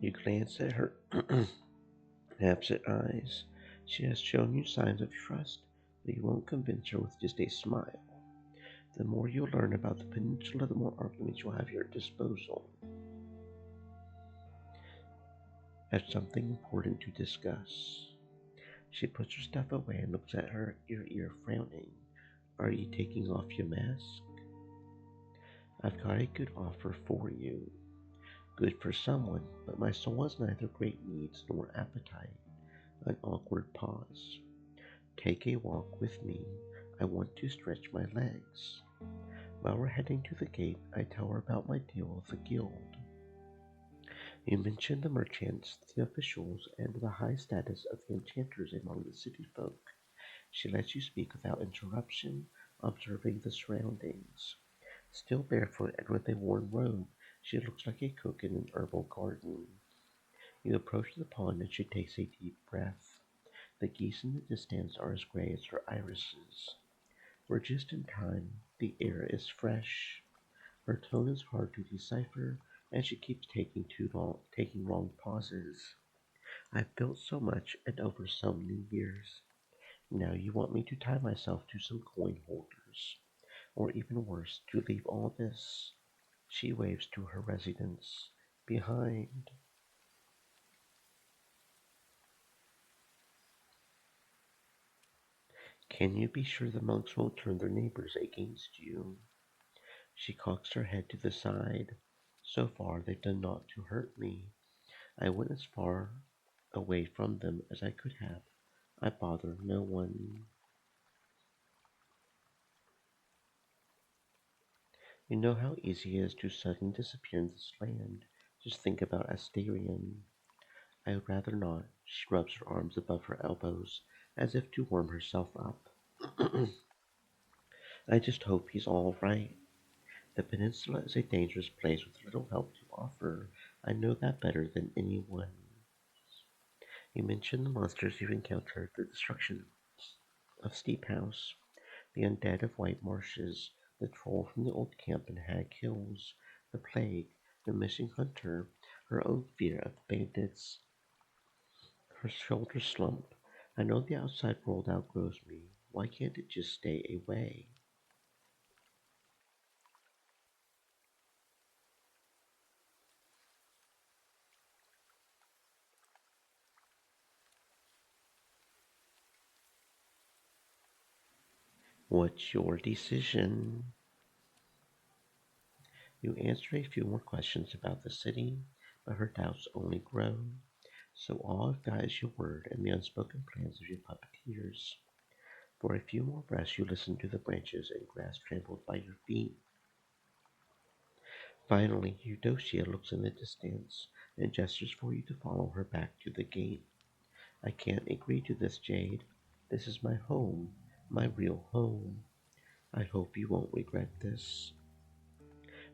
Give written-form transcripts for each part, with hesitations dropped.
You glance at her absent eyes. She has shown you signs of trust, but you won't convince her with just a smile. The more you learn about the peninsula, the more arguments you'll have at your disposal. Have something important to discuss. She puts her stuff away and looks at her ear, frowning. Are you taking off your mask? I've got a good offer for you. Good for someone, but my soul has neither great needs nor appetite. An awkward pause. Take a walk with me. I want to stretch my legs. While we're heading to the gate, I tell her about my deal with the guild. You mention the merchants, the officials, and the high status of the enchanters among the city folk. She lets you speak without interruption, observing the surroundings. Still barefoot and with a worn robe, she looks like a cook in an herbal garden. You approach the pond and she takes a deep breath. The geese in the distance are as gray as her irises. We're just in time. The air is fresh. Her tone is hard to decipher, and she keeps taking long pauses. I've built so much and over so many years. Now you want me to tie myself to some coin holders, or even worse, to leave all this. She waves to her residence behind. Can you be sure the monks won't turn their neighbors against you? She cocks her head to the side. So far they've done naught to hurt me. I went as far away from them as I could have. I bother no one. You know how easy it is to suddenly disappear in this land. Just think about Astarion. I'd rather not. She rubs her arms above her elbows, as if to warm herself up. I just hope he's all right. The peninsula is a dangerous place with little help to offer. I know that better than anyone. You mentioned the monsters you've encountered, the destruction of Steep House, the undead of White Marshes, the troll from the old camp in Hag Hills, the plague, the missing hunter, her own fear of the bandits. Her shoulders slump. I know the outside world outgrows me. Why can't it just stay away? What's your decision? You answer a few more questions about the city, but her doubts only grow. So all I've got is your word and the unspoken plans of your puppeteers. For a few more breaths, you listen to the branches and grass trampled by your feet. Finally, Eudocia looks in the distance and gestures for you to follow her back to the gate. I can't agree to this, Jade. This is my home, my real home. I hope you won't regret this.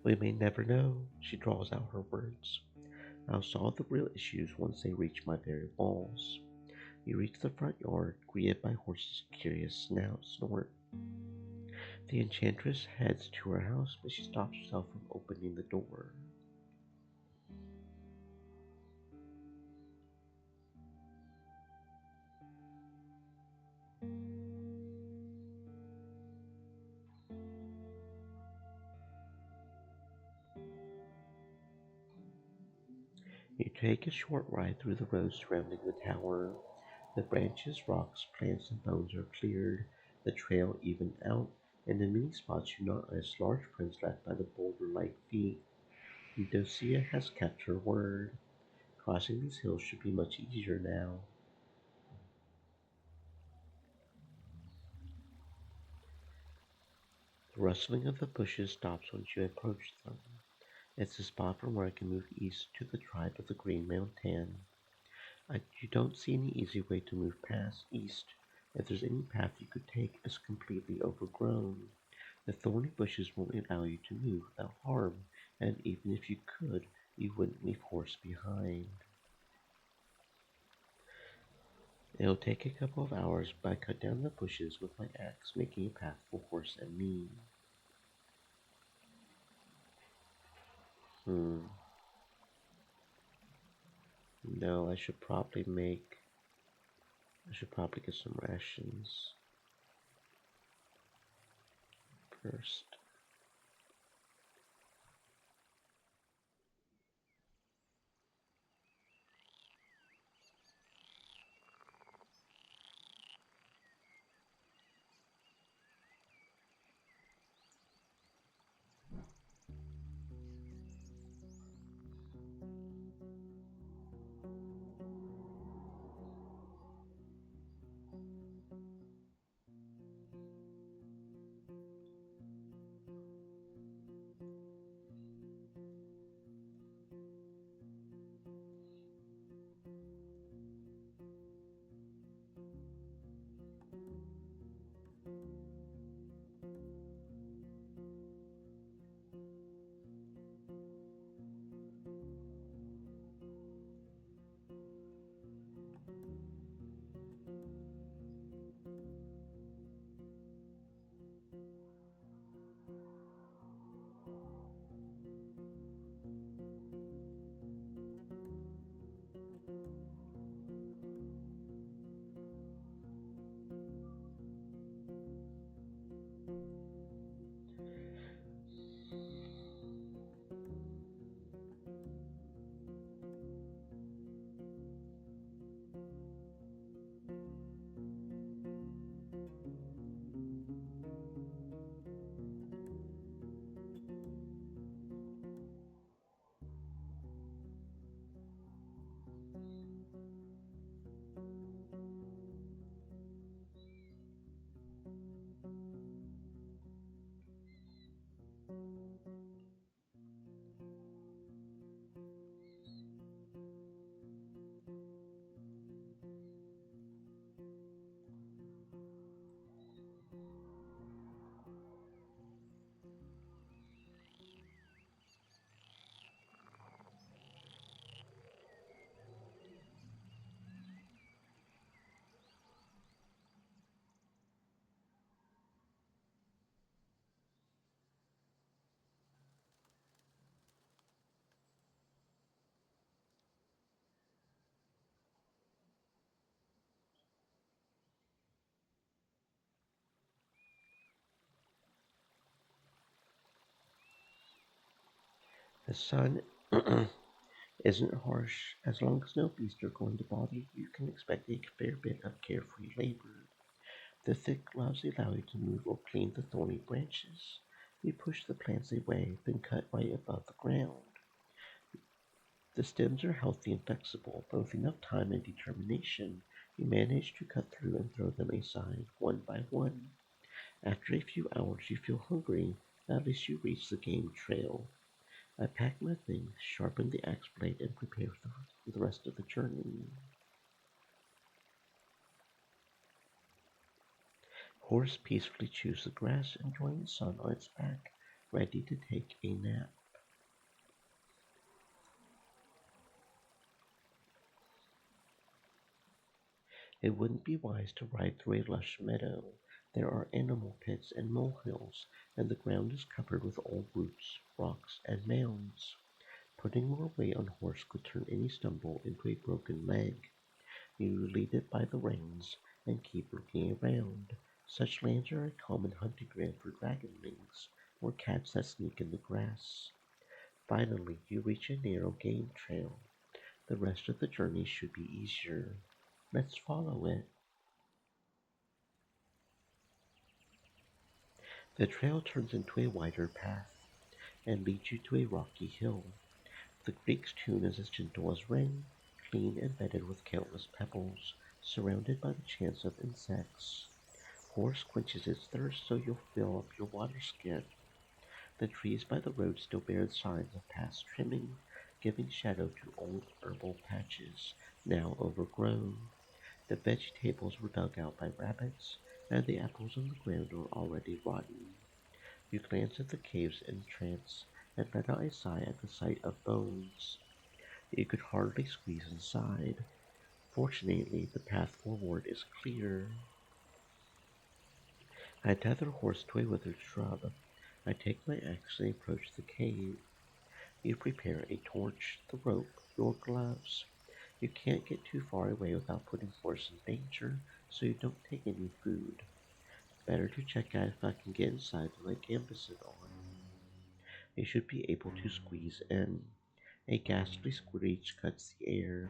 We may never know, she draws out her words. I'll solve the real issues once they reach my very walls. You reach the front yard, greeted by horses' curious snort. The enchantress heads to her house, but she stops herself from opening the door. You take a short ride through the roads surrounding the tower. The branches, rocks, plants, and bones are cleared, the trail evened out, and in many spots you notice large prints left by the boulder-like feet. Eudocia has kept her word. Crossing these hills should be much easier now. The rustling of the bushes stops once you approach them. It's the spot from where I can move east to the tribe of the Green Mountain. You don't see any easy way to move past east. If there's any path you could take, it's completely overgrown. The thorny bushes won't allow you to move without harm, and even if you could, you wouldn't leave horse behind. It'll take a couple of hours, but I cut down the bushes with my axe, making a path for horse and me. Hmm. No, I should probably get some rations first. The sun isn't harsh. As long as no beasts are going to bother you, you can expect a fair bit of carefree labor. The thick clouds allow you to move or clean the thorny branches. You push the plants away, then cut right above the ground. The stems are healthy and flexible, but with enough time and determination, you manage to cut through and throw them aside one by one. After a few hours, you feel hungry. At least you reach the game trail. I pack my things, sharpen the axe blade, and prepare for the rest of the journey. Horse peacefully chews the grass, enjoying the sun on its back, ready to take a nap. It wouldn't be wise to ride through a lush meadow. There are animal pits and molehills, and the ground is covered with old roots, rocks, and mounds. Putting more weight on horse could turn any stumble into a broken leg. You lead it by the reins and keep looking around. Such lands are a common hunting ground for dragonlings, or cats that sneak in the grass. Finally, you reach a narrow game trail. The rest of the journey should be easier. Let's follow it. The trail turns into a wider path and leads you to a rocky hill. The creek's tune is as gentle as rain, clean and bedded with countless pebbles, surrounded by the chance of insects. Horse quenches its thirst so you'll fill up your water skin. The trees by the road still bear signs of past trimming, giving shadow to old herbal patches, now overgrown. The vegetables were dug out by rabbits, and the apples on the ground are already rotten. You glance at the cave's entrance and let out a sigh at the sight of bones. You could hardly squeeze inside. Fortunately, the path forward is clear. I tether horse to a withered shrub. I take my axe and approach the cave. You prepare a torch, the rope, your gloves. You can't get too far away without putting horse in danger, so you don't take any food. Better to check out if I can get inside with my gambit on. You should be able to squeeze in. A ghastly screech cuts the air.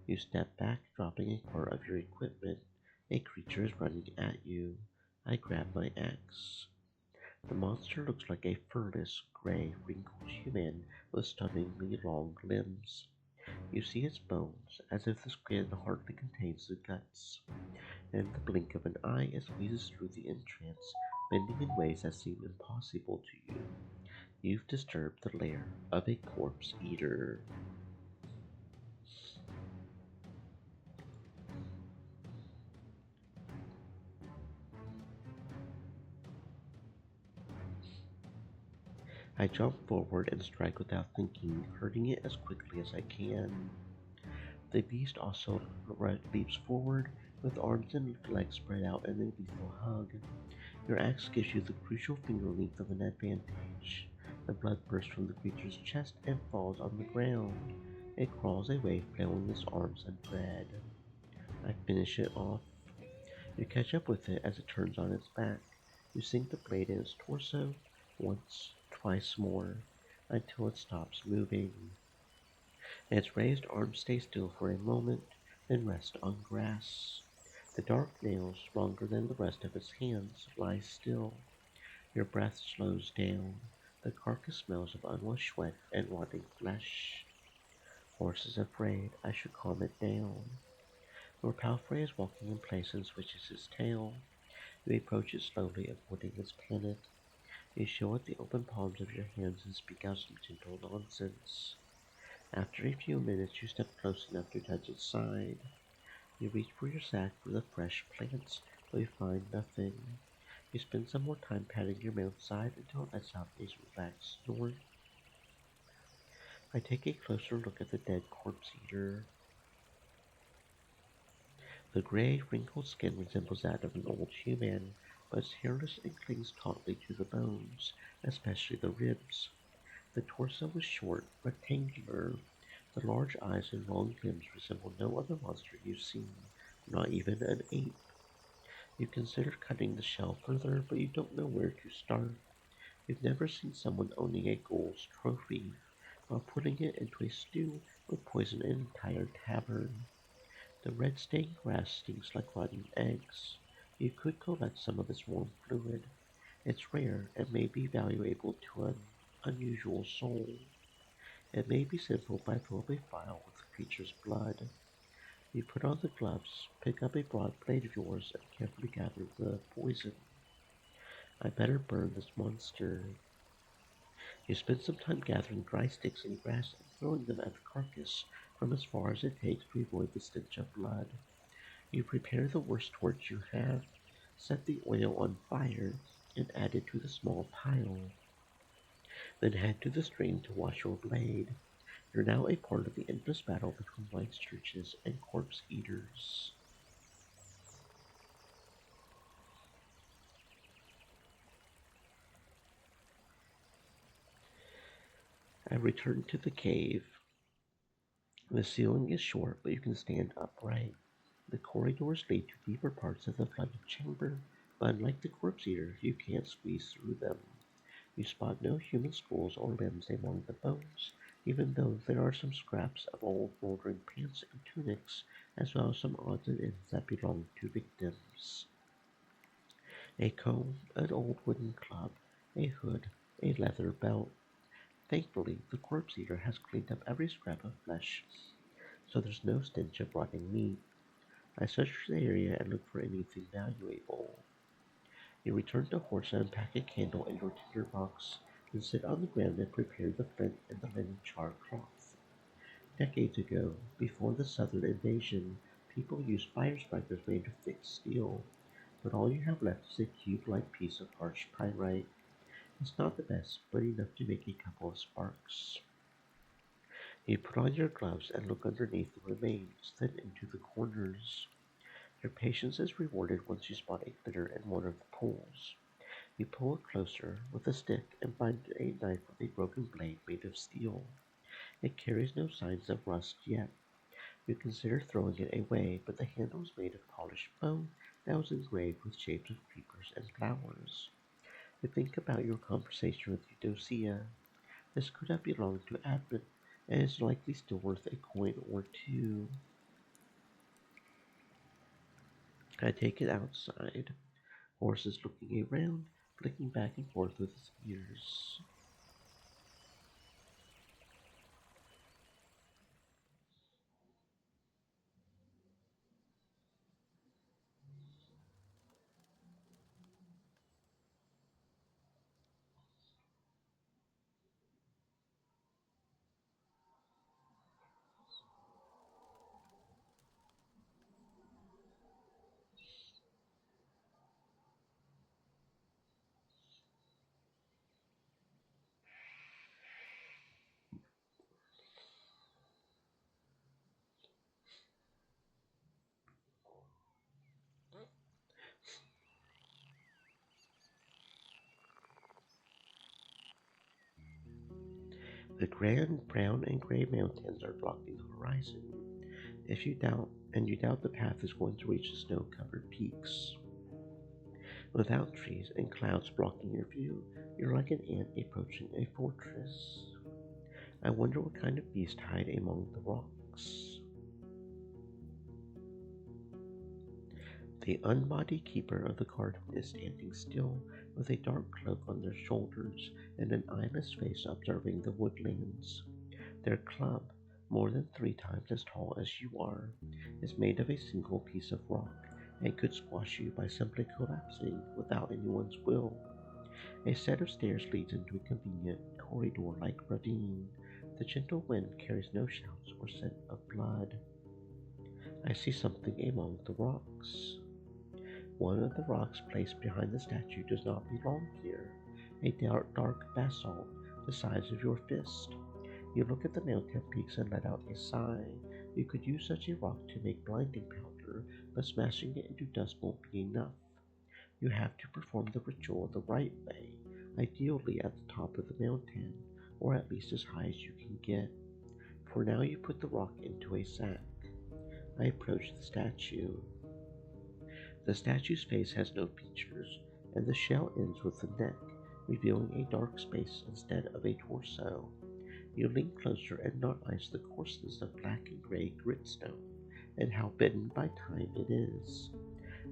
You step back, dropping a part of your equipment. A creature is running at you. I grab my axe. The monster looks like a furless, gray, wrinkled human with stunningly long limbs. You see its bones, as if the skin hardly contains the guts. In the blink of an eye, it squeezes through the entrance, bending in ways that seem impossible to you. You've disturbed the lair of a corpse eater. I jump forward and strike without thinking, hurting it as quickly as I can. The beast also leaps forward, with arms and legs spread out in a lethal hug. Your axe gives you the crucial finger length of an advantage. The blood bursts from the creature's chest and falls on the ground. It crawls away, flailing its arms and bread. I finish it off. You catch up with it as it turns on its back. You sink the blade in its torso once, twice more, until it stops moving. Its raised arms stay still for a moment, then rest on grass. The dark nails, longer than the rest of its hands, lie still. Your breath slows down. The carcass smells of unwashed sweat and rotting flesh. Horse is afraid. I should calm it down. Your palfrey is walking in place and switches his tail. You approach it slowly, avoiding its panic. You show it the open palms of your hands and speak out some gentle nonsense. After a few minutes, you step close enough to touch its side. You reach for your sack for the fresh plants, but you find nothing. You spend some more time patting your mouth's side until it lets out a relaxed snort. I take a closer look at the dead corpse eater. The gray, wrinkled skin resembles that of an old human, but it's hairless and clings tautly to the bones, especially the ribs. The torso is short, rectangular. The large eyes and long limbs resemble no other monster you've seen, not even an ape. You consider cutting the shell further, but you don't know where to start. You've never seen someone owning a ghoul's trophy, while putting it into a stew would poison an entire tavern. The red stained grass stinks like rotten eggs. You could collect some of its warm fluid. It's rare and may be valuable to an unusual soul. It may be simple by fill up a file with the creature's blood. You put on the gloves, pick up a broad blade of yours, and carefully gather the poison. I better burn this monster. You spend some time gathering dry sticks and grass and throwing them at the carcass from as far as it takes to avoid the stench of blood. You prepare the worst torch you have, set the oil on fire, and add it to the small pile. Then head to the stream to wash your blade. You're now a part of the endless battle between white churches and corpse eaters. I return to the cave. The ceiling is short, but you can stand upright. The corridors lead to deeper parts of the flooded chamber, but unlike the corpse eater, you can't squeeze through them. You spot no human skulls or limbs among the bones, even though there are some scraps of old moldering pants and tunics, as well as some odds and ends that belong to victims. A comb, an old wooden club, a hood, a leather belt. Thankfully, the corpse eater has cleaned up every scrap of flesh, so there's no stench of rotting meat. I search the area and look for anything valuable. You return to horse and pack a candle in your tinderbox, then sit on the ground and prepare the flint and the linen char cloth. Decades ago, before the southern invasion, people used fire strikers made of thick steel, but all you have left is a cube-like piece of harsh pyrite. It's not the best, but enough to make a couple of sparks. You put on your gloves and look underneath the remains, then into the corners. Your patience is rewarded once you spot a glitter in one of the pools. You pull it closer with a stick and find a knife with a broken blade made of steel. It carries no signs of rust yet. You consider throwing it away, but the handle is made of polished bone that was engraved with shapes of creepers and flowers. You think about your conversation with Eudosia. This could have belonged to Advent, and is likely still worth a coin or two. I take it outside. Horse is looking around, flicking back and forth with his ears. The grand brown and gray mountains are blocking the horizon. If you doubt, and you doubt the path is going to reach the snow-covered peaks. Without trees and clouds blocking your view, you're like an ant approaching a fortress. I wonder what kind of beast hide among the rocks. The unbodied keeper of the garden is standing still, with a dark cloak on their shoulders and an eyeless face observing the woodlands. Their club, more than 3 times as tall as you are, is made of a single piece of rock and could squash you by simply collapsing without anyone's will. A set of stairs leads into a convenient corridor-like ravine. The gentle wind carries no shouts or scent of blood. I see something among the rocks. One of the rocks placed behind the statue does not belong here. A dark basalt the size of your fist. You look at the mountain peaks and let out a sigh. You could use such a rock to make blinding powder, but smashing it into dust won't be enough. You have to perform the ritual the right way, ideally at the top of the mountain, or at least as high as you can get. For now, you put the rock into a sack. I approach the statue. The statue's face has no features, and the shell ends with the neck, revealing a dark space instead of a torso. You lean closer and notice the coarseness of black and gray gritstone, and how bitten by time it is.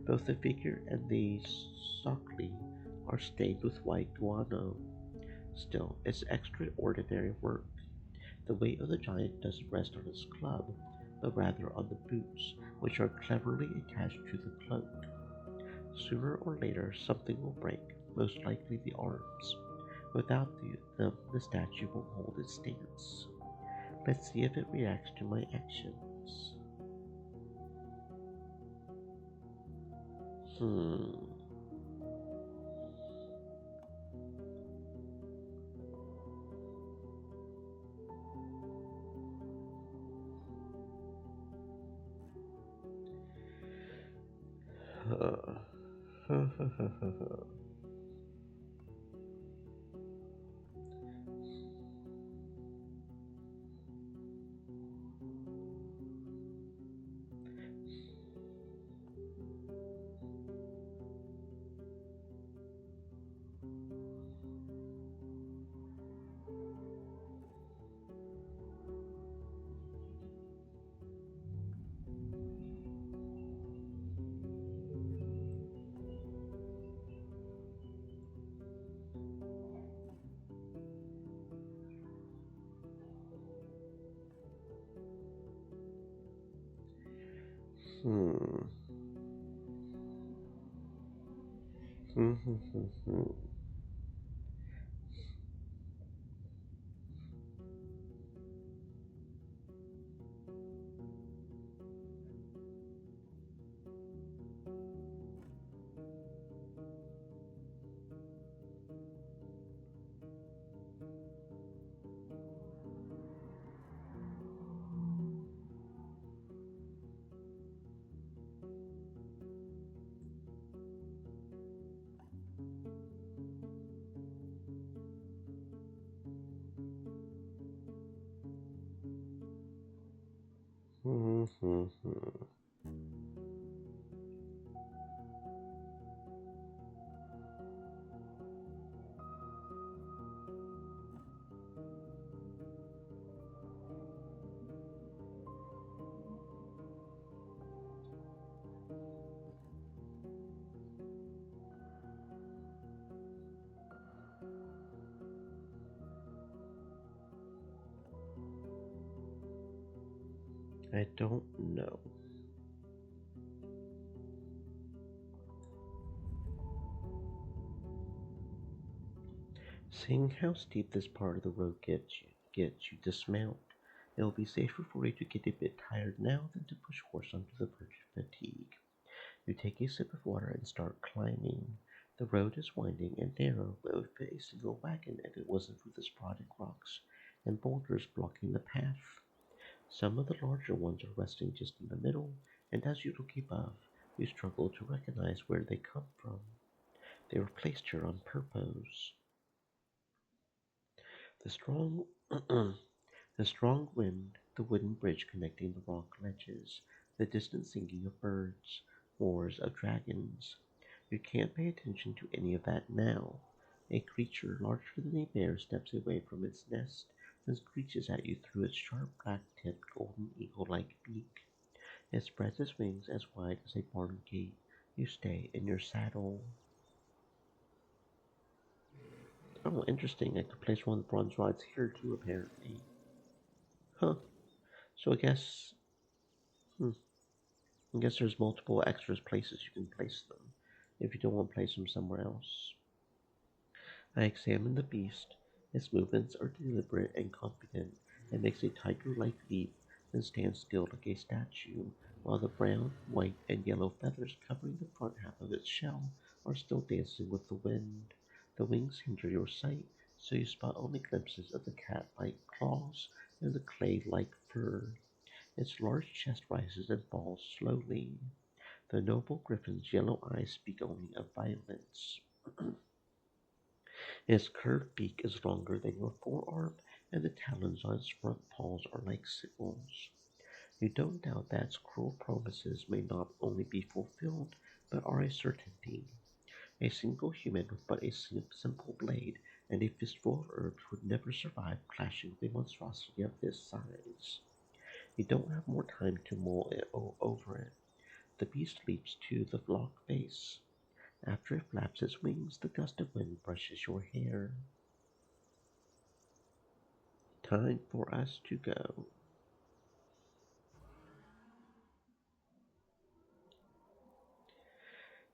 Both the figure and the sockle are stained with white guano. Still, it's extraordinary work. The weight of the giant doesn't rest on his club, but rather on the boots, which are cleverly attached to the cloak. Sooner or later, something will break, most likely the arms. Without them, the statue won't hold its stance. Let's see if it reacts to my actions. Hmm. Hmm. Mhm. I don't know. Seeing how steep this part of the road gets you dismount. It will be safer for you to get a bit tired now than to push horse under the verge of fatigue. You take a sip of water and start climbing. The road is winding and narrow, but would fit a single wagon if it wasn't for the spotted rocks and boulders blocking the path. Some of the larger ones are resting just in the middle, and as you look above, you struggle to recognize where they come from. They were placed here on purpose. The strong, the strong wind, the wooden bridge connecting the rock ledges, the distant singing of birds, roars of dragons. You can't pay attention to any of that now. A creature larger than a bear steps away from its nest and screeches at you through its sharp black-tipped golden eagle-like beak. It spreads its wings as wide as a barn gate. You stay in your saddle. Oh, interesting. I could place one of the bronze rods here too, apparently. Huh. So hmm, I guess there's multiple extras places you can place them if you don't want to place them somewhere else. I examine the beast. Its movements are deliberate and confident. It makes a tiger-like leap, then stands still like a statue, while the brown, white, and yellow feathers covering the front half of its shell are still dancing with the wind. The wings hinder your sight, so you spot only glimpses of the cat-like claws and the clay-like fur. Its large chest rises and falls slowly. The noble griffin's yellow eyes speak only of violence. Its curved beak is longer than your forearm, and the talons on its front paws are like sickles. You don't doubt that its cruel promises may not only be fulfilled, but are a certainty. A single human with but a simple blade and a fistful of herbs would never survive clashing with a monstrosity of this size. You don't have more time to mull over it. The beast leaps to the block face. After it flaps its wings, the gust of wind brushes your hair. Time for us to go.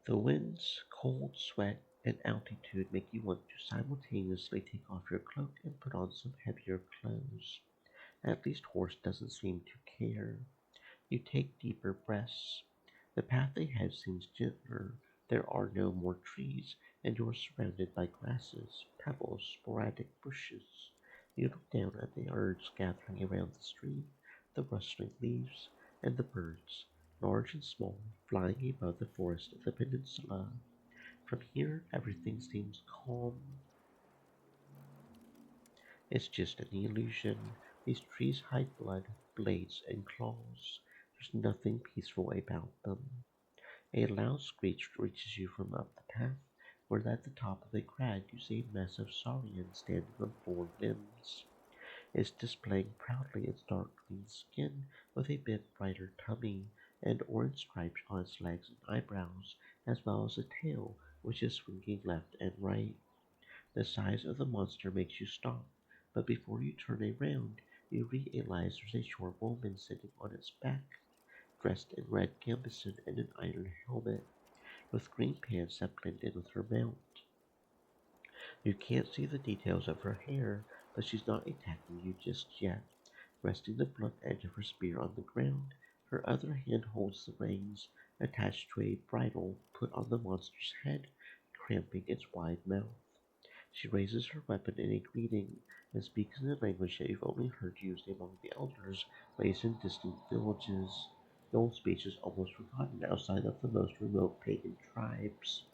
The winds, cold, sweat, and altitude make you want to simultaneously take off your cloak and put on some heavier clothes. At least Horse doesn't seem to care. You take deeper breaths. The path ahead seems gentler. There are no more trees, and you are surrounded by grasses, pebbles, sporadic bushes. You look down at the birds gathering around the stream, the rustling leaves, and the birds, large and small, flying above the forest of the peninsula. From here, everything seems calm. It's just an illusion. These trees hide blood, blades, and claws. There's nothing peaceful about them. A loud screech reaches you from up the path, where at the top of a crag you see a massive saurian standing on four limbs. It's displaying proudly its dark green skin with a bit brighter tummy and orange stripes on its legs and eyebrows, as well as a tail which is swinging left and right. The size of the monster makes you stop, but before you turn around, you realize there's a short woman sitting on its back, dressed in red gambeson and an iron helmet, with green pants that blend in with her mount. You can't see the details of her hair, but she's not attacking you just yet. Resting the blunt edge of her spear on the ground, her other hand holds the reins attached to a bridle put on the monster's head, cramping its wide mouth. She raises her weapon in a greeting and speaks in a language that you've only heard used among the elders raised in distant villages. The old speech is almost forgotten outside of the most remote pagan tribes.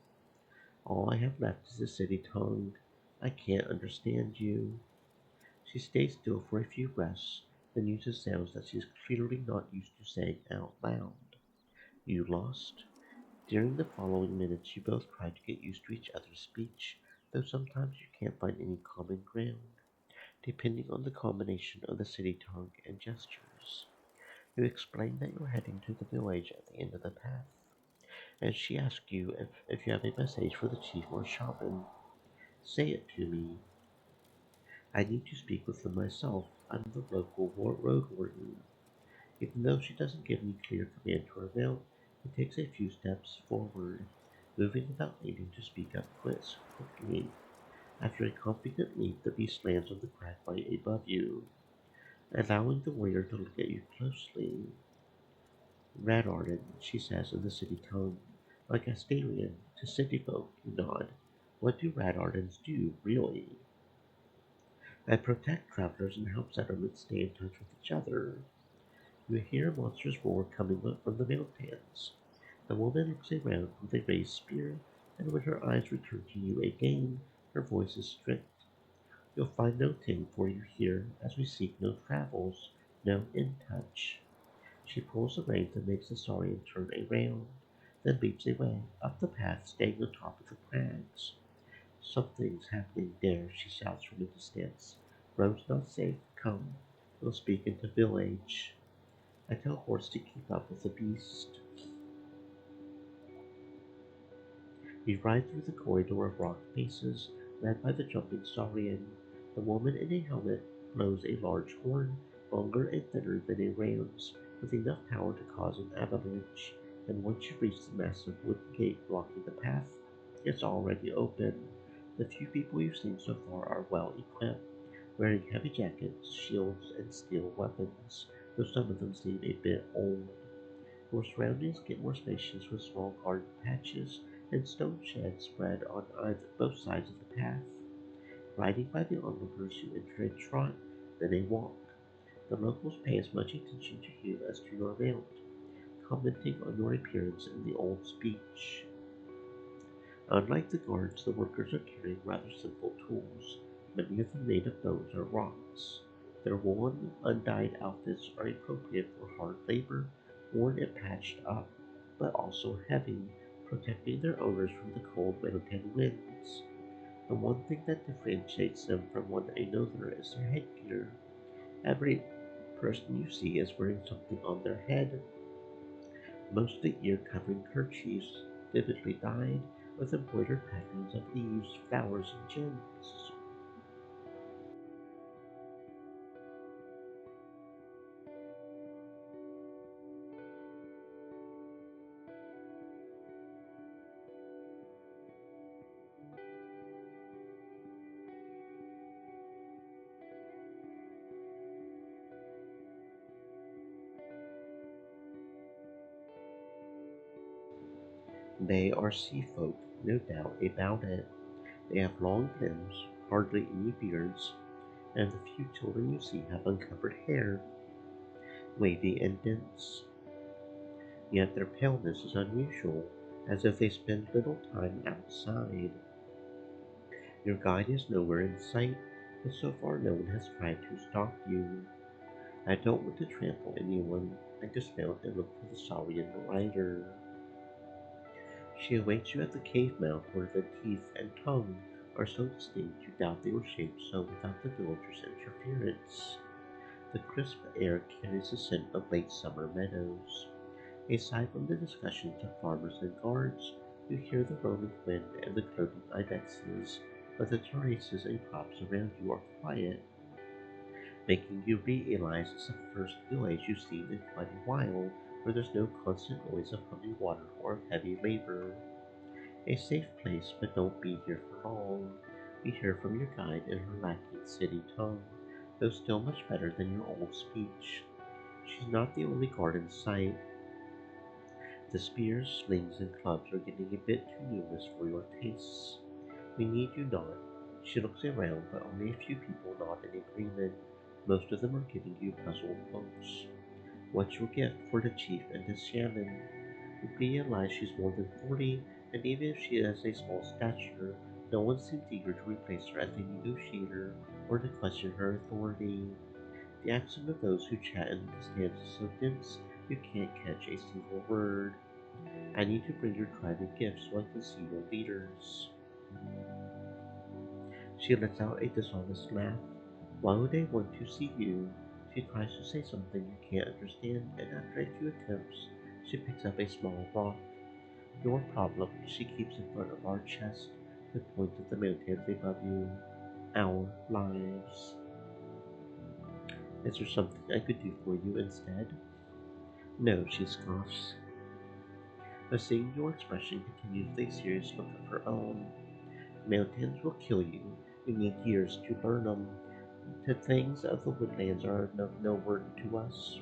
All I have left is the city tongue. I can't understand you. She stays still for a few breaths, then uses sounds that she's clearly not used to saying out loud. You lost? During the following minutes, you both try to get used to each other's speech, though sometimes you can't find any common ground, depending on the combination of the city tongue and gestures. You explain that you're heading to the village at the end of the path, and she asks you if you have a message for the chief or shaman. Say it to me. I need to speak with them myself. I'm the local road warden. Even though she doesn't give any clear command to her mount, he takes a few steps forward, moving without needing to speak up quickly. After a confident leap, the beast lands on the crack right above you, allowing the warrior to look at you closely. Radarden, she says in the city tongue, like Astarian, to city folk, you nod. What do Radardens do, really? I protect travelers and help settlements stay in touch with each other. You hear a monstrous roar coming up from the mountains. The woman looks around with a raised spear, and when her eyes return to you again, her voice is strict. You'll find no thing for you here, as we seek no travels, no in touch. She pulls the reins and makes the saurian turn around, then leaps away, up the path, staying on top of the crags. Something's happening there, she shouts from a distance. Road's not safe. Come, we'll speak in the village. I tell Horse to keep up with the beast. We ride through the corridor of rock faces, led by the jumping saurian. The woman in a helmet blows a large horn, longer and thinner than a ram's, with enough power to cause an avalanche. And once you reach the massive wooden gate blocking the path, it's already open. The few people you've seen so far are well equipped, wearing heavy jackets, shields, and steel weapons, though some of them seem a bit old. Your surroundings get more spacious with small garden patches and stone sheds spread on both sides of the path. Riding by the onlookers, you enter a trot, then a walk. The locals pay as much attention to you as to your mount, commenting on your appearance in the old speech. Unlike the guards, the workers are carrying rather simple tools, many of them made of bones or rocks. Their woolen, undyed outfits are appropriate for hard labor, worn and patched up, but also heavy, protecting their owners from the cold mountain winds. The one thing that differentiates them from one another is their headgear. Every person you see is wearing something on their head, mostly ear-covering kerchiefs, vividly dyed with embroidered patterns of leaves, flowers, and gems. They are sea folk, no doubt about it. They have long limbs, hardly any beards, and the few children you see have uncovered hair, wavy and dense. Yet their paleness is unusual, as if they spend little time outside. Your guide is nowhere in sight, but so far no one has tried to stalk you. I don't want to trample anyone. I dismount and look for the saurian rider. She awaits you at the cave mouth where the teeth and tongue are so distinct you doubt they were shaped so without the villagers' interference. The crisp air carries the scent of late summer meadows. Aside from the discussions of farmers and guards, you hear the rolling wind and the croaking ibexes, but the terraces and crops around you are quiet, making you realize it's the first village you've seen in quite a while, where there's no constant noise of running water or of heavy labor. A safe place, but don't be here for long. We hear from your guide in her lacking city tongue, though still much better than your old speech. She's not the only guard in sight. The spears, slings, and clubs are getting a bit too numerous for your tastes. We need you not. She looks around, but only a few people nod in agreement. Most of them are giving you puzzled looks. What's your gift for the chief and the shaman? You realize she's more than 40, and even if she has a small stature, no one seems eager to replace her as a negotiator or to question her authority. The accent of those who chat in the distance is so dense you can't catch a single word. I need to bring your tribe a gift so I can see your leaders. She lets out a dishonest laugh. Why would they want to see you? She tries to say something you can't understand, and after a few attempts, she picks up a small rock. Your problem, she keeps in front of our chest, and points at the mountains above you. Our lives. Is there something I could do for you instead? No, she scoffs. But seeing your expression continues with a serious look of her own. Mountains will kill you. You need years to learn them. The things of the woodlands are of no burden to us.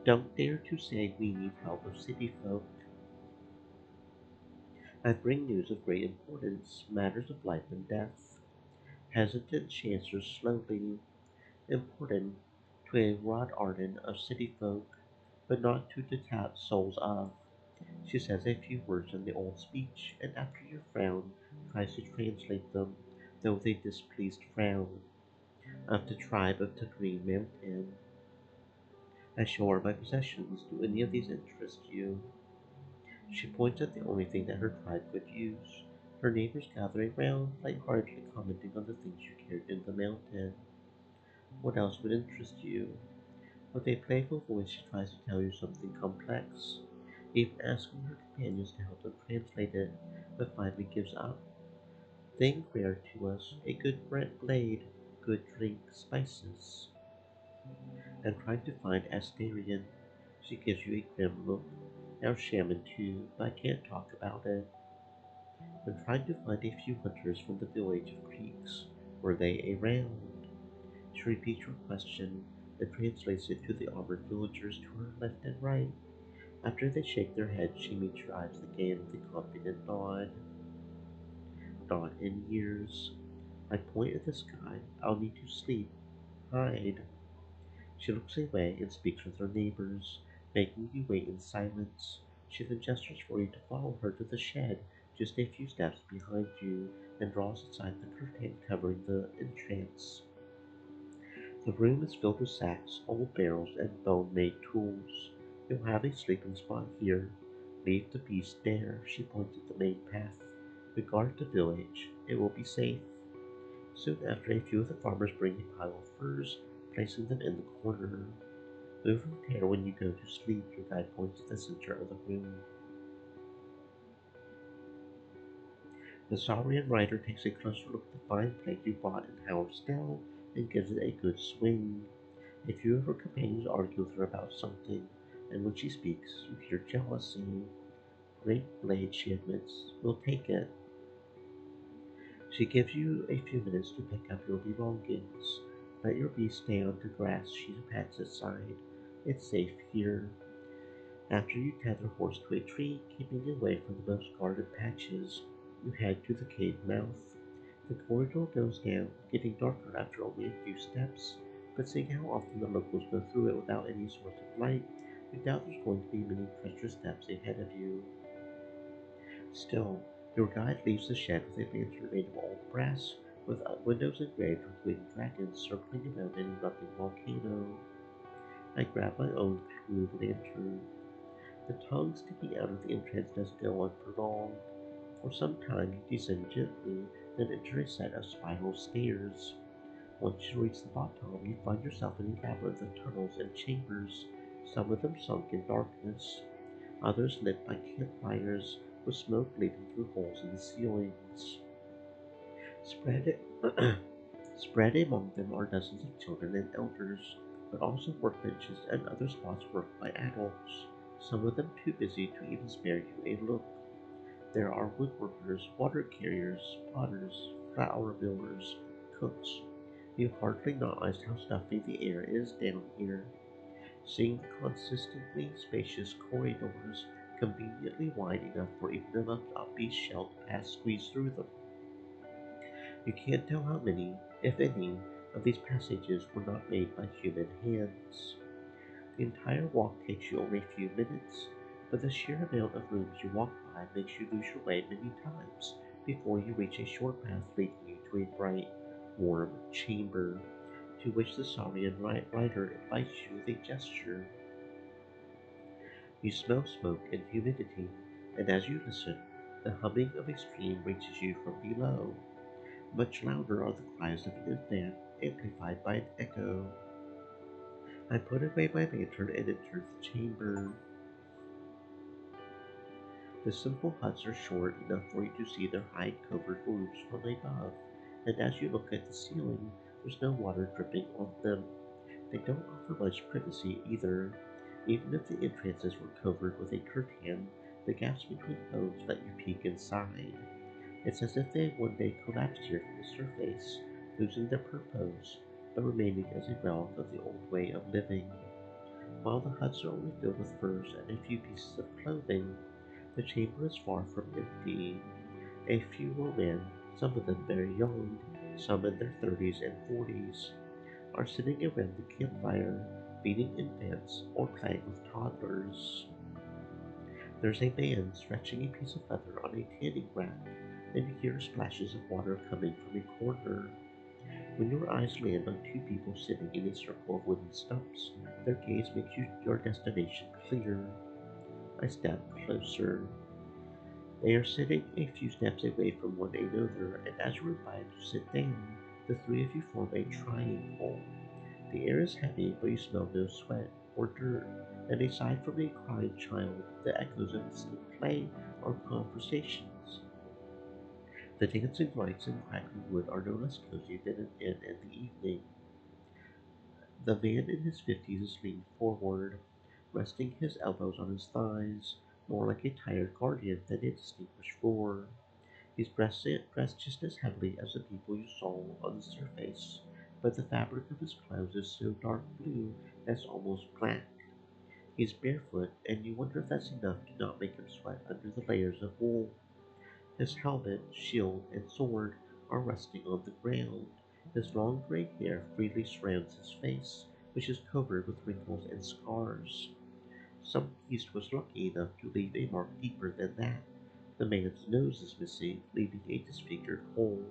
Don't dare to say we need help of city folk. I bring news of great importance, matters of life and death. Hesitant she answers slowly. Important to a Roadwarden of city folk, but not to the tapped souls of. She says a few words in the old speech, and after your frown tries to translate them, though with a displeased frown, of the tribe of the Green Mountain. I show her my possessions. Do any of these interest you? She points at the only thing that her tribe could use. Her neighbors gather around, lightheartedly commenting on the things you carried in the mountain. What else would interest you? With a playful voice, she tries to tell you something complex, even asking her companions to help them translate it, but finally gives up. Thing rare to us, a good blade, good drink, spices. I'm trying to find Astarion. She gives you a grim look. Now shaman too, but I can't talk about it. I'm trying to find a few hunters from the village of Creeks. Were they around? She repeats your question, then translates it to the armored villagers to her left and right. After they shake their heads, she meets your eyes again with a confident nod. Not in years. I point at the sky. I'll need to sleep. Hide. She looks away and speaks with her neighbors, making you wait in silence. She then gestures for you to follow her to the shed, just a few steps behind you, and draws aside the curtain covering the entrance. The room is filled with sacks, old barrels, and bone-made tools. You'll have a sleeping spot here. Leave the beast there. She points at the main path. We guard the village. It will be safe. Soon after, a few of the farmers bring a pile of furs, placing them in the corner. Move from there when you go to sleep. Your guide points to the center of the room. The Saurian rider takes a closer look at the fine plate you bought in Howard's Dell and gives it a good swing. A few of her companions argue with her about something, and when she speaks, you hear jealousy. Great blade, she admits. We'll take it. She gives you a few minutes to pick up your belongings. Let your beast stay on the grass, she pats its side. It's safe here. After you tether horse to a tree, keeping away from the most guarded patches, you head to the cave mouth. The corridor goes down, getting darker after only a few steps, but seeing how often the locals go through it without any source of light, you doubt there's going to be many treacherous steps ahead of you. Still, your guide leaves the shed with a lantern made of old brass, with windows engraved with winged dragons circling around an erupting volcano. I grab my own crude lantern. The tongue sticking out of the entrance does go on for long. For some time you descend gently, then enter a set of spiral stairs. Once you reach the bottom, you find yourself in a labyrinth of tunnels and chambers, some of them sunk in darkness, others lit by campfires, with smoke leaping through holes in the ceilings. Spread, Spread among them are dozens of children and elders, but also workbenches and other spots worked by adults, some of them too busy to even spare you a look. There are woodworkers, water carriers, potters, flour millers, cooks. You hardly realize how stuffy the air is down here. Seeing the consistently spacious corridors, conveniently wide enough for even the most upbeat shell to pass squeeze through them. You can't tell how many, if any, of these passages were not made by human hands. The entire walk takes you only a few minutes, but the sheer amount of rooms you walk by makes you lose your way many times before you reach a short path leading you to a bright, warm chamber. to which the saurian rider invites you with a gesture. You smell smoke and humidity, and as you listen, the humming of a stream reaches you from below. Much louder are the cries of an infant, amplified by an echo. I put away my lantern and enter the chamber. The simple huts are short enough for you to see their hide-covered roofs from above, and as you look at the ceiling, there's no water dripping on them. They don't offer much privacy either. Even if the entrances were covered with a curtain, the gaps between homes let you peek inside. It's as if they one day collapsed here from the surface, losing their purpose, but remaining as a relic of the old way of living. While the huts are only filled with furs and a few pieces of clothing, the chamber is far from empty. A few more men, some of them very young, some in their 30s and 40s, are sitting around the campfire, feeding infants or playing with toddlers. There's a man stretching a piece of leather on a tanning rack, and you hear splashes of water coming from a corner. When your eyes land on two people sitting in a circle of wooden stumps, their gaze makes your destination clear. I step closer. They are sitting a few steps away from one another, and as you invite to sit down, the three of you form a triangle. The air is heavy, but you smell no sweat or dirt, and aside from a crying child, the echoes of distant play or conversations. The dancing lights and crackling wood are no less cozy than an inn in the evening. The man in his 50s is leaning forward, resting his elbows on his thighs, more like a tired guardian than a distinguished roar. He's dressed just as heavily as the people you saw on the surface, but the fabric of his clothes is so dark blue that it's almost black. He's barefoot, and you wonder if that's enough to not make him sweat under the layers of wool. His helmet, shield, and sword are resting on the ground. His long gray hair freely surrounds his face, which is covered with wrinkles and scars. Some beast was lucky enough to leave a mark deeper than that. The man's nose is missing, leaving a disfigured hole.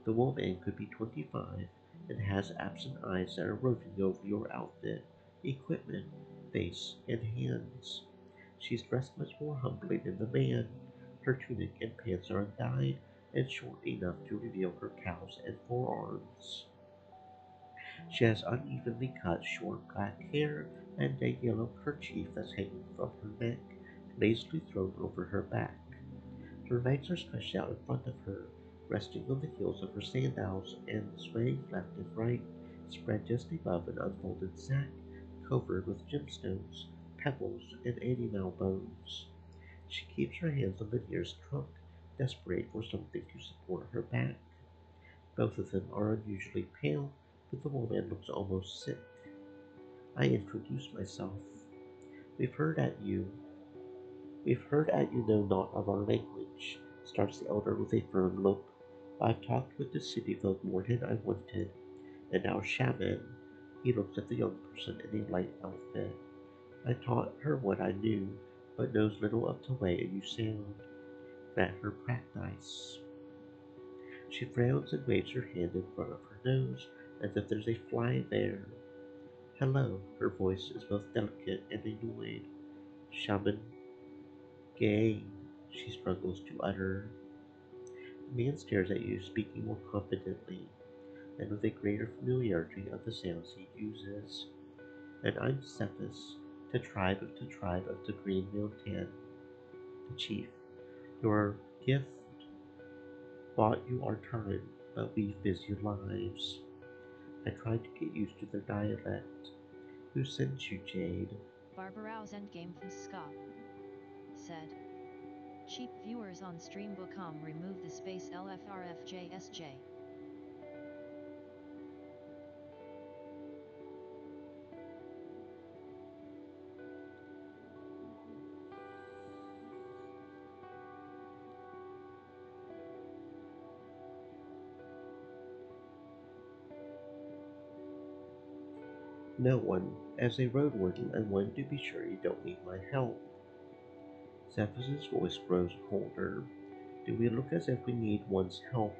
The woman could be 25 and has absent eyes that are roving over your outfit, equipment, face, and hands. She's dressed much more humbly than the man. Her tunic and pants are undyed and short enough to reveal her calves and forearms. She has unevenly cut short black hair and a yellow kerchief that's hanging from her neck, lazily thrown over her back. Her legs are stretched out in front of her, resting on the heels of her sandals, and swaying left and right, spread just above an unfolded sack covered with gemstones, pebbles, and animal bones. She keeps her hands on the nearest trunk, desperate for something to support her back. Both of them are unusually pale, but the woman looks almost sick. I introduce myself. We've heard at you. We've heard at you know not of our language, starts the elder with a firm look. I've talked with the city folk more than I wanted, and our shaman, he looks at the young person in a light outfit. I taught her what I knew, but knows little of the way you sound. Let her practice. She frowns and waves her hand in front of her nose, as if there's a fly there. Hello, her voice is both delicate and annoyed. Shaman, gay, she struggles to utter. The man stares at you, speaking more confidently, and with a greater familiarity of the sounds he uses. And I'm Cephas, the tribe of the Green Mountain, the chief. Your gift bought you our time, but we've busy lives. I tried to get used to their dialect. Who sent you, Jade? Barbarou's Endgame from Ska said. Cheap viewers on stream.com remove the space LFRFJSJ. No one. As a Roadwarden, I want to be sure you don't need my help. Cephas's voice grows colder. Do we look as if we need one's help?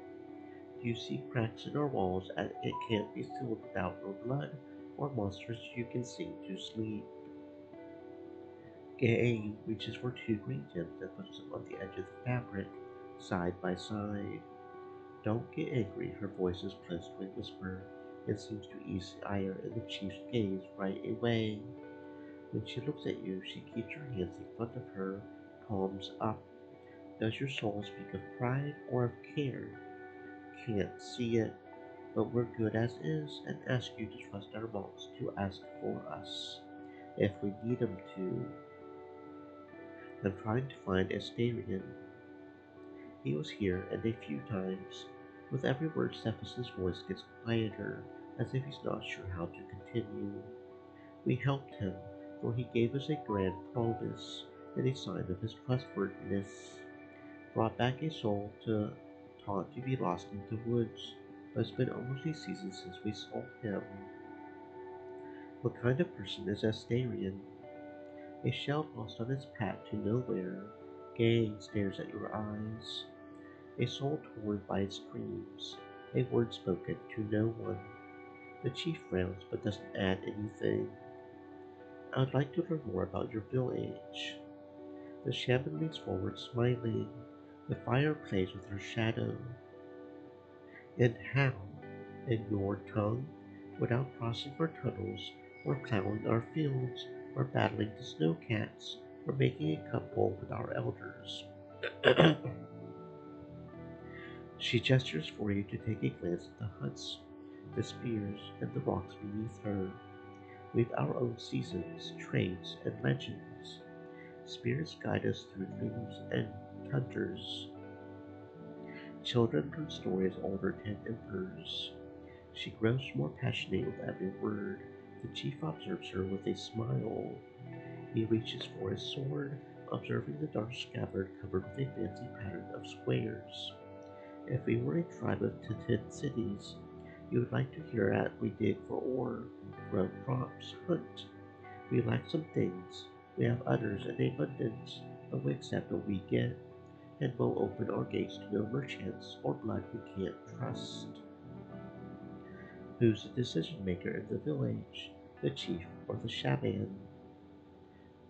You see cracks in our walls, and it can't be filled without your blood or monsters you can sing to sleep. Gay reaches for two green gems and puts them on the edge of the fabric, side by side. Don't get angry, her voice is close to a whisper, and seems to ease the ire in the chief's gaze right away. When she looks at you, she keeps her hands in front of her, palms up. Does your soul speak of pride or of care? Can't see it, but we're good as is and ask you to trust our monks to ask for us. If we need them to. I'm trying to find Astarion. He was here and a few times. With every word, Cephas's voice gets quieter, as if he's not sure how to continue. We helped him, for he gave us a grand promise and a sign of his trustworthiness. Brought back a soul to taught to be lost in the woods, but it's been almost a season since we saw him. What kind of person is Astarion? A shell lost on its path to nowhere. Gay stares at your eyes. A soul torn by its dreams. A word spoken to no one. The chief frowns but doesn't add anything. I'd like to learn more about your village. The shaman leans forward, smiling. The fire plays with her shadow. And how? In your tongue? Without crossing our tunnels, or plowing our fields, or battling the snowcats, or making a cup bowl with our elders. She gestures for you to take a glance at the huts, the spears, and the rocks beneath her. We've our own seasons, trades, and legends. Spirits guide us through dreams and hunters. Children learn stories older than emperors. She grows more passionate with every word. The chief observes her with a smile. He reaches for his sword, observing the dark scabbard covered with a fancy pattern of squares. If we were a tribe of 10 cities, you would like to hear at we dig for ore, grow crops, hunt. We lack some things. We have others in abundance, but we accept what we get, and will open our gates to no merchants or blood we can't trust. Who's the decision maker in the village, the chief or the shaman?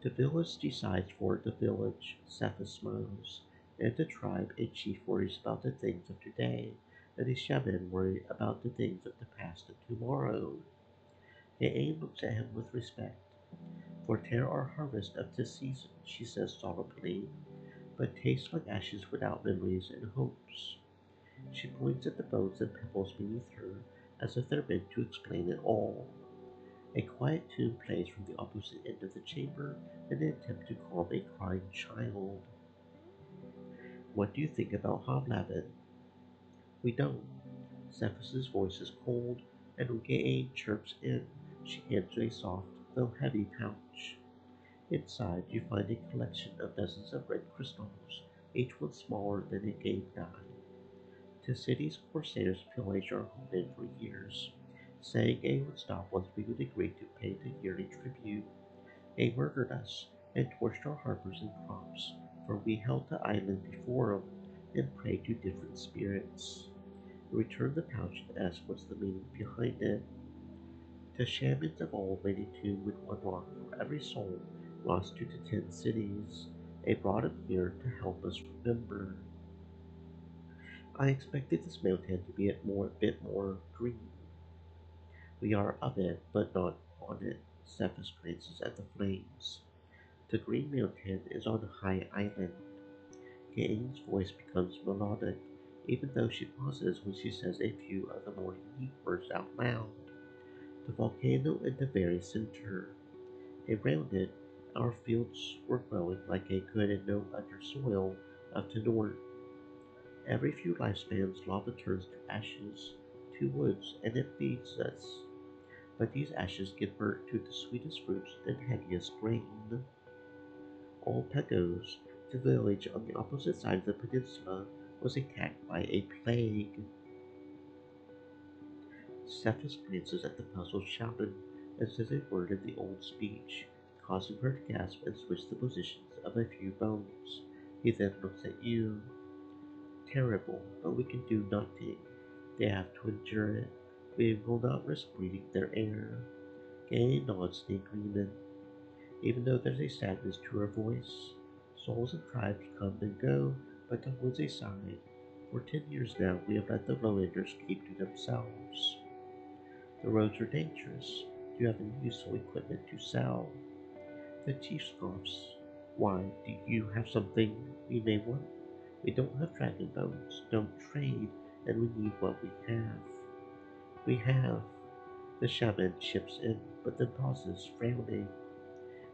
The village decides for the village, Cephas smiles. And the tribe, a chief worries about the things of today, and a shaman worries about the things of the past and tomorrow. Aang looks at him with respect. For tear our harvest of this season, she says solemnly, but tastes like ashes without memories and hopes. She points at the bones and pebbles beneath her, as if they're meant to explain it all. A quiet tune plays from the opposite end of the chamber in an attempt to calm a crying child. What do you think about Hoblabbit? We don't. Cephas's voice is cold, and when Gay chirps in, she hands you a soft, though heavy pouch. Inside, you find a collection of dozens of red crystals, each one smaller than a game die. The city's corsairs pillage our homeland for years, saying they would stop once we would agree to pay the yearly tribute. They murdered us and torched our harbors and crops, for we held the island before them and prayed to different spirits. We returned the pouch and asked what's the meaning behind it. The shamans of old made a tomb with one rock for every soul lost to the 10 cities. They brought him here to help us remember. I expected this mountain to be a bit more green. We are of it, but not on it. Cephas glances at the flames. The Green Mountain is on a high island. Gaines' voice becomes melodic, even though she pauses when she says a few of the more unique words out loud. The volcano in the very center. Around it, our fields were growing like a good and no other soil of the north. Every few lifespans, lava turns to ashes, to woods, and it feeds us. But these ashes give birth to the sweetest fruits and heaviest grain. Old Pagos, the village on the opposite side of the peninsula, was attacked by a plague. Cephas glances at the puzzled shaman and says a word in the old speech, causing her to gasp and switch the positions of a few bones. He then looks at you. Terrible, but we can do nothing. They have to endure it. We will not risk breathing their air. Gay nods in agreement, even though there's a sadness to her voice. Souls of tribes come and go, but the woods aside. For 10 years now, we have let the lowlanders keep to themselves. The roads are dangerous. Do you have any useful equipment to sell? The chief scoffs. Why, do you have something we may want? We don't have dragon bones, don't trade, and we need what we have. We have. The shaman chips in, but then pauses, frowning.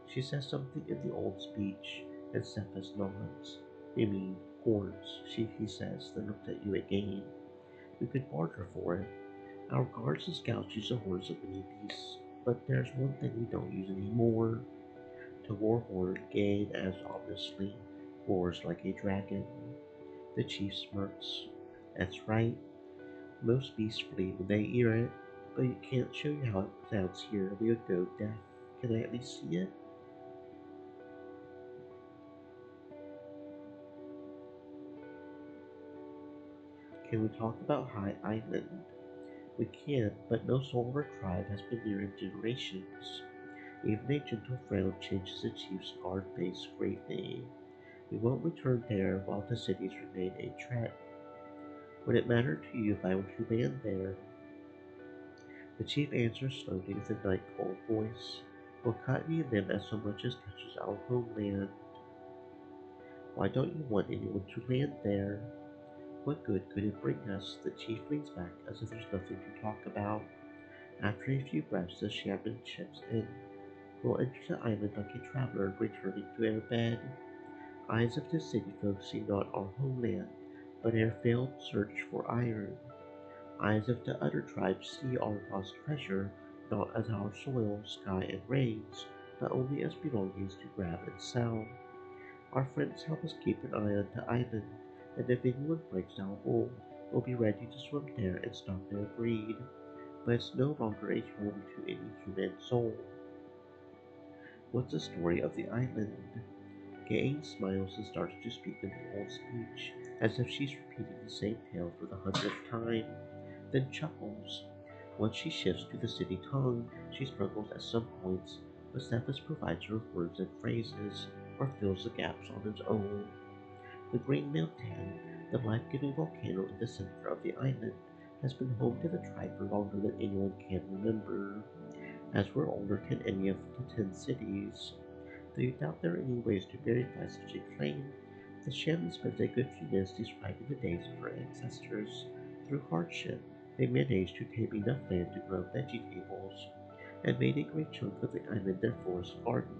She says something in the old speech, and Cephas nods. "You mean horns," he says, then looks at you again. "We could barter for it. Our guards and scouts use the horns of many beasts, but there's one thing we don't use anymore." The warhorn, gay as ominously, roars like a dragon. The chief smirks. "That's right. Most beasts flee when they hear it, but you can't show you how it sounds here. We would go deaf. Can I at least see it?" "Can we talk about High Island?" "We can, but no soul of our tribe has been here in generations." Even a gentle frown changes the chief's scarred face greatly. "We won't return there while the cities remain a threat." "Would it matter to you if I were to land there?" The chief answers slowly with a night cold voice. "Will cut me and them as so much as touches our homeland." "Why don't you want anyone to land there?" "What good could it bring us?" The chief leans back as if there's nothing to talk about. After a few breaths, the shaman chips in. "We'll enter the island like a traveler returning to our bed. Eyes of the city folk see not our homeland, but our failed search for iron. Eyes of the other tribes see our lost treasure, not as our soil, sky, and rains, but only as belongings to grab and sell. Our friends help us keep an eye on the island, and if anyone breaks our rule, we'll be ready to swim there and stop their greed. But it's no longer a home to any human soul." "What's the story of the island?" Gay smiles and starts to speak in the old speech, as if she's repeating the same tale for the 100th time, then chuckles. Once she shifts to the city tongue, she struggles at some points, but Cephas provides her with words and phrases, or fills the gaps on his own. The Green Mountain, the life-giving volcano in the center of the island, has been home to the tribe for longer than anyone can remember. As we're older than any of the 10 cities, though you doubt there are any ways to verify such a claim, the shaman spends a good few minutes describing the days of her ancestors. Through hardship, they managed to tame enough land to grow vegetables, and made a great chunk of the island their forest garden.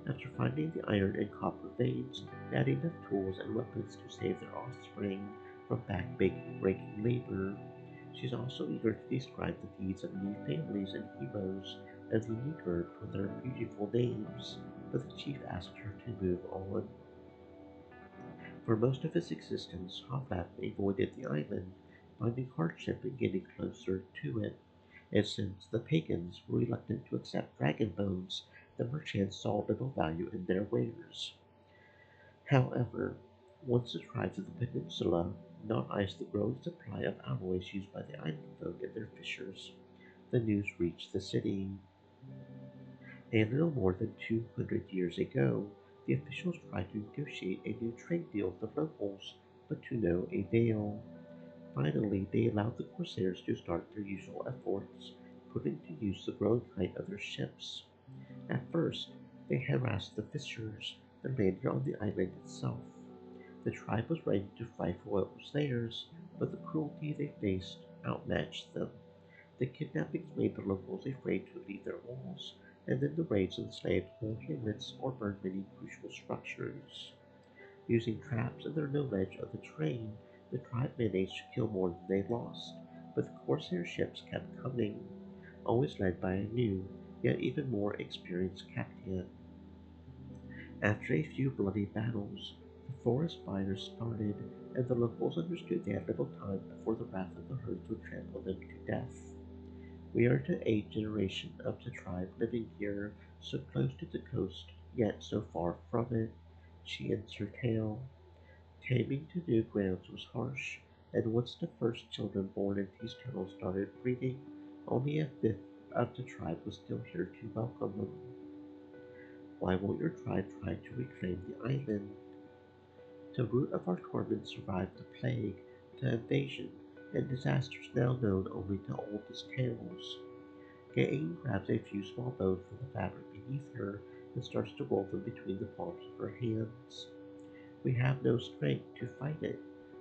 After finding the iron and copper veins, they had enough tools and weapons to save their offspring from back-breaking labor. She's also eager to describe the deeds of many families and heroes, as they lingered with their beautiful names, but the chief asked her to move on. For most of his existence, Hafaf avoided the island, finding hardship in getting closer to it. And since the pagans were reluctant to accept dragon bones, the merchants saw little value in their wares. However, once the tribes of the peninsula noticed the growing supply of alloys used by the island folk in their fissures, the news reached the city. And little more than 200 years ago, the officials tried to negotiate a new trade deal with the locals, but to no avail. Finally, they allowed the corsairs to start their usual efforts, putting to use the growing height of their ships. At first, they harassed the fishers, then landed on the island itself. The tribe was ready to fight for what was theirs, but the cruelty they faced outmatched them. The kidnappings made the locals afraid to leave their walls, and then the raids enslaved whole hamlets or burned many crucial structures. Using traps and their knowledge of the terrain, the tribe managed to kill more than they lost, but the corsair ships kept coming, always led by a new, yet even more experienced captain. After a few bloody battles, the forest fires started, and the locals understood they had little time before the wrath of the herds would trample them to death. We are the eighth generation of the tribe living here, so close to the coast, yet so far from it. She ends her tale. Taming to new grounds was harsh, and once the first children born in these tunnels started breeding, only a fifth of the tribe was still here to welcome them. Why won't your tribe try to reclaim the island? The root of our torment survived the plague, the invasion, and disasters now known only to oldest tales. Gain grabs a few small bones from the fabric beneath her and starts to roll them between the palms of her hands. We have no strength to fight it,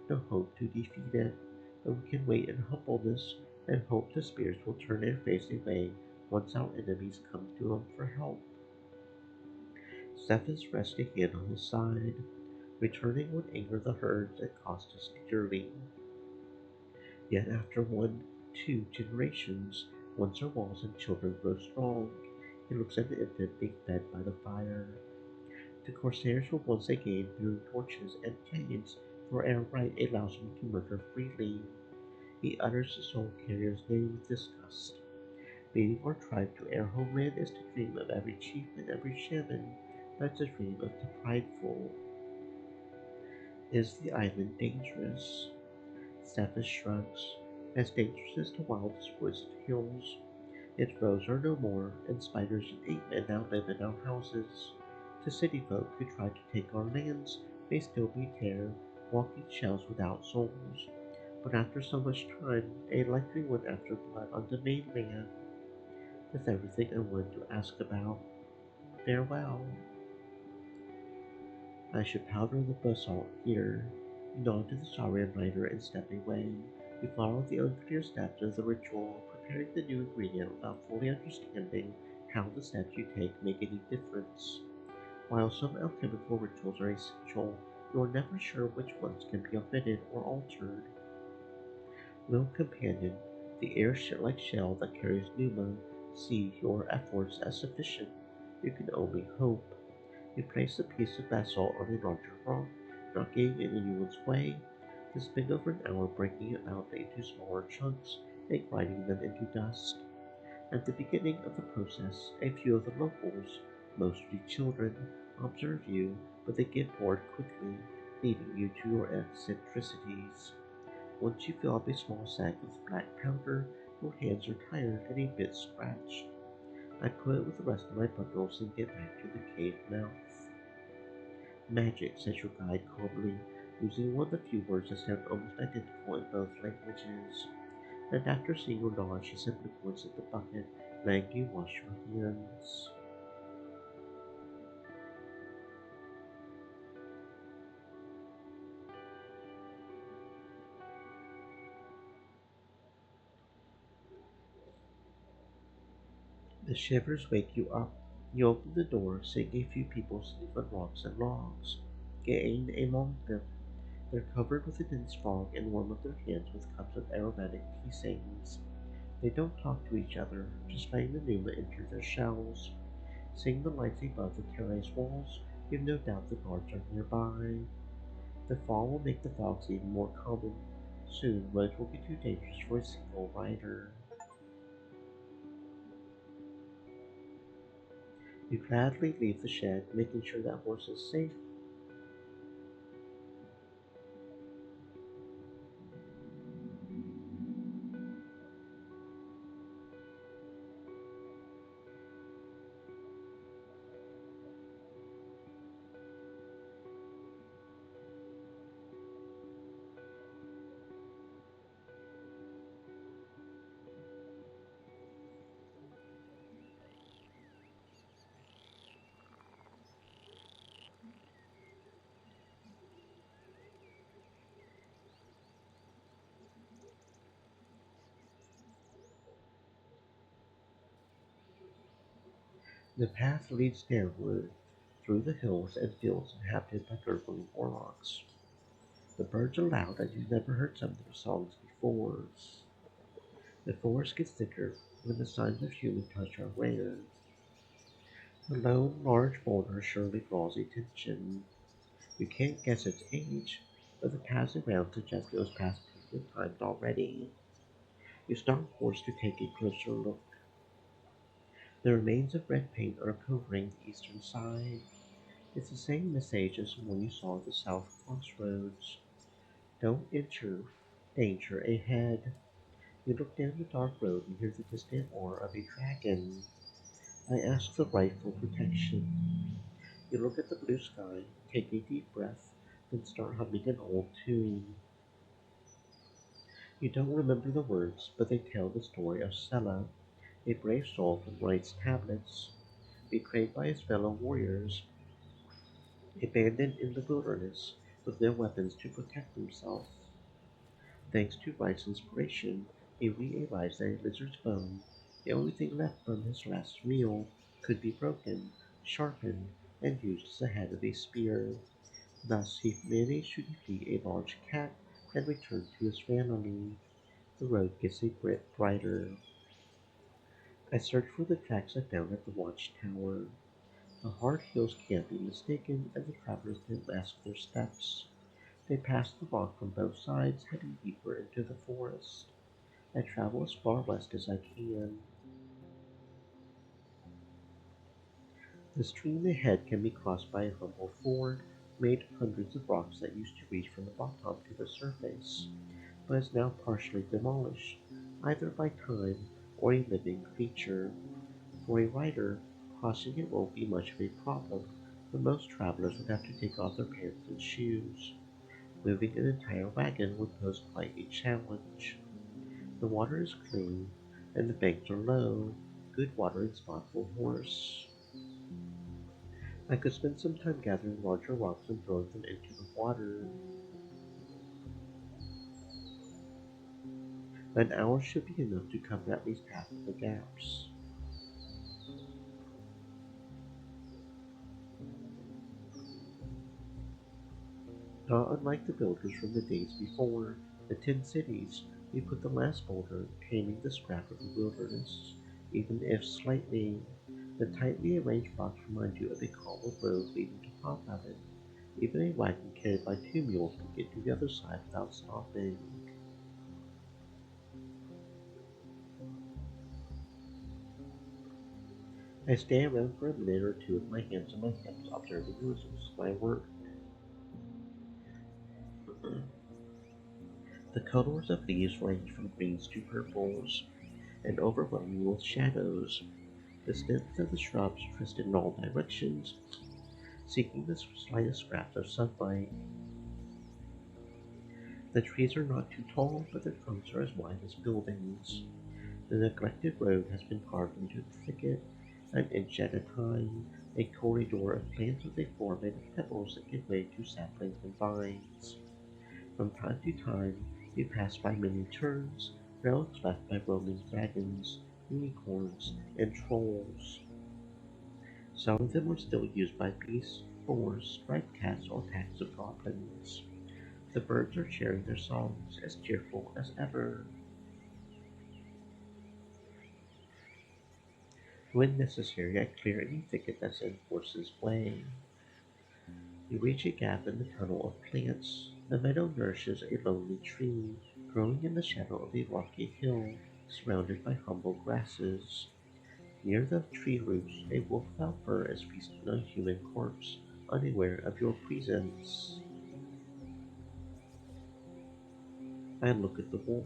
no hope to defeat it, but we can wait in humbleness and hope the spirits will turn their face away once our enemies come to them for help. Cephas rests a hand on his side. Returning would anger the herds and cost us dearly. Yet after 1, 2 generations, once our walls and children grow strong, he looks at the infant being fed by the fire. The corsairs will once again bring torches and chains, for our right allows him to murder freely. He utters the soul carrier's name with disgust. Leading our tribe to our homeland is to dream of every chief and every shaman, but to dream of the prideful. Is the island dangerous? Cephas shrugs. As dangerous as the wildest woods and hills. Its roads are no more, and spiders and ape men now live in our houses. The city folk who try to take our lands may still be there, walking shells without souls. But after so much time, a likely one after blood on the mainland. That's everything I wanted to ask about. Farewell. I should powder the basalt here. You nod to the saurian rider and step away. You follow the unclear steps of the ritual, preparing the new ingredient without fully understanding how the steps you take make any difference. While some alchemical rituals are essential, you are never sure which ones can be omitted or altered. Little companion, the airship-like shell that carries Numa, see your efforts as sufficient. You can only hope. You place a piece of basalt on a larger rock, not getting in anyone's way. You spend over an hour breaking it out into smaller chunks and grinding them into dust. At the beginning of the process, a few of the locals, mostly children, observe you, but they get bored quickly, leaving you to your eccentricities. Once you fill up a small sack with black powder, your hands are tired and a bit scratched. I put it with the rest of my bundles and get back to the cave mouth. Magic, says your guide calmly, using one of the few words that sound almost identical in both languages. And after seeing your nod, she simply points at the bucket, letting you wash your hands. The shivers wake you up. You open the door, seeing a few people sleep on rocks and logs. Gain among them. They're covered with a dense fog and warm up their hands with cups of aromatic tea things. They don't talk to each other, just letting the pneuma enter their shells. Seeing the lights above the terrace walls, you've no doubt the guards are nearby. The fall will make the fogs even more common. Soon, roads will be too dangerous for a single rider. You gladly leave the shed, making sure that horse is safe. The path leads downward, through the hills and fields inhabited by gurgling warlocks. The birds are loud as you've never heard some of their songs before. The forest gets thicker when the signs of human touch are rare. The lone, large boulder surely draws attention. You can't guess its age, but the paths around suggest it was past primitive times already. You stop forced to take a closer look. The remains of red paint are covering the eastern side. It's the same message as the one you saw at the south crossroads. Don't enter. Danger ahead. You look down the dark road and hear the distant roar of a dragon. I ask the right for protection. You look at the blue sky, take a deep breath, then start humming an old tune. You don't remember the words, but they tell the story of Sela, a brave soul from Wright's tablets, betrayed by his fellow warriors, abandoned in the wilderness with no weapons to protect himself. Thanks to Wright's inspiration, he realized that a lizard's bone, the only thing left from his last meal, could be broken, sharpened, and used as the head of a spear. Thus he managed to defeat a large cat and return to his family. The road gets a bit brighter. I search for the tracks I found at the watchtower. The hard hills can't be mistaken, and the travelers didn't mask their steps. They passed the rock from both sides, heading deeper into the forest. I travel as far west as I can. The stream ahead can be crossed by a humble ford, made of hundreds of rocks that used to reach from the bottom to the surface, but is now partially demolished, either by time or a living creature. For a rider, crossing it won't be much of a problem, but most travelers would have to take off their pants and shoes. Moving an entire wagon would pose quite a challenge. The water is clean, and the banks are low, good watering spot for a horse. I could spend some time gathering larger rocks and throwing them into the water. An hour should be enough to cover at least half of the gaps. Not unlike the builders from the days before, the 10 cities, we put the last boulder, painting the scrap of the wilderness, even if slightly. The tightly arranged rocks remind you of a cobbled road leading to Hobgoblin. Even a wagon carried by 2 mules can get to the other side without stopping. I stay around for a minute or two with my hands on my hips, observing the results of my work. The colors of leaves range from greens to purples, and overwhelming with shadows. The stems of the shrubs twisted in all directions, seeking the slightest scraps of sunlight. The trees are not too tall, but their trunks are as wide as buildings. The neglected road has been carved into the thicket, an inch at a time, a corridor of plants with a floor made of pebbles that give way to saplings and vines. From time to time, we pass by many turns, relics left by roaming dragons, unicorns, and trolls. Some of them are still used by beasts, boars, striped cats, or packs of goblins. The birds are sharing their songs, as cheerful as ever. When necessary, I clear any thicket that's in horse's way. You reach a gap in the tunnel of plants. The meadow nourishes a lonely tree, growing in the shadow of a rocky hill, surrounded by humble grasses. Near the tree roots, a wolf without fur is feasting on a human corpse, unaware of your presence. I look at the wolf.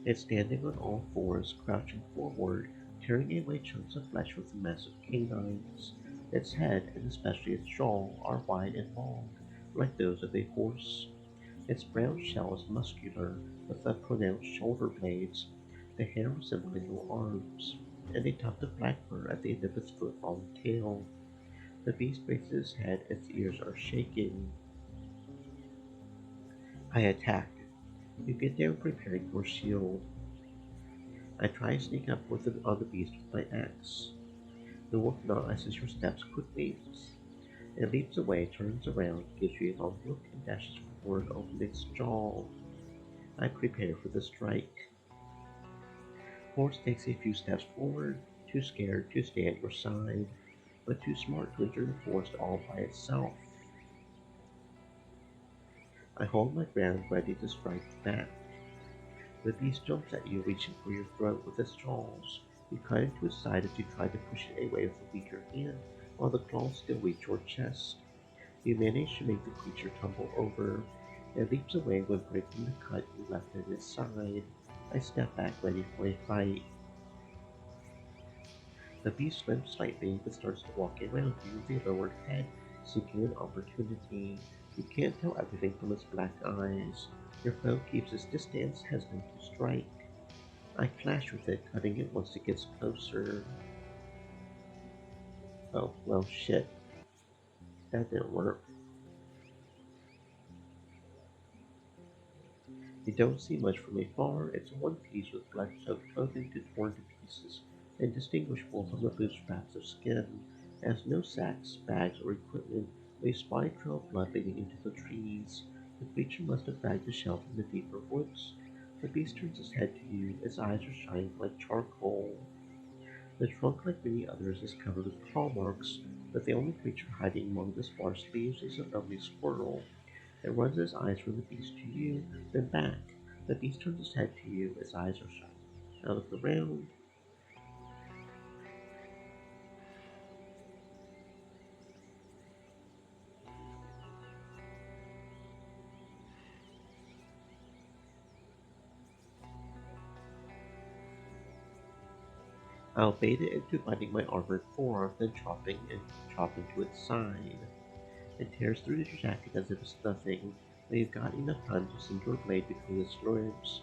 It's standing on all fours, crouching forward, tearing away chunks of flesh with massive canines. Its head, and especially its jaw, are wide and long, like those of a horse. Its brown shell is muscular, with the pronounced shoulder blades, the hair resembling no arms, and a tuft of black fur at the end of its foot-long tail. The beast raises its head, its ears are shaking. I attack. You get down preparing your shield. I try to sneak up on the beast with my axe. The wolf notices your steps quickly. It leaps away, turns around, gives you a long look, and dashes forward, opening its jaw. I prepare for the strike. Horse takes a few steps forward, too scared to stay at your side, but too smart to enter the forest all by itself. I hold my ground, ready to strike back. The beast jumps at you, reaching for your throat with its jaws. You cut into its side as you try to push it away with a weaker hand, while the claws still reach your chest. You manage to make the creature tumble over. It leaps away when breaking the cut you left in its side. I step back ready for a fight. The beast limps slightly but starts to walk around you with a lowered head, seeking an opportunity. You can't tell everything from its black eyes. Your foe keeps its distance, hesitant to strike. I clash with it, cutting it once it gets closer. Oh, well, shit. That didn't work. You don't see much from afar. It's one piece with blood-soaked clothing torn to pieces, indistinguishable from the bootstraps of skin. It has no sacks, bags, or equipment, but a spotty trail of blood leading into the trees. The creature must have dragged the shell from the deeper woods. The beast turns its head to you. Its eyes are shining like charcoal. The trunk, like many others, is covered with claw marks, but the only creature hiding among the sparse leaves is a lovely squirrel. It runs its eyes from the beast to you, then back. The beast turns its head to you, its eyes are shining. I look around. I'll bait it into biting my armored forearm, then chop into its side. It tears through your jacket as if it's nothing, but you've got enough time to sink your blade between its ribs.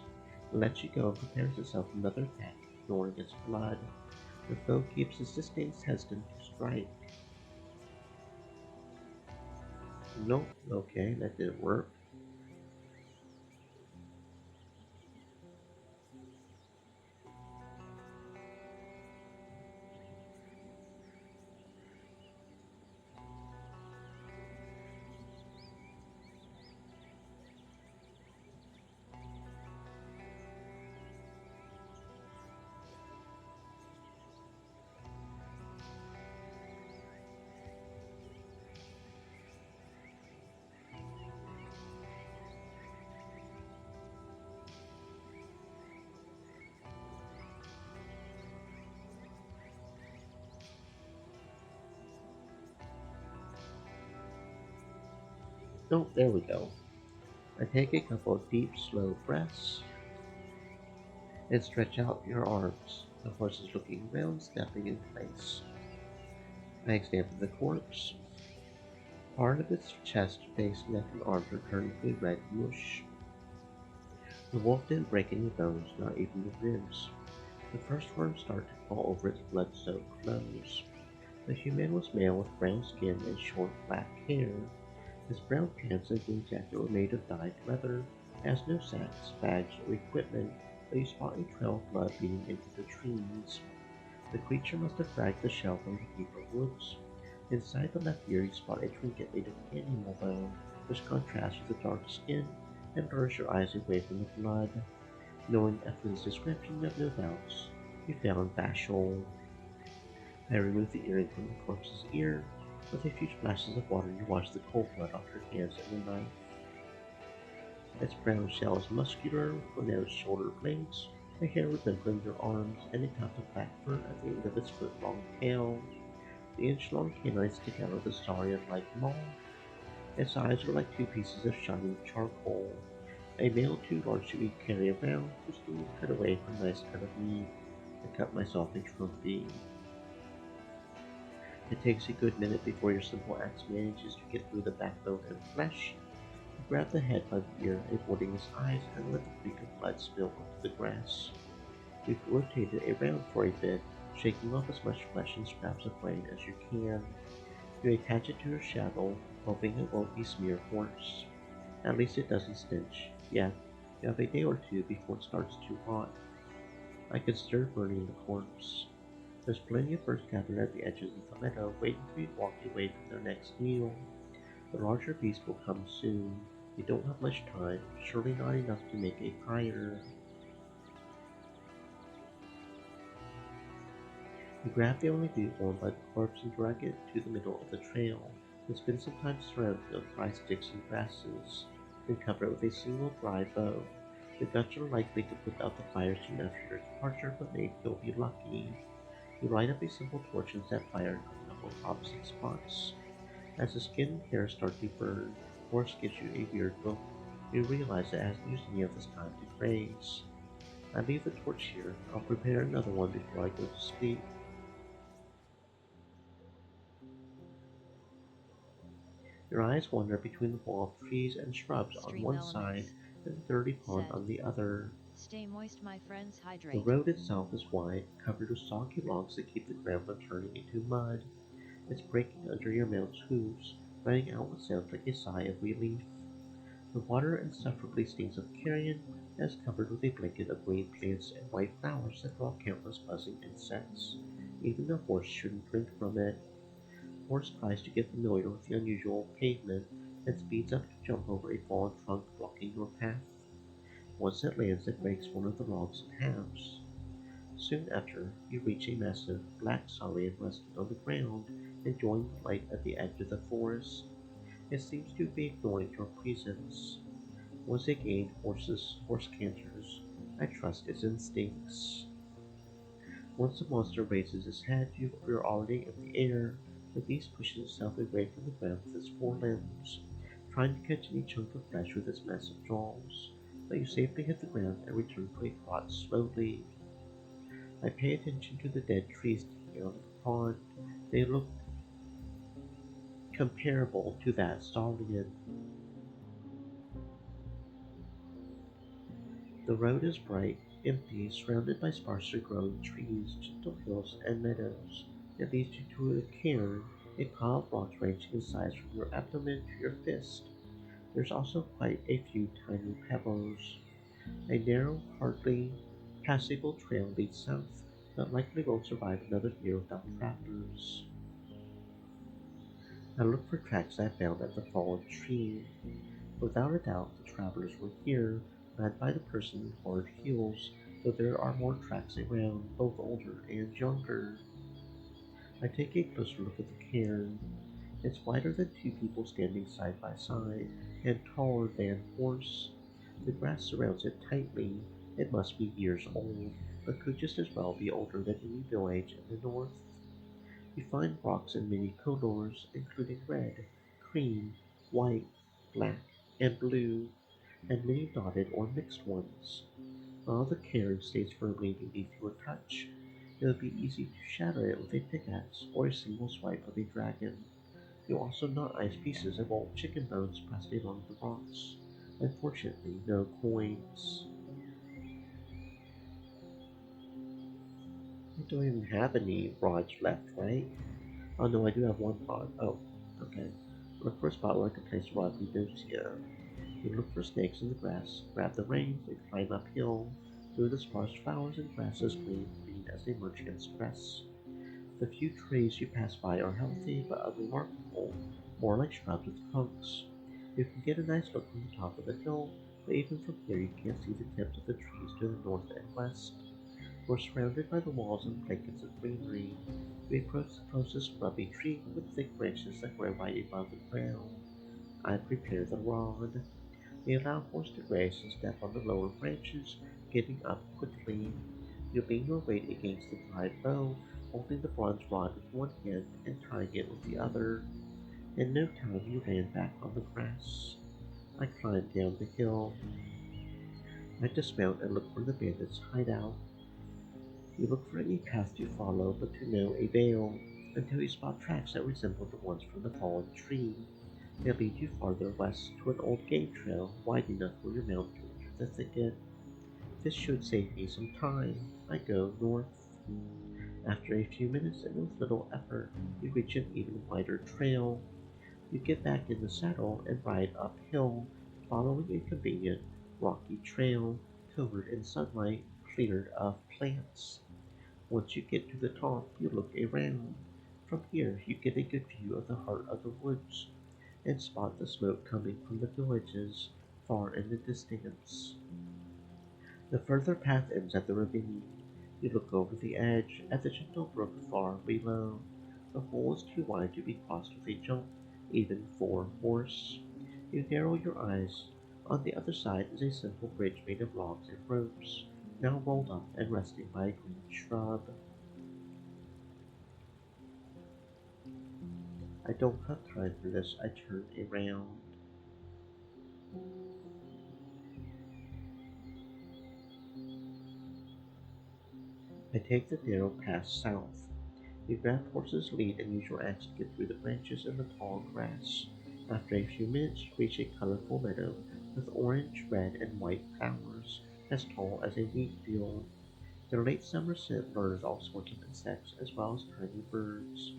It lets you go and prepares itself for another attack, ignoring its blood. The foe keeps its distance, hesitant to strike. Nope, okay, that didn't work. Oh, there we go. I take a couple of deep, slow breaths and stretch out your arms. The horse is looking around, stepping in place. I examine the corpse. Part of its chest, face, neck, and arms are turned to red mush. The wolf didn't break any bones, not even the ribs. The first worms start to crawl over its blood-soaked clothes. The human was male with brown skin and short black hair. His brown pants and blue jacket were made of dyed leather, has no sacks, bags, or equipment, but you spot a trail of blood leading into the trees. The creature must have dragged the shell from the deeper woods. Inside the left ear you spot a trinket made of animal bone, which contrasts with the dark skin and lures your eyes away from the blood. Knowing Eflin's description, you have no doubts. You found Vashol. I removed the earring from the corpse's ear. With a few splashes of water, you wash the cold blood off your hands and the knife. Its brown shell is muscular, with pronounced shoulder blades, the hair resembling your arms, and a tuft of black fur at the end of its foot-long tail. The inch-long canines stick out of the sauria-like maw. Its eyes are like two pieces of shining charcoal. A nail too large to be carried around, too skinny to cut away from a nice cut of meat. I cut myself a trophy. It takes a good minute before your simple axe manages to get through the backbone and flesh. You grab the head by the ear, avoiding its eyes, and let the creek of blood spill onto the grass. You rotate it around for a bit, shaking off as much flesh and scraps of blade as you can. You attach it to your saddle, hoping it won't be smeared worse. At least it doesn't stench. Yet, you have a day or two before it starts too hot. I consider burning the corpse. There's plenty of birds gathered at the edges of the meadow, waiting to be walked away from their next meal. The larger beast will come soon. You don't have much time, surely not enough to make a fire. You grab the only beast worn by the corpse and drag it to the middle of the trail. You spend some time surrounded with dry sticks and grasses, then cover it with a single dry bough. The guts are likely to put out the fire soon after your departure, but maybe you'll be lucky. You light up a simple torch and set fire to a couple of opposite spots. As the skin and hair start to burn, horse gives you a weird look. You realize it hasn't used any of this time to graze. I leave the torch here. I'll prepare another one before I go to sleep. Your eyes wander between the wall of trees and shrubs on Stream one side elements, and the dirty pond said. on the other. Stay moist, my friends, The hydrate. road itself is wide, covered with soggy logs that keep the ground from turning into mud. It's breaking under your mount's hooves, letting out what sounds like a sigh of relief. The water insufferably stinks of carrion and is covered with a blanket of green plants and white flowers that draw countless buzzing insects. Even the horse shouldn't drink from it. Horse tries to get familiar with the unusual pavement and speeds up to jump over a fallen trunk blocking your path. Once it lands, it breaks one of the logs in halves. Soon after, you reach a massive black saurian resting on the ground, enjoying the light at the edge of the forest. It seems to be ignoring your presence. Once again, horse canters. I trust its instincts. Once the monster raises its head, you're already in the air. The beast pushes itself away from the ground with its forelimbs, trying to catch any chunk of flesh with its massive jaws. But you safely hit the ground and return to a trot slowly. I pay attention to the dead trees sticking out of the pond. They look comparable to that saurian. The road is bright, empty, surrounded by sparsely grown trees, gentle hills, and meadows. It leads you to a cairn, a pile of rocks ranging in size from your abdomen to your fist. There's also quite a few tiny pebbles. A narrow, hardly passable trail leads south, but likely won't survive another year without travelers. I look for tracks I found at the fallen tree. Without a doubt, the travelers were here, led by the person in hard heels, though there are more tracks around, both older and younger. I take a closer look at the cairn. It's wider than two people standing side by side, and taller than horse. The grass surrounds it tightly. It must be years old, but could just as well be older than any village in the north. You find rocks in many colors, including red, cream, white, black, and blue, and many dotted or mixed ones. While the cairn stays firmly beneath your touch, it would be easy to shatter it with a pickaxe or a single swipe of a dragon. You also not ice pieces of old chicken bones pressed along the rocks. Unfortunately, no coins. I don't even have any rods left, right? Oh no, I do have one rod. Oh, okay. Look for a spot where I can place a rod we don't see. You look for snakes in the grass, grab the reins, and climb uphill through the sparse flowers and grasses gleam green as they merge against crest. The few trees you pass by are healthy but unremarkable, more like shrubs with trunks. You can get a nice look from the top of the hill, but even from here you can't see the tips of the trees to the north and west. You are surrounded by the walls and blankets of greenery. You approach the closest scrubby tree with thick branches that grow right above the ground. I prepare the rod. They allow horse to graze and step on the lower branches, getting up quickly. You lean your weight against the dried bow, holding the bronze rod with one hand and tying it with the other. In no time you land back on the grass. I climb down the hill. I dismount and look for the bandits' hideout. You look for any path to follow, but to no avail, until you spot tracks that resemble the ones from the fallen tree. They lead you farther west to an old game trail wide enough for your mount to enter the thicket. This should save me some time. I go north. After a few minutes and with little effort, you reach an even wider trail. You get back in the saddle and ride uphill, following a convenient, rocky trail covered in sunlight, cleared of plants. Once you get to the top, you look around. From here, you get a good view of the heart of the woods and spot the smoke coming from the villages far in the distance. The further path ends at the ravine. You look over the edge at the gentle brook far below. The hole is too wide to be crossed with a jump, even for a horse. You narrow your eyes. On the other side is a simple bridge made of logs and ropes, now rolled up and resting by a green shrub. I don't have time for this. I turn around. I take the narrow path south. You grab horse's lead and use your axe to get through the branches and the tall grass. After a few minutes, you reach a colorful meadow with orange, red, and white flowers as tall as a wheat field. Their late summer scent lures all sorts of insects as well as tiny birds.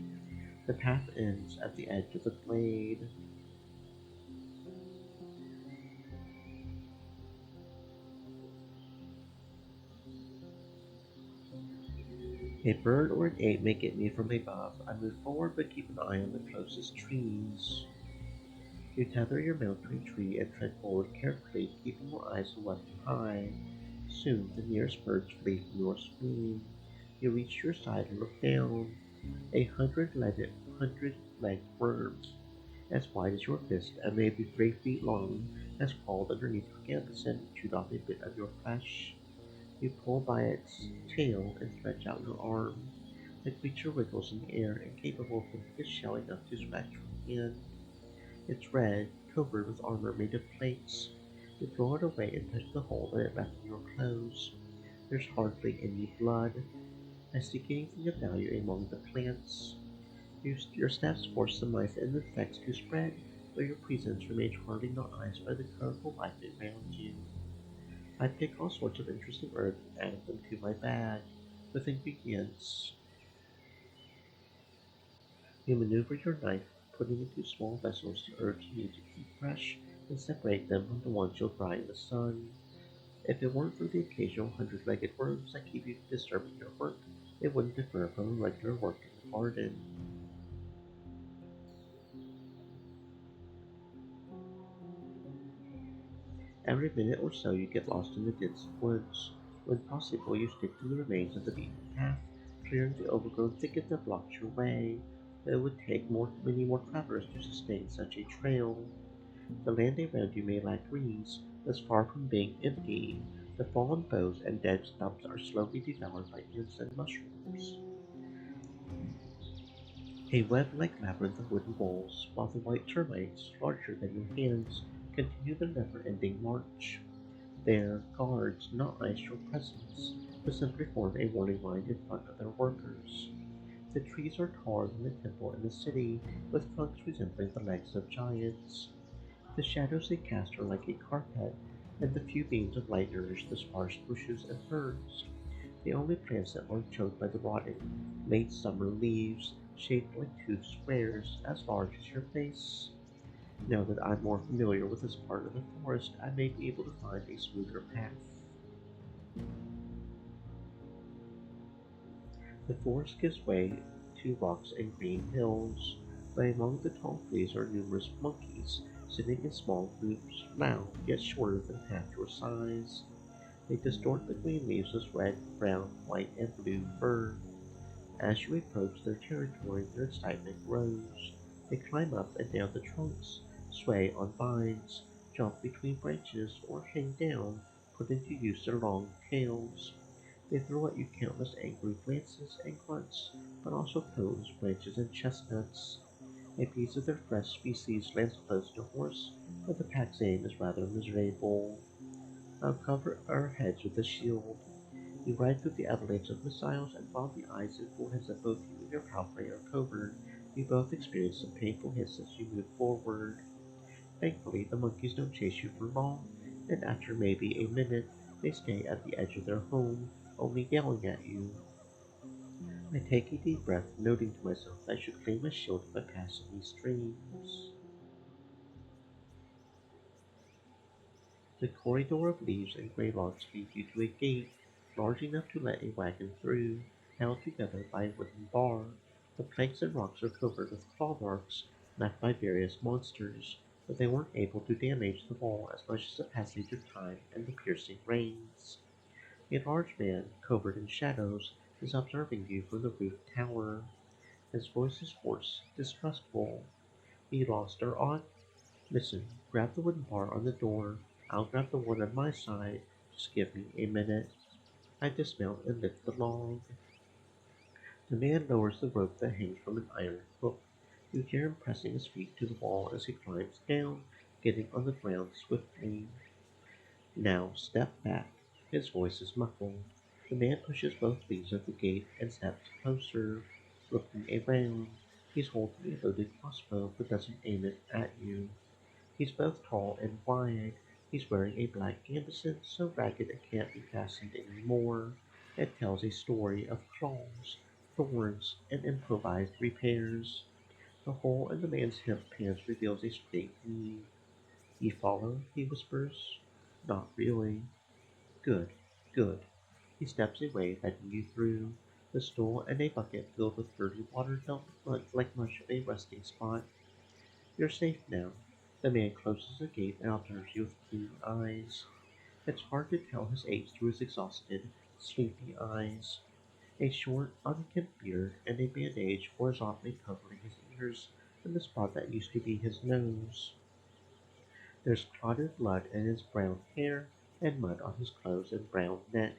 The path ends at the edge of the glade. A bird or an ape may get me from above. I move forward but keep an eye on the closest trees. You tether your mount to a tree and tread forward carefully, keeping your eyes on weapon high. Soon the nearest birds flee from your screen. You reach your side and look down. A hundred-legged worm, as wide as your fist and maybe 3 feet long, has crawled underneath your canvas and chewed off a bit of your flesh. You pull by its tail and stretch out your arm. The creature wriggles in the air, incapable of thinking its shell enough to scratch your hand. It's red, covered with armor made of plates. You throw it away and touch the hole that it left in your clothes. There's hardly any blood. I seek anything of value among the plants. Your steps force the mice and insects to spread, but your presence remains hardly noticed by the colorful life around you. I pick all sorts of interesting herbs and add them to my bag. With ingredients, you maneuver your knife, putting into small vessels the herbs you need to keep fresh, and separate them from the ones you'll dry in the sun. If it weren't for the occasional hundred-legged worms that keep you disturbing your work, it wouldn't differ from regular work in the garden. Every minute or so you get lost in the dense woods. When possible, you stick to the remains of the beaten path, clearing the overgrown thicket that blocks your way. It would take many more travelers to sustain such a trail. The land around you may lack greens, but far from being empty. The fallen boughs and dead stumps are slowly devoured by ants and mushrooms. A web-like labyrinth of wooden walls, while the white termites, larger than your hands, continue their never-ending march. Their guards not ice your presence, but simply form a warning line in front of their workers. The trees are taller than the temple in the city, with trunks resembling the legs of giants. The shadows they cast are like a carpet, and the few beams of light nourish the sparse bushes and ferns. The only plants that aren't choked by the rotting, late summer leaves, shaped like toothed squares as large as your face. Now that I'm more familiar with this part of the forest, I may be able to find a smoother path. The forest gives way to rocks and green hills, but among the tall trees are numerous monkeys, sitting in small groups, loud yet shorter than half your size. They distort the green leaves with red, brown, white, and blue fur. As you approach their territory, their excitement grows. They climb up and down the trunks, sway on vines, jump between branches, or hang down, putting to use their long tails. They throw at you countless angry glances and grunts, but also cones, branches, and chestnuts. A piece of their fresh species lands close to a horse, but the pack's aim is rather miserable. I'll cover our heads with a shield. You ride through the avalanche of missiles, and while the eyes and foreheads of both you and your palfrey are covered, you both experience some painful hits as you move forward. Thankfully, the monkeys don't chase you for long, and after maybe a minute, they stay at the edge of their home, only yelling at you. I take a deep breath, noting to myself that I should clean my shield if I pass any streams. The corridor of leaves and gray logs leads you to a gate, large enough to let a wagon through, held together by a wooden bar. The planks and rocks are covered with claw marks left by various monsters, but they weren't able to damage the wall as much as the passage of time and the piercing rains. A large man, covered in shadows, is observing you from the roof tower. His voice is hoarse, distrustful. "We lost our aunt? Listen, grab the wooden bar on the door. I'll grab the one on my side. Just give me a minute." I dismount and lift the log. The man lowers the rope that hangs from an iron hook. You hear him pressing his feet to the wall as he climbs down, getting on the ground swiftly. "Now step back." His voice is muffled. The man pushes both leaves of the gate and steps closer, looking around. He's holding a loaded crossbow but doesn't aim it at you. He's both tall and wide. He's wearing a black gambeson so ragged it can't be fastened anymore. It tells a story of claws, thorns, and improvised repairs. The hole in the man's hip pants reveals a straight knee. "You follow?" he whispers. "Not really." "Good, good." He steps away, letting you through. The stool and a bucket filled with dirty water don't look like much of a resting spot. "You're safe now." The man closes the gate and observes you with keen eyes. It's hard to tell his age through his exhausted, sleepy eyes. A short, unkempt beard and a bandage horizontally covering his ears and the spot that used to be his nose. There's clotted blood in his brown hair and mud on his clothes and brown neck.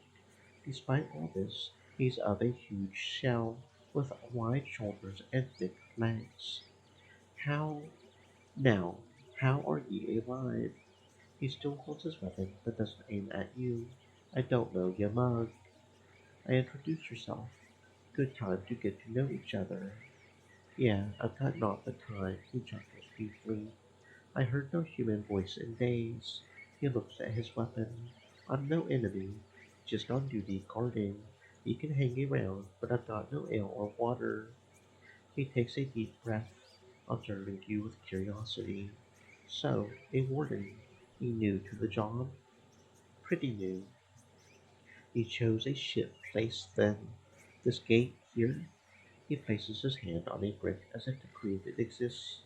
Despite all this, he's of a huge shell, with wide shoulders and thick legs. How now, how are ye alive? He still holds his weapon, but doesn't aim at you. "I don't know ye mug." I introduce yourself. "Good time to get to know each other." "Yeah, I've got not the time," he chuckles weakly. "I heard no human voice in days." He looks at his weapon. "I'm no enemy, just on duty guarding. You can hang around, but I've got no ale or water." He takes a deep breath, observing you with curiosity. "So, a warden. He new to the job?" "Pretty new." "He chose a ship place then. This gate here?" He places his hand on a brick as if to prove it exists.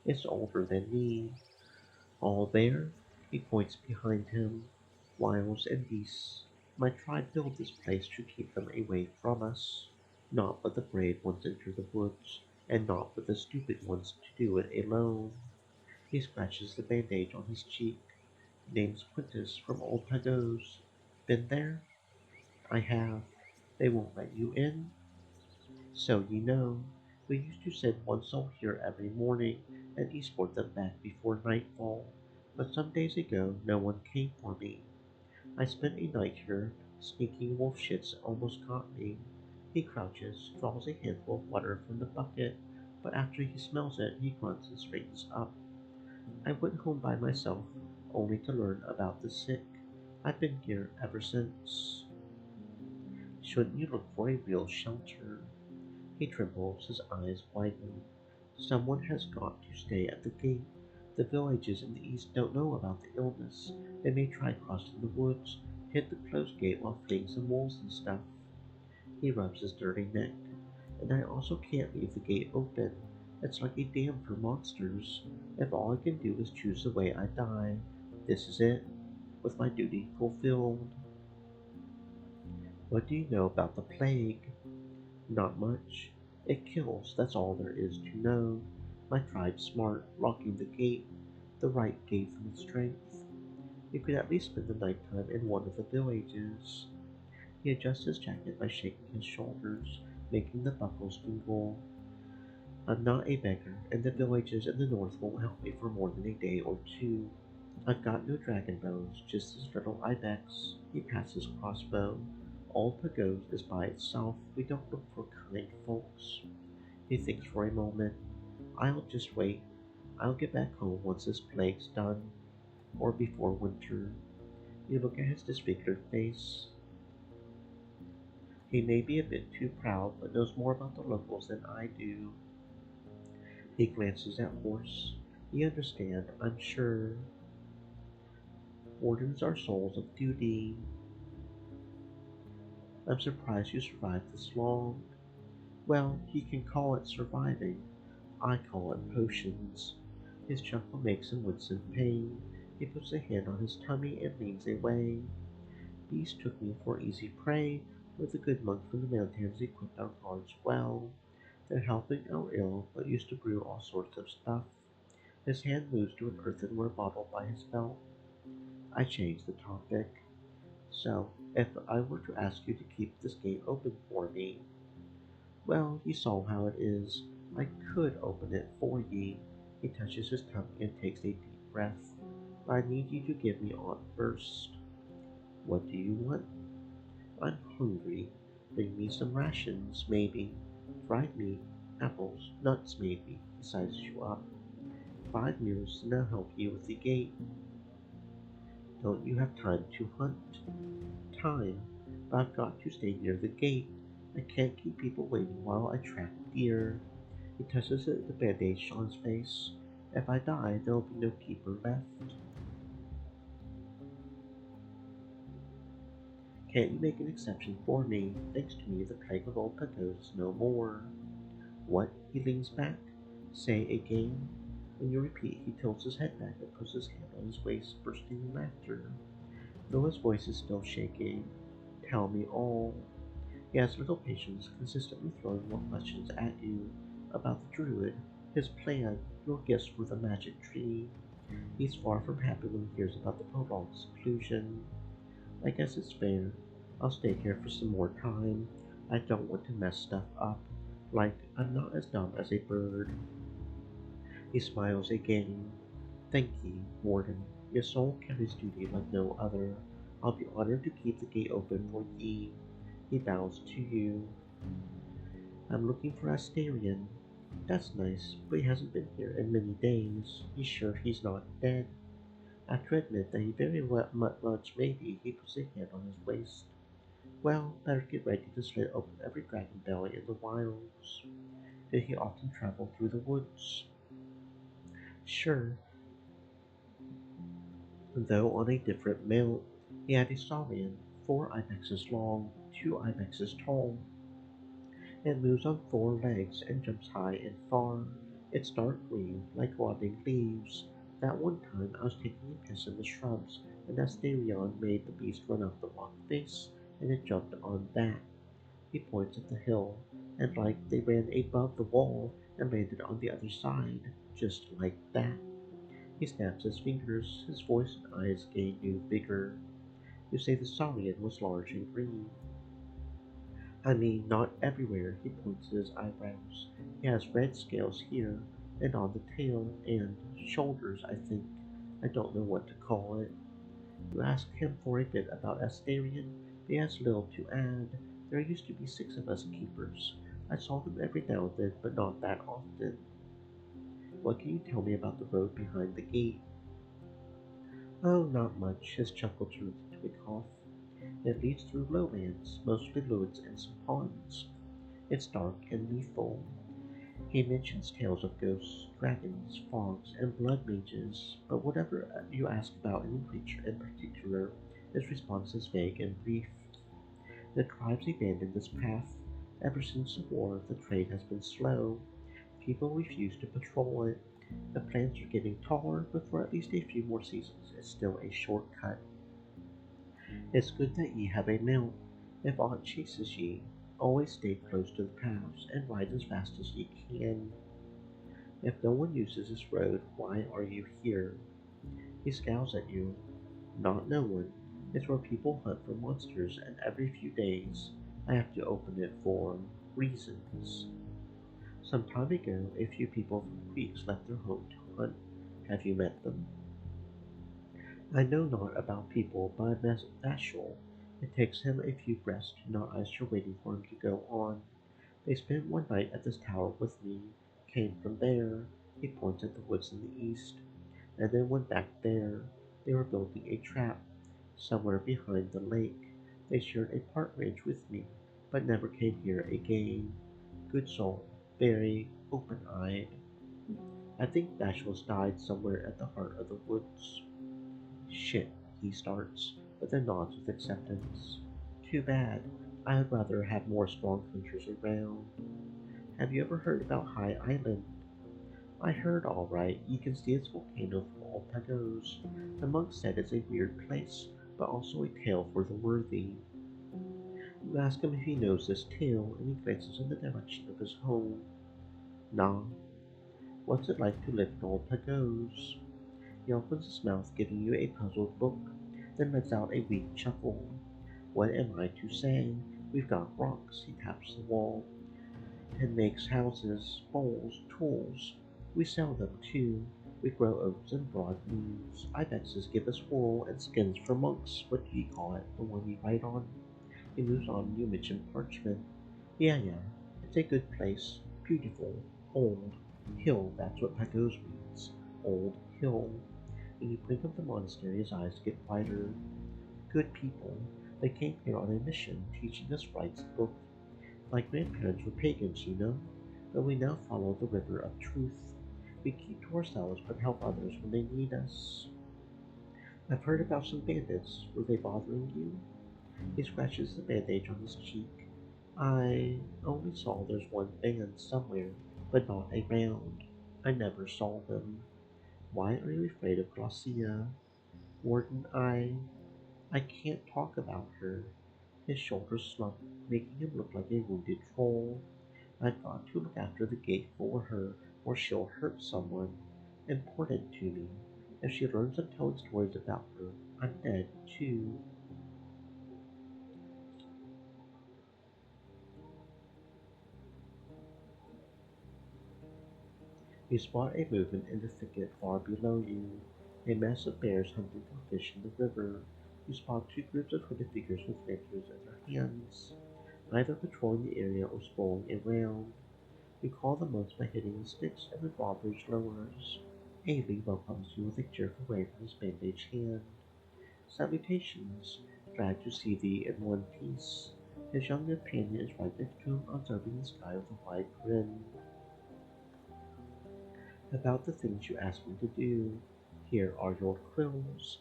"It's older than me. All there," he points behind him, "wiles and beasts. My tribe built this place to keep them away from us. Not but the brave ones enter the woods, and not but the stupid ones to do it alone." He scratches the bandage on his cheek. "Name's Quintus from old Pagos. Been there?" "I have." "They won't let you in?" "So ye know. We used to send one soul here every morning, and escort them back before nightfall. But some days ago no one came for me. I spent a night here. Sneaking wolf shits almost got me." He crouches, draws a handful of water from the bucket, but after he smells it, he grunts and straightens up. "I went home by myself, only to learn about the sick. I've been here ever since." "Shouldn't you look for a real shelter?" He trembles, his eyes widen. "Someone has got to stay at the gate. The villages in the east don't know about the illness. They may try crossing the woods, hit the closed gate while fleeing some wolves and stuff." He rubs his dirty neck. "And I also can't leave the gate open. It's like a dam for monsters. If all I can do is choose the way I die, this is it, with my duty fulfilled." "What do you know about the plague?" "Not much. It kills, that's all there is to know. My tribe's smart, locking the gate. The right gave them strength. You could at least spend the night time in one of the villages." He adjusts his jacket by shaking his shoulders, making the buckles tingle. "I'm not a beggar, and the villages in the north won't help me for more than a day or two. I've got no dragon bows, just this little ibex." He passes crossbow. "All Pagos is by itself. We don't look for kind folks." He thinks for a moment. "I'll just wait. I'll get back home once this plague's done, or before winter." You look at his disfigured face. He may be a bit too proud, but knows more about the locals than I do. He glances at Horse. "You understand, I'm sure. Wardens are souls of duty. I'm surprised you survived this long." "Well, he can call it surviving. I call it potions." His chuckle makes him wince in pain. He puts a hand on his tummy and leans away. "Beast took me for easy prey, but the good monk from the mountains equipped our guards well. They're helping our ill, but used to brew all sorts of stuff." His hand moves to an earthenware bottle by his belt. I change the topic. "So, if I were to ask you to keep this gate open for me?" "Well, you saw how it is. I could open it for ye." He touches his tummy and takes a deep breath. "But I need you to give me aught first." "What do you want?" I'm hungry. Bring me some rations, maybe. Fried meat, apples, nuts, maybe. He sizes you up. 5 meals and I'll help you with the gate. Don't you have time to hunt? Time, but I've got to stay near the gate. I can't keep people waiting while I track deer. He touches the bandage on his face. If I die, there'll be no keeper left. Can't you make an exception for me? Thanks to me, the plague of old Pagoda is no more. What? He leans back. Say again. When you repeat, he tilts his head back and puts his hand on his waist, bursting in laughter. Though his voice is still shaking. Tell me all. He has little patience, consistently throwing more questions at you about the druid, his plan, your gifts for the magic tree. He's far from happy when he hears about the prolonged seclusion. I guess it's fair. I'll stay here for some more time. I don't want to mess stuff up. Like, I'm not as dumb as a bird. He smiles again. Thank ye, Warden. Your soul carries duty like no other. I'll be honored to keep the gate open for ye. He bows to you. I'm looking for Astarion. That's nice, but he hasn't been here in many days. You sure he's not dead? I have to admit that he very much maybe he puts a hand on his waist. Well, better get ready to slit open every dragon belly in the wilds. Did he often travel through the woods? Sure, though on a different mount. He had a saurian, 4 ibexes long, 2 ibexes tall. It moves on 4 legs and jumps high and far. It's dark green, like rotting leaves. That one time I was taking a piss in the shrubs, and Asterion made the beast run up the rock face, and it jumped on that. He points at the hill, and like they ran above the wall and landed on the other side, just like that. He snaps his fingers, his voice and eyes gain new vigor. You say the saurian was large and green. I mean, not everywhere. He points at his eyebrows. He has red scales here, and on the tail, and shoulders, I think. I don't know what to call it. You ask him for a bit about Astarion, but he has little to add. There used to be 6 of us keepers. I saw them every now and then, but not that often. What can you tell me about the road behind the gate? Oh, not much. His chuckle turned into a cough. It leads through lowlands, mostly woods and some ponds. It's dark and lethal. He mentions tales of ghosts, dragons, fogs, and blood mages, but whatever you ask about any creature in particular, his response is vague and brief. The tribes abandoned this path. Ever since the war, the trade has been slow. People refuse to patrol it. The plants are getting taller, but for at least a few more seasons, it's still a shortcut. It's good that ye have a mount. If aught chases ye, always stay close to the paths and ride as fast as ye can. If no one uses this road, why are you here? He scowls at you. Not no one. It's where people hunt for monsters, and every few days I have to open it for reasons. Some time ago, a few people from Creeks left their home to hunt. Have you met them? I know not about people, but I met Vashel. It takes him a few breaths to not as you're waiting for him to go on. They spent one night at this tower with me, came from there, he points at the woods in the east, and then went back there. They were building a trap, somewhere behind the lake. They shared a park range with me, but never came here again. Good soul, very open-eyed. I think Dashiell's died somewhere at the heart of the woods. Shit, he starts, but then nods with acceptance. Too bad. I would rather have more strong hunters around. Have you ever heard about High Island? I heard all right. You can see its volcano from all Pagos. The monk said it's a weird place, but also a tale for the worthy. You ask him if he knows this tale, and he glances in the direction of his home. Nah. What's it like to live in old Pagos? He opens his mouth, giving you a puzzled look, then lets out a weak chuckle. What am I to say? We've got rocks, he taps the wall, and makes houses, bowls, tools. We sell them too. We grow oats and broadleaves. Ibexes give us wool and skins for monks. What do you call it? The one you write on? He moves on. You mention parchment. Yeah, yeah. It's a good place. Beautiful. Old. Hill, that's what Pagos means. Old hill. When you think of the monastery, his eyes get wider. Good people. They came here on a mission, teaching us rites and books. My grandparents were pagans, you know, but we now follow the river of truth. We keep to ourselves but help others when they need us. I've heard about some bandits. Were they bothering you? He scratches the bandage on his cheek. I only saw there's one band somewhere, but not around. I never saw them. Why are you afraid of Gracia? Warden, I can't talk about her. His shoulders slump, making him look like a wounded troll. I've got to look after the gate for her, or she'll hurt someone important to me. If she learns I'm telling stories about her, I'm dead too. You spot a movement in the thicket far below you. A mass of bears hunting for fish in the river. You spot two groups of hooded figures with lanterns in their hands, either patrolling the area or strolling around. You call the monks by hitting the sticks, and the drawbridge lowers. Ailey welcomes you with a cheerful wave from his bandaged hand. Salutations! Glad to see thee in one piece. His young companion is right next to him, observing the sky with a wide grin. About the things you asked me to do. Here are your quills.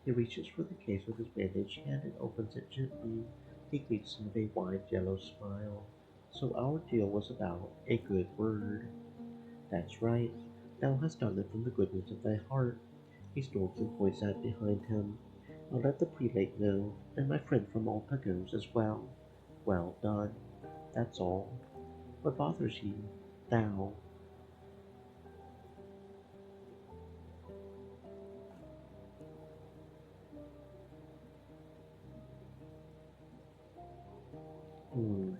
He reaches for the case with his bandaged hand and opens it gently. He greets him with a wide yellow smile. So our deal was about a good word. That's right. Thou hast done it from the goodness of thy heart. He stalks and points out behind him. I'll let the prelate know, and my friend from Alpagos as well. Well done. That's all. What bothers you? Thou. Hmm.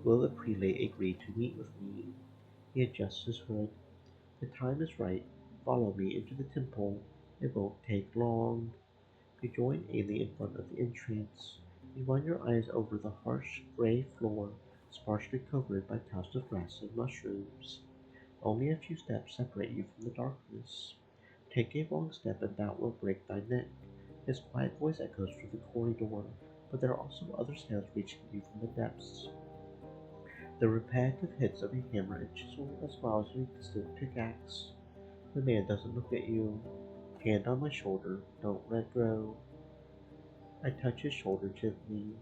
Will the prelate agree to meet with me? He adjusts his hood. The time is right. Follow me into the temple. It won't take long. You join Ailey in front of the entrance. You run your eyes over the harsh gray floor, sparsely covered by tufts of grass and mushrooms. Only a few steps separate you from the darkness. Take a wrong step and that will break thy neck. His quiet voice echoes through the corridor, but there are also other sounds reaching you from the depths. The repetitive hits of a hammer and chisel as well as a distant pickaxe. The man doesn't look at you. Hand on my shoulder, don't let go. I touch his shoulder gently.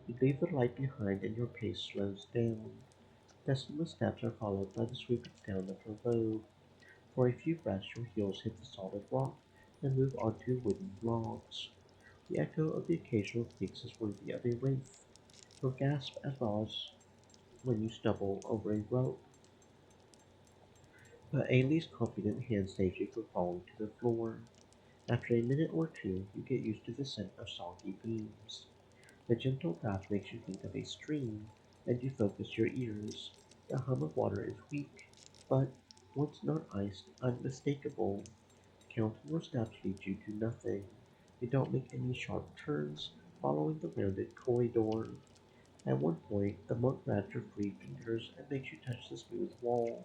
You leave the light behind and your pace slows down. Decimal steps are followed by the sweeping sound of her robe. For a few breaths your heels hit the solid rock and move onto wooden logs. The echo of the occasional creaks is worthy of a wraith. You'll gasp as well as when you stumble over a rope. But Ailey's confident hand saves you from falling to the floor. After a minute or two, you get used to the scent of soggy beans. The gentle draft makes you think of a stream, and you focus your ears. The hum of water is weak, but once not iced, unmistakable. Counting your steps leads you to nothing. You don't make any sharp turns, following the rounded corridor. At one point, the monk grabs your free fingers and makes you touch the smooth wall.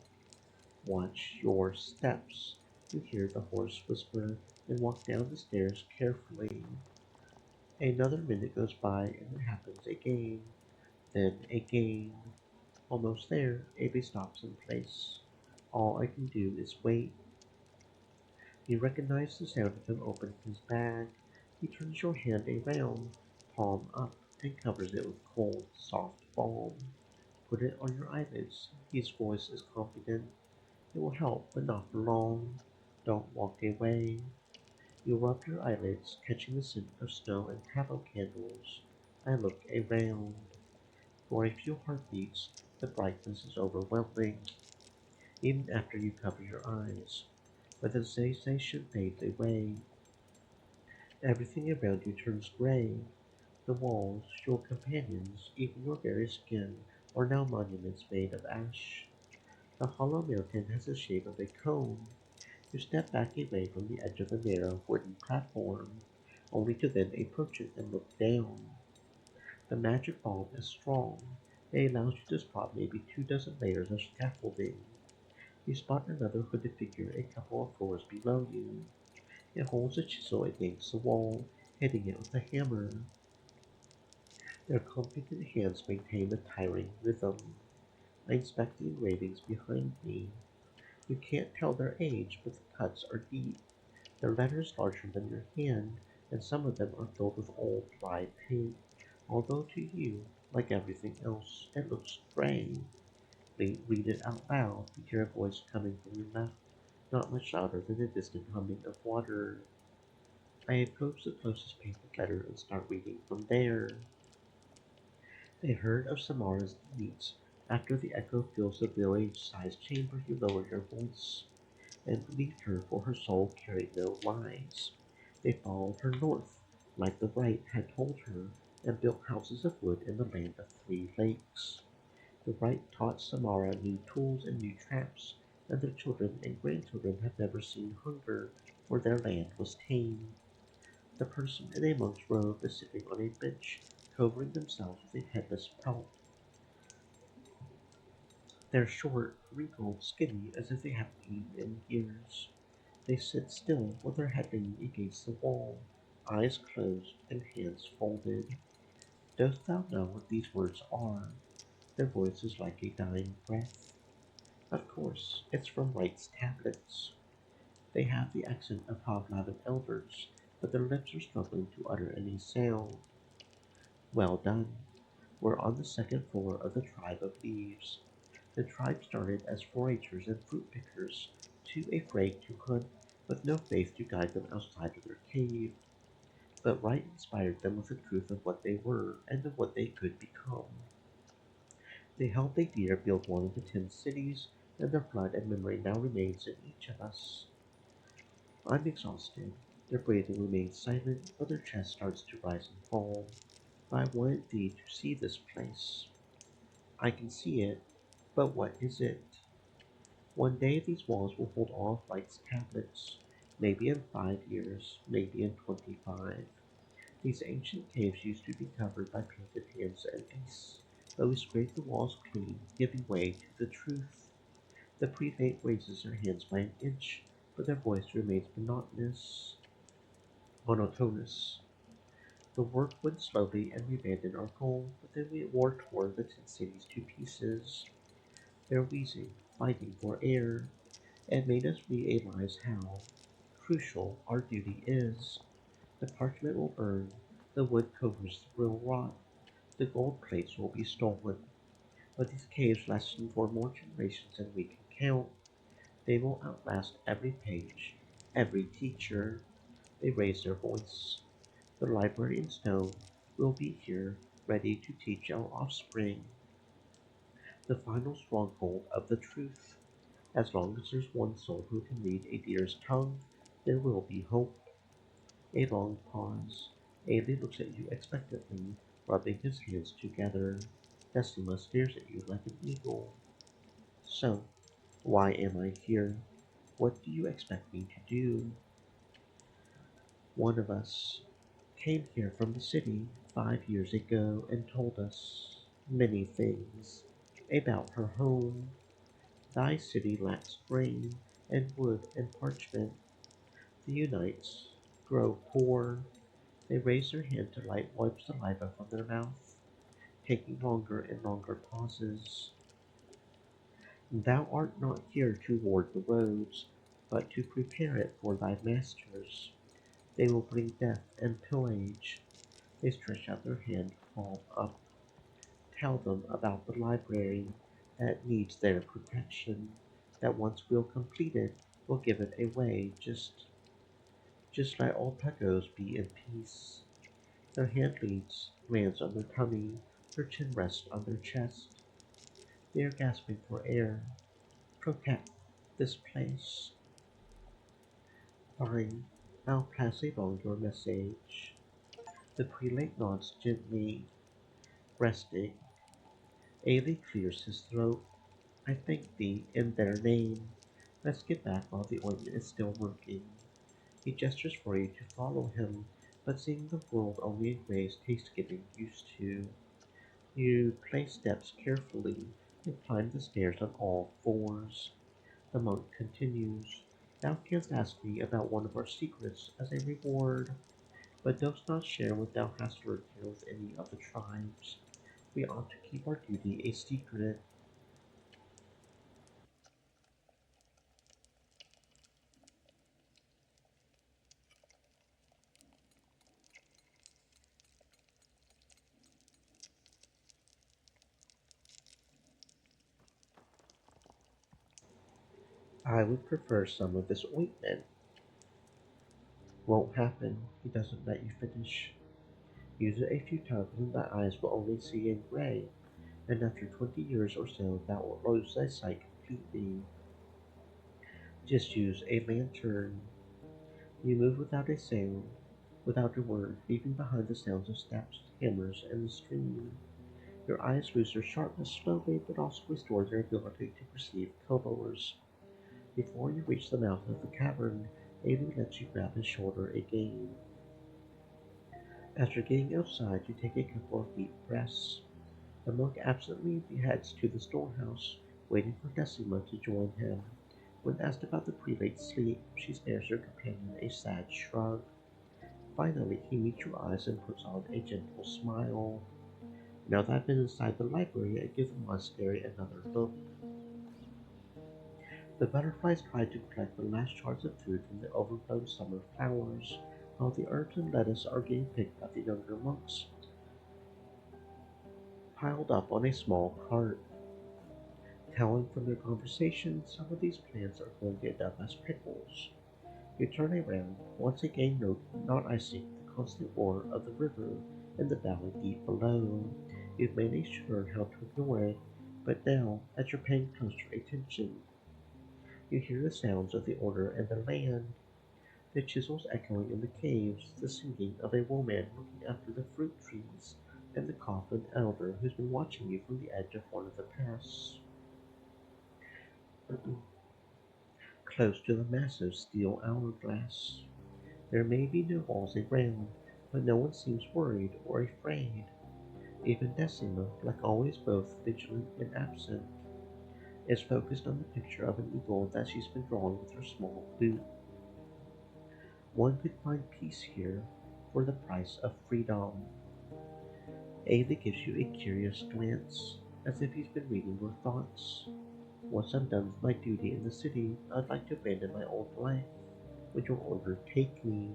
Watch your steps, you hear the horse whisper, and walk down the stairs carefully. Another minute goes by and it happens again, then again. Almost there, Abe stops in place. All I can do is wait. You recognize the sound of him opening his bag. He turns your hand around, palm up, and covers it with cold, soft balm. Put it on your eyelids. His voice is confident. It will help, but not for long. Don't walk away. You rub your eyelids, catching the scent of snow and tallow candles. I look around. For a few heartbeats, the brightness is overwhelming, even after you cover your eyes. But the sensation fades away. Everything around you turns gray. The walls, your companions, even your very skin, are now monuments made of ash. The hollow mountain has the shape of a cone. You step back away from the edge of the narrow wooden platform, only to then approach it and look down. The magic bulb is strong. It allows you to spot maybe 2 dozen layers of scaffolding. You spot another hooded figure a couple of floors below you. It holds a chisel against the wall, hitting it with a hammer. Their confident hands maintain a tiring rhythm. I inspect the engravings behind me. You can't tell their age, but the cuts are deep. Their letters larger than your hand, and some of them are filled with old dry paint. Although to you, like everything else, it looks gray. Read it out loud. You hear a voice coming from your left, not much louder than the distant humming of water. I approach the closest painted letter and start reading from there. They heard of Samara's deeds. After the echo fills the village-sized chamber, you lower your voice and believed her, for her soul carried no lies. They followed her north, like the right had told her, and built houses of wood in the land of 3 lakes. The right taught Samara new tools and new traps, and their children and grandchildren have never seen hunger, for their land was tame. The person in a monk's robe is sitting on a bench, covering themselves with a headless pelt. They're short, wrinkled, skinny, as if they haven't eaten in years. They sit still, with their head leaning against the wall, eyes closed and hands folded. Dost thou know what these words are? Their voice is like a dying breath. Of course, it's from Wright's tablets. They have the accent of hobnobbing elders, but their lips are struggling to utter any sound. Well done. We're on the second floor of the tribe of Leaves. The tribe started as foragers and fruit pickers, too afraid to hunt, with no faith to guide them outside of their cave. But Wright inspired them with the truth of what they were and of what they could become. They helped a deer build one of the 10 cities, and their blood and memory now remains in each of us. I'm exhausted. Their breathing remains silent, but their chest starts to rise and fall. I wanted thee to see this place. I can see it, but what is it? One day these walls will hold all of Light's tablets, maybe in 5 years, maybe in 25. These ancient caves used to be covered by painted hands and beasts, but we scraped the walls clean, giving way to the truth. The prelate raises their hands by an inch, but their voice remains monotonous. The work went slowly and we abandoned our goal, but then we war toward the 10 cities to pieces. Their wheezing, fighting for air, and made us realize how crucial our duty is. The parchment will burn, the wood covers will rot, the gold plates will be stolen. But these caves last for more generations than we can count. They will outlast every page, every teacher. They raise their voice. The library in stone will be here, ready to teach our offspring. The final stronghold of the truth. As long as there's one soul who can read a deer's tongue, there will be hope. A long pause. Ailey looks at you expectantly, rubbing his hands together. Decima stares at you like an eagle. So, why am I here? What do you expect me to do? One of us came here from the city 5 years ago and told us many things about her home. Thy city lacks grain and wood and parchment. The Unites grow poor. They raise their hand to light wipes saliva from their mouth, taking longer and longer pauses. Thou art not here to ward the roads, but to prepare it for thy masters. They will bring death and pillage. They stretch out their hand, fall up. Tell them about the library that needs their protection, that once we'll complete it, we'll give it away, just let all Pecos be in peace. Their hand lands on their tummy, their chin rests on their chest. They are gasping for air. Protect this place. Fine, I'll pass along your message. The prelate nods gently, resting. Ailey clears his throat. I thank thee in their name. Let's get back while the ointment is still working. He gestures for you to follow him, but seeing the world only in ways takes getting used to. You place steps carefully and climb the stairs on all fours. The monk continues. Thou canst ask me about one of our secrets as a reward, but dost not share what thou hast learned here with any of the tribes. We ought to keep our duty a secret. I would prefer some of this ointment. Won't happen. He doesn't let you finish. Use it a few times and thy eyes will only see in gray, and after 20 years or so thou wilt lose thy sight completely. Just use a lantern. You move without a sound, without a word, leaving behind the sounds of steps, hammers, and the stream. Your eyes lose their sharpness slowly, but also restore their ability to perceive colors. Before you reach the mouth of the cavern, Ailey lets you grab his shoulder again. After getting outside, you take a couple of deep breaths. The monk absently heads to the storehouse, waiting for Decima to join him. When asked about the prelate's sleep, she spares her companion a sad shrug. Finally, he meets your eyes and puts on a gentle smile. Now that I've been inside the library, I give the monastery another look. The butterflies try to collect the last shards of food from the overgrown summer flowers, while the herbs and lettuce are getting picked by the younger monks, piled up on a small cart. Telling from their conversation, some of these plants are going to end up as pickles. You turn around, once again not icing the constant roar of the river and the valley deep below. You've managed to learn how to ignore it, but now, as you're paying closer attention, you hear the sounds of the order and the land, the chisels echoing in the caves, the singing of a woman looking after the fruit trees, and the cough of an elder who's been watching you from the edge of one of the paths. Close to the massive steel hourglass. There may be no walls around, but no one seems worried or afraid. Even Decima, like always both vigilant and absent, is focused on the picture of an eagle that she's been drawing with her small boot. One could find peace here for the price of freedom. Ava gives you a curious glance, as if he's been reading your thoughts. Once I'm done with my duty in the city, I'd like to abandon my old life. Would your order take me?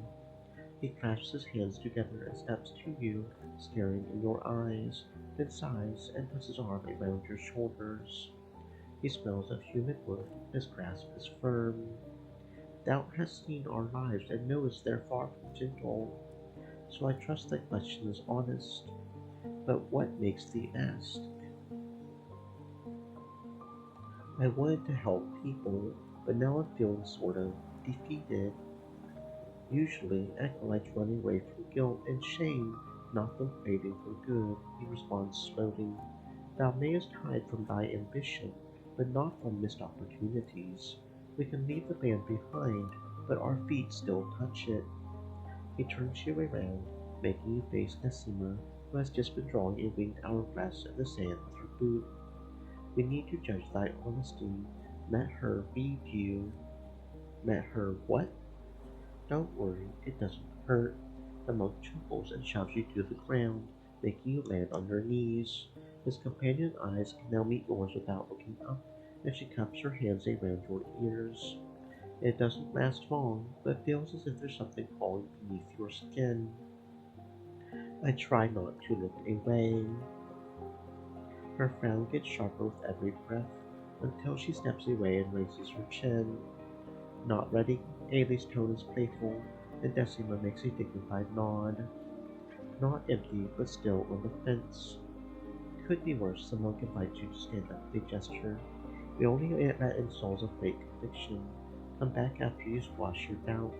He clasps his hands together and steps to you, staring in your eyes, then sighs and puts his arm around your shoulders. He smells of humid wood, his grasp is firm. Thou hast seen our lives and knowest they're far from gentle, so I trust thy question is honest. But what makes thee ask? I wanted to help people, but now I'm feeling sort of defeated. Usually, acolytes run away from guilt and shame, not from craving for good, he responds slowly. Thou mayest hide from thy ambition, but not from missed opportunities. We can leave the land behind, but our feet still touch it. He turns you around, making you face Decima, who has just been drawing a winged hourglass in the sand with her boot. We need to judge thy honesty. Let her read you. Let her what? Don't worry, it doesn't hurt. The monk chuckles and shoves you to the ground, making you land on your knees. His companion eyes can now meet yours without looking up, and she cups her hands around your ears. It doesn't last long, but feels as if there's something crawling beneath your skin. I try not to look away. Her frown gets sharper with every breath, until she steps away and raises her chin. Not ready? Ailey's tone is playful, and Decima makes a dignified nod. Not empty, but still on the fence. Could be worse, the monk invites you to stand up with a gesture. We only let in souls of great conviction. Come back after you squash your doubt.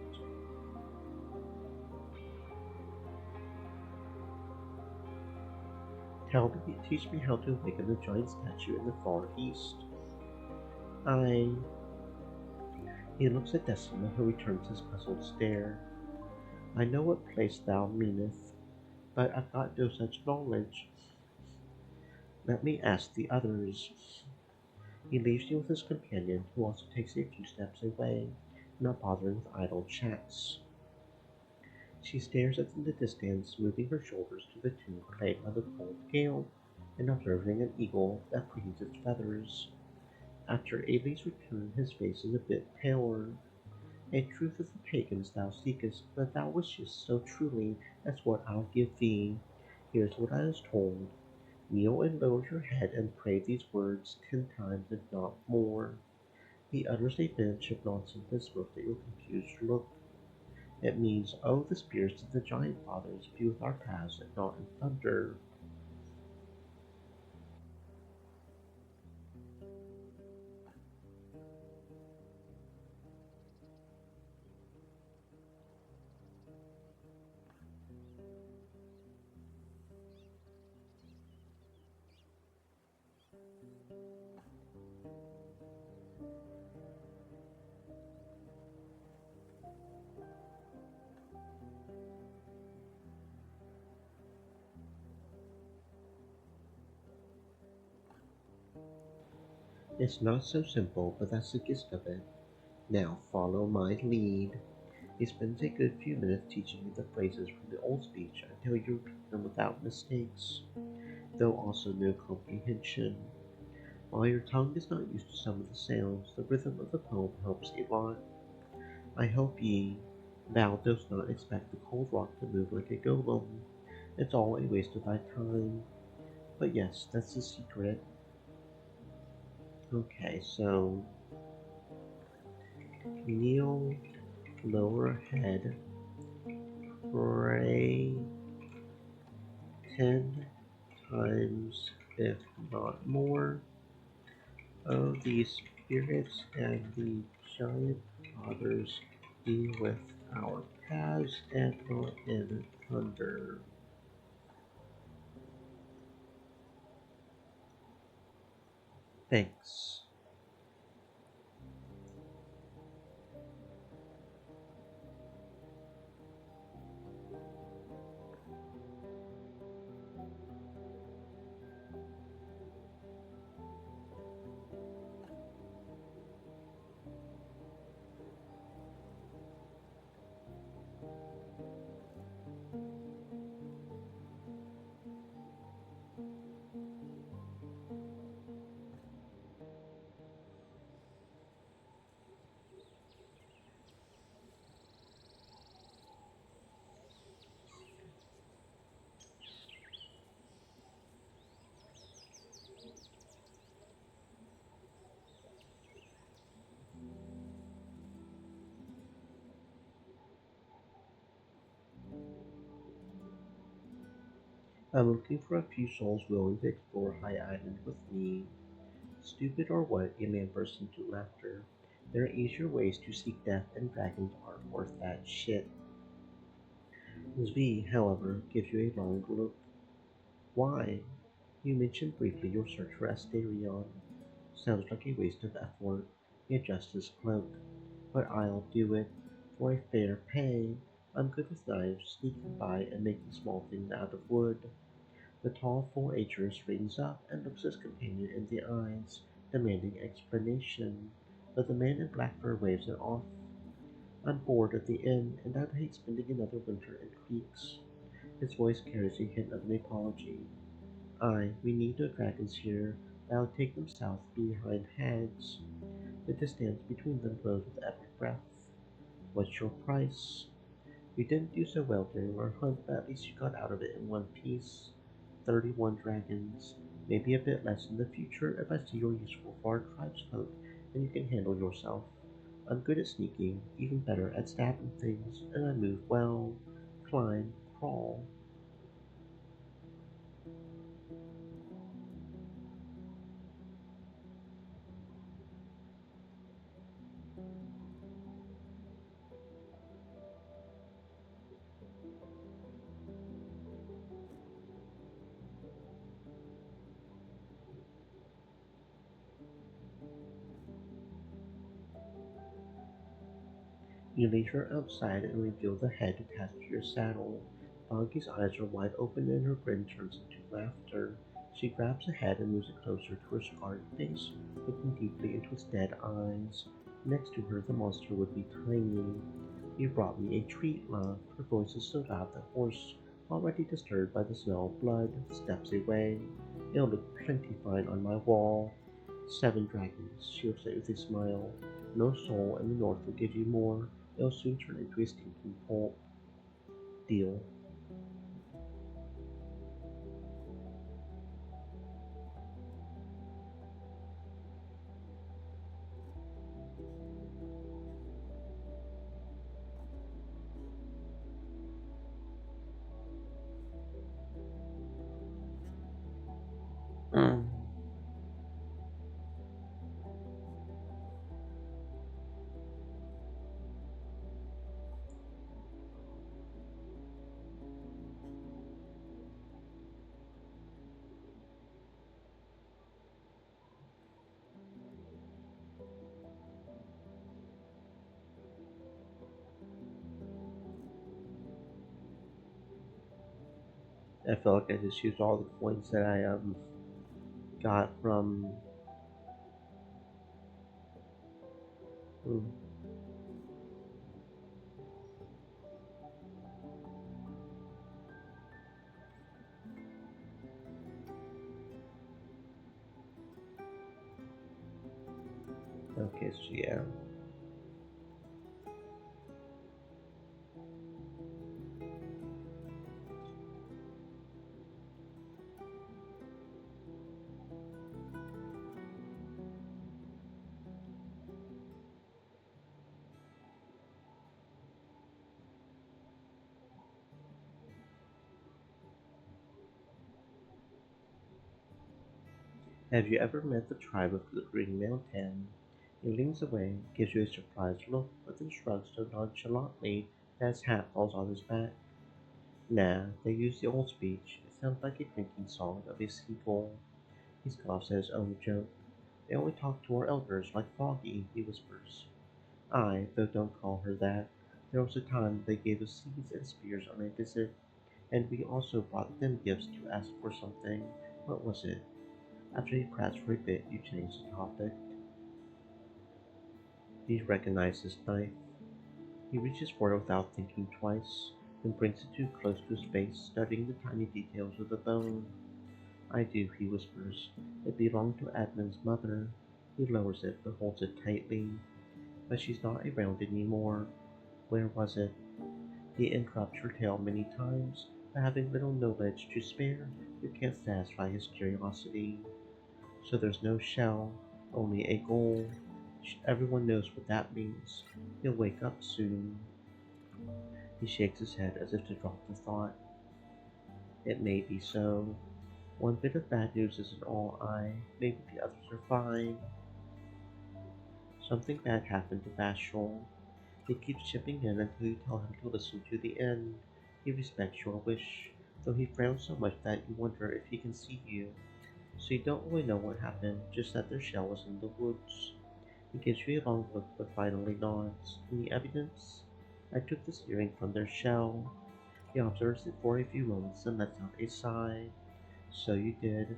Teach me how to awaken the giant statue in the far east. I He looks at Decima, who returns his puzzled stare. I know what place thou meanest, but I've got no such knowledge. Let me ask the others. He leaves you with his companion, who also takes a few steps away, not bothering with idle chats. She stares at the distance, moving her shoulders to the tune played by the cold gale, and observing an eagle that preens its feathers. After Ailey's return, his face is a bit paler. A truth of the pagans thou seekest, but thou wishest so truly as what I'll give thee. Here's what I was told. Kneel and lower your head and pray these words 10 times, if not more. He utters a bench of nonsense and smirks at your confused look. It means, oh, the spirits of the giant fathers be with our paths and not in thunder. It's not so simple, but that's the gist of it. Now follow my lead. He spends a good few minutes teaching you the phrases from the old speech until you repeat them without mistakes, though also no comprehension. While your tongue is not used to some of the sounds, the rhythm of the poem helps a lot. I hope ye, thou dost not expect the cold rock to move like a golem. It's all a waste of thy time. But yes, that's the secret. Okay, so kneel, lower head, pray 10 times, if not more. Oh, these spirits and the giant fathers be with our paths and not in thunder. Thanks. I'm looking for a few souls willing to explore High Island with me. Stupid or what? A man burst into laughter. There are easier ways to seek death, and dragons aren't worth that shit. Zvi, however, gives you a long look. Why? You mentioned briefly your search for Asterion. Sounds like a waste of effort. He adjusts his cloak. But I'll do it. For a fair pay. I'm good with knives, sneaking by and making small things out of wood. The tall four-ager springs up and looks his companion in the eyes, demanding explanation, but the man in black fur waves it off. I'm bored at the inn, and I'd hate spending another winter in creeks. His voice carries a hint of an apology. Aye, we need no dragons here. I'll take them south behind hags. The distance between them grows with every breath. What's your price? You didn't do so well during our hunt, but at least you got out of it in one piece. 31 dragons. Maybe a bit less in the future if I see you're useful for our tribesfolk and you can handle yourself. I'm good at sneaking, even better at stabbing things, and I move well. Climb, crawl. You lead her outside and reveal the head attached to your saddle. Boggy's eyes are wide open and her grin turns into laughter. She grabs the head and moves it closer to her scarred face, looking deeply into its dead eyes. Next to her, the monster would be tiny. You brought me a treat, love. Her voice is so loud that horse, already disturbed by the smell of blood, steps away. It'll look plenty fine on my wall. 7 dragons, she'll say with a smile. No soul in the north will give you more. It'll soon turn into a stinking pulp. Deal. Mm. I feel like I just used all the coins that I got from. Mm, okay, so yeah. Have you ever met the tribe of the Green Mountain? He leans away, gives you a surprised look, but then shrugs so nonchalantly that his hat falls on his back. Nah, they use the old speech. It sounds like a drinking song of a seagull. He scoffs at his own joke. They only talk to our elders like Foggy, he whispers. I, though, don't call her that. There was a time they gave us seeds and spears on a visit, and we also brought them gifts to ask for something. What was it? After he pratted for a bit, you change the topic. He recognizes his knife. He reaches for it without thinking twice, then brings it too close to his face, studying the tiny details of the bone. I do, he whispers. It belonged to Adnan's mother. He lowers it, but holds it tightly. But she's not around anymore. Where was it? He interrupts her tale many times, but having little knowledge to spare, you can't satisfy his curiosity. So there's no shell, only a goal. Everyone knows what that means. He'll wake up soon. He shakes his head as if to drop the thought. It may be so. One bit of bad news isn't all maybe the others are fine. Something bad happened to Bashul. He keeps chipping in until you tell him to listen to the end. He respects your wish, though he frowns so much that you wonder if he can see you. So you don't really know what happened, just that their shell was in the woods. He gives you a long look but finally nods. Any evidence? I took this earring from their shell. He observes it for a few moments and lets out a sigh. So you did.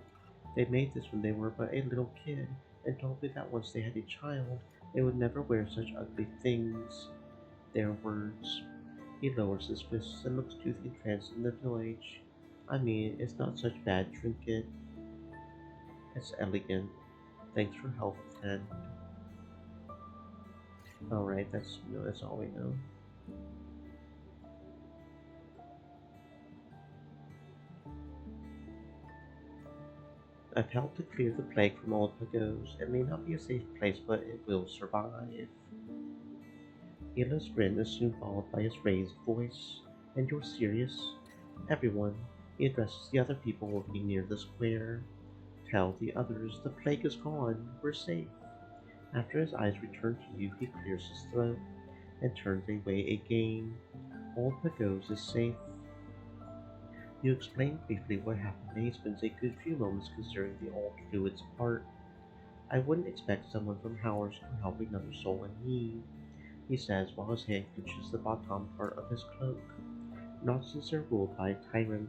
They made this when they were but a little kid, and told me that once they had a child, they would never wear such ugly things. Their words. He lowers his fists and looks to the entranced in the village. I mean, it's not such bad trinket. It's elegant. Thanks for help, friend. Alright, that's all we know. I've helped to clear the plague from old Pagos. It may not be a safe place, but it will survive. Hila's grin is soon followed by his raised voice. And you're serious? Everyone, he addresses the other people working near the square. Tell the others the plague is gone. We're safe. After his eyes return to you, he clears his throat and turns away again. Old Pagos is safe. You explain briefly what happened, and he spends a good few moments considering the old fluid's part. I wouldn't expect someone from Howard's to help another soul in need. he says while his hand clutches the bottom part of his cloak. Not since they're ruled by a tyrant.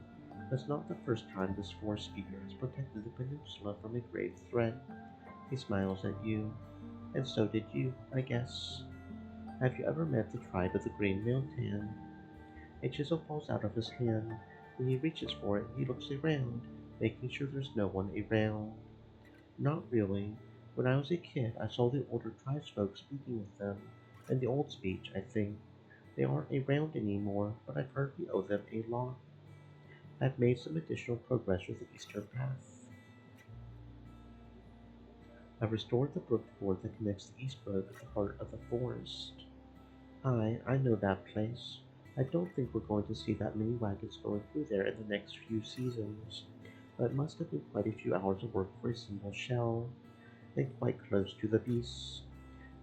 That's not the first time this forest speaker has protected the peninsula from a grave threat. He smiles at you. And so did you, I guess. Have you ever met the tribe of the Green Mountain? A chisel falls out of his hand. When he reaches for it, he looks around, making sure there's no one around. Not really. When I was a kid, I saw the older tribesfolk speaking with them. In the old speech, I think. They aren't around anymore, but I've heard we owe them a lot. I've made some additional progress with the Eastern Path. I've restored the brook ford that connects the East Road with the heart of the forest. I know that place. I don't think we're going to see that many wagons going through there in the next few seasons, but it must have been quite a few hours of work for a single shell, and quite close to the beast.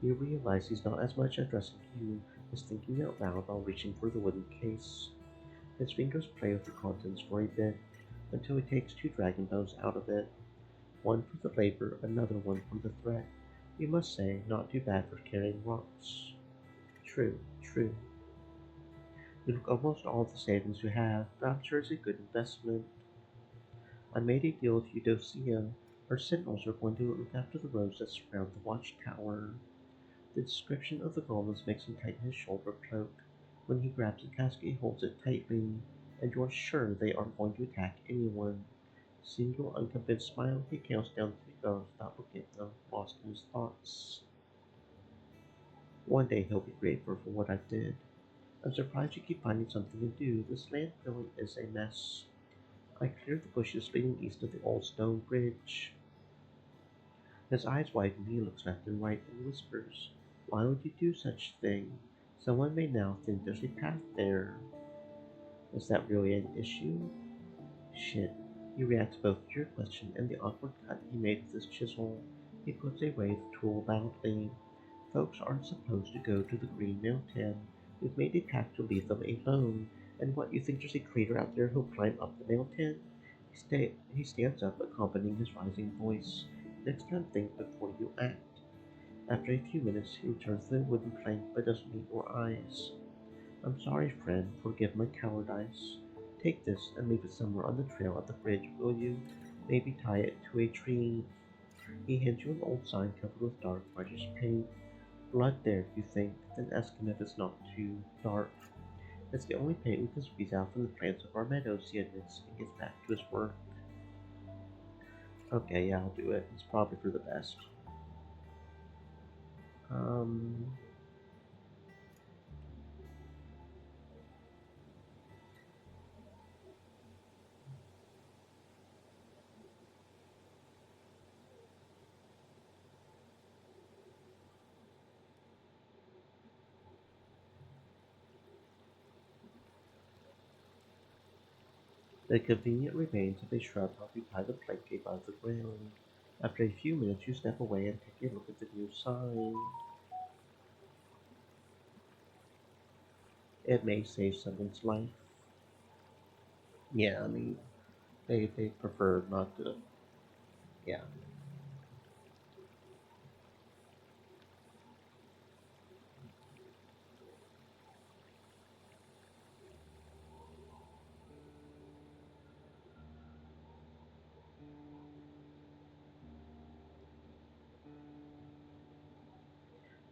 You realize he's not as much addressing you as thinking out loud while reaching for the wooden case. His fingers play with the contents for a bit, until he takes two dragon bones out of it, one for the labor, another one for the threat. You must say, not too bad for carrying rocks. True, true. You look almost all the savings you have, but I'm sure it's a good investment. I made a deal with Eudocia. Our sentinels are going to look after the roads that surround the watchtower. The description of the golems makes him tighten his shoulder cloak. When he grabs the casket, he holds it tightly, and you're sure they aren't going to attack anyone. Seeing your unconvinced smile, he counts down 3 bones without looking at them, lost in his thoughts. One day he'll be grateful for what I did. I'm surprised you keep finding something to do. This land really is a mess. I cleared the bushes leading east of the old stone bridge. His eyes widen, he looks left and right and whispers, "Why would you do such a thing? Someone may now think there's a path there." Is that really an issue? Shit. He reacts both to your question and the awkward cut he made with his chisel. He puts away the tool loudly. Folks aren't supposed to go to the Green Mountain. We've made a pact to leave them alone. And what, you think there's a traitor out there who'll climb up the mountain? He stands up, accompanying his rising voice. Next time think before you act. After a few minutes, he returns to the wooden plank but doesn't meet your eyes. I'm sorry, friend. Forgive my cowardice. Take this and leave it somewhere on the trail at the bridge, will you? Maybe tie it to a tree. He hands you an old sign covered with dark whitish paint. Blood there, you think, then ask him if it's not too dark. It's the only paint we can squeeze out from the plants of our meadows, he admits, and gets back to his work. Okay, yeah, I'll do it. It's probably for the best. Um, the convenient remains of a shrub occupy the plank above the ground. After a few minutes, you step away and take a look at the new sign. It may save someone's life. Yeah, I mean, they prefer not to. Yeah.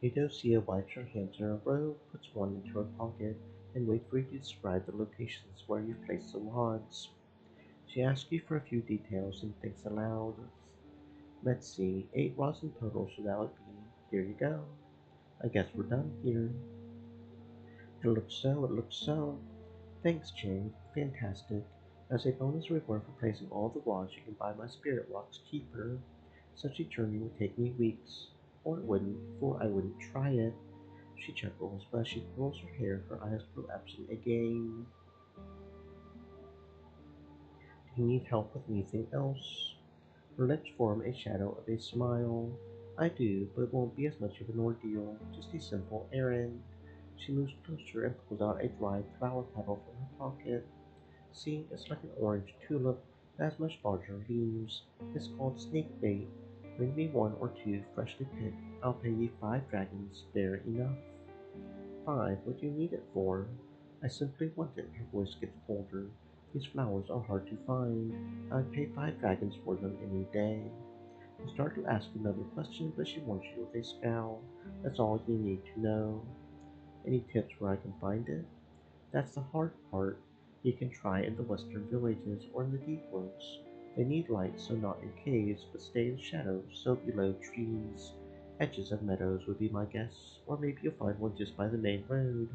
Eudocia wipes her hands in a row, puts one into her pocket, and waits for you to describe the locations where you've placed the rods. She asks you for a few details and thinks aloud. Let's see, 8 rods in total, so that would be. Here you go. I guess we're done here. It looks so. Thanks, Jade. Fantastic. As a bonus reward for placing all the rods, you can buy my spirit rocks cheaper. Such a journey would take me weeks. Or it wouldn't, for I wouldn't try it. She chuckles, but as she pulls her hair, her eyes grow absent again. Do you need help with anything else? Her lips form a shadow of a smile. I do, but it won't be as much of an ordeal. Just a simple errand. She moves closer and pulls out a dried flower petal from her pocket. See, it's like an orange tulip that has much larger leaves. It's called snake bait. Bring me one or two freshly picked. I'll pay you 5 dragons. Fair enough. 5. What do you need it for? I simply want it. Her voice gets colder. These flowers are hard to find. I'd pay 5 dragons for them any day. You start to ask another question, but she warns you with a scowl. That's all you need to know. Any tips where I can find it? That's the hard part. You can try in the western villages or in the deep woods. They need light, so not in caves, but stay in shadow, so below trees. Edges of meadows would be my guess, or maybe you'll find one just by the main road.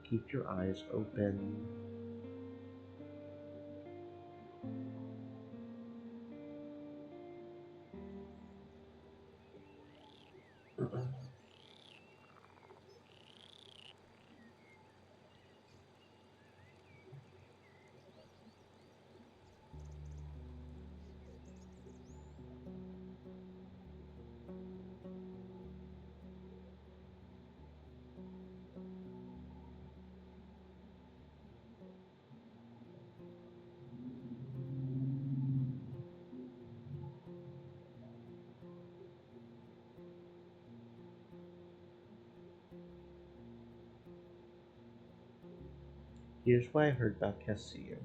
Keep your eyes open. Here's what I heard about Cassia.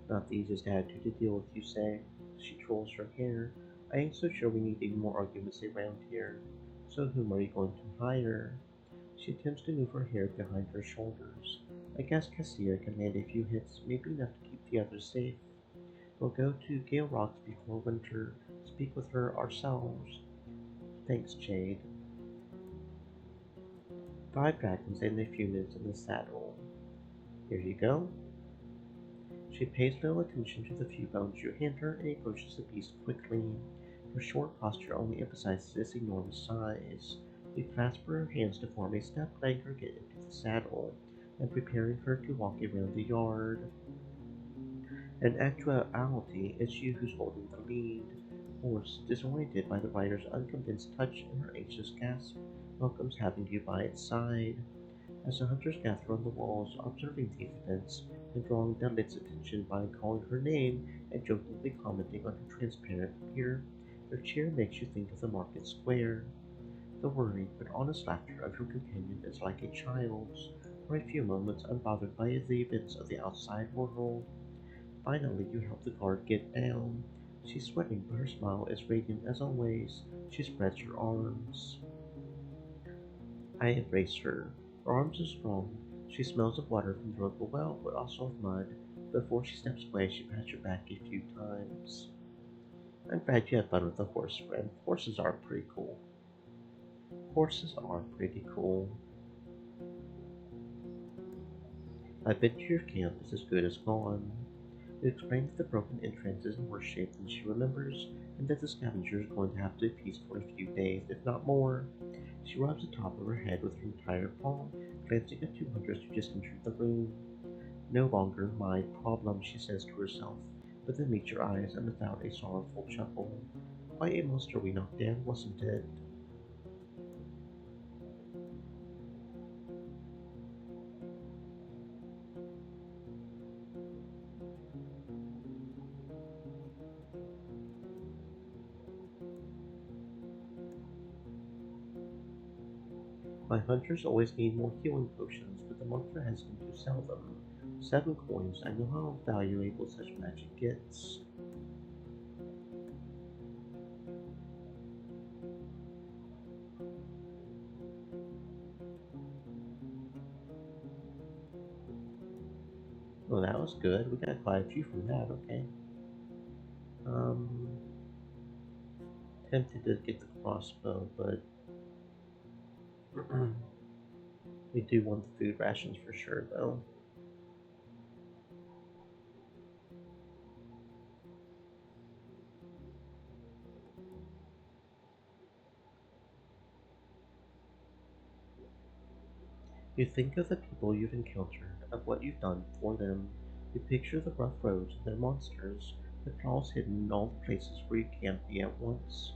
Not the easiest attitude to deal with, you say. She twirls her hair. I ain't so sure we need any more arguments around here. So whom are you going to hire? She attempts to move her hair behind her shoulders. I guess Cassia can land a few hits, maybe enough to keep the others safe. We'll go to Gale Rocks before winter, speak with her ourselves. Thanks, Jade. 5 dragons and a few minutes in the saddle. Here you go. She pays no attention to the few bones you hand her and approaches the beast quickly. Her short posture only emphasizes its enormous size. You clasp her hands to form a step, letting her get into the saddle, and preparing her to walk around the yard. In actuality, it's you who's holding the lead. Horse, disoriented by the rider's unconvinced touch and her anxious gasp, welcomes having you by its side. As the hunters gather on the walls, observing these events, and drawing Dunlit's attention by calling her name and jokingly commenting on her transparent appear, their cheer makes you think of the market square. The worried but honest laughter of your companion is like a child's, for a few moments unbothered by the events of the outside world. Finally, you help the guard get down. She's sweating, but her smile is radiant as always. She spreads her arms. I embrace her. Her arms are strong. She smells of water from the local well, but also of mud. Before she steps away, she pats your back a few times. I'm glad you had fun with the horse, friend. Horses are pretty cool. Horses are pretty cool. I've been to your camp. It's as good as gone. It explains that the broken entrance is in worse shape than she remembers, and that the scavenger is going to have to feast for a few days, if not more. She rubs the top of her head with her entire palm, glancing at 200 who just entered the room. No longer my problem, she says to herself, but then meets your eyes and without a sorrowful chuckle. Quite a monster we knocked down, wasn't it? My hunters always need more healing potions, but the monks are hesitant to sell them. 7 coins, I know how valuable such magic gets. Well, that was good. We got quite a few from that, okay. Um, Tempted to get the crossbow, but we do want the food rations for sure, though. You think of the people you've encountered, of what you've done for them. You picture the rough roads and their monsters, the trawls hidden in all the places where you can't be at once.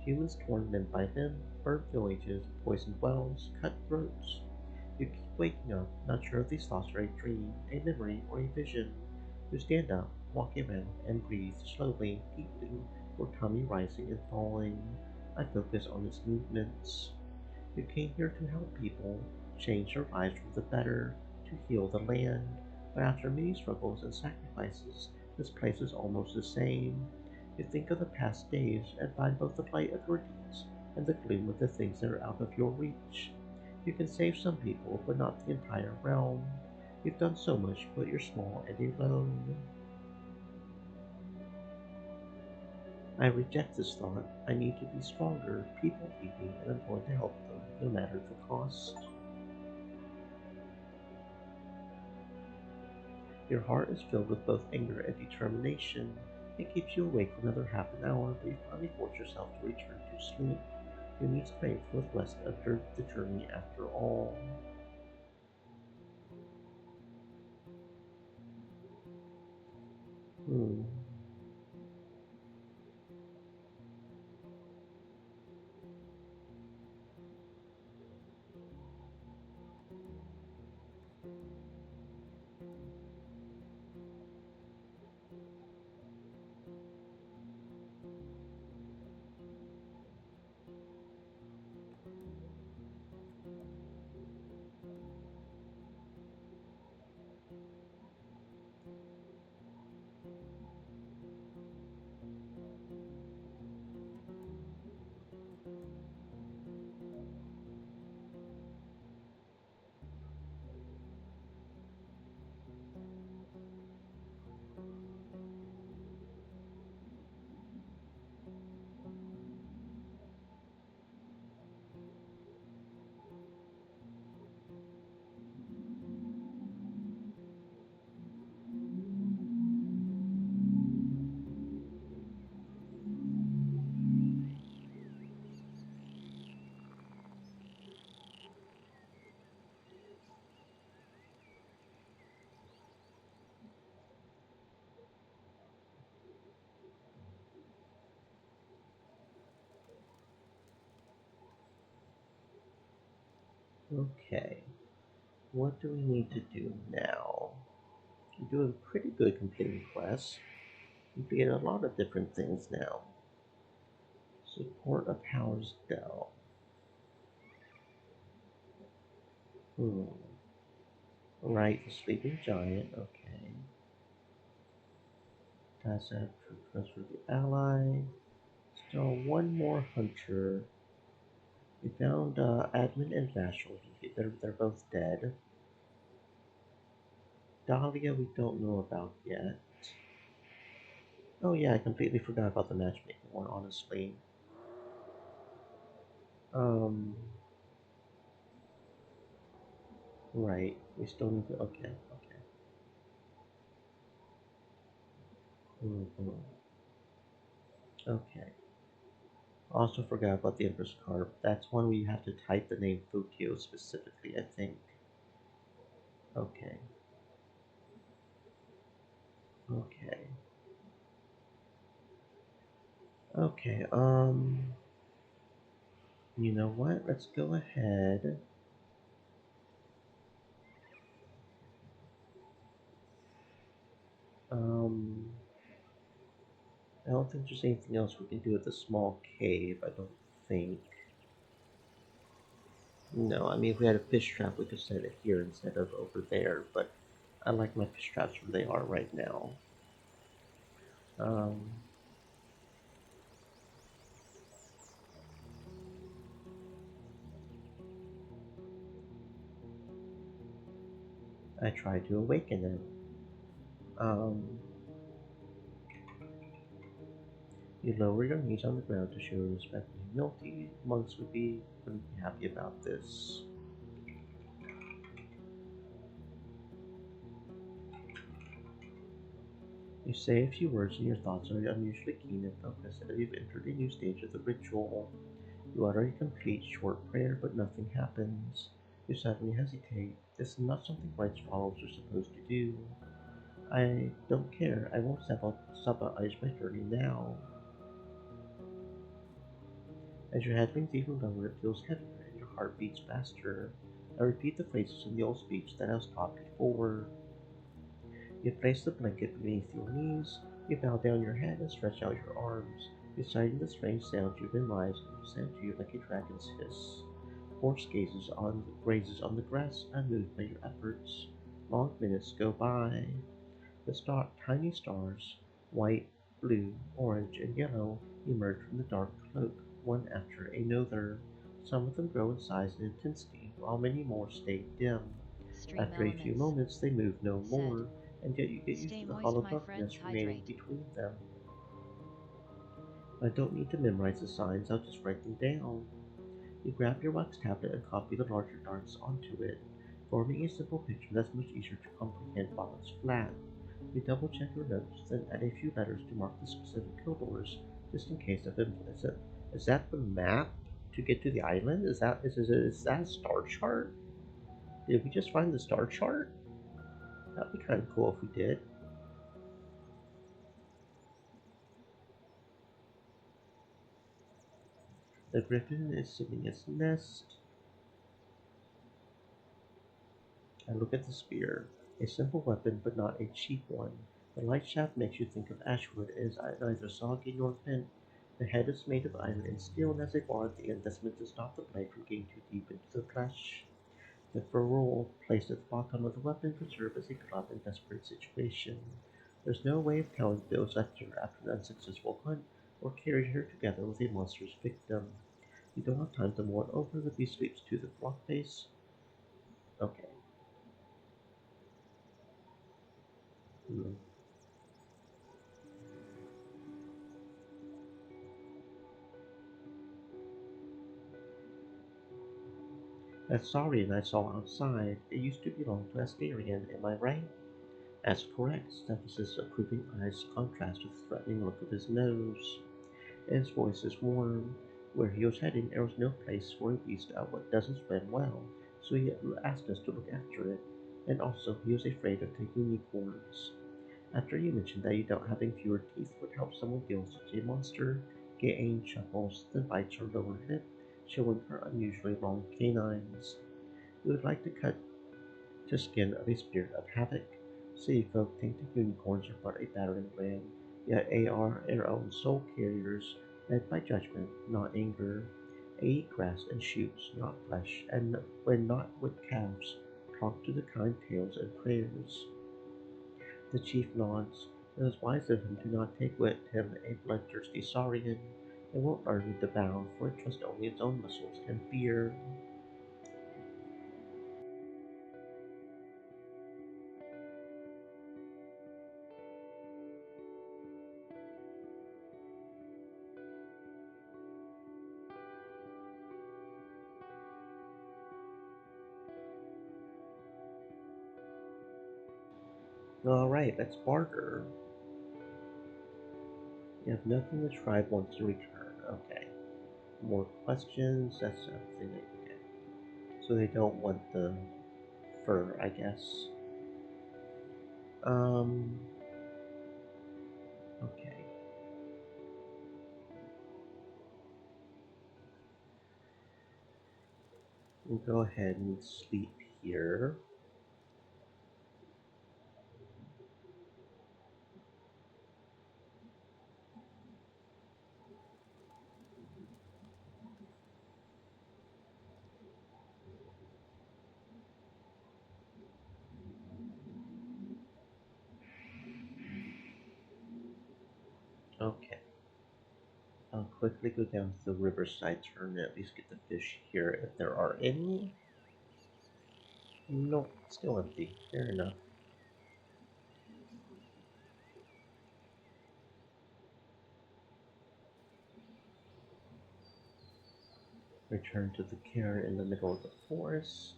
Humans torn limb by limb, burnt villages, poisoned wells, cut throats. You keep waking up, not sure if these thoughts are a dream, a memory, or a vision. You stand up, walk around, and breathe slowly, deeply, your tummy rising and falling. I focus on its movements. You came here to help people. change their lives for the better, to heal the land. But after many struggles and sacrifices, this place is almost the same. You think of the past days and find both the light of your deeds and the gloom of the things that are out of your reach. You can save some people, but not the entire realm. You've done so much, but you're small and alone. I reject this thought. I need to be stronger. People need me, and I'm going to help them, no matter the cost. Your heart is filled with both anger and determination. It keeps you awake for another half an hour, but you finally force yourself to return to sleep. You need strength for the rest of the journey after all. Hmm. Okay. What do we need to do now? You're doing pretty good completing quests. You can get a lot of different things now. Support a Powers Dell. Hmm. Right, the sleeping giant. Okay. That's a trust for the ally. Still one more hunter. We found Admin and Vashel. They're both dead. Dahlia we don't know about yet. Oh yeah, I completely forgot about the matchmaking one, honestly. Um, right. We still need to. Okay, okay. Hmm. Okay. Also forgot about the Empress card. That's one where you have to type the name Fukio specifically, I think. Okay. Okay. Okay. You know what? Let's go ahead. Um, I don't think there's anything else we can do at the small cave. I don't think. No, I mean, if we had a fish trap, we could set it here instead of over there, but I like my fish traps where they are right now. Um, I tried to awaken them. Um, you lower your knees on the ground to show respect and humility. Monks wouldn't be happy about this. You say a few words and your thoughts are unusually keen and focused as you've entered a new stage of the ritual. You utter a complete short prayer, but nothing happens. You suddenly hesitate. This is not something rites followers are supposed to do. I don't care. I won't sabotage my journey now. As your head leans even lower, it feels heavier and your heart beats faster. I repeat the phrases in the old speech that I was taught before. You place the blanket beneath your knees. You bow down your head and stretch out your arms, reciting the strange sounds you've memorized and sound to you like a dragon's hiss. horse grazes on the grass, unmoved by your efforts. Long minutes go by. Tiny stars, white, blue, orange, and yellow, emerge from the dark cloak, one after another. Some of them grow in size and intensity, while many more stay dim. Stream After a few elements, moments, they move no said. more, and yet you get used Stay to the moist, hollow my friends, darkness remaining hydrate. between them. I don't need to memorize the signs, I'll just write them down. You grab your wax tablet and copy the larger darts onto it, forming a simple picture that's much easier to comprehend while it's flat. You double check your notes, then add a few letters to mark the specific corridors, just in case of is that the map to get to the island? Is that a star chart? Did we just find the star chart? That'd be kind of cool if we did. The griffin is sitting in its nest. I look at the spear, a simple weapon but not a cheap one. The light shaft makes you think of Ashwood. It is neither soggy nor bent. The head is made of iron and steel, and has a bar at the end that's meant to stop the blade from getting too deep into the flesh. The ferrule placed at the bottom of the weapon could serve as a club in desperate situation. There's no way of telling if it was left here after an unsuccessful hunt, or carried here together with a monster's victim. You don't have time to mull it over. The beast leaps to the rock face. Okay. Hmm. That saurian I saw outside, it used to belong to Astarion, am I right? That's correct. Stephis's approving eyes contrast with the threatening look of his nose. His voice is warm. Where he was heading, there was no place for a beast what doesn't swim well, so he asked us to look after it. And also, he was afraid of the unicorns. After you mentioned that you don't having fewer teeth would help someone deal with such a monster, Gain chuckles, then bites her lower lip, showing her unusually long canines. We would like to cut to skin of a spirit of havoc. City folk think the unicorns are but a battering ram, yet they are their own soul carriers, led by judgment, not anger. They eat grass and shoots, not flesh, and when not with calves, talk to the kind tales and prayers. The chief nods. It is wise of him to not take with him a bloodthirsty saurian. It won't learn with the bow, for it trusts only its own muscles and fear. Alright, let's barter. You have nothing the tribe wants to return. Okay. More questions? That's something they get. So they don't want the fur, I guess. Um, okay. We'll go ahead and sleep here. Okay. I'll quickly go down to the riverside turn and at least get the fish here if there are any. Nope, still empty. Fair enough. Return to the cairn in the middle of the forest.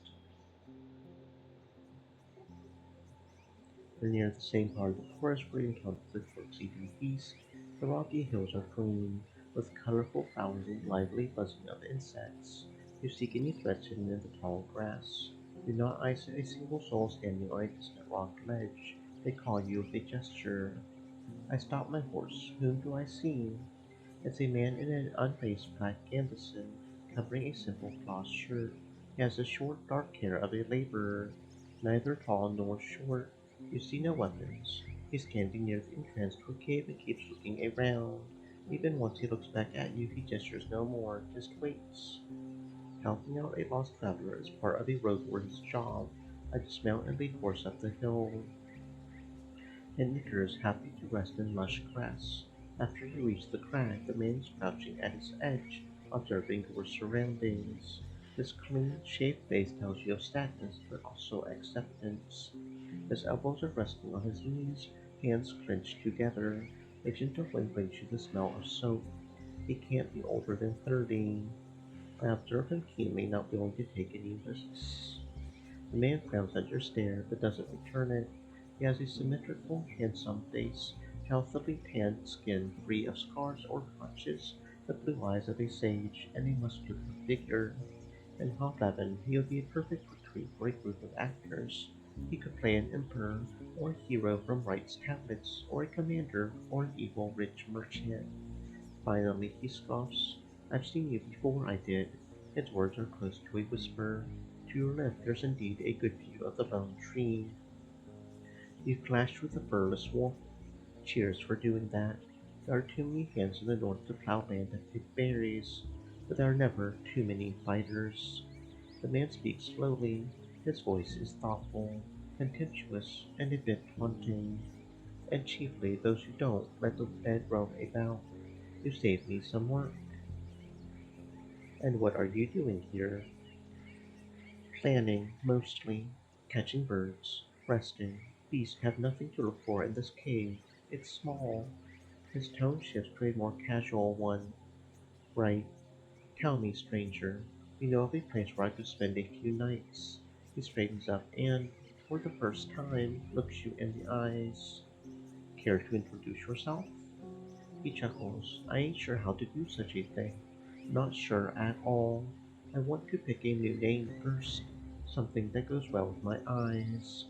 We're near the same part of the forest where you encounter the clerk's eating feast. The rocky hills are green, with colorful flowers and lively buzzing of insects. You seek any threats hidden in the tall grass. Do not eyes a single soul standing on a distant rock ledge. They call you with a gesture. I stop my horse. Whom do I see? It's a man in an unlaced black gambeson, covering a simple cloth shirt. He has the short, dark hair of a laborer, neither tall nor short. You see no weapons. He's standing near the entrance to a cave and keeps looking around. Even once he looks back at you, he gestures no more, just waits. Helping out a lost traveler is part of a Roadwarden's job. I dismount and lead horse up the hill, and Nicker is happy to rest in lush grass. After you reach the crag, the man is crouching at its edge, observing your surroundings. His clean, shaved face tells you of status, but also acceptance. His elbows are resting on his knees, hands clenched together. A gentle wind brings you the smell of soap. He can't be older than 30. I observe him keenly, not willing to take any risks. The man frowns at your stare, but doesn't return it. He has a symmetrical, handsome face, healthily tanned skin free of scars or blotches, the blue eyes of a sage, and a muscular figure. In Hot 11, he would be a perfect recruit for a group of actors. He could play an emperor, or a hero from Wright's tablets, or a commander, or an evil rich merchant. Finally he scoffs. I've seen you before, I did. His words are close to a whisper. To your left there's indeed a good view of the lone tree. You clashed with the furless wolf. Cheers for doing that. There are too many hands in the north to plow land and pick berries, but there are never too many fighters. The man speaks slowly. His voice is thoughtful, contemptuous, and a bit taunting. And chiefly those who don't let the dead roam about. You saved me some work. And what are you doing here? Planning, mostly. Catching birds. Resting. Beasts have nothing to look for in this cave. It's small. His tone shifts to a more casual one. Right. Tell me, stranger. You know of a place where I could spend a few nights. He straightens up and, for the first time, looks you in the eyes. Care to introduce yourself? He chuckles. I ain't sure how to do such a thing. Not sure at all. I want to pick a new name first. Something that goes well with my eyes.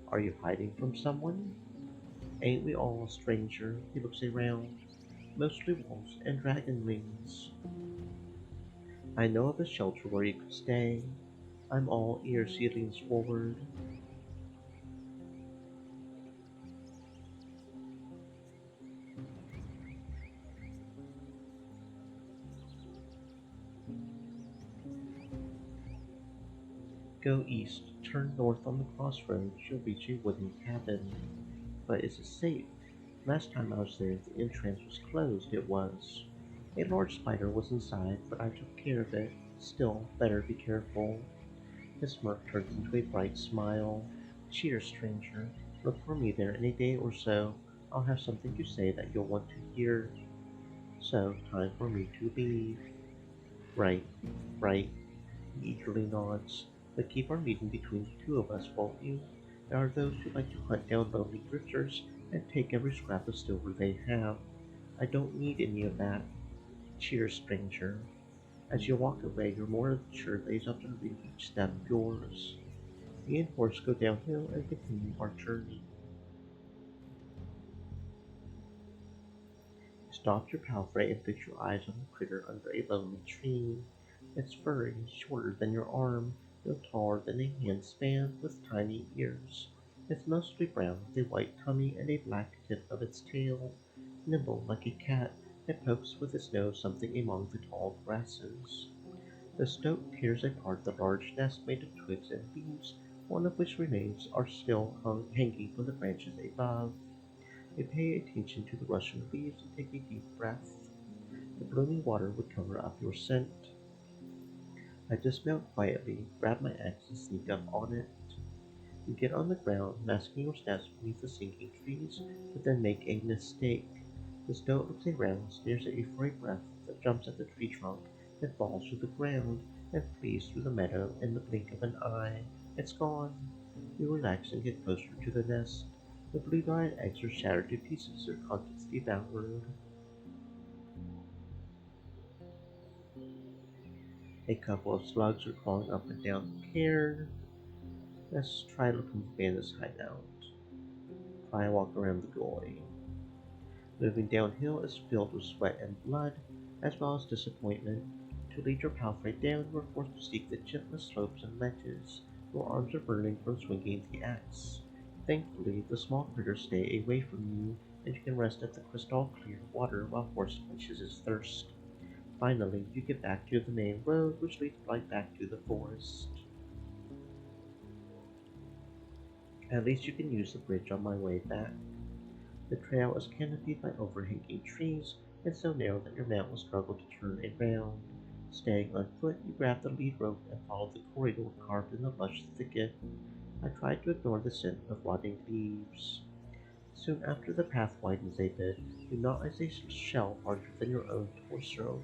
Are you hiding from someone? Ain't we all, stranger? He looks around. Mostly wolves and dragonlings. I know of a shelter where you could stay. I'm all ears. He leans forward. Go east, turn north on the crossroads. You'll reach a wooden cabin. But is it safe? Last time I was there, the entrance was closed. It was. A large spider was inside, but I took care of it. Still, better be careful. His smirk turns into a bright smile. Cheers, stranger. Look for me there in a day or so. I'll have something to say that you'll want to hear. So, time for me to leave. Right, right. He eagerly nods. But keep our meeting between the two of us, won't you? There are those who like to hunt down lonely drifters and take every scrap of silver they have. I don't need any of that. Cheers, stranger. As you walk away, your more adventure lays observing each step of yours. Me and horse go downhill and continue our journey. You stop your palfrey and fix your eyes on the critter under a lonely tree. It's furry, shorter than your arm, no taller than a handspan, with tiny ears. It's mostly brown, with a white tummy and a black tip of its tail. Nimble like a cat, it pokes with its nose something among the tall grasses. The stoat tears apart the large nest made of twigs and leaves, one of which remains are still hanging from the branches above. You pay attention to the rush of leaves and take a deep breath. The blooming water would cover up your scent. I dismount quietly, grab my axe, and sneak up on it. You get on the ground, masking your steps beneath the sinking trees, but then make a mistake. The stoat looks around, stares at you for a breath, then jumps at the tree trunk, and falls to the ground, and flees through the meadow in the blink of an eye. It's gone. You relax and get closer to the nest. The blue-eyed eggs are shattered to pieces, their contents devoured. A couple of slugs are crawling up and down the cairn. Let's try looking for Bandit's hideout. Try a walk around the gully. Moving downhill is filled with sweat and blood, as well as disappointment. To lead your palfrey down, you are forced to seek the gentlest slopes and ledges. Your arms are burning from swinging the axe. Thankfully, the small critters stay away from you, and you can rest at the crystal clear water while horse quenches his thirst. Finally, you get back to the main road, which leads right back to the forest. At least you can use the bridge on my way back. The trail is canopied by overhanging trees and so narrow that your mount will struggle to turn around. Staying on foot, you grab the lead rope and follow the corridor carved in the lush thicket. I tried to ignore the scent of rotting leaves. Soon after the path widens a bit, you notice a shell larger than your own torso.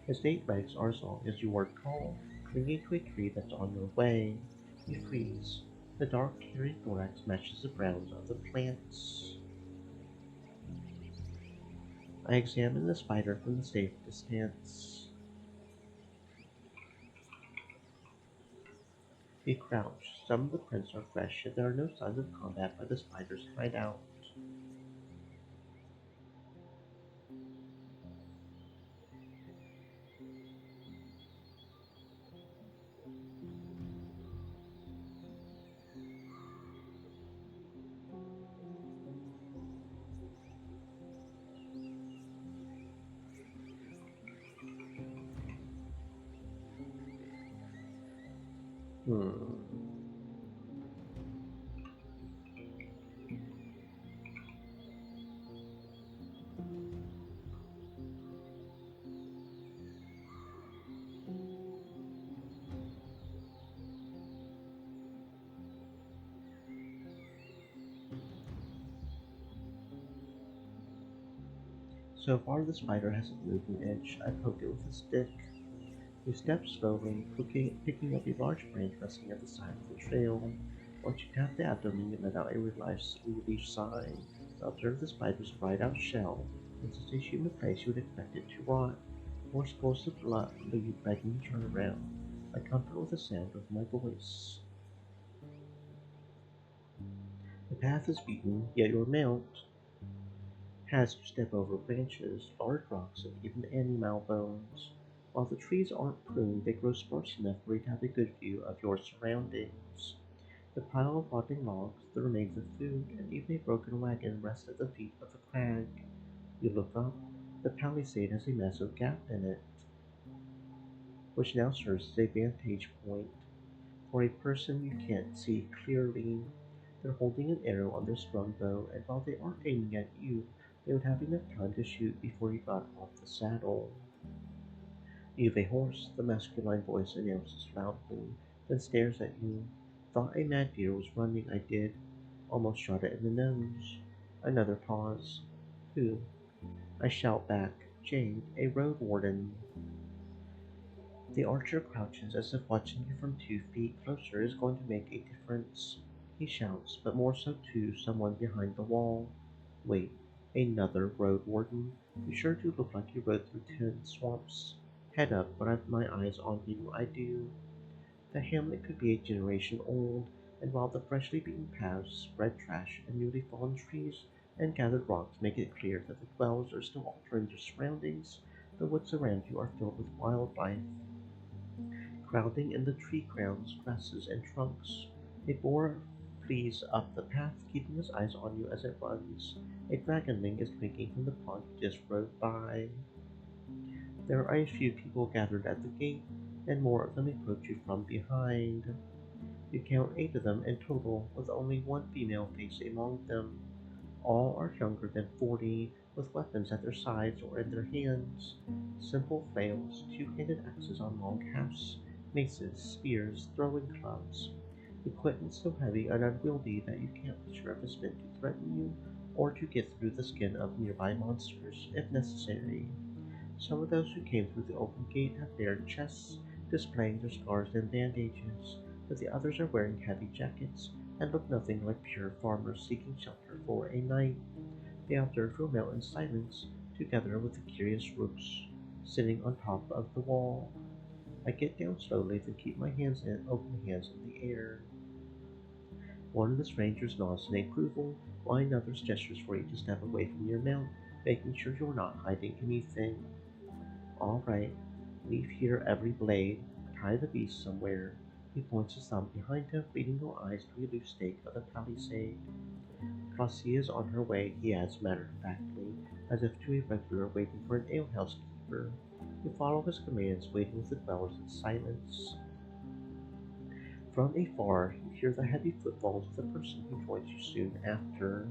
Its 8 legs are as long as you are tall, clinging to a tree that's on your way. You freeze. The dark, hairy thorax matches the browns of the plants. I examine the spider from the safe distance. We crouch. Some of the prints are fresh, yet there are no signs of combat by the spider's hideout. Hmm. So far the spider hasn't moved an inch. I poke it with a stick. We step slowly, picking up a large branch resting at the side of the trail. Once you tap the abdomen, you let out a relief sigh. Observe the spider's dried out shell. It's such a human face you would expect it to rot. More spools of blood leave begging to turn around. I comfort with the sound of my voice. The path is beaten, yet your mount has to step over branches, large rocks, and even animal bones. While the trees aren't pruned, they grow sparse enough for you to have a good view of your surroundings. The pile of rotting logs, the remains of food, and even a broken wagon rest at the feet of the crag. You look up. The palisade has a massive gap in it, which now serves as a vantage point. For a person you can't see clearly, they're holding an arrow on their strung bow, and while they aren't aiming at you, they would have enough time to shoot before you got off the saddle. You've a horse, the masculine voice announces loudly, then stares at you. Thought a mad deer was running, I did. Almost shot it in the nose. Another pause. Who? I shout back. Jade, a road warden. The archer crouches as if watching you from 2 feet closer is going to make a difference. He shouts, but more so to someone behind the wall. Wait, another road warden? You sure do look like you rode through 10 swamps. Head up, but I've my eyes on you, I do. The hamlet could be a generation old, and while the freshly beaten paths, spread trash, and newly fallen trees and gathered rocks make it clear that the dwellers are still altering their surroundings, the woods around you are filled with wildlife. Crowding in the tree crowns, grasses, and trunks. A boar flees up the path, keeping his eyes on you as it runs. A dragonling is drinking from the pond you just rode by. There are a few people gathered at the gate, and more of them approach you from behind. You count 8 of them in total, with only one female face among them. All are younger than 40, with weapons at their sides or in their hands. Simple flails, two-handed axes on long hafts, maces, spears, throwing clubs. Equipment so heavy and unwieldy that you can't be sure if it's meant to threaten you or to get through the skin of nearby monsters, if necessary. Some of those who came through the open gate have bared chests, displaying their scars and bandages, but the others are wearing heavy jackets and look nothing like pure farmers seeking shelter for a night. They observe your mount in silence, together with the curious rooks sitting on top of the wall. I get down slowly, then keep my open hands in the air. One of the strangers nods in approval, while another gestures for you to step away from your mount, making sure you're not hiding anything. All right, leave here every blade. Tie the beast somewhere. He points his thumb behind him, leading your eyes to a loose stake of the palisade. Flossie is on her way, he adds matter-of-factly, as if to a regular waiting for an alehouse keeper. You follow his commands, waiting with the dwellers in silence. From afar, you hear the heavy footfalls of the person who joins you soon after.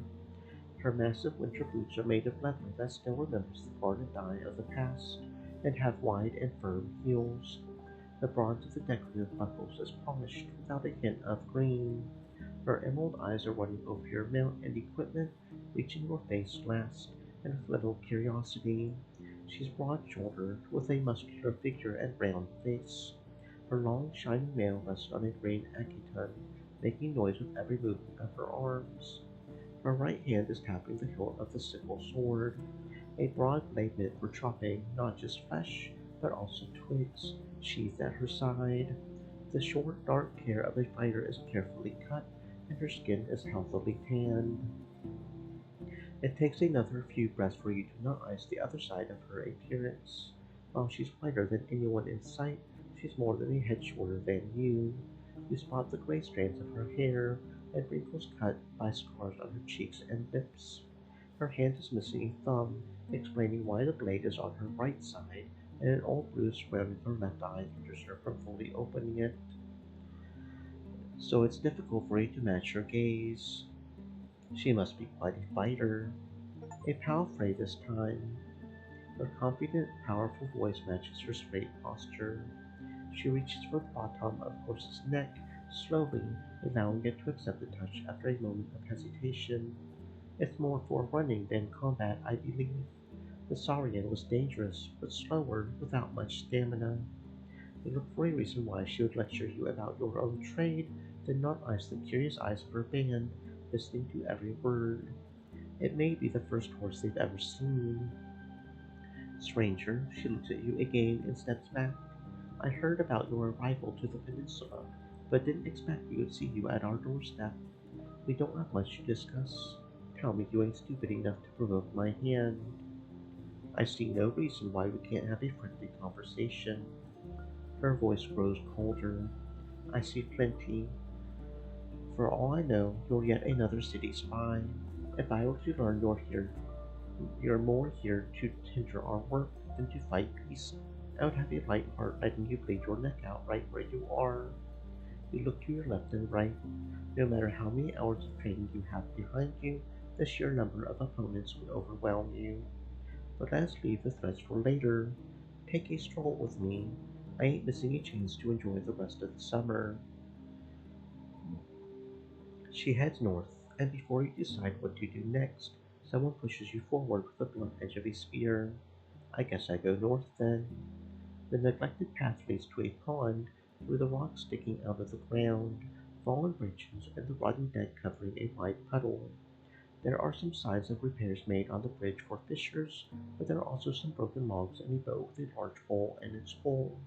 Her massive winter boots are made of leather that still remembers the garden dye of the past, and have wide and firm heels. The bronze of the decorative buckles is polished without a hint of green. Her emerald eyes are running over your mount and equipment, reaching your face last, and with little curiosity. She's broad-shouldered, with a muscular figure and round face. Her long, shining mail rests on a green akiton, making noise with every movement of her arms. Her right hand is tapping the hilt of the sickle sword, a broad blade meant for chopping not just flesh, but also twigs, sheathed at her side. The short, dark hair of a fighter is carefully cut, and her skin is healthily tanned. It takes another few breaths for you to notice the other side of her appearance. While she's whiter than anyone in sight, she's more than a head shorter than you. You spot the gray strands of her hair and wrinkles cut by scars on her cheeks and lips. Her hand is missing a thumb, explaining why the blade is on her right side, and an old bruise surrounding her left eye hinders her from fully opening it, so it's difficult for you to match her gaze. She must be quite a fighter. A palfrey this time. Her confident, powerful voice matches her straight posture. She reaches for the bottom of the horse's neck, slowly, allowing it to accept the touch after a moment of hesitation. It's more for running than combat, I believe. The Saurian was dangerous, but slower, without much stamina. You look for a reason why she would lecture you about your own trade, then not ice the curious eyes of her band, listening to every word. It may be the first horse they've ever seen. Stranger, she looks at you again and steps back. I heard about your arrival to the peninsula, but didn't expect we would see you at our doorstep. We don't have much to discuss. Tell me you ain't stupid enough to provoke my hand. I see no reason why we can't have a friendly conversation. Her voice grows colder. I see plenty. For all I know, you're yet another city spy. If I were to learn you're more here to hinder our work than to fight peace, I would have a light heart letting you bleed your neck out right where you are. You look to your left and right. No matter how many hours of training you have behind you, the sheer number of opponents would overwhelm you. But let us leave the threats for later. Take a stroll with me. I ain't missing a chance to enjoy the rest of the summer. She heads north, and before you decide what to do next, someone pushes you forward with the blunt edge of a spear. I guess I go north then. The neglected path leads to a pond, through the rocks sticking out of the ground, fallen branches, and the rotten dead covering a wide puddle. There are some signs of repairs made on the bridge for fishers, but there are also some broken logs and a boat with a large hole in its hull.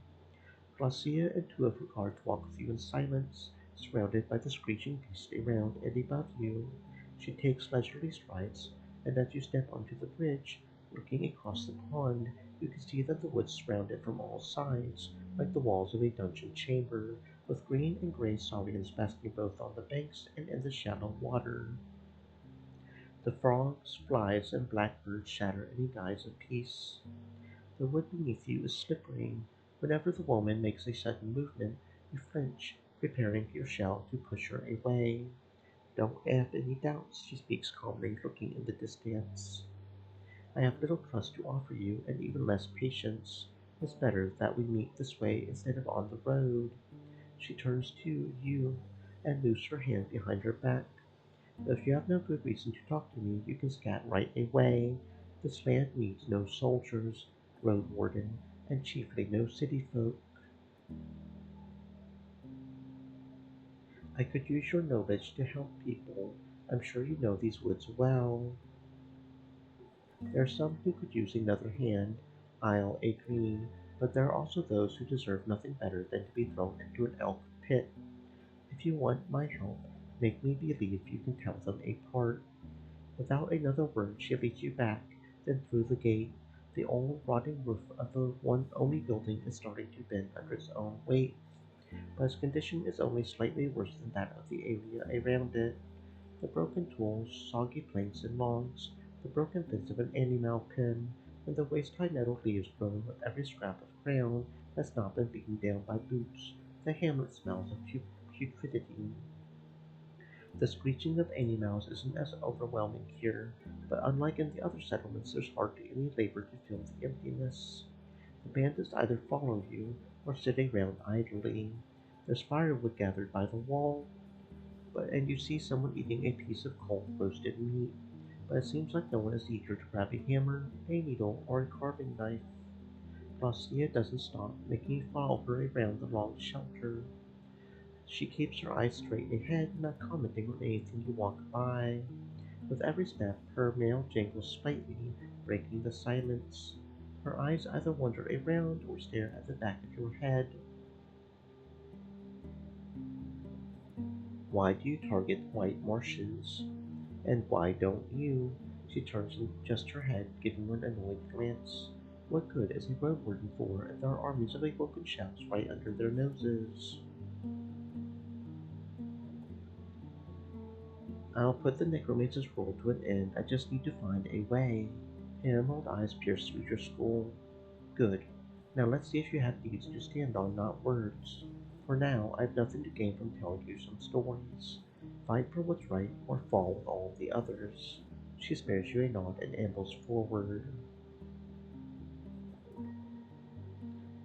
Glacia and two of her guards walk with you in silence, surrounded by the screeching beast around and above you. She takes leisurely strides, and as you step onto the bridge, looking across the pond, you can see that the woods surround it from all sides, like the walls of a dungeon chamber, with green and gray saurians basking both on the banks and in the shallow water. The frogs, flies, and blackbirds shatter any guise of peace. The wood beneath you is slippery. Whenever the woman makes a sudden movement, you flinch, preparing your shell to push her away. Don't have any doubts, she speaks calmly, looking in the distance. I have little trust to offer you, and even less patience. It's better that we meet this way instead of on the road. She turns to you and moves her hand behind her back. If you have no good reason to talk to me, you can scat right away. This land needs no soldiers, Roadwarden, and chiefly no city folk. I could use your knowledge to help people. I'm sure you know these woods well. There are some who could use another hand, I'll agree, but there are also those who deserve nothing better than to be thrown into an elk pit. If you want my help, make me believe you can tell them apart. Without another word, she leads you back, then through the gate. The old rotting roof of the one only building is starting to bend under its own weight, but its condition is only slightly worse than that of the area around it. The broken tools, soggy planks and logs, the broken bits of an animal pen, and the waist-high nettle leaves growing with every scrap of ground that's not been beaten down by boots. The hamlet smells of putridity. The screeching of any mouse isn't as overwhelming here, but unlike in the other settlements, there's hardly any labor to fill the emptiness. The bandits either follow you or sit around idly. There's firewood gathered by the wall, and you see someone eating a piece of cold roasted meat. But it seems like no one is eager to grab a hammer, a needle, or a carving knife. Lucia doesn't stop, making you follow her around the long shelter. She keeps her eyes straight ahead, not commenting on anything you walk by. With every step, her mail jingles slightly, breaking the silence. Her eyes either wander around or stare at the back of your head. Why do you target white marshes? And why don't you? She turns and adjusts her head, giving you an annoyed glance. What good is a roadwarden for if there are armies of awoken shouts right under their noses? I'll put the necromancer's role to an end. I just need to find a way. Emerald eyes pierce through your skull. Good. Now let's see if you have deeds to stand on, not words. For now, I've nothing to gain from telling you some stories. Fight for what's right, or fall with all the others. She spares you a nod and ambles forward.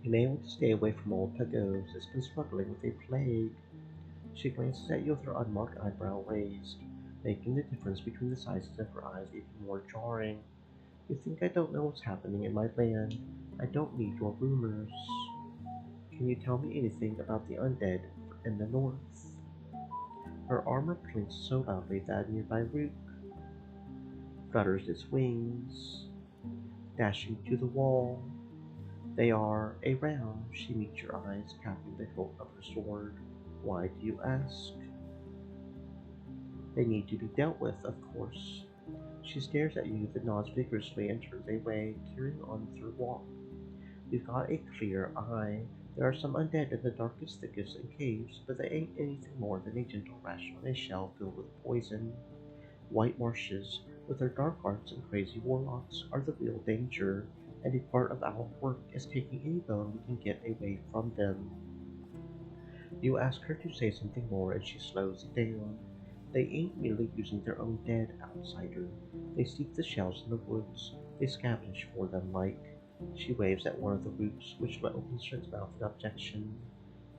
You may want to stay away from old Pagos. It's been struggling with a plague. She glances at you with her unmarked eyebrow raised, making the difference between the sizes of her eyes even more jarring. You think I don't know what's happening in my land? I don't need your rumors. Can you tell me anything about the undead in the north? Her armor clinks so loudly that a nearby rook flutters its wings, dashing to the wall. They are around. She meets your eyes, tapping the hilt of her sword. Why do you ask? They need to be dealt with, of course. She stares at you, then nods vigorously and turns away, carrying on with her walk. You've got a clear eye. There are some undead in the darkest thickets and caves, but they ain't anything more than a gentle rash on a shell filled with poison. White marshes, with their dark arts and crazy warlocks, are the real danger, and a part of our work is taking any bone we can get away from them. You ask her to say something more, and she slows down. They ain't merely using their own dead, outsider. They seek the shells in the woods. They scavenge for them like. She waves at one of the roots, which opens its mouth in objection.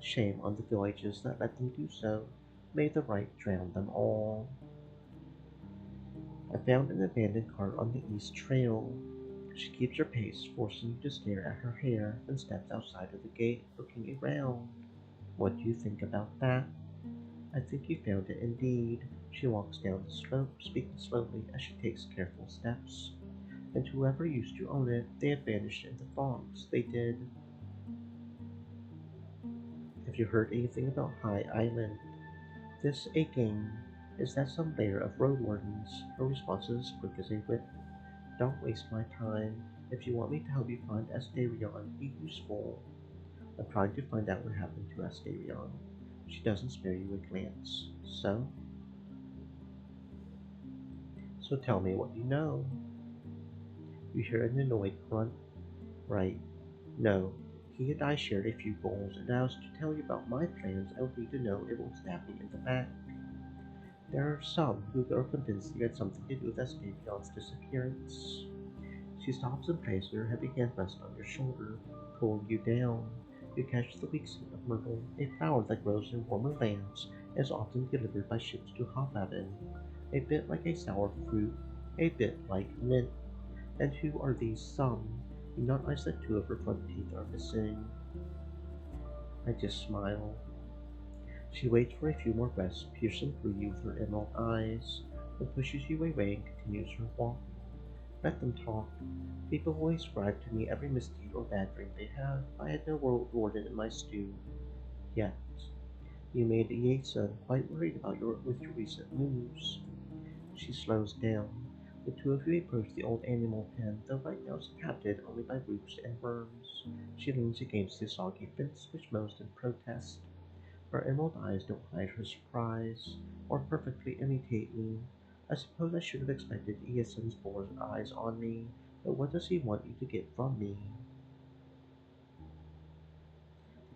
Shame on the villages that let them do so. May the right drown them all. I found an abandoned cart on the east trail. She keeps her pace, forcing you to stare at her hair, then steps outside of the gate, looking around. What do you think about that? I think you found it indeed. She walks down the slope, speaking slowly as she takes careful steps. And whoever used to own it, they have vanished in the fogs. They did. Have you heard anything about High Island? This a game. Is that some lair of roadwardens? Her response is as quick as a whip. Don't waste my time. If you want me to help you find Asterion, be useful. I'm trying to find out what happened to Asterion. She doesn't spare you a glance. So tell me what you know. You hear an annoyed grunt. Right. No. He and I shared a few goals, and I was to tell you about my plans, I would need to know if it was happening in the back. There are some who are convinced you had something to do with Astarion's disappearance. She stops and places her heavy hand rest on your shoulder, pulling you down. You catch the weak scent of myrtle, a flower that grows in warmer lands and is often delivered by ships to Hobhaven. A bit like a sour fruit, a bit like mint. And who are these some? You notice that two of her front teeth are missing. I just smile. She waits for a few more breaths, piercing through you with her emerald eyes, then pushes you away and continues her walk. Let them talk. People will ascribe to me every misdeed or bad dream they have. I had no Roadwarden in my stew. Yet. You made Yason quite worried about your recent moves. She slows down. The two of you approach the old animal pen, though right now it's inhabited only by roots and worms. She leans against the soggy fence, which mows in protest. Her emerald eyes don't hide her surprise, or perfectly imitate me. I suppose I should have expected Eason's bored eyes on me, But what does he want you to get from me?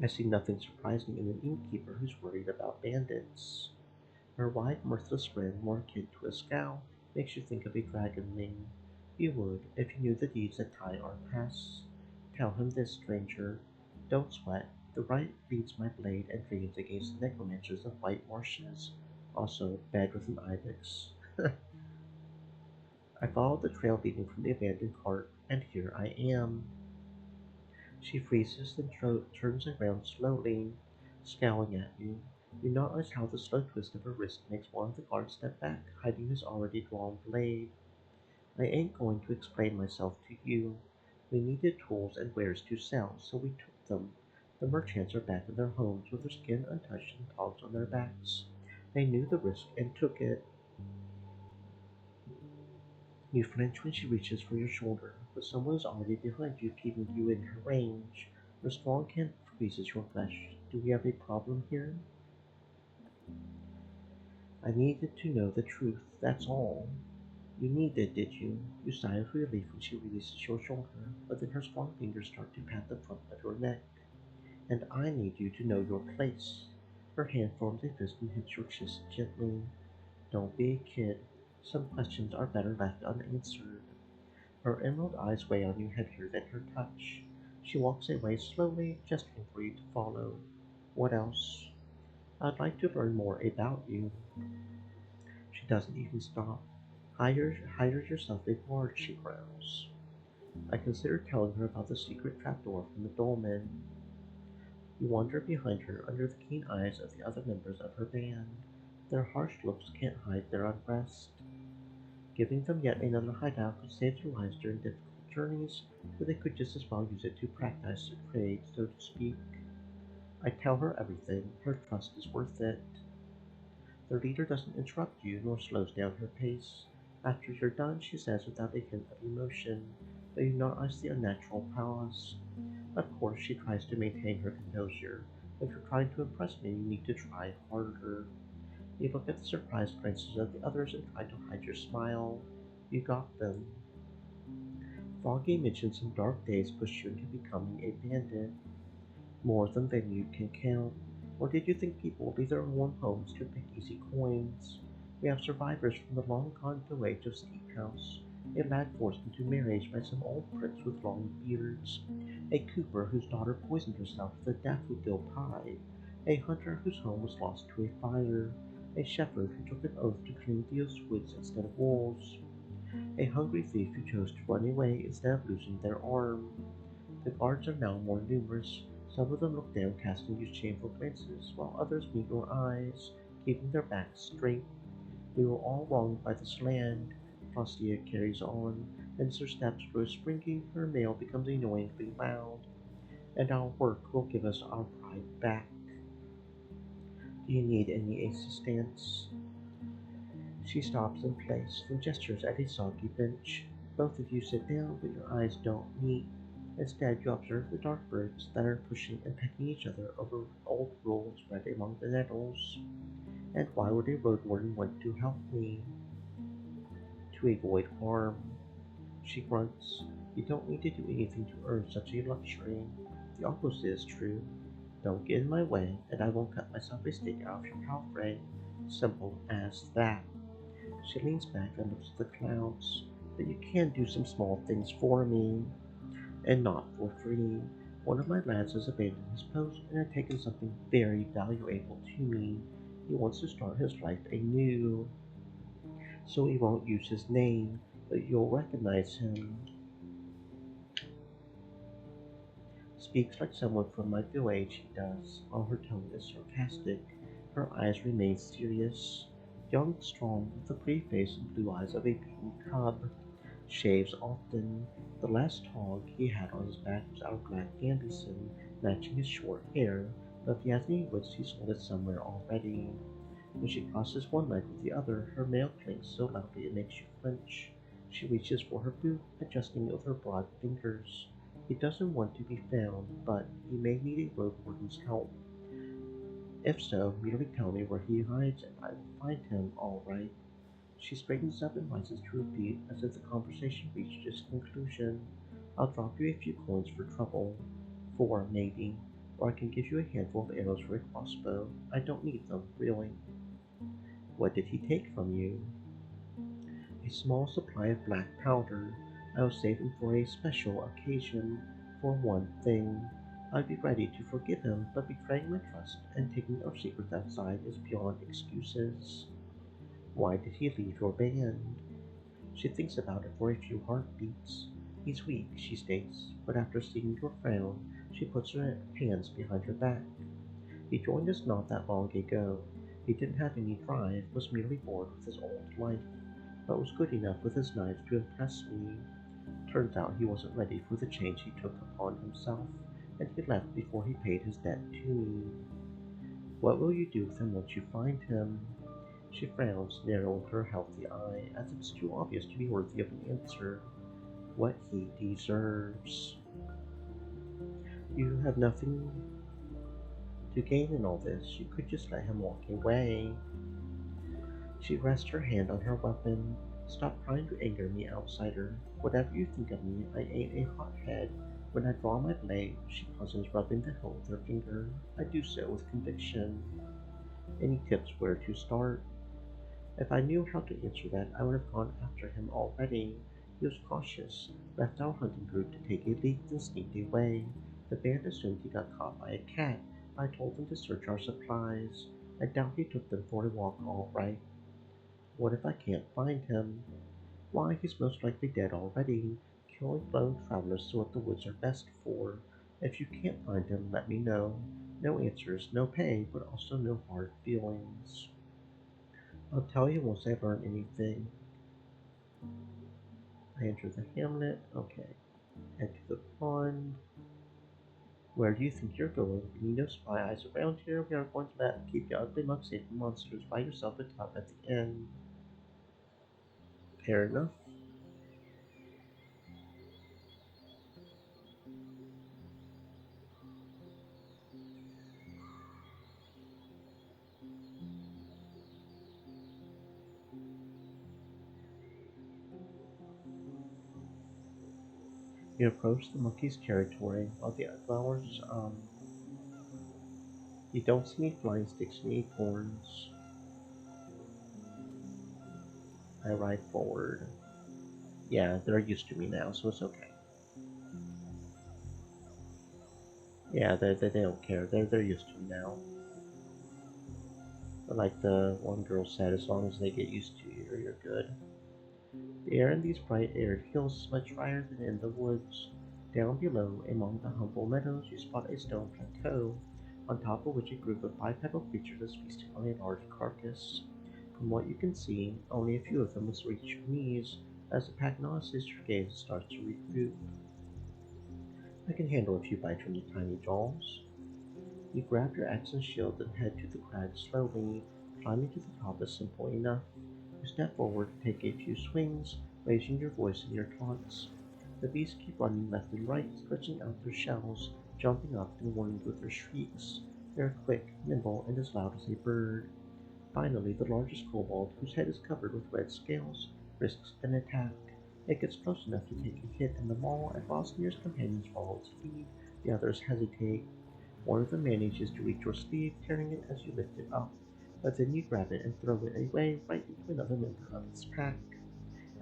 I see nothing surprising in an innkeeper who's worried about bandits. Her wide, mirthless grin, more akin to a scowl, makes you think of a dragonling. You would, if you knew the deeds that tie our pasts. Tell him this, stranger. Don't sweat. The right leads my blade and dreams against the necromancers of white marshes. Also, bed with an ibex. I followed the trail leading from the abandoned cart, and here I am. She freezes, then turns around slowly, scowling at you. You notice how the slow twist of her wrist makes one of the guards step back, hiding his already drawn blade. I ain't going to explain myself to you. We needed tools and wares to sell, so we took them. The merchants are back in their homes with their skin untouched and dogs on their backs. They knew the risk and took it. You flinch when she reaches for your shoulder, but someone is already behind you, keeping you in her range. Her strong hand freezes your flesh. Do we have a problem here? I needed to know the truth, that's all. You needed, did you? You sigh of relief when she releases your shoulder, but then her strong fingers start to pat the front of your neck. And I need you to know your place. Her hand forms a fist and hits your chest gently. Don't be a kid. Some questions are better left unanswered. Her emerald eyes weigh on you heavier than her touch. She walks away slowly, gesturing for you to follow. What else? I'd like to learn more about you. She doesn't even stop. Hire yourself a guard, she growls. I consider telling her about the secret trapdoor from the dolmen. You wander behind her under the keen eyes of the other members of her band. Their harsh looks can't hide their unrest. Giving them yet another hideout could save their lives during difficult journeys, but they could just as well use it to practice their trade, so to speak. I tell her everything. Her trust is worth it. Their leader doesn't interrupt you, nor slows down her pace. After you're done, she says without a hint of emotion, though you notice the unnatural pause. Of course, she tries to maintain her composure. If you're trying to impress me, you need to try harder. You look at the surprised glances of the others and try to hide your smile. You got them. Foggy mentioned some dark days pushed you into becoming a bandit. More than you can count. Or did you think people leave their warm homes to pick easy coins? We have survivors from the long gone village of Steep House, a lad forced into marriage by some old prince with long beards, a cooper whose daughter poisoned herself with a daffodil pie, a hunter whose home was lost to a fire, a shepherd who took an oath to clean those woods instead of wolves, a hungry thief who chose to run away instead of losing their arm. The guards are now more numerous. Some of them look down, casting you shameful glances, while others meet your eyes, keeping their backs straight. We were all wronged by this land. Frostia carries on, and as her steps grow springy, her mail becomes annoyingly loud, and our work will give us our pride back. Do you need any assistance? She stops in place, then gestures at a soggy bench. Both of you sit down, but your eyes don't meet. Instead, you observe the dark birds that are pushing and pecking each other over old rules spread among the nettles. And why would a road warden want to help me? To avoid harm. She grunts. You don't need to do anything to earn such a luxury. The opposite is true. Don't get in my way, and I won't cut myself a steak out of your palfrey. Simple as that. She leans back and looks at the clouds. But you can do some small things for me, and not for free. One of my lads has abandoned his post and had taken something very valuable to me. He wants to start his life anew, so he won't use his name, but you'll recognize him. Speaks like someone from my village, he does, while her tone is sarcastic. Her eyes remain serious. Young, strong, with the pretty face and blue eyes of a beaten cub. Shaves often. The last hog he had on his back was our black Gambison, matching his short hair, but if he has any wits he sold it somewhere already. When she crosses one leg with the other, her mail clinks so loudly it makes you flinch. She reaches for her boot, adjusting it with her broad fingers. He doesn't want to be found, but he may need a road warden's help. If so, merely tell me where he hides and I will find him all right. She straightens up and rises to her feet as if the conversation reached its conclusion. I'll drop you a few coins for trouble. 4, maybe. Or I can give you a handful of arrows for a crossbow. I don't need them, really. What did he take from you? A small supply of black powder. I was saving for a special occasion. For one thing, I'd be ready to forgive him, but betraying my trust and taking our secrets outside is beyond excuses. Why did he leave your band? She thinks about it for a few heartbeats. He's weak, she states, but after seeing your frown, she puts her hands behind her back. He joined us not that long ago. He didn't have any drive, was merely bored with his old life, but was good enough with his knife to impress me. Turns out he wasn't ready for the change he took upon himself, and he left before he paid his debt to me. What will you do with him once you find him? She frowns, narrowing her healthy eye, as if it's too obvious to be worthy of an answer. What he deserves. You have nothing to gain in all this. You could just let him walk away. She rests her hand on her weapon. Stop trying to anger me, outsider. Whatever you think of me, I ain't a hothead. When I draw my blade, she pauses, rubbing the hilt with her finger. I do so with conviction. Any tips where to start? If I knew how to answer that, I would have gone after him already. He was cautious, left our hunting group to take a leak, then sneaked away. The band assumed he got caught by a cat. I told them to search our supplies. I doubt he took them for a walk all right. What if I can't find him? Why, he's most likely dead already. Killing lone travelers is what the woods are best for. If you can't find him, let me know. No answers, no pay, but also no hard feelings. I'll tell you once I've learned anything. I enter the hamlet. Okay. Head to the pond. Where do you think you're going? We need no spy eyes around here. We aren't going to keep the ugly mug safe from monsters. Buy yourself a tub at the end. Fair enough. You approach the monkey's territory while the flowers, you don't see any flying sticks and acorns. I ride forward. Yeah, they're used to me now, so it's okay. Yeah, they don't care. They're used to me now. But like the one girl said, as long as they get used to you, you're good. The air in these bright arid hills is much drier than in the woods. Down below, among the humble meadows, you spot a stone plateau, on top of which a group of bipedal creatures is feasting on a large carcass. From what you can see, only a few of them must reach your knees. As the pack notices your gaze starts to regroup. I can handle a few bites from the tiny jaws. You grab your axe and shield and head to the crag slowly. Climbing to the top is simple enough. You step forward to take a few swings, raising your voice in your taunts. The beasts keep running left and right, stretching out their shells, jumping up and warning with their shrieks. They are quick, nimble, and as loud as a bird. Finally, the largest kobold, whose head is covered with red scales, risks an attack. It gets close enough to take a hit in the maw, and while Sneer's companions follow its lead, the others hesitate. One of them manages to reach your sleeve, tearing it as you lift it up, but then you grab it and throw it away right into another member of its pack.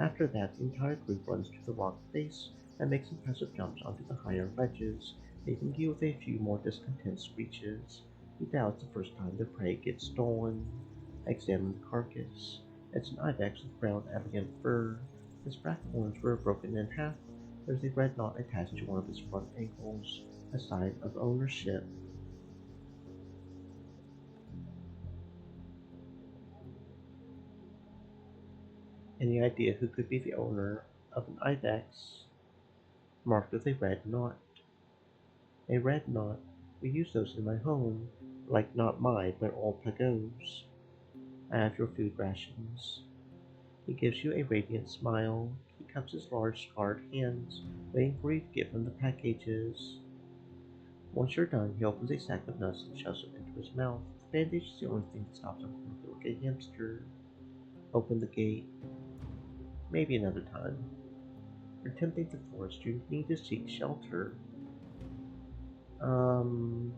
After that, the entire group runs to the rock face and makes impressive jumps onto the higher ledges, leaving you with a few more discontent screeches. You doubt it's the first time the prey gets stolen. Examine the carcass. It's an ibex with brown elegant fur. His back horns were broken in half. There's a red knot attached to one of his front ankles, a sign of ownership. Any idea who could be the owner of an ibex marked with a red knot? A red knot. We use those in my home, like not mine, but all Pago's. I have your food rations. He gives you a radiant smile. He cups his large scarred hands, waiting for you to give him the packages. Once you're done, he opens a sack of nuts and shoves it into his mouth. The bandage is the only thing that stops him from looking like a hamster. Open the gate. Maybe another time. Attempting the forest, you need to seek shelter. Um.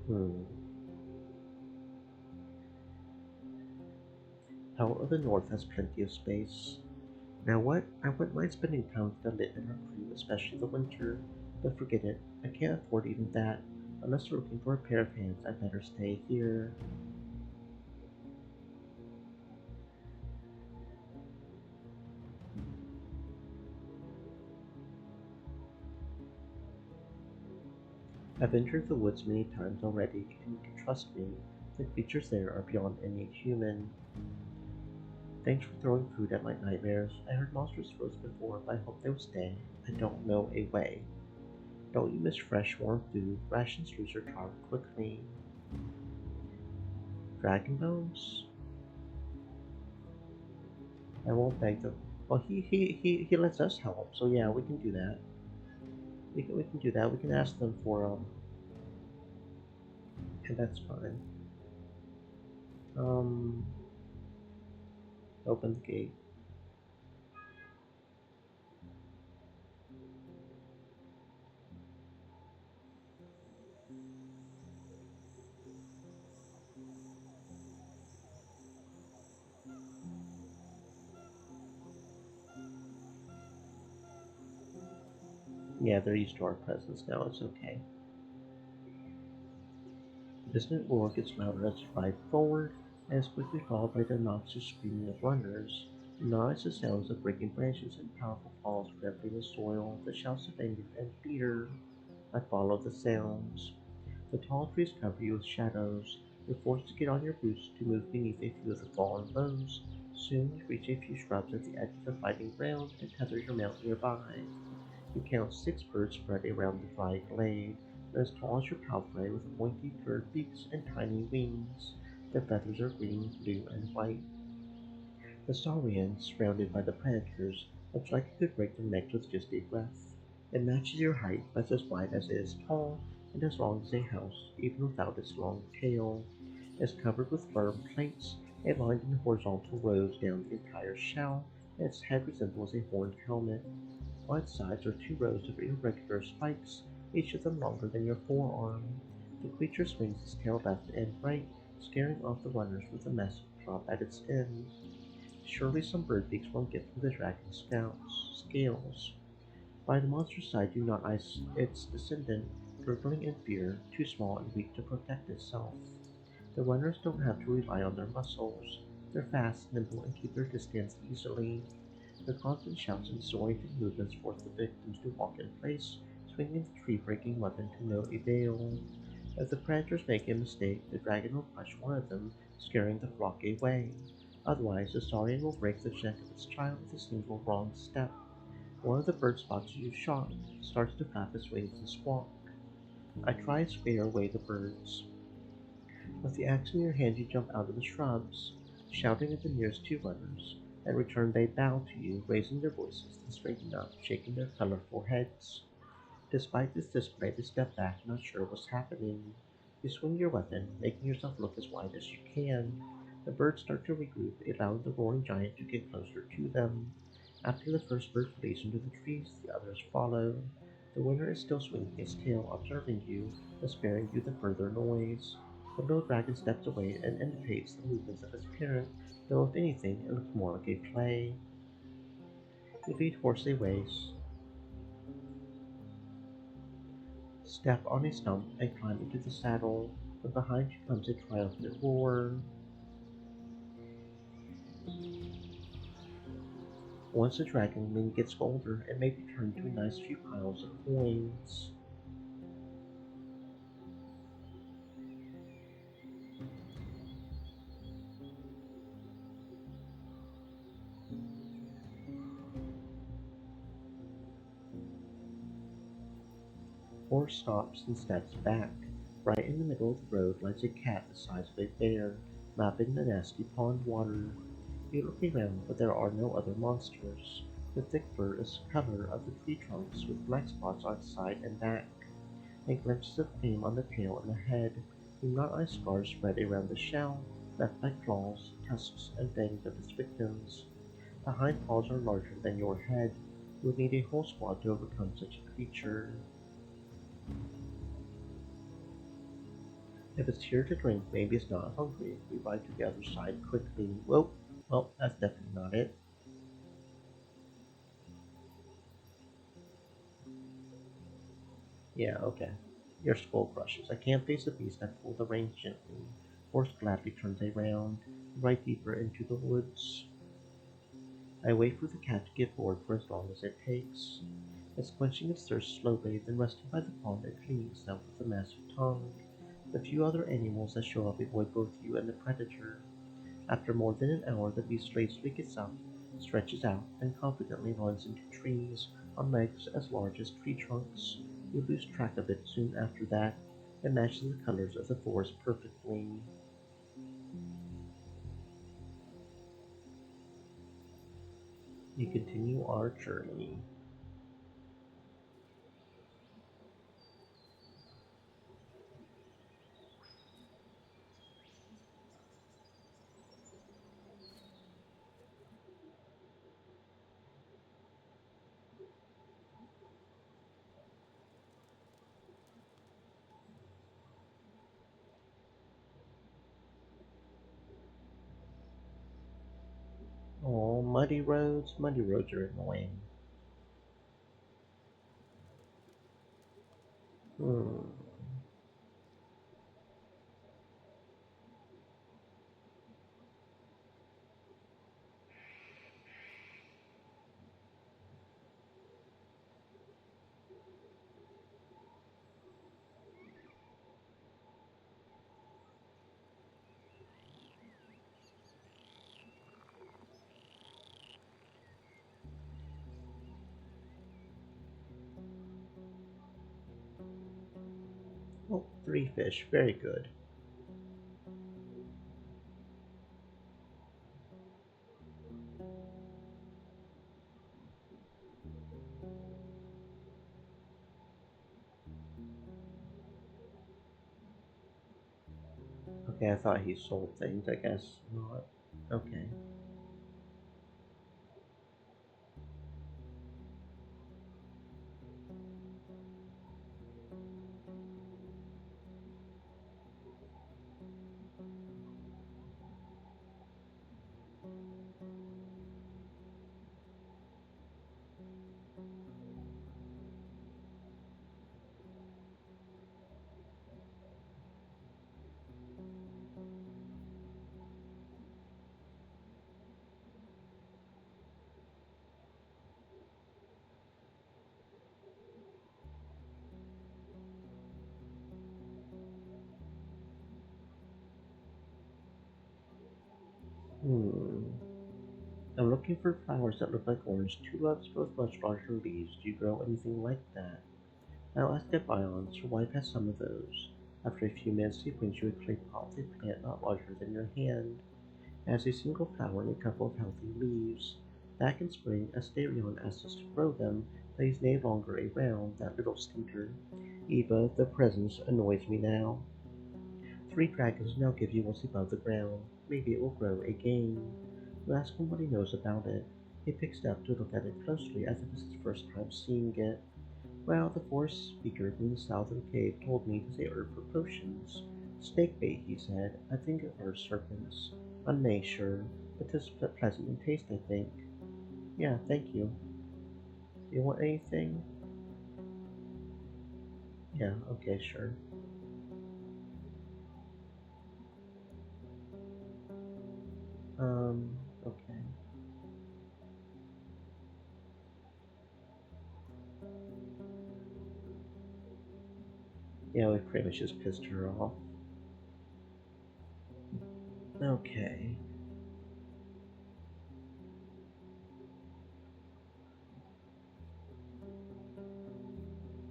Hmm. Hell of the North has plenty of space. Now what? I wouldn't mind spending time with the lit and her crew, especially the winter. But forget it. I can't afford even that. Unless you're looking for a pair of hands, I'd better stay here. I've entered the woods many times already, and you can trust me. The creatures there are beyond any human. Thanks for throwing food at my nightmares. I heard monsters froze before, but I hope they'll stay. I don't know a way. Don't you miss fresh, warm food? Rations lose their charm quickly. Dragon bones? I won't beg them. Well, he lets us help, so yeah, we can do that. We can do that. We can ask them for and that's fine. Um, open the gate. Yeah, they're used to our presence now. It's okay. The distant roar gets louder as you ride forward, and is quickly followed by the obnoxious screaming of runners. Now it's the sounds of breaking branches and powerful falls grabbing the soil, the shouts of anger and fear. I follow the sounds. The tall trees cover you with shadows. You're forced to get on your boots to move beneath a few of the fallen boughs. Soon you reach a few shrubs at the edge of the fighting ground and tether your mount nearby. You count 6 birds spread around the dry glade. They're as tall as your palfrey with pointy curved beaks and tiny wings. Their feathers are green, blue, and white. The saurians, surrounded by the predators, looks like you could break their necks with just a breath. It matches your height, but as wide as it is tall, and as long as a house, even without its long tail. It's covered with firm plates, it lined in horizontal rows down the entire shell, and its head resembles a horned helmet. On its sides are 2 rows of irregular spikes, each of them longer than your forearm. The creature swings its tail left and right, scaring off the runners with a massive drop at its end. Surely some bird beaks won't get through the dragon's scales. By the monster's side do not ice its descendant, gurgling in fear, too small and weak to protect itself. The runners don't have to rely on their muscles. They're fast, nimble, and keep their distance easily. Their constant shouts and disoriented movements force the victims to walk in place, swinging the tree-breaking weapon to no avail. If the predators make a mistake, the dragon will crush one of them, scaring the flock away. Otherwise, the saurian will break the neck of its child with a single wrong step. One of the bird spots you shot starts to flap its wings and squawk. I try to scare away the birds. With the axe in your hand, you jump out of the shrubs, shouting at the nearest 2 runners. In return, they bow to you, raising their voices, then straighten up, shaking their colorful heads. Despite this display, they step back, not sure what's happening. You swing your weapon, making yourself look as wide as you can. The birds start to regroup, allowing the roaring giant to get closer to them. After the first bird flees into the trees, the others follow. The winner is still swinging its tail, observing you, but sparing you the further noise. The little dragon steps away and imitates the movements of its parent, though if anything, it looks more like a play. You lead hoarsely ways, step on a stump, and climb into the saddle. From behind you comes a triumphant roar. Once the dragon wing gets older, it may be turned to a nice few piles of coins. Horse stops and steps back. Right in the middle of the road lies a cat the size of a bear, lapping the nasty pond water. You look around, but there are no other monsters. The thick fur is the color of the tree trunks with black spots on its side and back, and glimpses of cream on the tail and the head. Not-eye scars spread around the shell, left by claws, tusks, and fangs of its victims. The hind paws are larger than your head. You would need a whole squad to overcome such a creature. If it's here to drink, maybe it's not hungry. We ride to the other side quickly. Whoa, well, that's definitely not it. Yeah, okay. Your skull crushes. I can't face the beast. I pull the reins gently. Horse gladly turns around, right deeper into the woods. I wait for the cat to get bored for as long as it takes. It's quenching its thirst slowly, then resting by the pond and cleaning itself with a massive tongue. The few other animals that show up avoid both you and the predator. After more than an hour, the beast slowly gets up, stretches out, and confidently runs into trees on legs as large as tree trunks. You lose track of it soon after that. It matches the colors of the forest perfectly. We continue our journey. Oh, muddy roads. Muddy roads are annoying. Hmm. Oh, three fish. Very good. Okay, I thought he sold things. I guess not. Okay. Hmm. I'm looking for flowers that look like orange tulips with much larger leaves. Do you grow anything like that? I'll ask at Violence. Your wife has some of those. After a few minutes, he brings you a clay pot with a plant not larger than your hand. It has a single flower and a couple of healthy leaves. Back in spring, Asterion asked us to grow them, but he's no longer around, that little stinker. Eva, the presence annoys me now. Three dragons now give you what's above the ground. Maybe it will grow again. You ask him what he knows about it. He picks it up to look at it closely as if it's his first time seeing it. Well, the forest speaker from the southern cave told me it was a herb for potions. Snake bait, he said. I think it are serpents. I'm not sure, but this pleasant in taste, I think. Yeah, thank you. Do you want anything? Yeah, okay, sure. Okay. Yeah, we pretty much just pissed her off. Okay.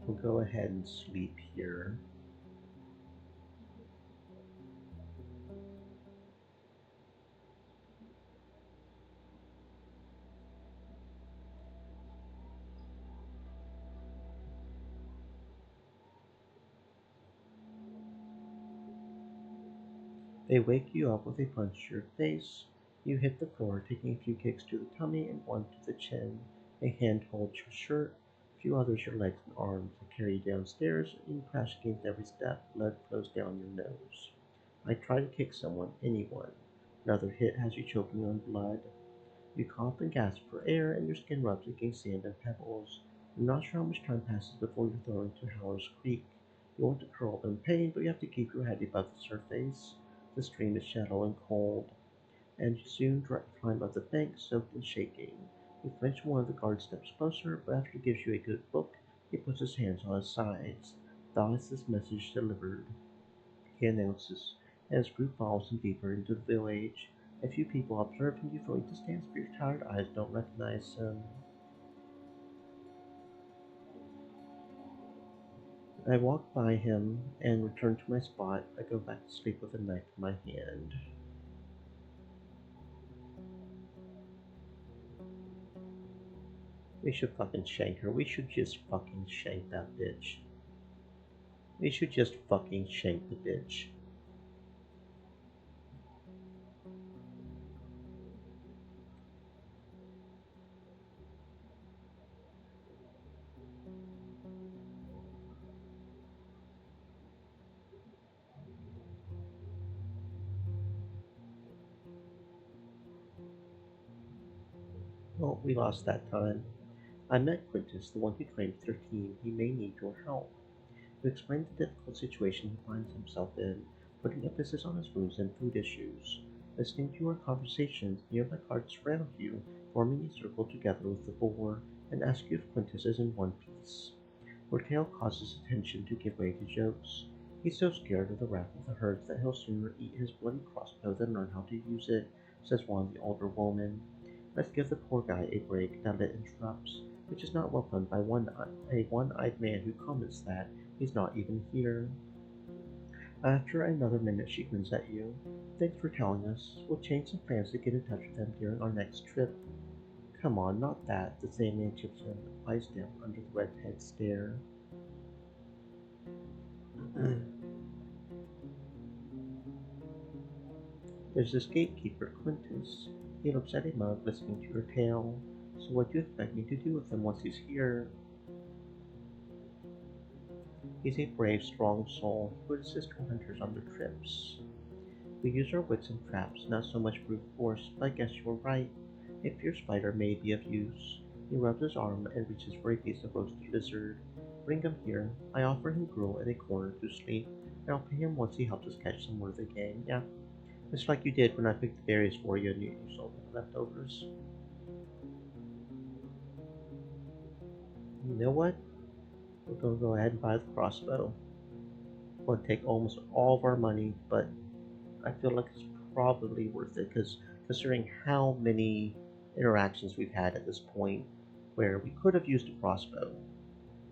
We'll go ahead and sleep here. They wake you up with a punch to your face. You hit the floor, taking a few kicks to the tummy and one to the chin. A hand holds your shirt, a few others your legs and arms. They carry you downstairs, and you crash against every step. Blood flows down your nose. I try to kick someone, anyone. Another hit has you choking on blood. You cough and gasp for air, and your skin rubs against sand and pebbles. You're not sure how much time passes before you're thrown into Howler's Creek. You want to curl in pain, but you have to keep your head above the surface. The stream is shallow and cold, and you soon climb up the bank, soaked and shaking. You flinch when one of the guards steps closer, but after he gives you a good look, he puts his hands on his sides. Thou is this message delivered, he announces, as his group follows him deeper into the village. A few people observing you from a distance, but your tired eyes don't recognize him. I walk by him and return to my spot. I go back to sleep with a knife in my hand. We should fucking shank her. We should just fucking shank that bitch. We should just fucking shank the bitch. Well, we lost that time. I met Quintus, the one who claimed 13. He may need your help. You explain the difficult situation he finds himself in, putting emphasis on his wounds and food issues. Listening to your conversations, nearby guards surround you, forming a circle together with the boar, and ask you if Quintus is in one piece. Your tale causes attention to give way to jokes. He's so scared of the wrath of the herds that he'll sooner eat his bloody crossbow than learn how to use it, says one of the older women. Let's give the poor guy a break, Dalit interrupts, which is not welcomed by a one-eyed man who comments that he's not even here. After another minute she grins at you. Thanks for telling us. We'll change some plans to get in touch with them during our next trip. Come on, not that, the same man chips in and lies down under the redhead's stare. There's this gatekeeper, Quintus. He looks at a mug listening to your tale. So what do you expect me to do with him once he's here? He's a brave, strong soul who would assist hunters on their trips. We use our wits and traps, not so much brute force, but I guess you're right. A fierce fighter may be of use. He rubs his arm and reaches for a piece of roasted lizard. Bring him here. I offer him gruel and a corner to sleep, and I'll pay him once he helps us catch some more of the gang. Yeah, just like you did when I picked the berries for you and you sold the leftovers. You know what? We're gonna go ahead and buy the crossbow. We'll take almost all of our money, but I feel like it's probably worth it because considering how many interactions we've had at this point where we could have used a crossbow,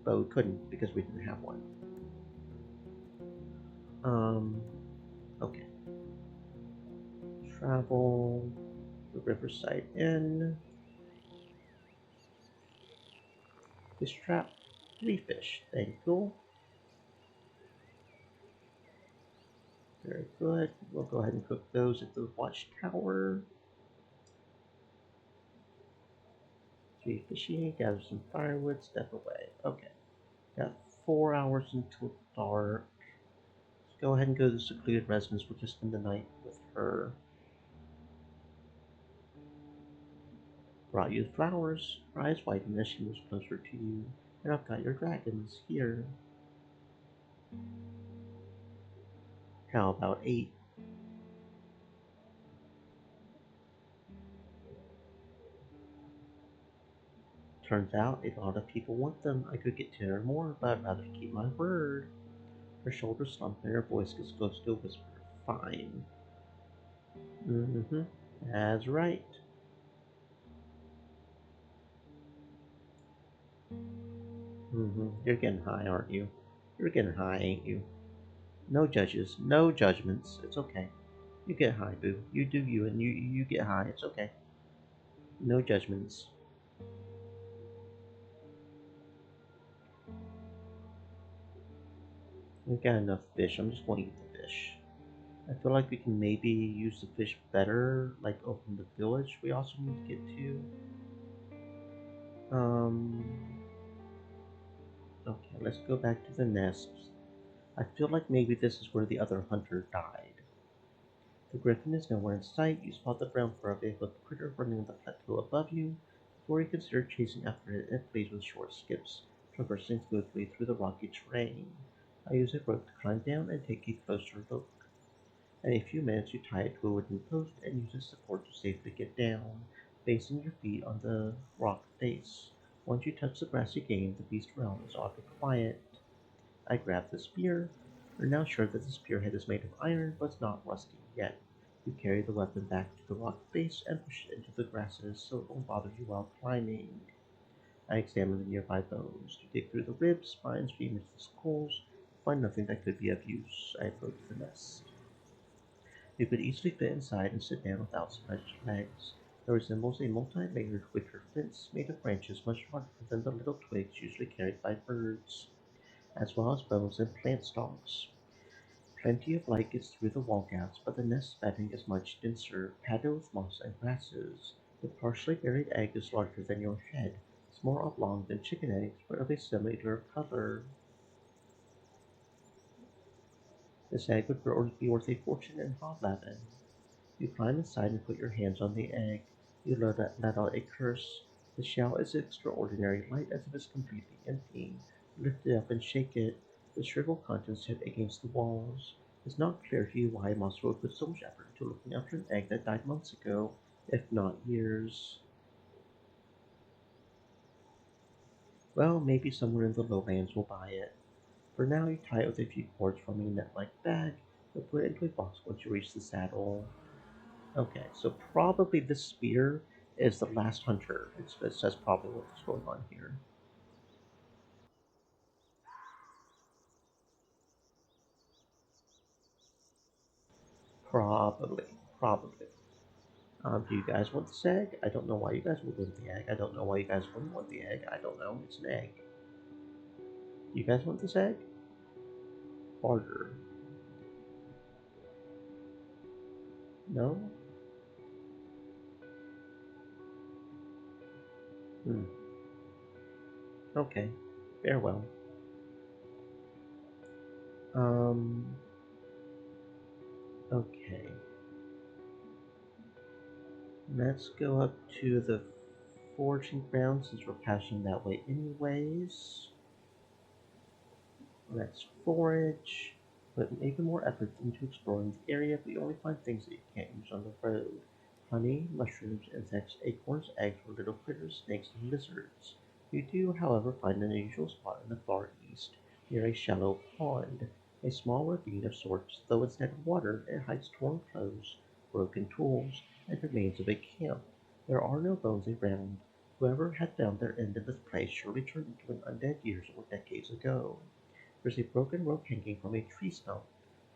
but we couldn't because we didn't have one. Okay. Travel the Riverside Inn. Fish trap. 3 fish. Thank you. Very good. We'll go ahead and cook those at the watchtower. 3 fishy. Gather some firewood. Step away. Okay. Got 4 hours until dark. Let's go ahead and go to the secluded residence. We'll just spend the night with her. Brought you the flowers. Her eyes widened as she moves closer to you. And I've got your dragons here. How about 8? Turns out a lot of people want them. I could get 10 or more, but I'd rather keep my word. Her shoulders slump and her voice gets close to a whisper. Fine. Mm-hmm. That's right. Mm-hmm. You're getting high, aren't you? You're getting high, ain't you? No judges, no judgments. It's okay. You get high, boo. You do you, and you get high. It's okay. No judgments. We've got enough fish. I'm just going to eat the fish. I feel like we can maybe use the fish better, like open the village we also need to get to. Um, okay, let's go back to the nests. I feel like maybe this is where the other hunter died. The griffin is nowhere in sight. You spot the brown fur of a hooked critter running on the plateau above you. Before you consider chasing after it, it flees with short skips, traversing smoothly through the rocky terrain. I use a rope to climb down and take a closer look. In a few minutes, you tie it to a wooden post and use its support to safely get down, placing your feet on the rock face. Once you touch the grassy game, the beast around is oddly quiet. I grab the spear. You're now sure that the spearhead is made of iron, but it's not rusty yet. You carry the weapon back to the rock face and push it into the grasses so it won't bother you while climbing. I examine the nearby bones. You dig through the ribs, spines, femurs, and skulls. Find nothing that could be of use. I approach the nest. You could easily fit inside and sit down without stretched legs. It resembles a multi-layered wicker fence made of branches much larger than the little twigs usually carried by birds, as well as bones and plant stalks. Plenty of light gets through the wall gaps, but the nest bedding is much denser, padded with moss and grasses. The partially buried egg is larger than your head. It's more oblong than chicken eggs, but of a similar color. This egg would be worth a fortune in Hobladen. You climb inside and put your hands on the egg. You let out a curse. The shell is extraordinary light as if it's completely empty. You lift it up and shake it. The shriveled contents hit against the walls. It's not clear to you why a monster would put so much effort into looking after an egg that died months ago, if not years. Well, maybe somewhere in the lowlands will buy it. For now, you tie it with a few cords forming a net-like bag. You'll put it into a box once you reach the saddle. Okay, so probably this spear is the last hunter. It says probably what's going on here. Probably, probably. Do you guys want this egg? I don't know why you guys would want the egg. I don't know why you guys wouldn't want the egg. I don't know. It's an egg. You guys want this egg? Barter. No? Hmm. Okay. Farewell. Um. Okay. Let's go up to the foraging ground since we're passing that way anyways. Let's forage, put even more effort into exploring the area, but you only find things that you can't use on the road. Honey, mushrooms, insects, acorns, eggs for little critters, snakes, and lizards. You do, however, find an unusual spot in the far east, near a shallow pond. A small ravine of sorts, though instead of water, it hides torn clothes, broken tools, and remains of a camp. There are no bones around. Whoever had found their end in this place surely turned into an undead years or decades ago. There's a broken rope hanging from a tree stump.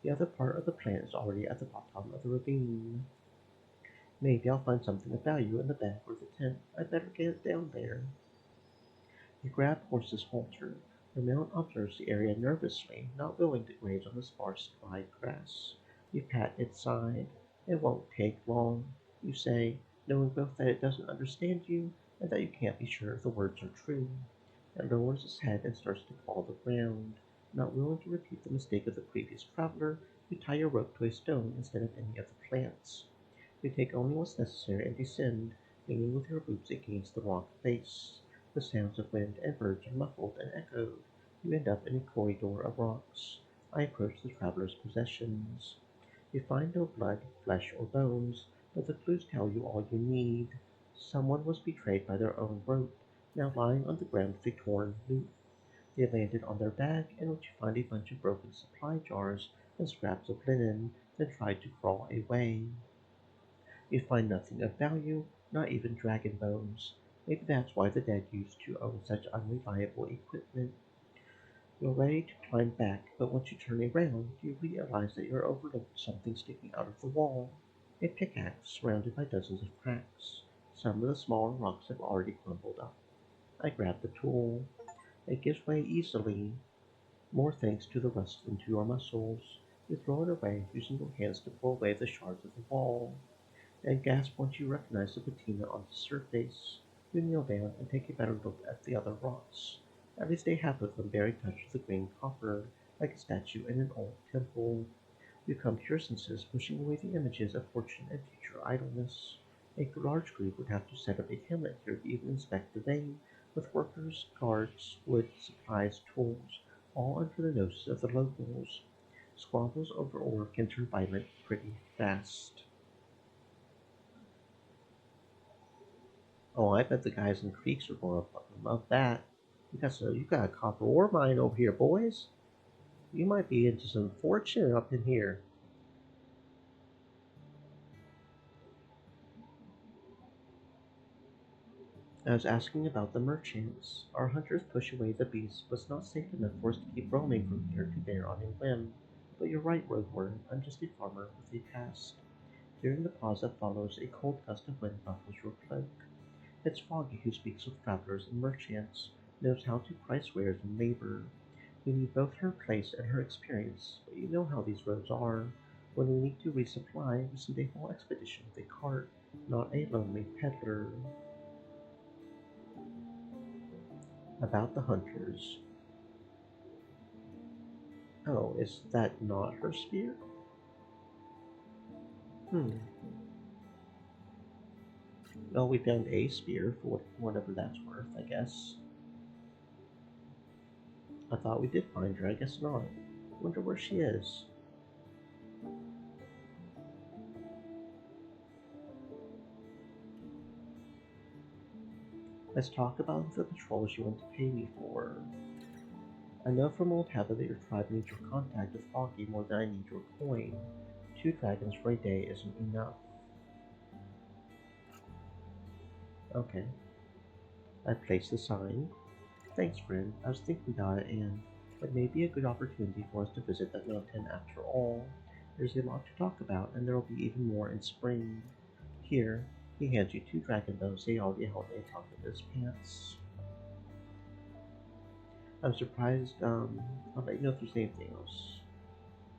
The other part of the plant is already at the bottom of the ravine. Maybe I'll find something of value in the bag or the tent. I'd better get down there. You grab horse's halter. The mount observes the area nervously, not willing to graze on the sparse, dry grass. You pat its side. It won't take long, you say, knowing both that it doesn't understand you and that you can't be sure if the words are true. It lowers its head and starts to paw the ground. Not willing to repeat the mistake of the previous traveler, you tie your rope to a stone instead of any of the plants. You take only what's necessary and descend, leaning with your boots against the rock face. The sounds of wind and birds are muffled and echoed. You end up in a corridor of rocks. I approach the traveler's possessions. You find no blood, flesh, or bones, but the clues tell you all you need. Someone was betrayed by their own rope, now lying on the ground with a torn loop. They landed on their back, in which you find a bunch of broken supply jars and scraps of linen, then tried to crawl away. You find nothing of value, not even dragon bones. Maybe that's why the dead used to own such unreliable equipment. You're ready to climb back, but once you turn around, you realize that you're overlooking something sticking out of the wall. A pickaxe surrounded by dozens of cracks. Some of the smaller rocks have already crumbled up. I grab the tool. It gives way easily, more thanks to the rust into your muscles. You throw it away, using your hands to pull away the shards of the wall, and gasp once you recognize the patina on the surface. You kneel down and take a better look at the other rocks. At least a half of them bear a touch of the green copper, like a statue in an old temple. You come to your senses, pushing away the images of fortune and future idleness. A large group would have to set up a hamlet here to even inspect the vein, with workers, guards, wood, supplies, tools, all under the noses of the locals. Squabbles over ore can turn violent pretty fast. Oh, I bet the guys in creeks are going to love that. You got a copper ore mine over here, boys. You might be into some fortune up in here. I was asking about the merchants. Our hunters push away the beasts, but it's not safe enough for us to keep roaming from here to there on a whim. But you're right, Roadwarden. I'm just a farmer with a past. During the pause that follows, a cold gust of wind ruffles your cloak. It's Foggy who speaks with travelers and merchants, knows how to price wares and labor. We need both her place and her experience, but you know how these roads are. When we need to resupply, we send a whole expedition with a cart, not a lonely peddler. About the hunters. Oh, is that not her spear? Hmm. Well, we found a spear for whatever that's worth, I guess. I thought we did find her, I guess not. Wonder where she is. Let's talk about the patrols you want to pay me for. I know from old habit that your tribe needs your contact with Foggy more than I need your coin. 2 dragons for a day isn't enough. Okay. I place the sign. Thanks, friend. I was thinking about it, and it may be a good opportunity for us to visit that mountain after all. There's a lot to talk about, and there will be even more in spring. Here, he hands you 2 dragon bows he already held in the top of his pants. I'm surprised, I'll let you know if there's anything else.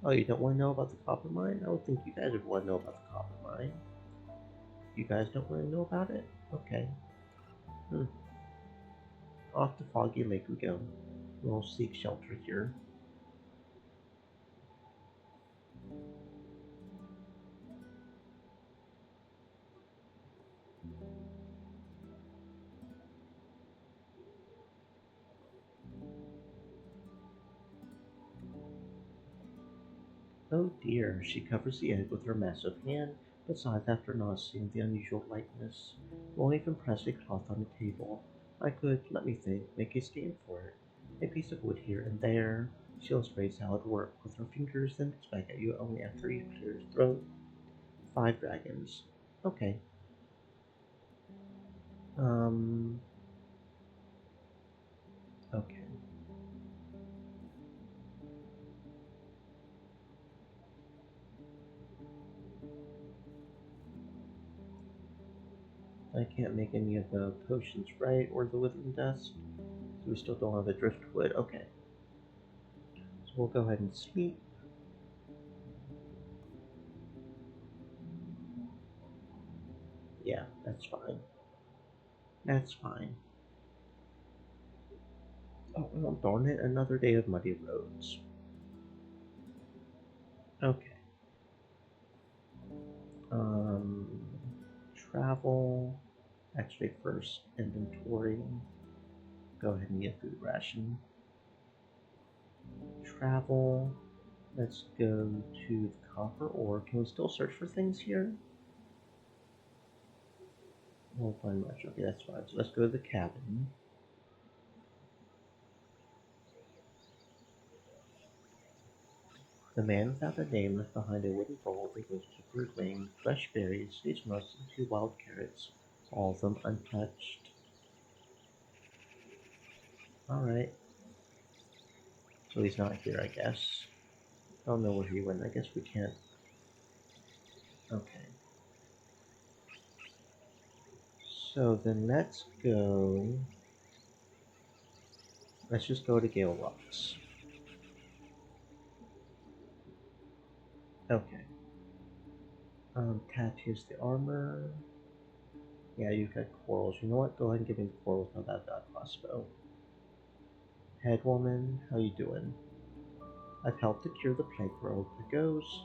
Oh, you don't want to know about the copper mine? I would think you guys would want to know about the copper mine. You guys don't want to know about it? Okay. Hmm. Off to Foggy Lake we go. We'll seek shelter here. Oh dear, she covers the egg with her massive hand, but sighs after not seeing the unusual lightness. Won't even press a cloth on the table. I could, let me think, make a stand for it. A piece of wood here and there. She illustrates how it work with her fingers, then looks back at you only after you clear his throat. 5 dragons. Okay. Um, okay. I can't make any of the potions, right? Or the withering dust. So we still don't have the driftwood. Okay. So we'll go ahead and sleep. Yeah, that's fine. That's fine. Oh, well, darn it, another day of muddy roads. Okay. Um, travel. Actually, first, inventory. Go ahead and get food ration. Travel. Let's go to the copper ore. Can we still search for things here? Won't find much. Okay, that's fine. So let's go to the cabin. The man without a name left behind a wooden bowl with a roasted bird wing, fresh berries, hazelnuts, and 2 wild carrots, all of them untouched. Alright, so he's not here, I guess. I don't know where he went. I guess we can't. Okay. So then let's go. Let's just go to Gale Rocks. Okay. Cat, here's the armor. Yeah, you've got corals. You know what? Go ahead and give me the corals now that I've got a crossbow. Head woman, how you doing? I've helped to cure the plague where old goes,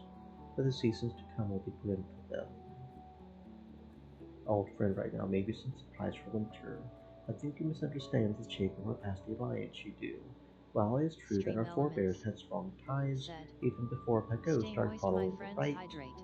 but the seasons to come will be grim for them. Old friend right now, maybe some supplies for winter. I think you misunderstand the shape of our past alliance, you do. While it is true that Stream our forebears elements, had strong ties, said. even before Pago Stay started moist, my following the friend, right. hydrate.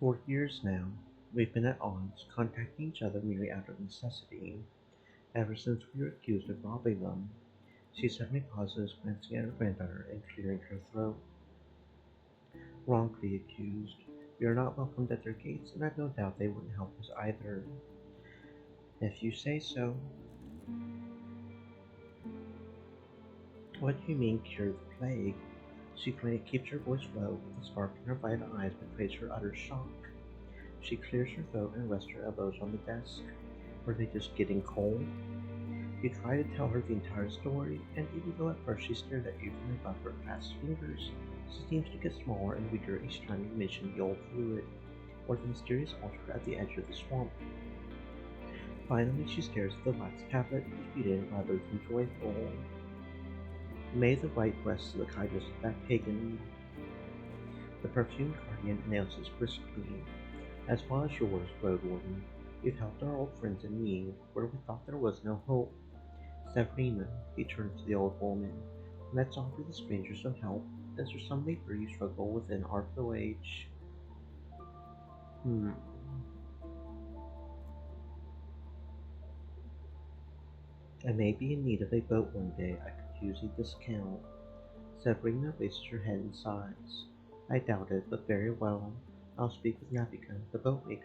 For years now, we've been at odds, contacting each other merely out of necessity. Ever since we were accused of robbing them, she suddenly pauses, glancing at her granddaughter and clearing her throat. Wrongfully accused, we are not welcomed at their gates, and I've no doubt they wouldn't help us either. If you say so. What do you mean, cure the plague? She keeps her voice low, with a spark in her violet eyes betrays her utter shock. She clears her throat and rests her elbows on the desk. Were they just getting cold? You try to tell her the entire story, and even though at first she stared at you from above her clasped fingers, she seems to get smaller and weaker each time you mention the old fluid, or the mysterious altar at the edge of the swamp. Finally, she stares at the wax tablet, defeated rather than joyful. May the right rest the kindness of that pagan. The perfumed guardian announces briskly, as well as yours, Roadwarden. You've helped our old friends in need, where we thought there was no hope. Sabrina, he turned to the old woman, let's offer the stranger some help. Is there some labor you struggle with in our village? Hmm. I may be in need of a boat one day. I could use a discount. Sabrina raises her head and sighs. I doubt it, but very well. I'll speak with Navika, the boatmaker.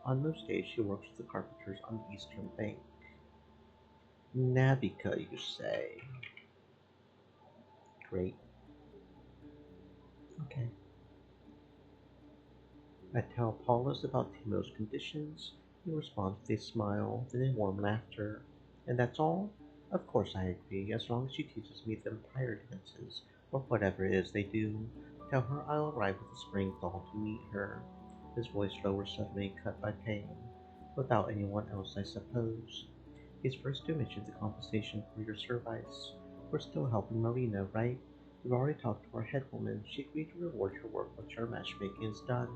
On most days she works with the carpenters on the eastern bank. Navica, you say? Great. Okay. I tell Paulus about Timo's conditions. He responds with a smile, then a warm laughter. And that's all? Of course I agree, as long as she teaches me the empire dances, or whatever it is they do. Tell her I'll arrive with a spring doll to meet her. His voice lowers suddenly, cut by pain. Without anyone else, I suppose. He's first to mention the compensation for your service. We're still helping Marina, right? We've already talked to our head woman. She agreed to reward your work once your matchmaking is done.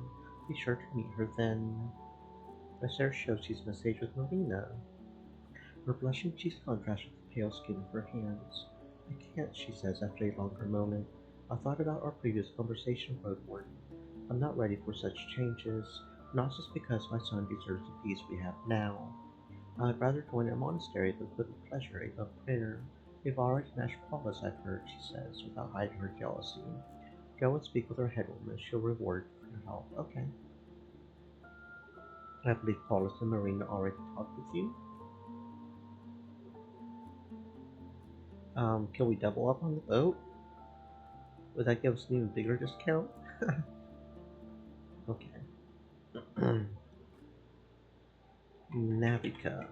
Be sure to meet her then. Esther shows she's on the stage with Marina. Her blushing cheeks contrast with the pale skin of her hands. I can't, she says after a longer moment. I thought about our previous conversation, Roadwarden. I'm not ready for such changes, not just because my son deserves the peace we have now. I'd rather join a monastery than put pleasure above prayer. We've already matched Paulus, I've heard, she says, without hiding her jealousy. Go and speak with our head woman. She'll reward for your help. Okay. I believe Paulus and Marina already talked with you. Can we double up on the boat? Would that give us an even bigger discount? Okay. Navica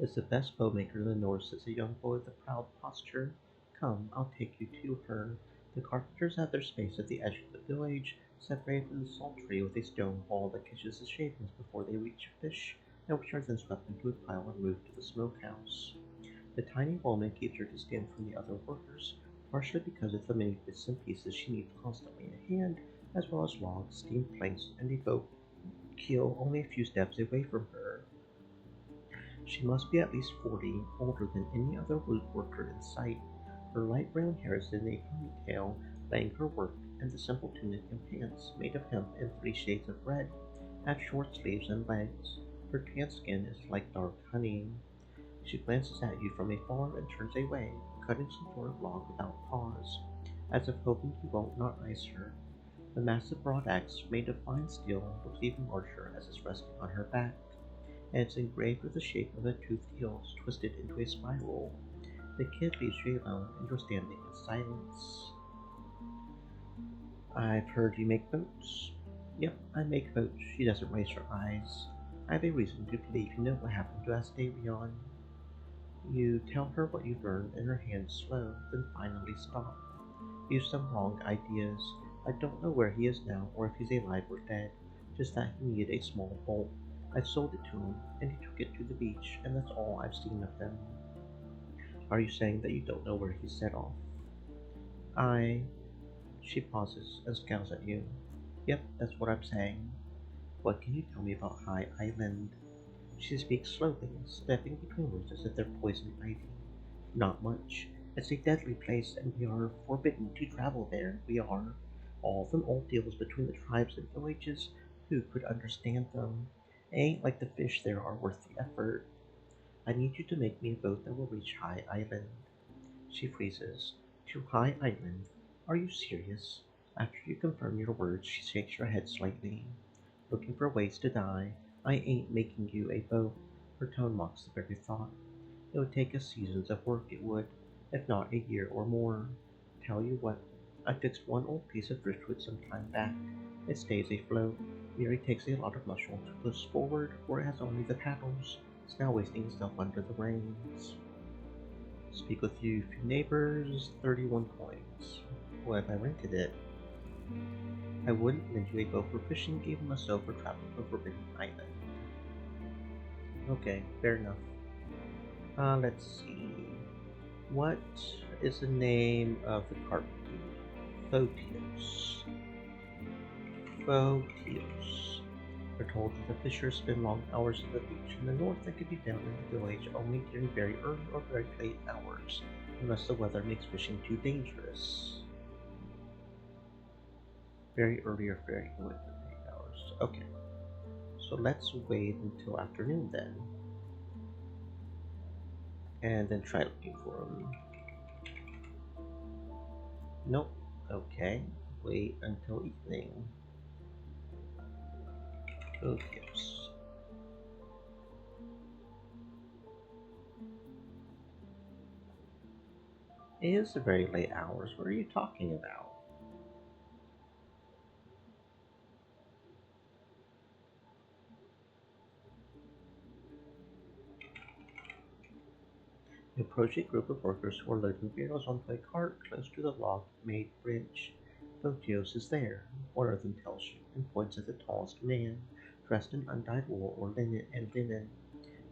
is the best bowmaker in the north, says a young boy with a proud posture. Come, I'll take you to her. The carpenters have their space at the edge of the village, separated from the saltery with a stone wall that catches the shavings before they reach fish, and which are then swept into a pile and moved to the smokehouse. The tiny woman keeps her distant from the other workers, partially because of the many bits and pieces she needs constantly at hand, as well as logs, steam planks, and a boat keel only a few steps away from her. She must be at least 40, older than any other woodworker in sight. Her light brown hair is in a ponytail, laying her work, and the simple tunic and pants, made of hemp in 3 shades of red, have short sleeves and legs. Her tan skin is like dark honey. She glances at you from afar and turns away, cutting some sort of log without pause, as if hoping you won't not notice her. The massive broad axe, made of fine steel, looks even larger as it's resting on her back, and it's engraved with the shape of a toothed eel twisted into a spiral. The kid leaves you alone, and you're standing in silence. I've heard you make boats. Yep, I make boats. She doesn't raise her eyes. I have a reason to believe you know what happened to Astarion. You tell her what you've learned, and her hands slow, then finally stop. You've some wrong ideas. I don't know where he is now, or if he's alive or dead. Just that he needed a small bolt. I sold it to him, and he took it to the beach, and that's all I've seen of them. Are you saying that you don't know where he set off? I. She pauses and scowls at you. Yep, that's what I'm saying. What can you tell me about High Island? She speaks slowly, stepping between words as if they're poison ivy. Not much. It's a deadly place, and we are forbidden to travel there. We are. All them old deals between the tribes and villages. Who could understand them? Ain't like the fish there are worth the effort. I need you to make me a boat that will reach High Island. She freezes. To High Island? Are you serious? After you confirm your words, she shakes her head slightly. Looking for ways to die. I ain't making you a boat. Her tone mocks the very thought. It would take us seasons of work, it would, if not a year or more. Tell you what, I fixed one old piece of driftwood some time back. It stays afloat. Merely takes a lot of muscle to push forward, or it has only the paddles. It's now wasting itself under the rains. Speak with you, few neighbors, 31 coins. What if I rented it? I wouldn't lend you a boat for fishing, even less so for traveling to Forbidden Island. Okay, fair enough. Let's see. What is the name of the carpenter? Photios. Photios. We're told that the fishers spend long hours at the beach in the north and can be found in the village only during very early or very late hours, unless the weather makes fishing too dangerous. Very early or very late hours. Okay, so let's wait until afternoon then, and then try looking for them. Nope. Okay, wait until evening. Photios. It is the very late hours. What are you talking about? You approach a group of workers who are loading barrels onto a cart close to the log-made bridge. Photios is there, one of them tells you, and points at the tallest man, dressed in undyed wool or linen.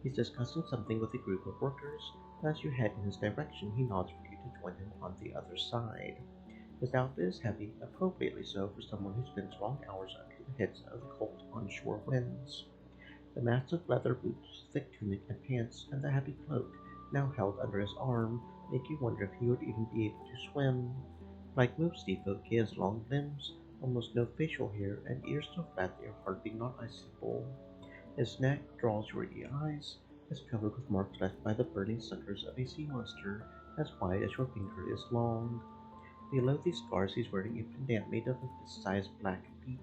He's discussing something with a group of workers. As you head in his direction, he nods for you to join him on the other side. His outfit is heavy, appropriately so for someone who spends long hours under the hits of the cold onshore winds. The massive leather boots, thick tunic and pants, and the heavy cloak, now held under his arm, make you wonder if he would even be able to swim. Like most sea folk, he has long limbs, almost no facial hair, and ears so flat they are hardly noticeable. His neck draws your eyes, is covered with marks left by the burning suckers of a sea monster, as wide as your finger is long. Below these scars he's wearing a pendant made of a fist-sized black beak.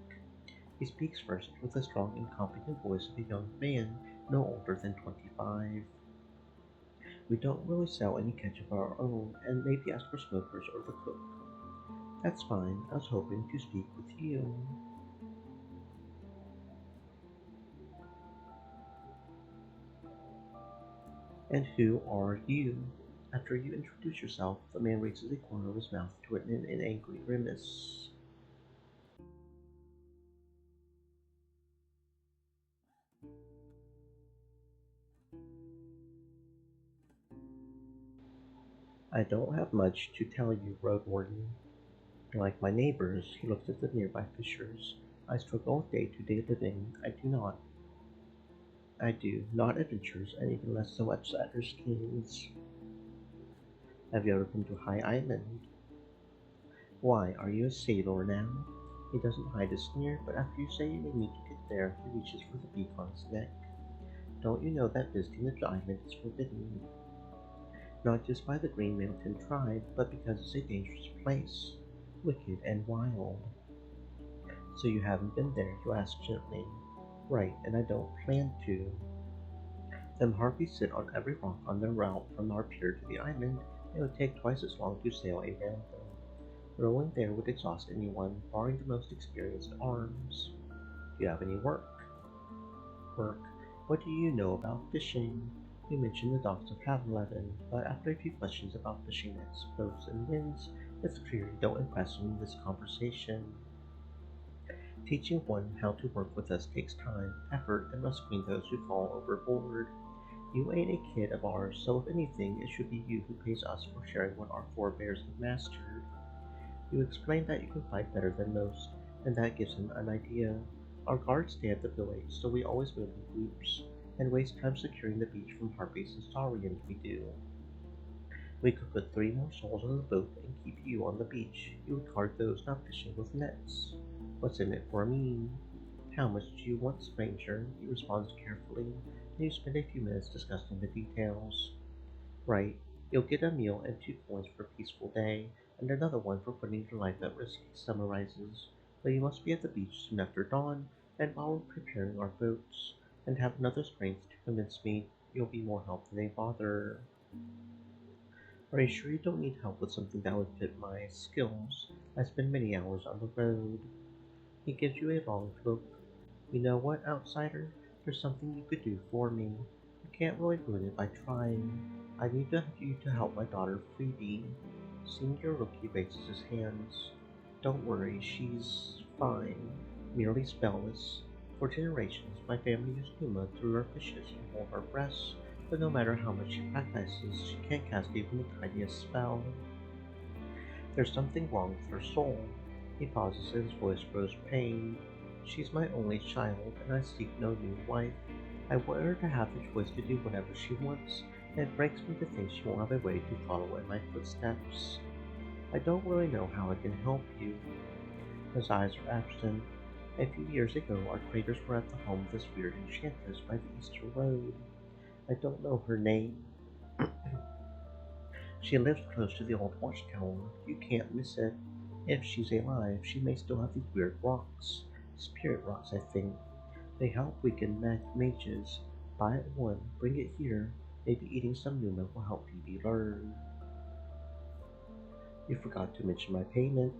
He speaks first with the strong and confident voice of a young man no older than 25. We don't really sell any catch of our own, and maybe ask for smokers or the cook. That's fine, I was hoping to speak with you. And who are you? After you introduce yourself, the man raises a corner of his mouth to an angry grimace. I don't have much to tell you, Roadwarden. Like my neighbors, he looks at the nearby fishers. I struggle with day-to-day living. I do, not adventures, and even less so at Saturn's Kings. Have you ever been to High Island? Why, are you a sailor now? He doesn't hide his sneer, but after you say you may need to get there, he reaches for the beak on his neck. Don't you know that visiting the island is forbidden? Not just by the Green Mountain tribe, but because it's a dangerous place, wicked and wild. So you haven't been there, you ask gently. Right, and I don't plan to. Them harpies sit on every rock on their route from our pier to the island. It would take twice as long to sail around them. Rowing there would exhaust anyone, barring the most experienced arms. Do you have any work? Work. What do you know about fishing? You mentioned the docks of Havileven, but after a few questions about fishing nets, boats, and winds, it's clear you don't impress me in this conversation. Teaching one how to work with us takes time, effort, and rescuing those who fall overboard. You ain't a kid of ours, so if anything, it should be you who pays us for sharing what our forebears have mastered. You explain that you can fight better than most, and that gives him an idea. Our guards stay at the village, so we always move in groups, and waste time securing the beach from harpies and saurians we do. We could put 3 more souls on the boat and keep you on the beach. You would guard those not fishing with nets. What's in it for me? How much do you want, stranger? He responds carefully, and you spend a few minutes discussing the details. Right, you'll get a meal and 2 coins for a peaceful day, and another one for putting your life at risk, he summarizes. But you must be at the beach soon after dawn, and while we're preparing our boats, and have another strength to convince me you'll be more help than a bother. Are you sure you don't need help with something that would fit my skills? I spend many hours on the road. He gives you a long look. You know what, outsider? There's something you could do for me. You can't really ruin it by trying. I need you to help my daughter Phoebe. Senior Rookie raises his hands. Don't worry, she's fine. Merely spellless. For generations, my family used Numa through her fishes and hold her breasts, but no matter how much she practices, she can't cast even the tiniest spell. There's something wrong with her soul. He pauses and his voice grows pained. She's my only child, and I seek no new wife. I want her to have the choice to do whatever she wants, and it breaks me to think she won't have a way to follow in my footsteps. I don't really know how I can help you. His eyes are absent. A few years ago, our traders were at the home of this weird enchantress by the Eastern Road. I don't know her name. She lives close to the old watchtower. You can't miss it. If she's alive, she may still have these weird rocks. Spirit rocks, I think. They help weaken mages. Buy it one, bring it here. Maybe eating some Numa will help Phoebe learn. You forgot to mention my payment.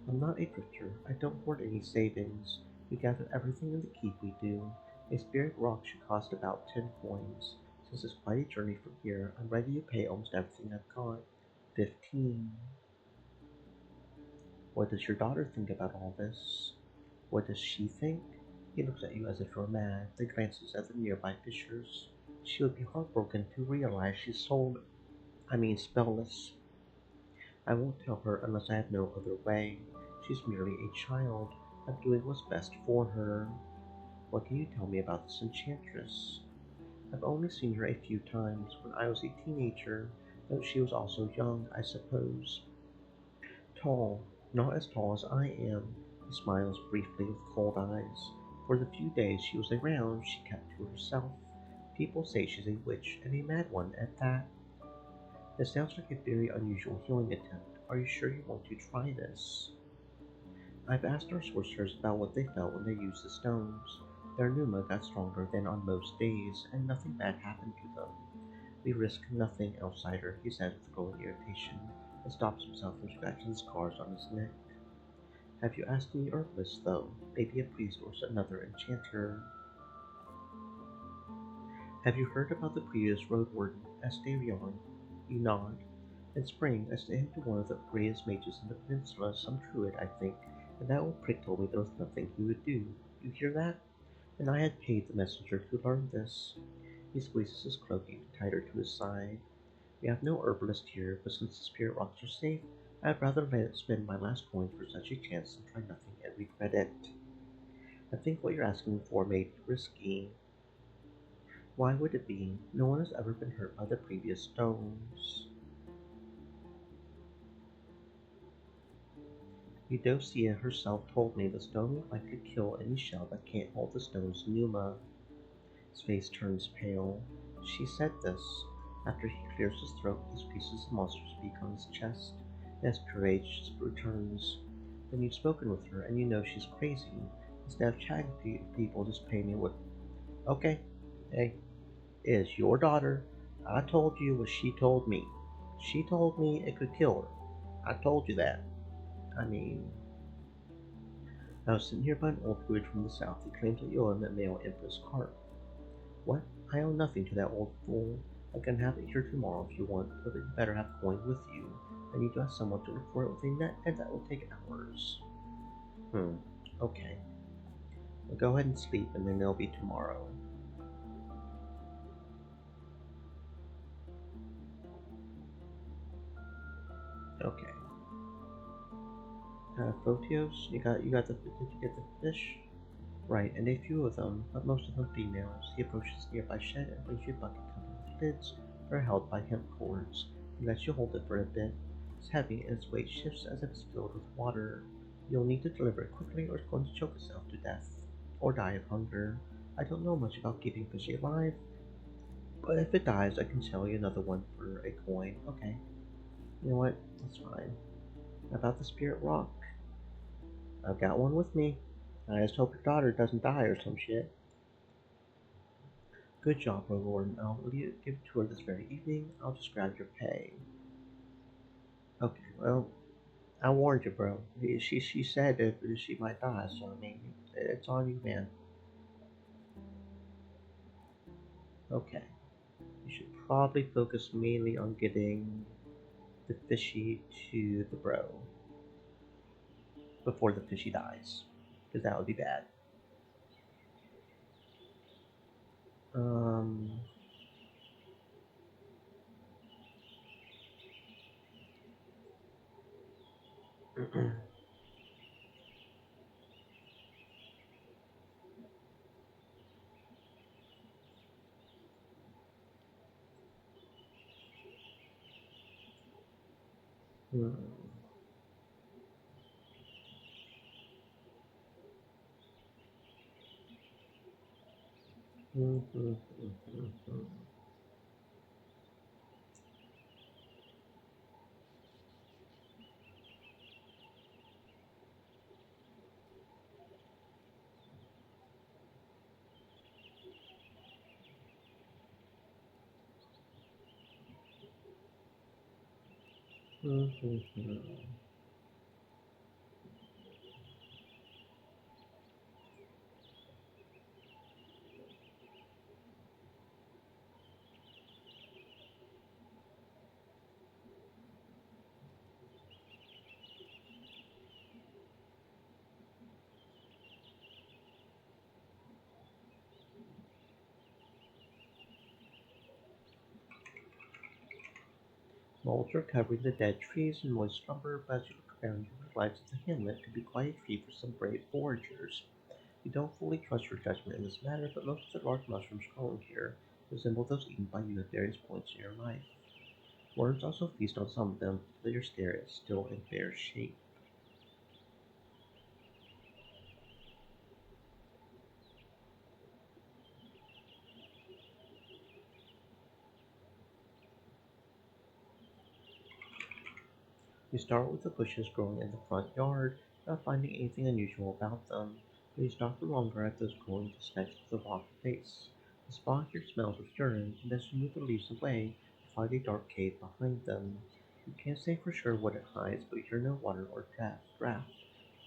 I'm not a drifter. I don't hoard any savings. We gather everything in the keep we do. A spirit rock should cost about 10 coins. Since it's quite a journey from here, I'm ready to pay almost everything I've got. 15. What does your daughter think about all this? What does she think? He looks at you as if you're mad, then glances at the nearby fishers. She would be heartbroken to realize she's spellless. I won't tell her unless I have no other way. She's merely a child. I'm doing what's best for her. What can you tell me about this enchantress? I've only seen her a few times when I was a teenager, though she was also young, I suppose. Tall, not as tall as I am. He smiles briefly with cold eyes. For the few days she was around, she kept to herself. People say she's a witch, and a mad one at that. This sounds like a very unusual healing attempt. Are you sure you want to try this? I've asked our sorcerers about what they felt when they used the stones. Their pneuma got stronger than on most days, and nothing bad happened to them. We risk nothing, outsider, he said with growing irritation, and stops himself from scratching the scars on his neck. Have you asked any herbalists, though? Maybe a priest or another enchanter? Have you heard about the previous Roadwarden, Asterion? You nod. In spring, I stayed to one of the greatest mages in the peninsula, some druid, I think, and that old prick told me there was nothing he would do. You hear that? And I had paid the messenger to learn this. He squeezes his cloak even tighter to his side. We have no herbalist here, but since the spirit rocks are safe, I'd rather let it spend my last coin for such a chance than try nothing and regret it. I think what you're asking for may be risky. Why would it be? No one has ever been hurt by the previous stones. Eudocia herself told me the stone will likely kill any shell that can't hold the stone's pneuma. His face turns pale. She said this. After he clears his throat, he squeezes the monster's beak on his chest. As courage returns. Then you've spoken with her, and you know she's crazy. Instead of chatting to people, just pay me what. Okay. Hey, is your daughter. I told you what she told me. She told me it could kill her. I told you that. I mean, I was sitting here by an old druid from the south. He claims that you own that male empress carp. What? I owe nothing to that old fool. I can have it here tomorrow if you want, but you better have coin with you. I need to have someone to look for it with a net, and that will take hours. Okay. Well, go ahead and sleep, and then it'll be tomorrow. Okay. Photios, you got did you get the fish? Right, and a few of them, but most of them females. He approaches the nearby shed and brings you a bucket covered with lids that are held by hemp cords. He lets you hold it for a bit. It's heavy and its weight shifts as if it's filled with water. You'll need to deliver it quickly or it's going to choke itself to death. Or die of hunger. I don't know much about keeping fish alive, but if it dies, I can sell you another one for a coin. Okay. You know what? That's fine. About the spirit rock? I've got one with me. I just hope your daughter doesn't die or some shit. Good job, Roadwarden. I'll give it to her this very evening. I'll just grab your pay. Okay, well, I warned you, bro. She said that she might die, so I mean, it's on you, man. Okay. You should probably focus mainly on getting the fishy to the bro before the fishy dies, because that would be bad. Um. hmm. Mhm, mhm, mhm. Mhm. Moles are covering the dead trees in moist lumber, but as you look around, you realize that the hamlet could be quite a treat for some brave foragers. You don't fully trust your judgment in this matter, but most of the large mushrooms grown here resemble those eaten by you at various points in your life. Worms also feast on some of them, but your stare is still in bare shape. You start with the bushes growing in the front yard, not finding anything unusual about them, but you stop for longer at those growing just next to the rock face. The spot here smells of urine, and as you move the leaves away, you find a dark cave behind them. You can't say for sure what it hides, but you hear no water or draft.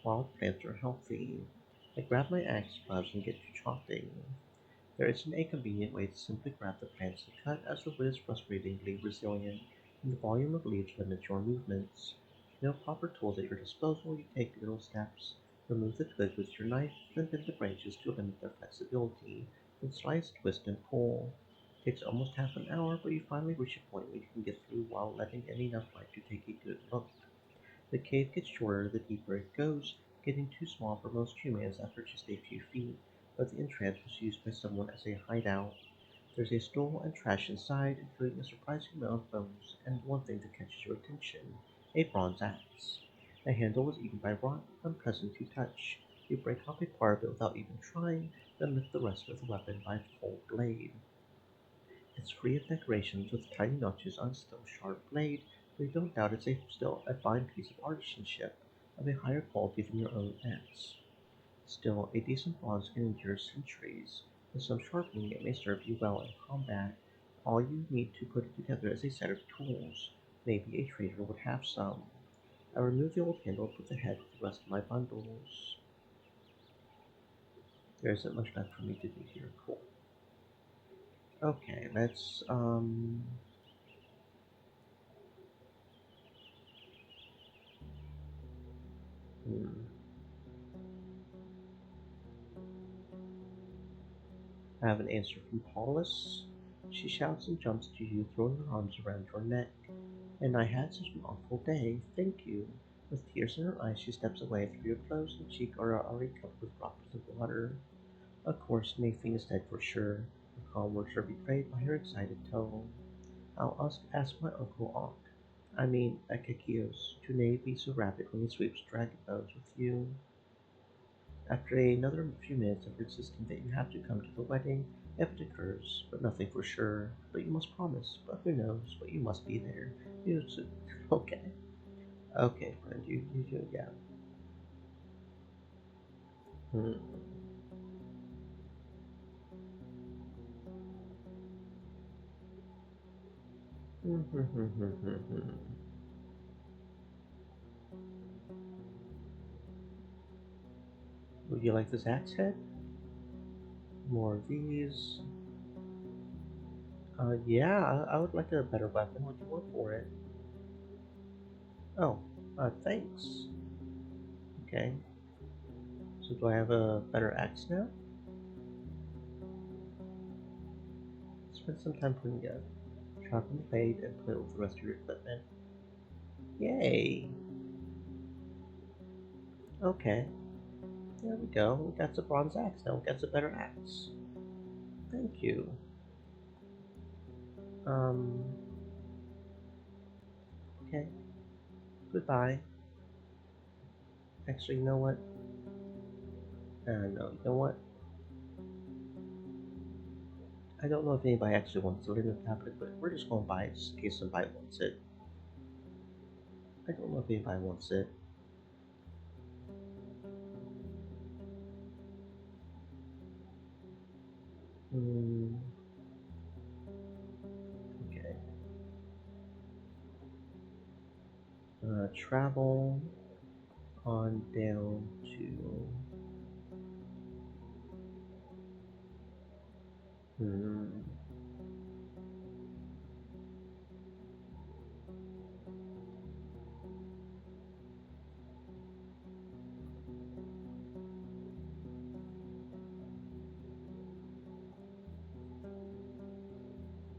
Wild plants are healthy. I grab my axe gloves and get to chopping. There isn't a convenient way to simply grab the plants to cut, as the wood is frustratingly resilient, and the volume of leaves limits your movements. With no proper tools at your disposal, you take little steps, remove the twigs with your knife, then bend the branches to limit their flexibility, then slice, twist, and pull. It takes almost half an hour, but you finally reach a point where you can get through while letting in enough light to take a good look. The cave gets shorter the deeper it goes, getting too small for most humans after just a few feet, but the entrance was used by someone as a hideout. There's a stool and trash inside, including a surprising amount of bones, and one thing that catches your attention: a bronze axe. The handle was eaten by rot, unpleasant to touch. You break off a part of it without even trying, then lift the rest of the weapon by its cold blade. It's free of decorations with tiny notches on its still sharp blade, but you don't doubt it's still a fine piece of artisanship, of a higher quality than your own axe. Still, a decent bronze can endure centuries. With some sharpening, it may serve you well in combat. All you need to put it together is a set of tools. Maybe a trader would have some. I remove the old handle and put the head with the rest of my bundles. There isn't much left for me to do here. Cool. Okay, let's hmm. I have an answer from Paulus. She shouts and jumps to you, throwing her arms around your neck. And I had such an awful day, thank you. With tears in her eyes, she steps away, through your clothes and cheek are already covered with droplets of water. Of course, Nathan is dead for sure. Her calm words are betrayed by her excited tone. I'll ask my uncle Ankh. I mean, Akakios, to be so rapid when he sweeps dragon bones with you. After another few minutes of insisting that you have to come to the wedding, if it occurs, but nothing for sure. But you must promise. But who knows? But you must be there. You should. Okay. Okay, friend. You do. Yeah. Hmm. Hmm, hmm, hmm, hmm, hmm, hmm. Would you like this axe head? More of these. Yeah, I would like a better weapon. What do you want for it? Oh, thanks. Okay. So do I have a better axe now? Spend some time putting it sharpen the blade and put it with the rest of your equipment. Yay! Okay, there we go. We got the bronze axe now. We got the better axe. Thank you. Um, okay. Goodbye. Actually, you know what? No, you know what? I don't know if anybody actually wants to live in the tablet, but we're just going to buy it just in case somebody wants it. I don't know if anybody wants it. Hmm, okay. travel on down to. Hmm,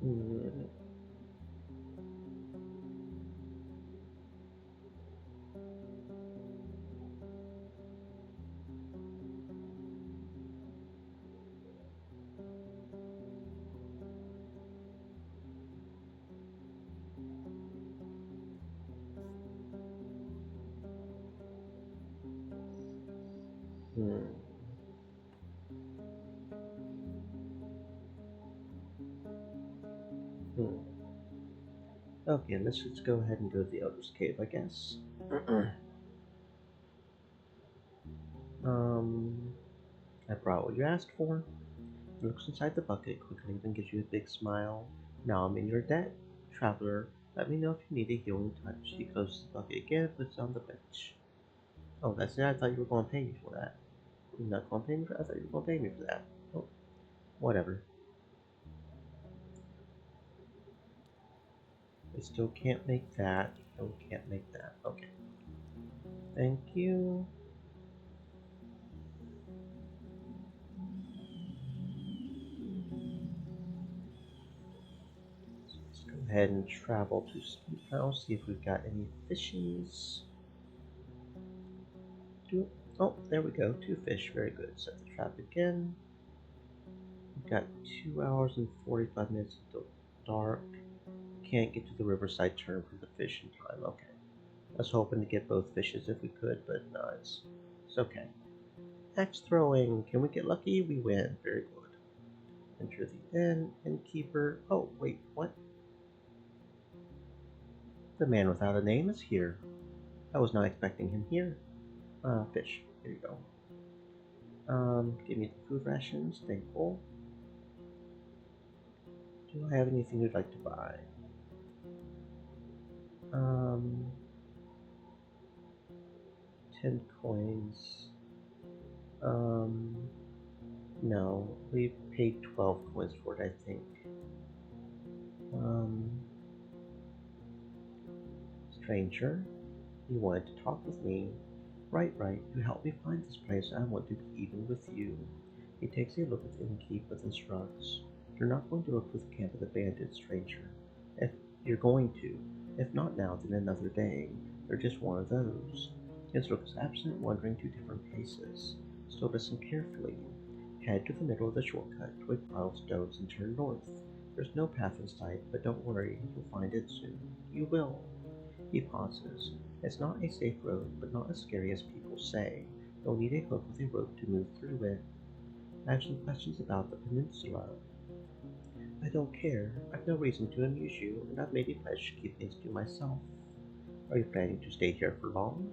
hmm, hmm, hmm. Okay, let's just go ahead and go to the Elder's Cave, I guess. um, I brought what you asked for. He looks inside the bucket quickly, then gives you a big smile. Now I'm in your debt, traveler. Let me know if you need a healing touch. He closes the bucket again and puts it on the bench. Oh, that's it? I thought you were going to pay me for that. You're not going to pay me for that? I thought you were going to pay me for that. Oh, whatever. I still can't make that. Still can't make that. Okay. Thank you. Let's go ahead and travel to Steep House, see if we've got any fishies. Oh, there we go. Two fish. Very good. Set the trap again. We've got 2 hours and 45 minutes until dark. Can't get to the riverside turn for the fish in time. Okay. I was hoping to get both fishes if we could, but no, it's okay. Axe throwing. Can we get lucky? We win. Very good. Enter the inn. Innkeeper. Oh, wait, what? The man without a name is here. I was not expecting him here. Fish. Here you go. Give me the food rations. Thankful. Do I have anything you'd like to buy? Um, 10 coins. Um, no, we paid 12 coins for it, I think. Um, stranger, you wanted to talk with me. Right, right, you helped me find this place. I want to be even with you. He takes a look at the innkeep and shrugs. You're not going to look for the camp of the bandits, stranger. If you're going to, if not now, then another day. They're just one of those. His look is absent, wandering to different places. So listen carefully. Head to the middle of the shortcut to a pile of stones and turn north. There's no path in sight, but don't worry, you'll find it soon. You will. He pauses. It's not a safe road, but not as scary as people say. You'll need a hook with a rope to move through it. I have some questions about the peninsula. I don't care. I've no reason to amuse you, and I've made a pledge to keep things to myself. Are you planning to stay here for long?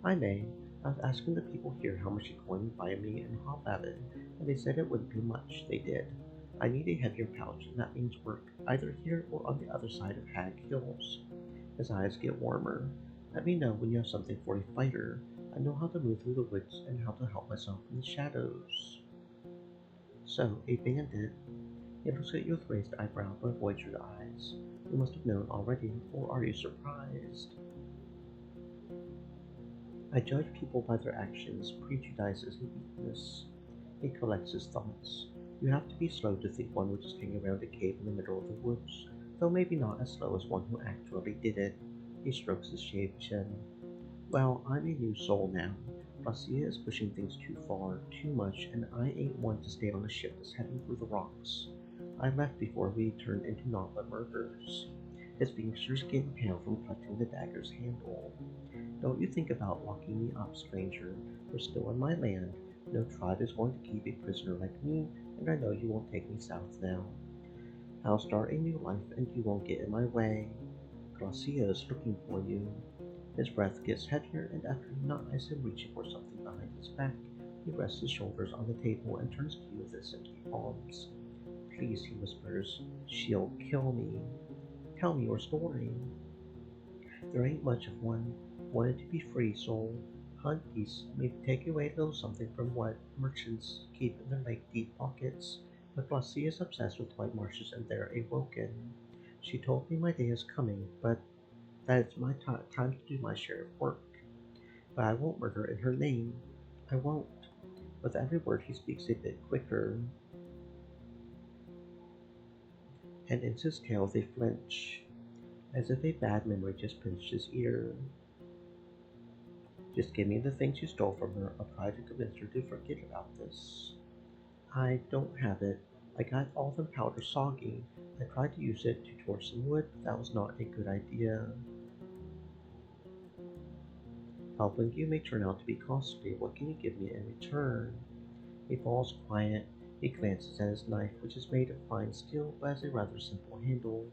I may. I was asking the people here how much a coin would buy me and hop at it, and they said it wouldn't be much. They did. I need a heavier pouch, and that means work, either here or on the other side of Hag Hills. His eyes get warmer. Let me know when you have something for a fighter. I know how to move through the woods and how to help myself in the shadows. So, a bandit. He looks at you with raised eyebrow but avoids your eyes. You must have known already, or are you surprised? I judge people by their actions, prejudice is a weakness. He collects his thoughts. You have to be slow to think one would just hang around a cave in the middle of the woods, though maybe not as slow as one who actually did it. He strokes his shaved chin. Well, I'm a new soul now. Garcia is pushing things too far, too much, and I ain't one to stay on a ship that's heading for the rocks. I left before we turned into naught but murderers. His fingers getting pale from clutching the dagger's handle. Don't you think about locking me up, stranger. We're still on my land. No tribe is going to keep a prisoner like me, and I know you won't take me south now. I'll start a new life, and you won't get in my way. Garcia is looking for you. His breath gets heavier, and after you not eyes him reaching for something behind his back, he rests his shoulders on the table and turns to you with his empty palms. Please, he whispers, she'll kill me. Tell me your story. There ain't much of one. Wanted to be free, so hunt geese, maybe take away a little something from what merchants keep in their lake deep pockets. But Flossie is obsessed with white marshes and they're awoken. She told me my day is coming, but that it's my time to do my share of work. But I won't murder in her name. I won't. With every word he speaks a bit quicker, and in his tail they flinch, as if a bad memory just pinched his ear. Just give me the things you stole from her. I'll try to convince her to forget about this. I don't have it. I got all the powder soggy. I tried to use it to torch some wood, but that was not a good idea. Helping you may turn out to be costly. What can you give me in return? He falls quiet. He glances at his knife, which is made of fine steel but has a rather simple handle.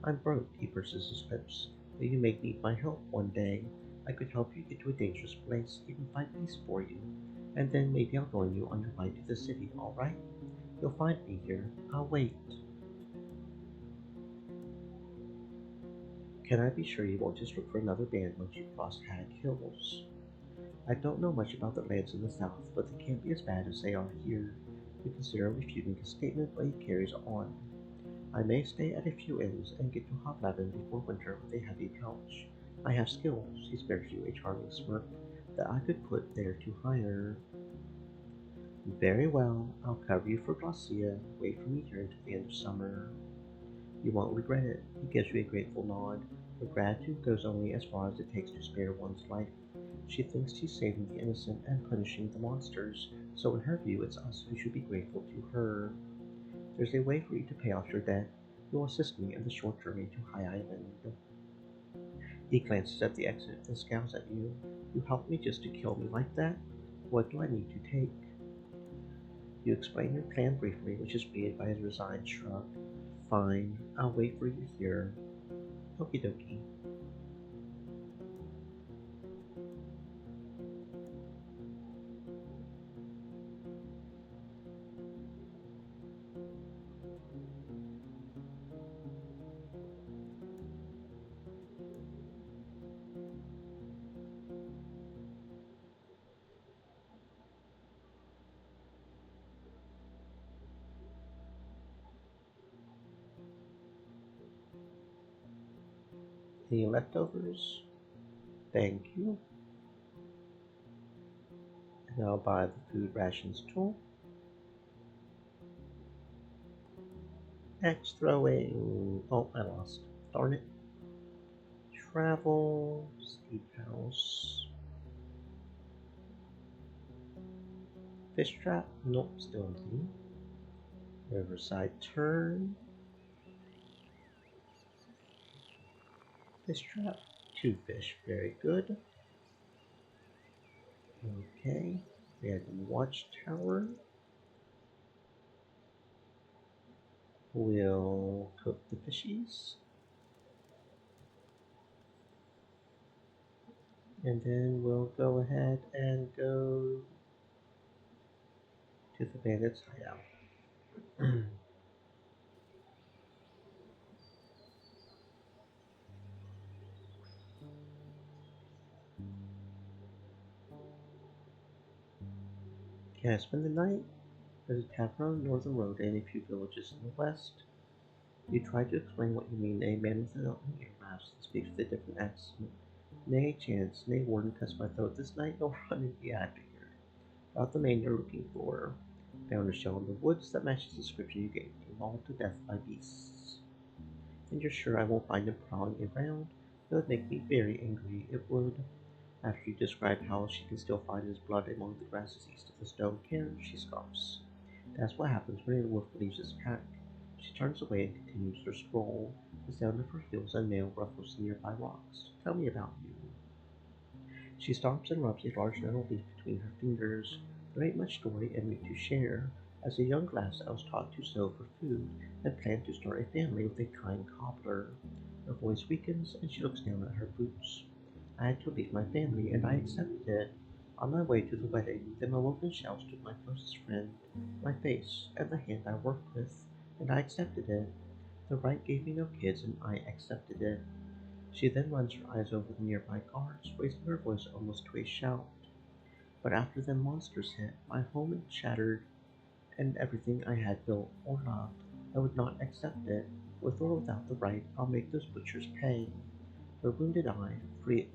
I'm broke, he purses his lips, but you may need my help one day. I could help you get to a dangerous place, even find peace for you. And then maybe I'll join you on your way to the city, all right? You'll find me here. I'll wait. Can I be sure you won't just look for another band once you cross Hag Hills? I don't know much about the lands in the south, but they can't be as bad as they are here. We consider refuting his statement, but he carries on. I may stay at a few inns and get to Hobladen before winter with a heavy pouch. I have skills, he spares you a charming smirk, that I could put there to hire. Very well, I'll cover you for Glacia. Wait for me here until the end of summer. You won't regret it. He gives you a grateful nod, but gratitude goes only as far as it takes to spare one's life. She thinks she's saving the innocent and punishing the monsters, so in her view it's us who should be grateful to her. There's a way for you to pay off your debt. You'll assist me in the short journey to High Island. He glances at the exit and scowls at you. You helped me just to kill me like that? What do I need to take? You explain your plan briefly, which is greeted by his resigned shrug. Fine, I'll wait for you here. Okie dokie. Any leftovers? Thank you. And I'll buy the food rations tool. Axe throwing. Oh, I lost. Darn it. Travel. Steakhouse. Fish trap. Nope, still empty. Riverside turn. Fish trap. Two fish. Very good. Okay. Random watchtower. We'll cook the fishies. And then we'll go ahead and go to the bandits' hideout. Can I spend the night? There's a tavern on the northern road and a few villages in the west. You try to explain what you mean. A man with an open ear laughs and speaks with a different accent. Nay, chance, nay, warden, cuts my throat this night. You'll run and be out of here. About the man you're looking for. Found a shell in the woods that matches the description you gave me. Mauled to death by beasts. And you're sure I won't find him prowling around? It would make me very angry. It would. After you describe how she can still find his blood among the grasses east of the stone cairn, she scoffs. That's what happens when a wolf leaves his pack. She turns away and continues her stroll. The sound of her heels and nail ruffles the nearby rocks. Tell me about you. She stops and rubs a large metal leaf between her fingers. There ain't much story in me to share. As a young lass, I was taught to sow for food and planned to start a family with a kind cobbler. Her voice weakens and she looks down at her boots. I had to leave my family and I accepted it. On my way to the wedding, the Mowoken shell stood my closest friend, my face, and the hand I worked with, and I accepted it. The right gave me no kids and I accepted it. She then runs her eyes over the nearby guards, raising her voice almost to a shout. But after the monsters hit, my home is shattered, and everything I had built or loved, I would not accept it. With or without the right, I'll make those butchers pay. Her wounded eye,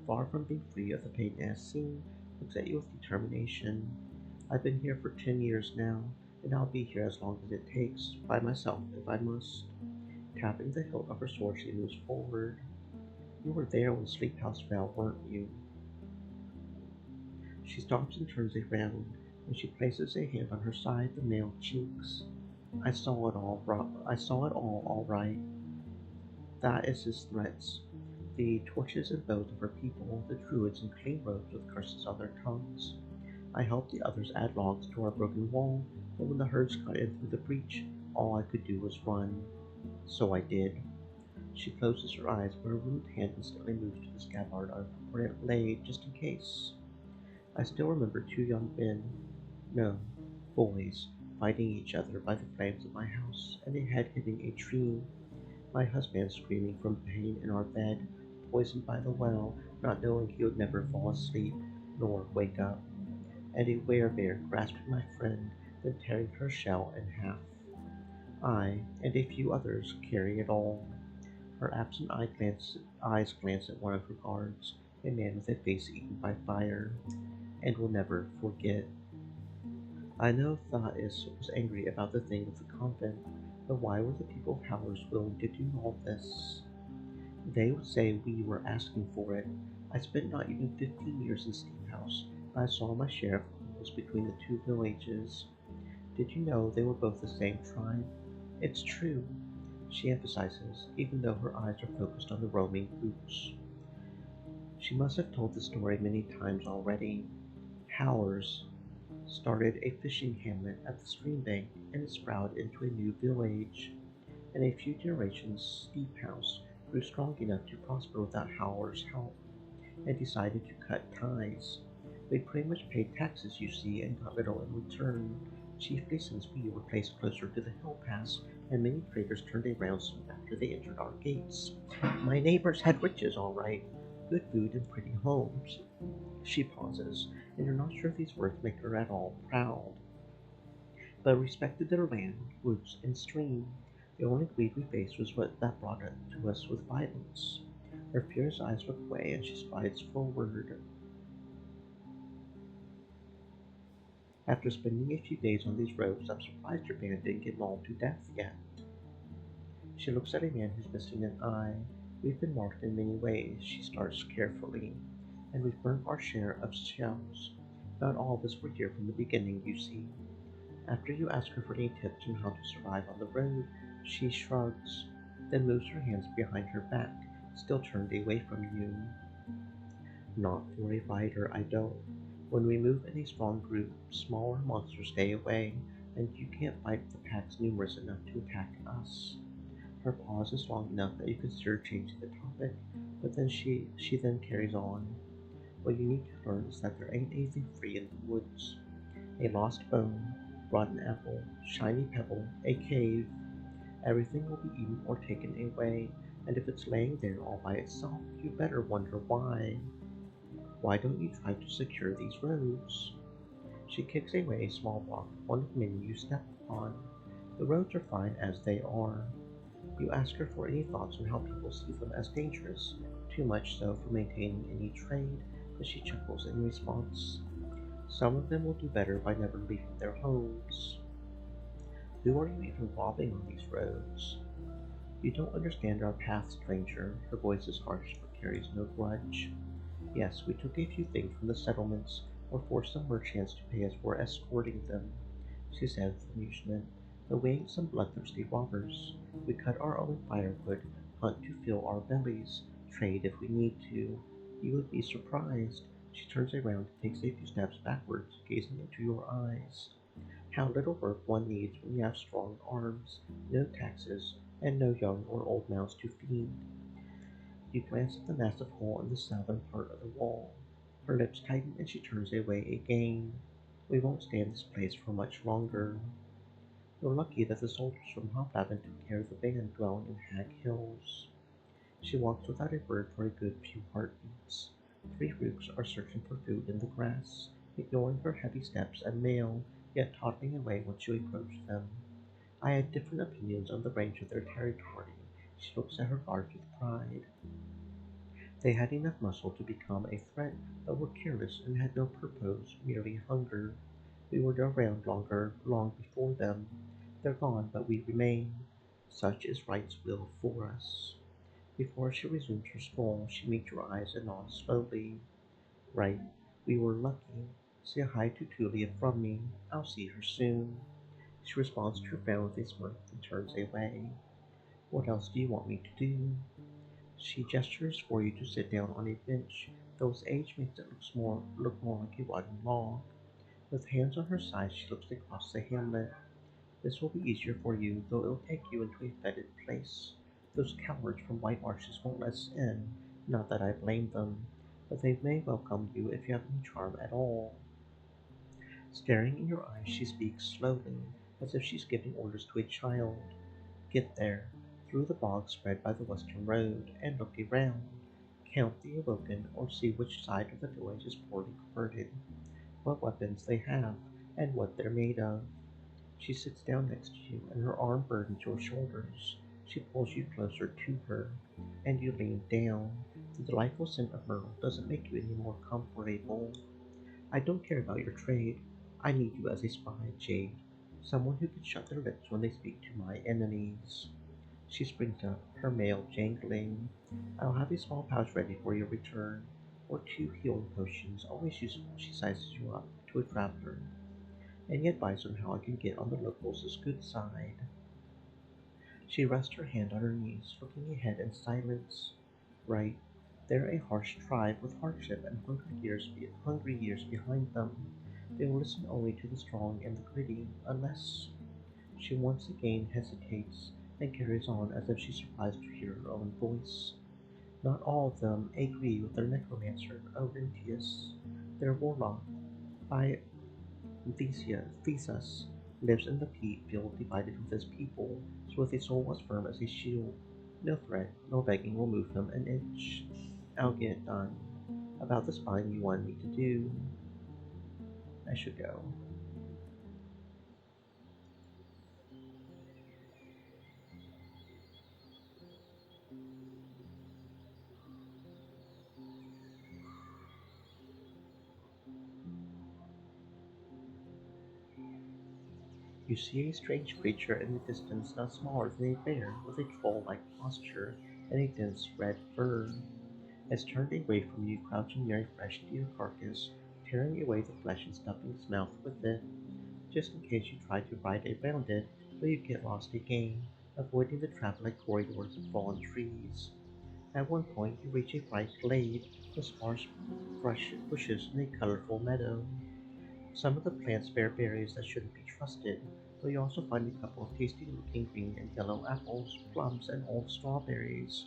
far from being free of the pain it has seen, looks at you with determination. I've been here for 10 years now, and I'll be here as long as it takes, by myself if I must. Tapping the hilt of her sword, she moves forward. You were there when Sleep House fell, weren't you? She stops and turns around, and she places a hand on her side, the mailed cheeks. I saw it all right. That is his threats. The torches and bows of her people, the druids in clean robes with curses on their tongues. I helped the others add logs to our broken wall, but when the herds got in through the breach, all I could do was run. So I did. She closes her eyes, but her wounded hand instantly moves to the scabbard of where it lay, just in case. I still remember two young men, no, boys, fighting each other by the flames of my house, and a head hitting a tree. My husband screaming from pain in our bed, poisoned by the well, not knowing he would never fall asleep, nor wake up, and a werebear grasping my friend, then tearing her shell in half. I, and a few others, carry it all. Her eyes glance at one of her guards, a man with a face eaten by fire, and will never forget. I know Thais was angry about the thing with the convent, but why were the people of Howers willing to do all this? They would say we were asking for it. I spent not even 15 years in Steep House, but I saw my share of quarrels between the two villages. Did you know they were both the same tribe? It's true, she emphasizes, even though her eyes are focused on the roaming boots. She must have told the story many times already. Howers started a fishing hamlet at the stream bank, and it sprouted into a new village. In a few generations, Steep House grew strong enough to prosper without Howard's help, and decided to cut ties. We pretty much paid taxes, you see, and got little in return, chiefly since we were placed closer to the hill pass, and many traders turned around soon after they entered our gates. My neighbors had riches, all right, good food and pretty homes. She pauses, and you're not sure if these words make her at all proud, but respected their land, roots, and stream. The only greed we faced was what that brought it to us with violence. Her fierce eyes look away, and she strides forward. After spending a few days on these roads, I'm surprised your band didn't get mauled to death yet. She looks at a man who's missing an eye. We've been marked in many ways, she starts carefully, and we've burnt our share of shells. Not all of us were here from the beginning, you see. After you ask her for any tips on how to survive on the road, she shrugs, then moves her hands behind her back, still turned away from you. Not for a fighter, I don't. When we move in a strong group, smaller monsters stay away, and you can't fight the packs numerous enough to attack us. Her pause is long enough that you consider changing the topic, but then she then carries on. What you need to learn is that there ain't anything free in the woods. A lost bone, rotten apple, shiny pebble, a cave. Everything will be eaten or taken away, and if it's laying there all by itself, you better wonder why. Why don't you try to secure these roads? She kicks away a small block, one of many you step upon. The roads are fine as they are. You ask her for any thoughts on how people see them as dangerous, too much so for maintaining any trade, but she chuckles in response. Some of them will do better by never leaving their homes. Who are you even robbing on these roads? You don't understand our path, stranger. Her voice is harsh but carries no grudge. Yes, we took a few things from the settlements, or forced some merchants to pay us for escorting them, she said with amusement. But we ain't some bloodthirsty robbers. We cut our own firewood, hunt to fill our bellies, trade if we need to. You would be surprised. She turns around and takes a few steps backwards, gazing into your eyes. How little work one needs when you have strong arms, no taxes, and no young or old mouths to feed. You glance at the massive hole in the southern part of the wall. Her lips tighten and she turns away again. We won't stay in this place for much longer. You're lucky that the soldiers from Hobgoblin took care of the band dwelling in Hag Hills. She walks without a word for a good few heartbeats. Three rooks are searching for food in the grass, ignoring her heavy steps and mail, yet toddling away once you approach them. I had different opinions on the range of their territory. She looks at her guards with pride. They had enough muscle to become a threat, but were careless and had no purpose, merely hunger. We were around long before them. They're gone, but we remain. Such is Right's will for us. Before she resumes her scroll, she meets your eyes and nods slowly. Right, we were lucky. Say hi to Tulia from me. I'll see her soon. She responds to your frown with a smirk and turns away. What else do you want me to do? She gestures for you to sit down on a bench. Those age makes it look more like a wooden log. With hands on her side, she looks across the hamlet. This will be easier for you, though it'll take you into a fetid place. Those cowards from White Marshes won't let us in. Not that I blame them, but they may welcome you if you have any charm at all. Staring in your eyes, she speaks slowly, as if she's giving orders to a child. Get there, through the bog spread by the western road, and look around. Count the awoken, or see which side of the village is poorly guarded, what weapons they have, and what they're made of. She sits down next to you, and her arm burdens your shoulders. She pulls you closer to her, and you lean down. The delightful scent of myrtle doesn't make you any more comfortable. I don't care about your trade. I need you as a spy, Jade. Someone who can shut their lips when they speak to my enemies. She springs up, her mail jangling. I'll have a small pouch ready for your return, or two healing potions, always useful. She sizes you up to a traveler, and yet advise on how I can get on the locals' good side. She rests her hand on her knees, looking ahead in silence. Right, they're a harsh tribe with hardship and hungry years behind them. They will listen only to the strong and the gritty, unless she once again hesitates and carries on as if she's surprised to hear her own voice. Not all of them agree with their necromancer, Oryntius. Their warlock, by Theseus lives in the peat field divided with his people, so with a soul as firm as a shield. No threat, no begging will move him an inch. I'll get it done. About the spine you wanted me to do, I should go. You see a strange creature in the distance not smaller than a bear, with a troll-like posture and a dense red fur. Has turned away from you, crouching near a fresh deer carcass, tearing away the flesh and stuffing its mouth with it, just in case you try to ride around it, but you get lost again, avoiding the trap-like corridors of fallen trees. At one point, you reach a bright glade with sparse bushes and a colorful meadow. Some of the plants bear berries that shouldn't be trusted, though you also find a couple of tasty-looking green and yellow apples, plums, and old strawberries.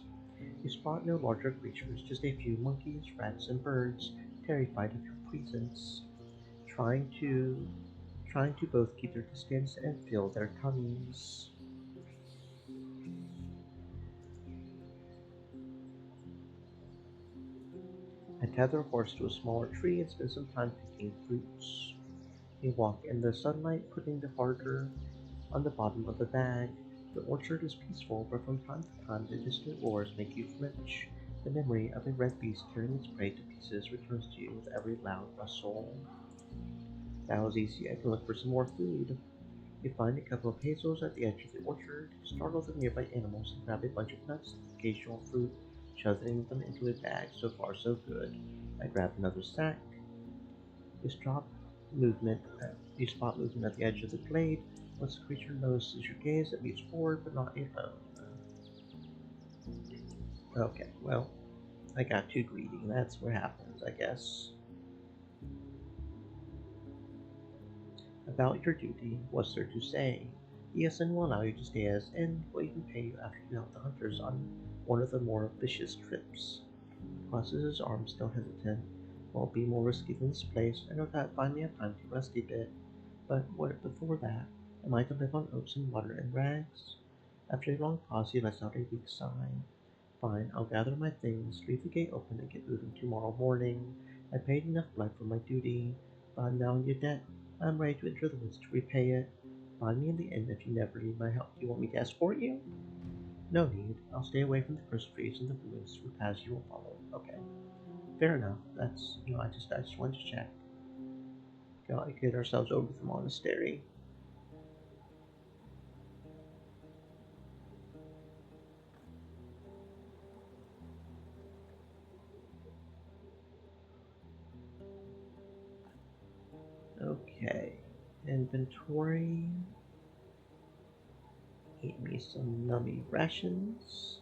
You spot no larger creatures, just a few monkeys, rats, and birds, terrified of your presence, trying to trying to both keep their distance and fill their tummies. I tether a horse to a smaller tree and spend some time picking fruits. You walk in the sunlight, putting the harder on the bottom of the bag. The orchard is peaceful, but from time to time the distant roars make you flinch. The memory of a red beast tearing its prey to pieces returns to you with every loud rustle. That was easy. I can look for some more food. You find a couple of hazels at the edge of the orchard, startle the nearby animals, and grab a bunch of nuts and occasional fruit, shoving them into a bag. So far, so good. I grab another sack. You stop you spot movement at the edge of the glade. Once the creature notices your gaze, it moves forward, but not alone. Okay, well, I got too greedy. That's what happens, I guess. About your duty, what's there to say? ESN will allow you to stay as and will even pay you after you help the hunters on one of the more vicious trips. He crosses his arms, still hesitant. Won't be more risky than this place. I know that finally have time to rest a bit. But what before that? Am I to live on oats and water and rags? After a long pause, he lets out a weak sigh. Fine, I'll gather my things, leave the gate open, and get moving tomorrow morning. I paid enough blood for my duty, but I'm now in your debt. I'm ready to enter the woods to repay it. Find me in the inn if you never need my help. Do you want me to escort you? No need. I'll stay away from the cursed trees and the ruins through paths you will follow. Okay. Fair enough. That's, I just wanted to check. Gotta get ourselves over to the monastery. Okay. Inventory. Eat me some nummy rations.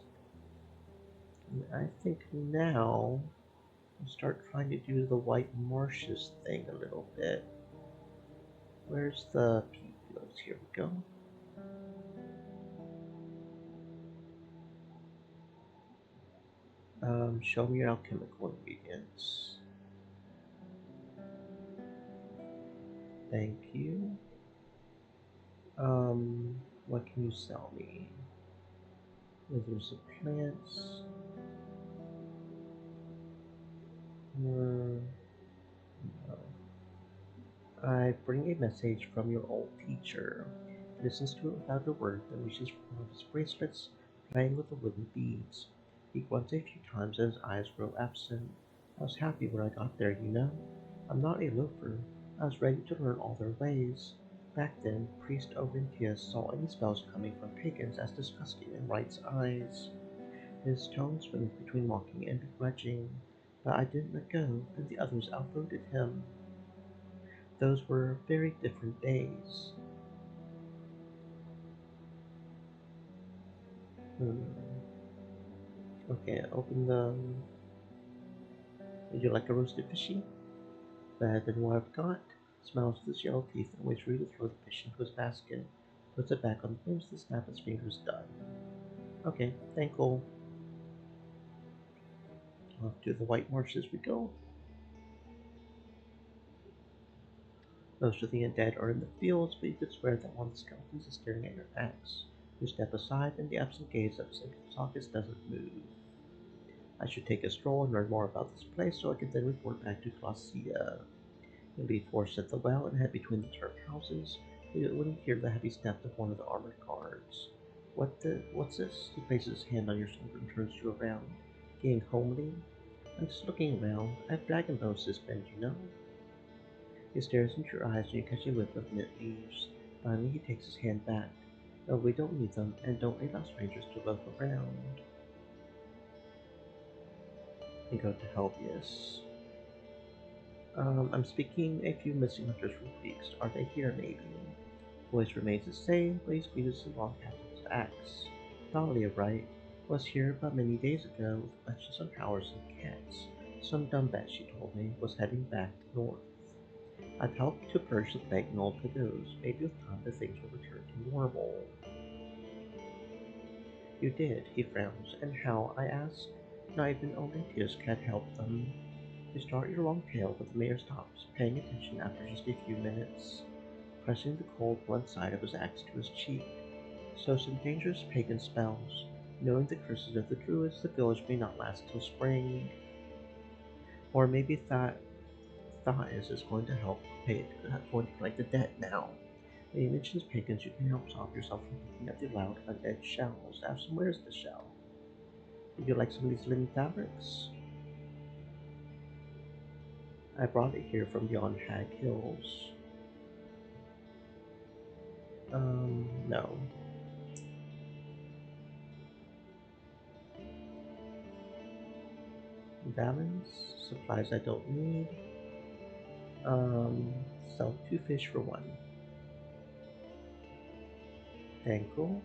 And I think now I'll start trying to do the White Marshes thing a little bit. Where's the peat fields? Here we go. Show me your alchemical ingredients. Thank you. What can you sell me? Withers of plants. No. I bring a message from your old teacher. He listens to it without a word, then reaches for one of his bracelets, playing with the wooden beads. He grunts a few times and his eyes grow absent. I was happy when I got there, you know. I'm not a loafer. I was ready to learn all their ways. Back then, Priest Orintius saw any spells coming from pagans as disgusting in Wright's eyes. His tone swings between mocking and begrudging, but I didn't let go, and the others outvoted him. Those were very different days. Hmm. Okay, open the. Would you like a roasted fishy? Better than what I've got. Smiles with his yellow teeth and waits for you to throw the fish into his basket. Puts it back on the flames to snap his fingers done. Okay, thankful. Off to the White Marshes we go. Most of the undead are in the fields, but you could swear that one of the skeletons is staring at your axe. You step aside, and the absent gaze of Sarcophagus doesn't move. I should take a stroll and learn more about this place so I can then report back to Glacia. You'll be forced at the well and head between the turf houses when you hear the heavy step of one of the armored guards. What's this? He places his hand on your shoulder and turns you around. Getting homely? I'm just looking around. I have dragon bones to spend, you know. He stares into your eyes and you catch a whiff of mint leaves. Finally, he takes his hand back. No, we don't need them, and don't allow strangers to loaf around. And go to Helvius. I'm speaking a few missing hunters from Feast. Are they here, maybe? Voice remains the same, but he's greeted the long captain's axe. Thalia, right? Was here but many days ago with questions on powers and cats. Some dumb bat, she told me, was heading back north. I've helped to purge the plague in old cagoes. Maybe with time the things will return to normal. You did, he frowns. And how, I ask? Not even Olympia's cat helped them. You start your long tale, but the mayor stops, paying attention after just a few minutes, pressing the cold blunt side of his axe to his cheek. So some dangerous pagan spells. Knowing the curses of the druids, the village may not last till spring. Or maybe Thais is going to help going to collect the debt now. When he mentions pagans, you can help stop yourself from looking at the loud, undead shells. Ask him, where's the shell? Would you like some of these linen fabrics? I brought it here from beyond Hag Hills. No. Balance, supplies I don't need. Sell 2 fish for 1. Ankle.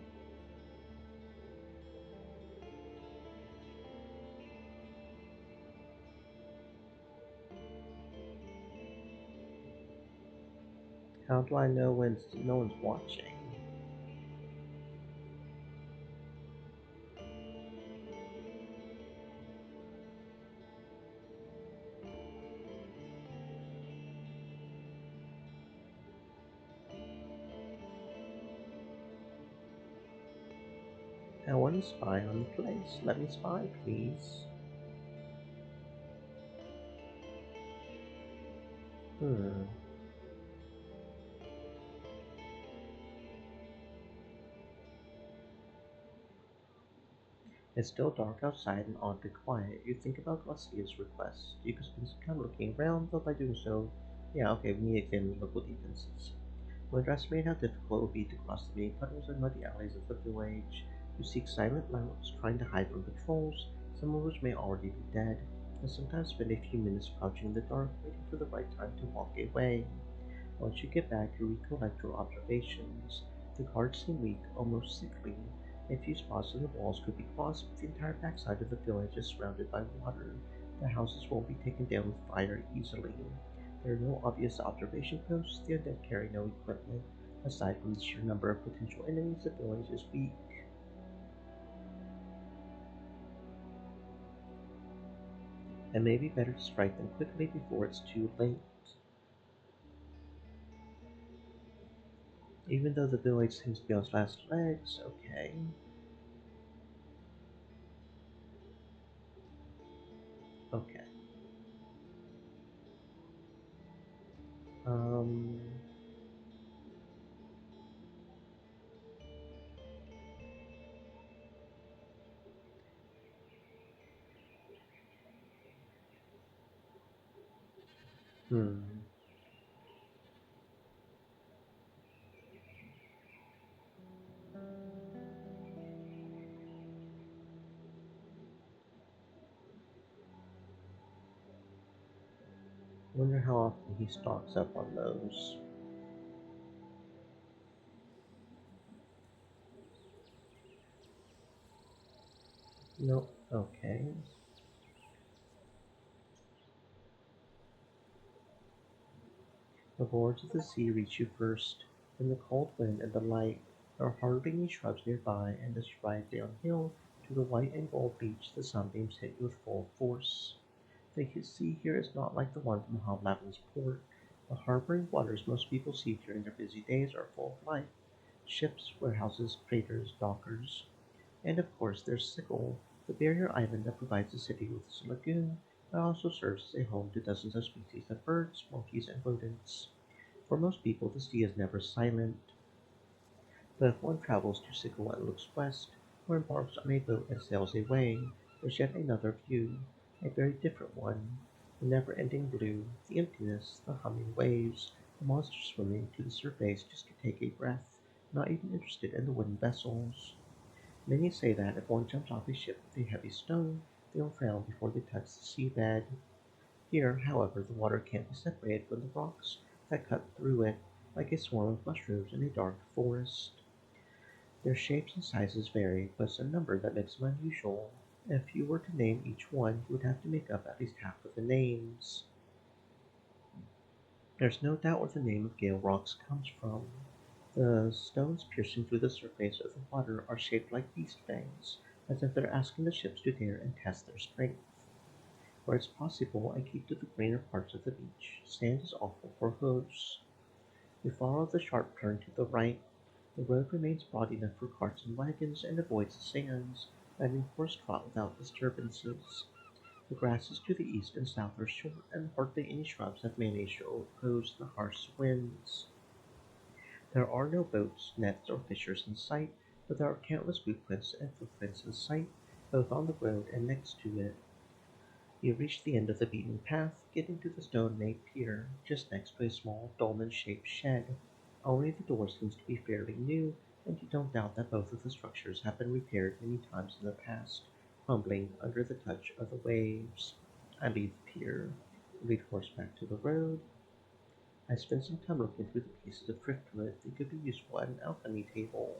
How do I know when no one's watching? I want to spy on the place. Let me spy, please. Hmm. It's still dark outside and oddly quiet. You think about Lucia's request. You could spend some time looking around, though by doing so, yeah, okay, we need to examine local defenses. When underestimate how difficult it would be to cross the many puddles and muddy alleys of the village. You seek silent lamps, trying to hide from patrols, some of which may already be dead, and sometimes spend a few minutes crouching in the dark, waiting for the right time to walk away. Once you get back, you recollect your observations. The guards seem weak, almost sickly. A few spots in the walls could be crossed, but the entire backside of the village is surrounded by water. The houses won't be taken down with fire easily. There are no obvious observation posts. The undead carry no equipment. Aside from the sheer number of potential enemies, the village is weak. It may be better to strike them quickly before it's too late. Even though the village seems to be on its last legs, okay. Okay. Um, hmm. Wonder how often he stocks up on those. Nope. Okay. The roars of the sea reach you first, then the cold wind and the light. There are hardly any shrubs nearby, and as you ride downhill to the white and gold beach, the sunbeams hit you with full force. The sea here is not like the one from Hoblavin's port. The harboring waters most people see during their busy days are full of life. Ships, warehouses, traders, dockers. And of course there's Sickle, the barrier island that provides the city with its lagoon, but also serves as a home to dozens of species of birds, monkeys, and rodents. For most people, the sea is never silent, but if one travels to Sickle and looks west, or embarks on a boat and sails away, there's yet another view, a very different one. The never-ending blue, the emptiness, the humming waves, the monsters swimming to the surface just to take a breath, not even interested in the wooden vessels. Many say that if one jumps off a ship with a heavy stone, they'll drown before they touch the seabed. Here, however, the water can't be separated from the rocks that cut through it, like a swarm of mushrooms in a dark forest. Their shapes and sizes vary, but it's a number that makes them unusual. If you were to name each one, you would have to make up at least half of the names. There's no doubt where the name of Gale Rocks comes from. The stones piercing through the surface of the water are shaped like beast fangs, as if they're asking the ships to dare and test their strength. Where it's possible, I keep to the greener parts of the beach. Sand is awful for hooves. We follow the sharp turn to the right. The road remains broad enough for carts and wagons and avoids the sands, letting horse trot without disturbances. The grasses to the east and south are short, and hardly any shrubs have managed to oppose the harsh winds. There are no boats, nets, or fishers in sight, but there are countless bootprints and footprints in sight, both on the road and next to it. You reach the end of the beaten path, getting to the stone-made pier, just next to a small dolmen-shaped shed. Only the door seems to be fairly new, and you don't doubt that both of the structures have been repaired many times in the past, crumbling under the touch of the waves. I leave the pier, lead horseback to the road. I spend some time looking through the pieces of driftwood that could be useful at an alchemy table.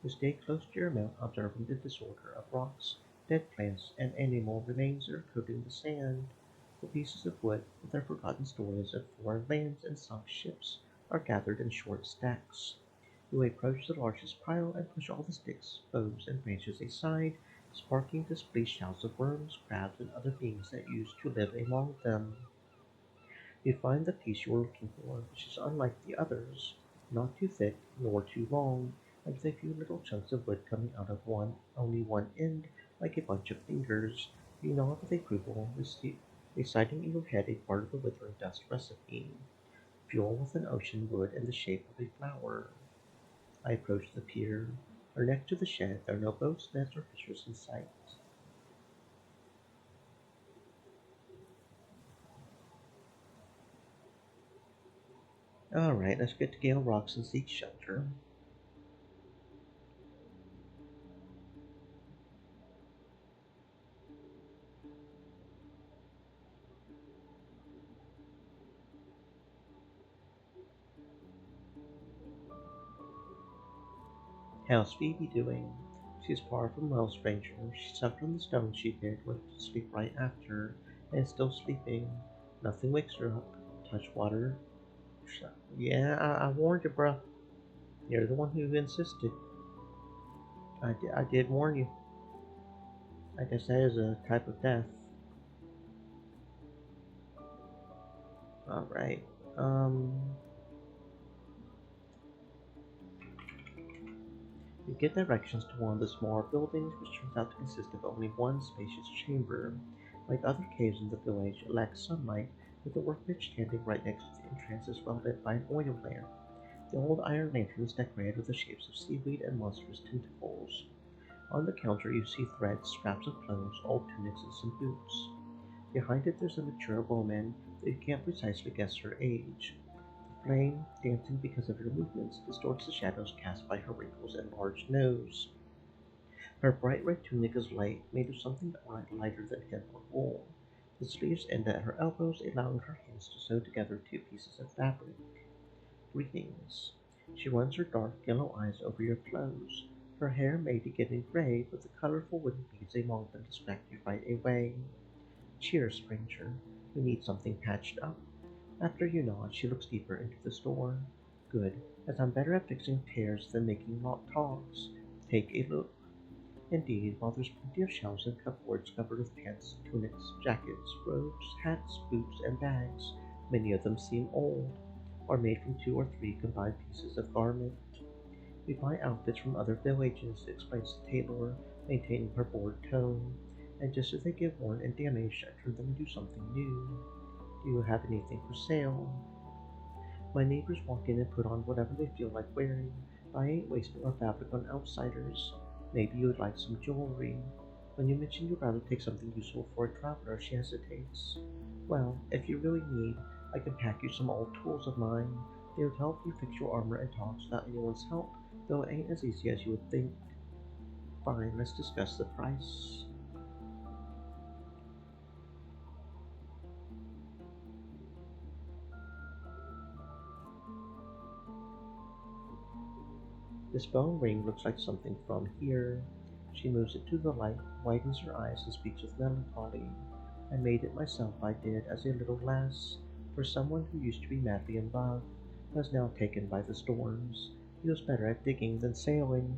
You stay close to your mount, observing the disorder of rocks, dead plants, and animal remains that are coating the sand. The pieces of wood, with their forgotten stories of foreign lands and sunk ships, are gathered in short stacks. You approach the largest pile and push all the sticks, boughs, and branches aside, sparking displeased shouts of worms, crabs, and other beings that used to live among them. You find the piece you are looking for, which is unlike the others, not too thick nor too long. with a few little chunks of wood coming out of only one end, like a bunch of fingers. You nod with approval, reciting in your head a part of the withering dust recipe. Fuel with an ocean wood in the shape of a flower. I approach the pier, or next to the shed. There are no boats, nets, or fishers in sight. All right, let's get to Gale Rocks and seek shelter. How's Phoebe doing? She's far from well, stranger. She sucked on the stone she did, went to sleep right after, and is still sleeping. Nothing wakes her up. Touch water. Yeah, I warned you, bruh. You're the one who insisted. I did warn you. I guess that is a type of death. Alright. Um, you get directions to one of the smaller buildings, which turns out to consist of only one spacious chamber. Like other caves in the village, it lacks sunlight, with the workbench standing right next to the entrance as well lit by an oil lamp. The old iron lantern is decorated with the shapes of seaweed and monstrous tentacles. On the counter you see threads, scraps of clothes, old tunics, and some boots. Behind it there's a mature woman, though you can't precisely guess her age. The flame, dancing because of her movements, distorts the shadows cast by her wrinkles and large nose. Her bright red tunic is light, made of something lighter than hemp or wool. The sleeves end at her elbows, allowing her hands to sew together two pieces of fabric. Greetings. She runs her dark yellow eyes over your clothes. Her hair may be getting gray, but the colorful wooden beads among them distract you right away. Cheers, stranger. You need something patched up. After you nod, she looks deeper into the store. Good, as I'm better at fixing tears than making locked togs. Take a look. Indeed, while there's plenty of shelves and cupboards covered with pants, tunics, jackets, robes, hats, boots, and bags, many of them seem old, or made from two or three combined pieces of garment. We buy outfits from other villages, explains the tailor, maintaining her bored tone, and just as they get worn and damaged, I turn them into something new. Do you have anything for sale? My neighbors walk in and put on whatever they feel like wearing. I ain't wasting our fabric on outsiders. Maybe you would like some jewelry. When you mention you'd rather take something useful for a traveler, she hesitates. Well, if you really need, I can pack you some old tools of mine. They would help you fix your armor and dogs without anyone's help, though it ain't as easy as you would think. Fine, let's discuss the price. This bone ring looks like something from here. She moves it to the light, widens her eyes, and speaks with melancholy. I made it myself, I did, as a little lass, for someone who used to be madly in love, was now taken by the storms. He was better at digging than sailing.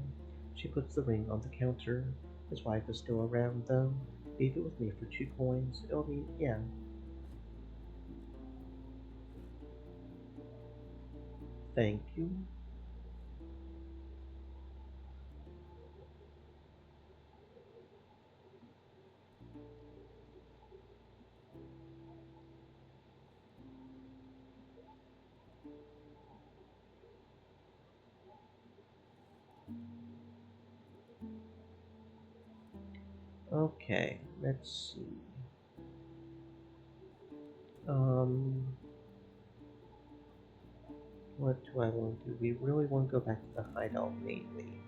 She puts the ring on the counter. His wife is still around, though. Leave it with me for 2 coins. It'll be, yeah. Thank you. Okay, let's see. Um, what do I want to do? We really want to go back to the hideout mainly.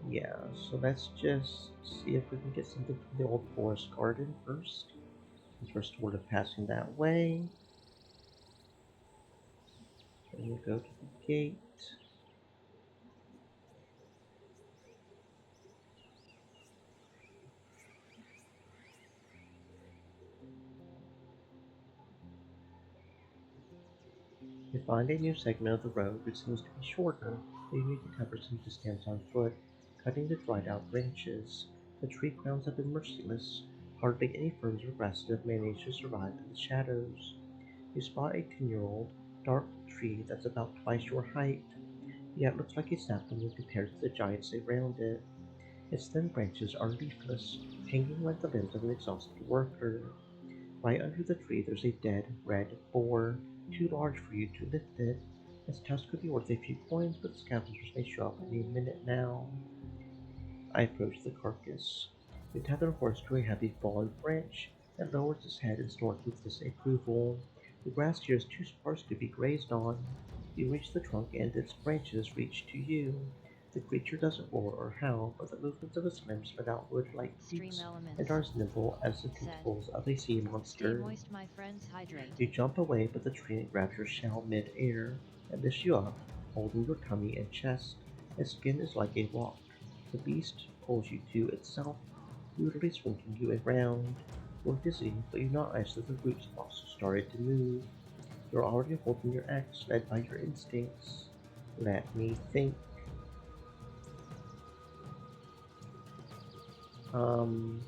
Yeah, so let's just see if we can get something from the old forest garden first, since we're sort of passing that way. Then we go to the gate. We find a new segment of the road which seems to be shorter, but you need to cover some distance on foot, cutting the dried out branches. The tree crowns have been merciless. Hardly any ferns or grasses have managed to survive in the shadows. You spot a 10-year-old dark tree that's about twice your height. Yeah, it looks like it snapped when compared to the giants around it. Its thin branches are leafless, hanging like the limbs of an exhausted worker. Right under the tree there's a dead red boar, too large for you to lift it. Its tusk could be worth a few coins, but scavengers may show up any minute now. I approach the carcass. You tether a horse to a heavy fallen branch. It lowers its head and snorts with disapproval. The grass here is too sparse to be grazed on. You reach the trunk and its branches reach to you. The creature doesn't roar or howl, but the movements of its limbs spit out wood-like Stream creaks and elements, are as nimble as the said. tentacles of a sea Stay monster. moist, my friends, hydrate. You jump away, but the tree grabs your shell mid-air and lifts you up, holding your tummy and chest. Its skin is like a rock. The beast pulls you to itself, brutally swinging you around. You're dizzy, but you not realize that the roots have also started to move. You're already holding your axe, led by your instincts. Let me think. Um,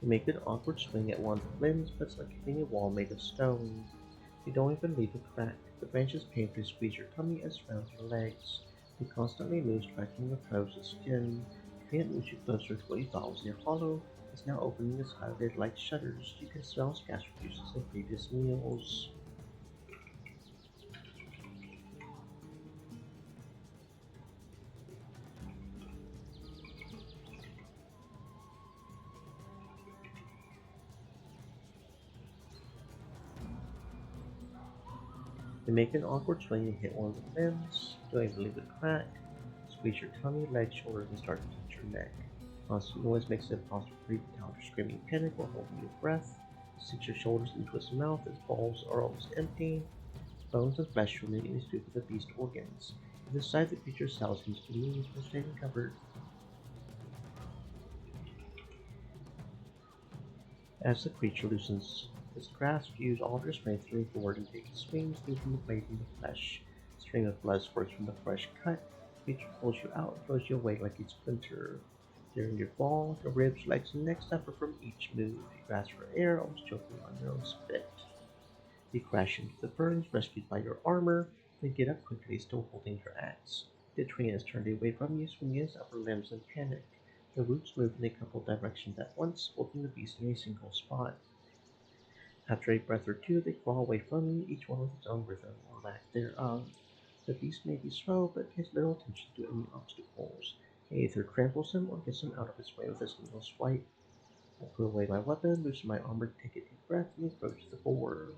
you make an awkward swing at one of the limbs, but it's like hitting a wall made of stone. You don't even leave a crack. The branches painfully squeeze your tummy and surround your legs. You constantly move, striking your toes and skin. The ant moves you closer to what you thought was near hollow. It's now opening its eyelid like shutters. You can smell its gastric juices in previous meals. You make an awkward swing and hit one of the limbs. Don't even leave a crack. Squeeze your tummy, legs, shoulders, and start to touch your neck. Constant noise makes it impossible to breathe without screaming panic or holding your breath. Sink your shoulders into its mouth. Its bowls are almost empty. Bones and flesh remain in stew for the beast organs. To the side the creature's cell seems to move, and staying covered. As the creature loosens its grasp, you use all of your strength to move forward and take swings, leaving the blade in the flesh. A stream of blood spurts from the fresh cut. The creature pulls you out and throws you away like a splinter. During your fall, your ribs, legs, and neck suffer from each move. You grasp for air, almost choking on your own spit. You crash into the ferns, rescued by your armor, then get up quickly, still holding your axe. The tree has turned away from you, swinging its upper limbs in panic. The roots move in a couple directions at once, holding the beast in a single spot. After a breath or two, they crawl away from you, each one with its own rhythm or lack thereof. The beast may be slow, but pays little attention to any obstacles. It either tramples him or gets him out of its way with a single swipe. I put away my weapon, loosen my armor to take a deep breath, and approach the boar.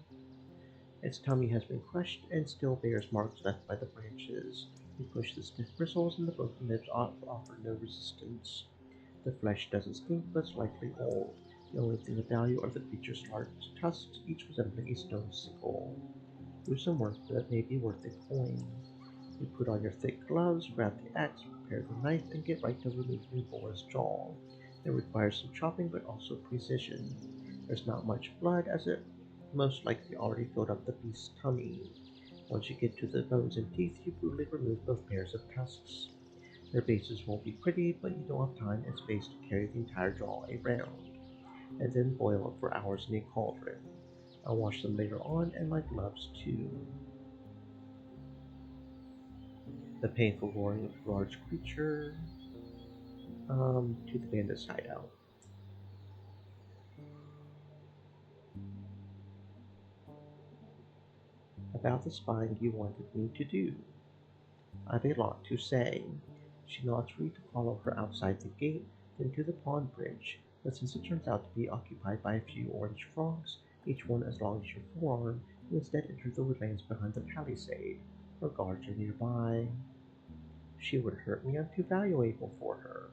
Its tummy has been crushed and still bears marks left by the branches. You push the stiff bristles and the broken lips offer no resistance. The flesh doesn't stink, but it's likely old. The only thing of value are the creature's large tusks, each resembling a stone sickle. Gruesome work, but it may be worth a coin. You put on your thick gloves, grab the axe, prepare the knife, and get right to removing the boar's jaw. It requires some chopping, but also precision. There's not much blood, as it most likely already filled up the beast's tummy. Once you get to the bones and teeth, you brutally remove both pairs of tusks. Their bases won't be pretty, but you don't have time and space to carry the entire jaw around, and then boil it for hours in a cauldron. I'll wash them later on, and my gloves too. The painful roaring of the large creature to the bandit's hideout. About the spying you wanted me to do. I've a lot to say. She nods for you to follow her outside the gate, then to the pond bridge, but since it turns out to be occupied by a few orange frogs, each one as long as your forearm, you instead enter the woodlands behind the palisade. Her guards are nearby. She would hurt me. I'm too valuable for her.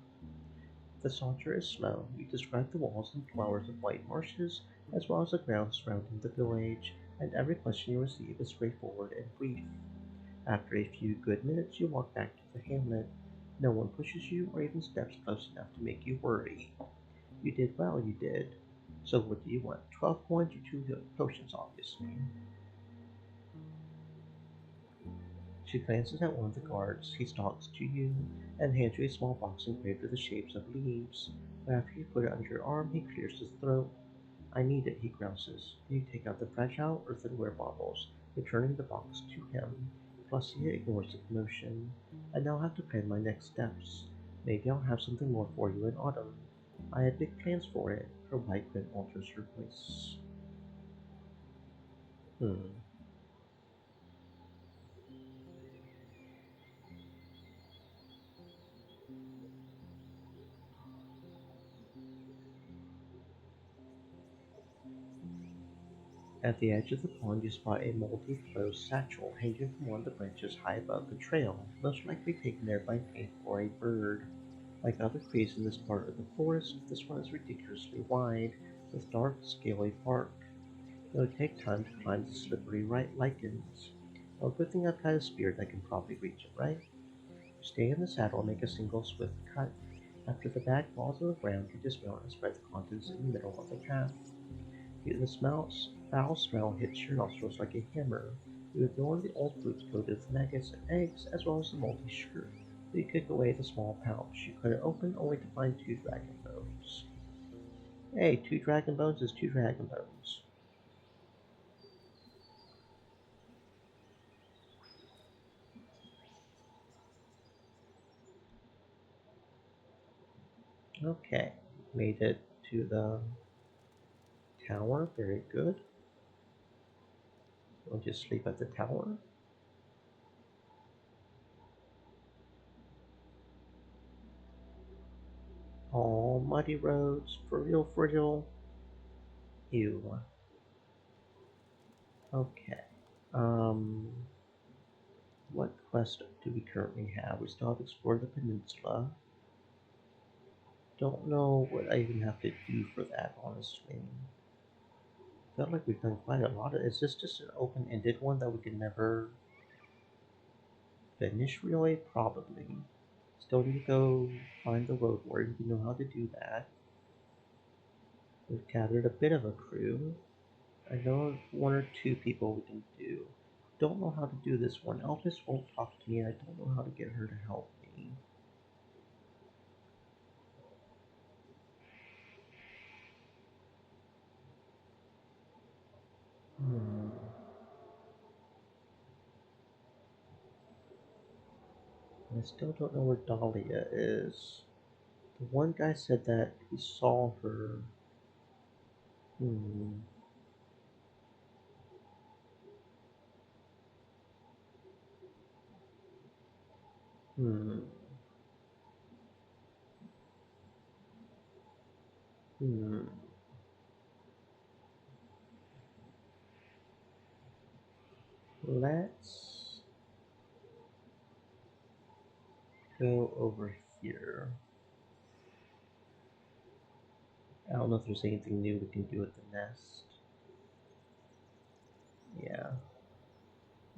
The saunter is slow. You describe the walls and flowers of white marshes, as well as the grounds surrounding the village, and every question you receive is straightforward and brief. After a few good minutes, you walk back to the hamlet. No one pushes you or even steps close enough to make you worry. You did well, you did. So what do you want? 12 coins or 2 potions, obviously. She glances at one of the guards. He stalks to you and hands you a small box engraved with the shapes of leaves. But after you put it under your arm, he clears his throat. I need it, he grouses. You take out the fragile earthenware bottles, returning the box to him. Flossia ignores the commotion. I now have to plan my next steps. Maybe I'll have something more for you in autumn. I had big plans for it. Her white grin alters her voice. Hmm. At the edge of the pond, you spot a moldy closed satchel hanging from one of the branches high above the trail, most likely taken there by an ape or a bird. Like other trees in this part of the forest, this one is ridiculously wide, with dark, scaly bark. It would take time to climb the slippery right lichens. Well, good thing I've got a spear that can probably reach it, right? You stay in the saddle and make a single swift cut. After the bag falls on the ground, you dismount and spread the contents in the middle of the path. Foul smell hits your nostrils like a hammer. You ignore the old boots coated with maggots and eggs, as well as the moldy shirt. You kick away the small pouch. You cut it open only to find two dragon bones. Hey, two dragon bones is two dragon bones. Okay, made it to the tower. Very good. We'll just sleep at the tower. All muddy roads, for real, for real. Ew. Okay. Um, what quest do we currently have? We still have explored the peninsula. Don't know what I even have to do for that, honestly. Felt like we've done quite a lot of. Is this just an open-ended one that we can never finish? Really, probably. Still need to go find the Roadwarden. We know how to do that. We've gathered a bit of a crew. I know of one or two people we can do. Don't know how to do this one. Elvis won't talk to me, and I don't know how to get her to help me. Hmm. I still don't know where Dahlia is. The one guy said that he saw her. Hmm. Hmm. Hmm. Let's go over here. I don't know if there's anything new we can do at the nest. Yeah.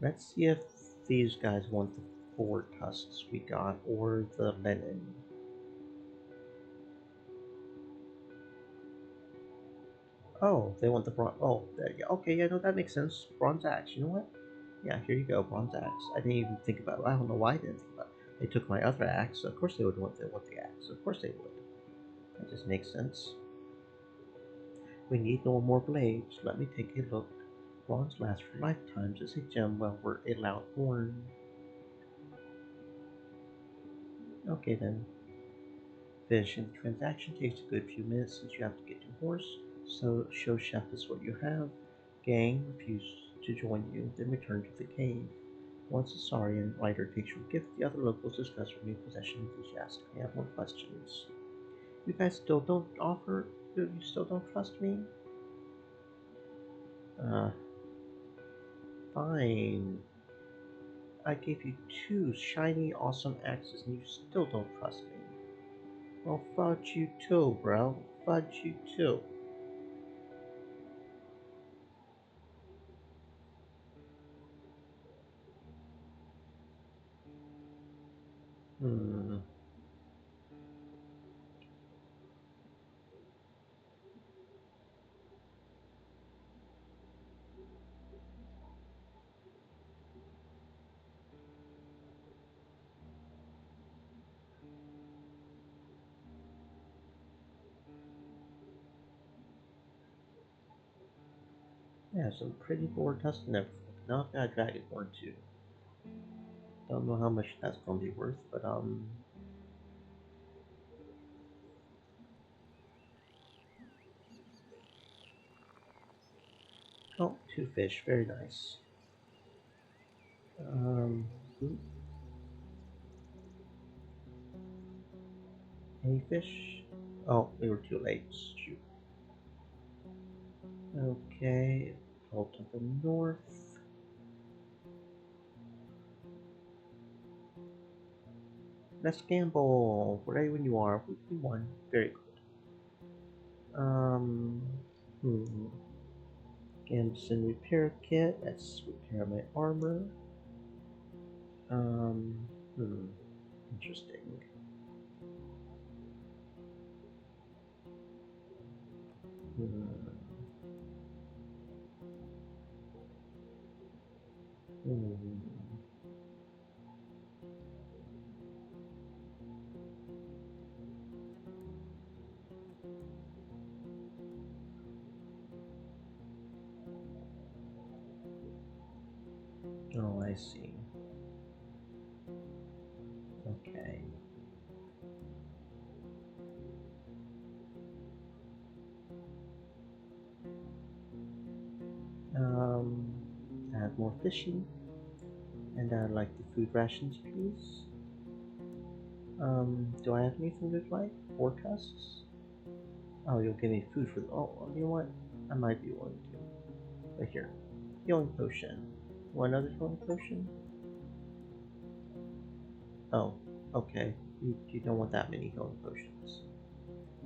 Let's see if these guys want the four tusks we got or the linen. Oh, they want the bronze. Oh, there you go. Okay, yeah, no, that makes sense. Bronze axe. You know what? Yeah, here you go, bronze axe. I didn't even think about it. I don't know why I didn't think about it. They took my other axe. So of course they would want the axe. Of course they would. That just makes sense. We need no more blades. Let me take a look. Bronze lasts for lifetimes as a gem while we're a loud horn. Okay then. Finishing the transaction takes a good few minutes since you have to get to horse, so show Chef this what you have. Gang refuse to join you, then return to the cave. Once the Saurian rider takes your gift, the other locals discuss your new possession enthusiastically. I have more questions. You guys still don't offer? You still don't trust me? Uh, fine. I gave you two shiny, awesome axes and you still don't trust me. Well, fudge you too, bro. Fudge you too. Hmm. Yeah, some pretty board dust and everything. Now I've got a dragonborn too. Don't know how much that's gonna be worth, but oh, two fish, very nice. Um, ooh, any fish? Oh, we were too late. Shoot. Okay, hold to the north. Let's gamble. Ready when you are. We won. Very good. Um, hmm. Gamson repair kit. Let's repair my armor. Um, hmm. Interesting. Hmm. Hmm. Oh, I see. Okay. Um, add more fishing, and I'd like the food rations, please. Do I have anything to like? Or tusks? Oh, you'll give me food for the. Oh, you know what? I might be willing to. But here, healing potion. One other healing potion? Oh, okay. You don't want that many healing potions.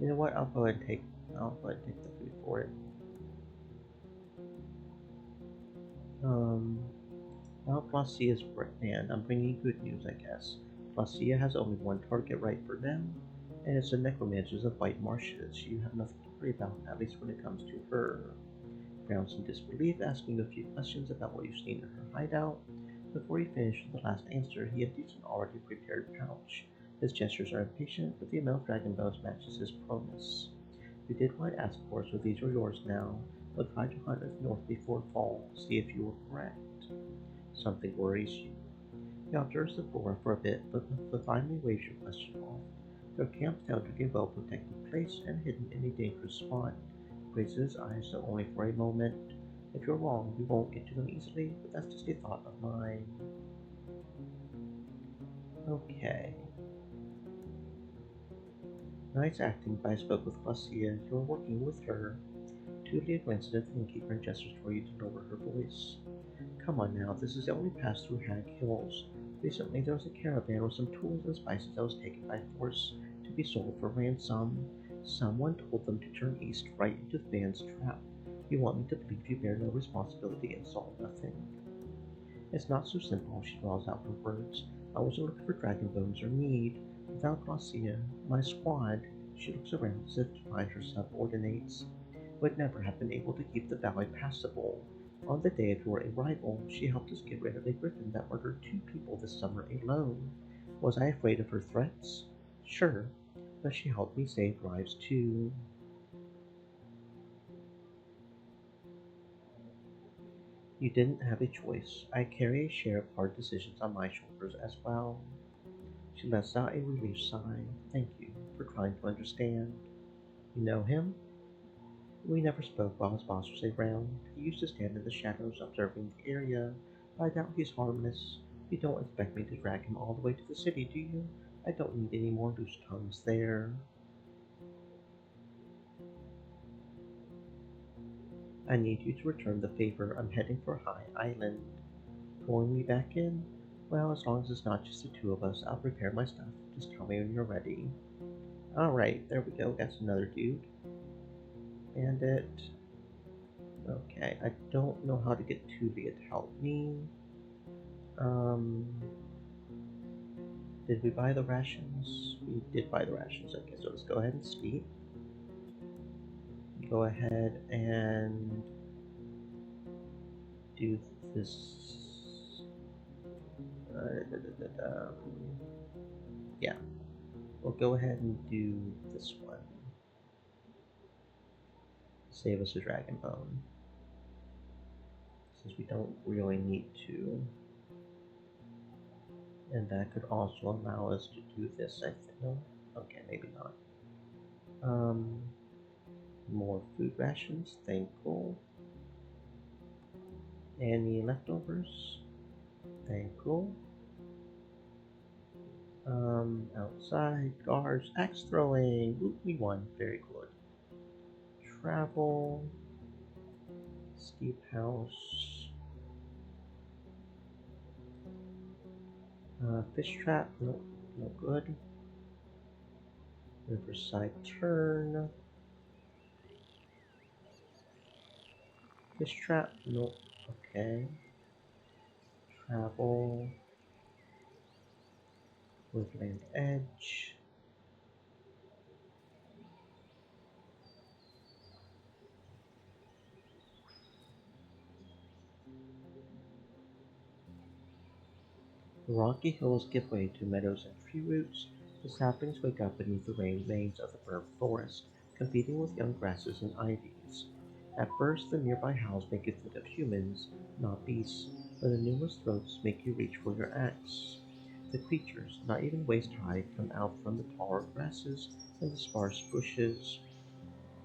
You know what? I'll go ahead and take. I'll go ahead and take the food for it. Um, Well, Glacia's man, I'm bringing good news, I guess. Glacia has only one target right for now, and it's the necromancers of White Marshes. You have nothing to worry about, at least when it comes to her. Frowns in disbelief, asking a few questions about what you've seen in her hideout. Before he finished the last answer, he empties an already prepared pouch. His gestures are impatient, but the amount of dragon bones matches his promise. You did what I asked for, so these are yours now. But try to hunt us north before fall. See if you were correct. Something worries you. He observes the flora for a bit, but finally waves your question off. Their camp sounds like a well-protected place and hidden in a dangerous spot. Raises his eyes, though only for a moment. If you're wrong, we won't get to them easily, but that's just a thought of mine. Okay. Nice acting, but I spoke with Glacia. You're working with her. Tulia glances at the innkeeper and gestures for you to lower her voice. Come on now, this is the only pass through Hag Hills. Recently there was a caravan with some tools and spices that was taken by force to be sold for ransom. Someone told them to turn east right into the band's trap. You want me to believe you bear no responsibility and saw nothing? It's not so simple, she draws out her words. I wasn't looking for dragon bones or mead. Without Glacia, my squad, she looks around as if to find her subordinates, would never have been able to keep the valley passable. On the day of your arrival, she helped us get rid of a griffin that murdered two people this summer alone. Was I afraid of her threats? Sure, but she helped me save lives too. You didn't have a choice. I carry a share of hard decisions on my shoulders as well. She lets out a relieved sigh. Thank you for trying to understand. You know him? We never spoke while his boss was around. He used to stand in the shadows observing the area. I doubt he's harmless. You don't expect me to drag him all the way to the city, do you? I don't need any more loose tongues there. I need you to return the favor. I'm heading for High Island. Pulling me back in? Well, as long as it's not just the two of us, I'll prepare my stuff. Just tell me when you're ready. Alright, there we go. That's another dude. Bandit. Okay, I don't know how to get Tuvia to help me. Um, did we buy the rations? We did buy the rations. Okay, so let's go ahead and sleep. Go ahead and do this. Yeah, we'll go ahead and do this one. Save us a dragon bone. because we don't really need to. And that could also allow us to do this, I think. No? Okay, maybe not. Um, More food rations, thankful. Any leftovers? Thankful. Outside, guards, axe throwing. Ooh, we won. Very good. Travel, steep house, fish trap. No, no good. Riverside turn. Fish trap. No. Okay. Travel. Woodland edge. The rocky hills give way to meadows and tree roots. The saplings wake up beneath the remains of the burnt forest, competing with young grasses and ivies. At first, the nearby howls make you think of humans, not beasts, but the numerous throats make you reach for your axe. The creatures, not even waist high, come out from the taller grasses and the sparse bushes,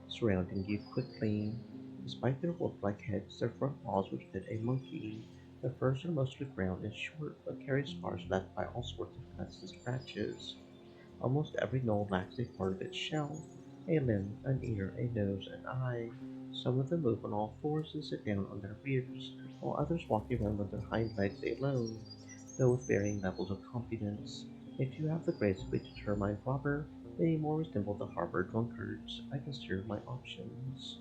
surrounding you quickly. Despite their wolf-like heads, their front paws would fit a monkey. Their furs are mostly brown and short, but carry scars left by all sorts of cuts and scratches. Almost every knoll lacks a part of its shell, a limb, an ear, a nose, an eye. Some of them move on all fours and sit down on their rears, while others walk around on their hind legs alone, though with varying levels of confidence. If you have the grace of a determined robber, they more resemble the harbor drunkards. I can steer my options.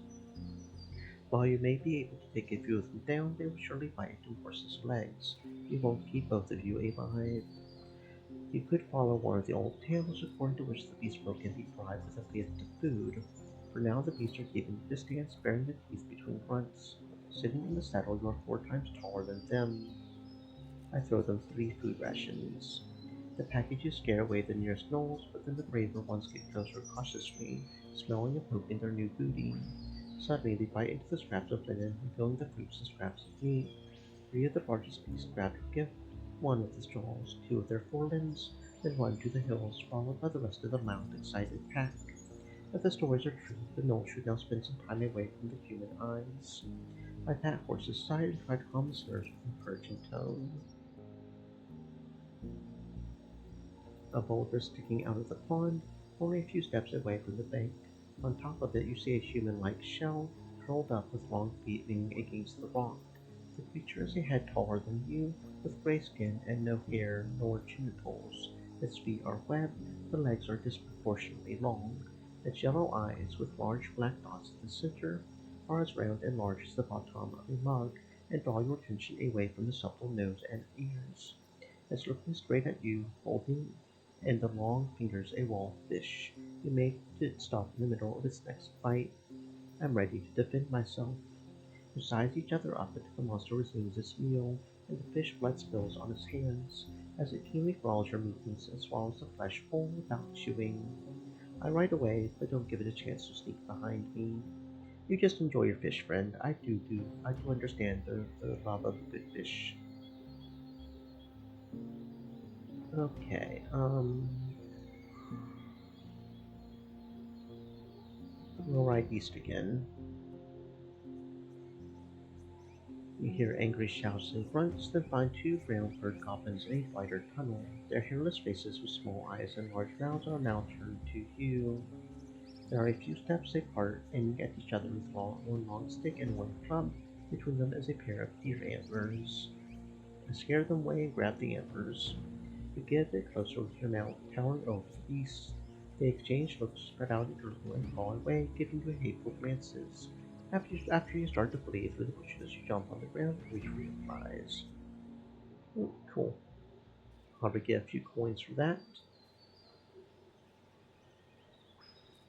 While you may be able to take a few of them down, they will surely bite into horses' legs. You won't keep both of you alive. You could follow one of the old tales according to which the beast folk can be bribed with a gift of food. For now the beasts are keeping a distance, baring the teeth between grunts. Sitting in the saddle, you are 4 times taller than them. I throw them 3 food rations. The packages scare away the nearest gnolls, but then the braver ones get closer cautiously, smelling and poking their new booty. Suddenly they bite into the scraps of linen, revealing the fruits and scraps of meat. 3 of the largest beasts grab your gift, one with its jaws, 2 of their forelimbs, then run to the hills, followed by the rest of the loud, excited pack. If the stories are true, the gnolls should now spend some time away from the human eyes. I pat Horse's side and try to calm his nerves with encouraging tone. A boulder sticking out of the pond, only a few steps away from the bank. On top of it, you see a human-like shell, curled up with long feet leaning against the rock. The creature is a head taller than you, with gray skin and no hair nor genitals. Its feet are webbed, the legs are disproportionately long. Its yellow eyes, with large black dots in the center, are as round and large as the bottom of a mug, and draw your attention away from the supple nose and ears. It's looking straight at you, holding in the long fingers a raw fish. You make it stop in the middle of its next bite. I'm ready to defend myself. You size each other up until the monster resumes its meal, and the fish blood spills on its hands as it keenly follows your movements and swallows the flesh whole without chewing. I ride away, but don't give it a chance to sneak behind me. You just enjoy your fish, friend. I do understand the love of good fish. Okay, we'll ride east again. You hear angry shouts and grunts, then find 2 brown-furred goblins in a wider tunnel. Their hairless faces with small eyes and large mouths are now turned to you. They are a few steps apart, aiming at each other with one long stick and one club. Between them is a pair of deer antlers. I scare them away and grab the antlers. You get a bit closer with your mount, towering over the beasts. They exchange looks, spread out a gurgle, and fall away, giving you hateful glances. After you start to flee through the bushes, you jump on the ground and reach for your prize. Ooh, cool. Probably get a few coins for that.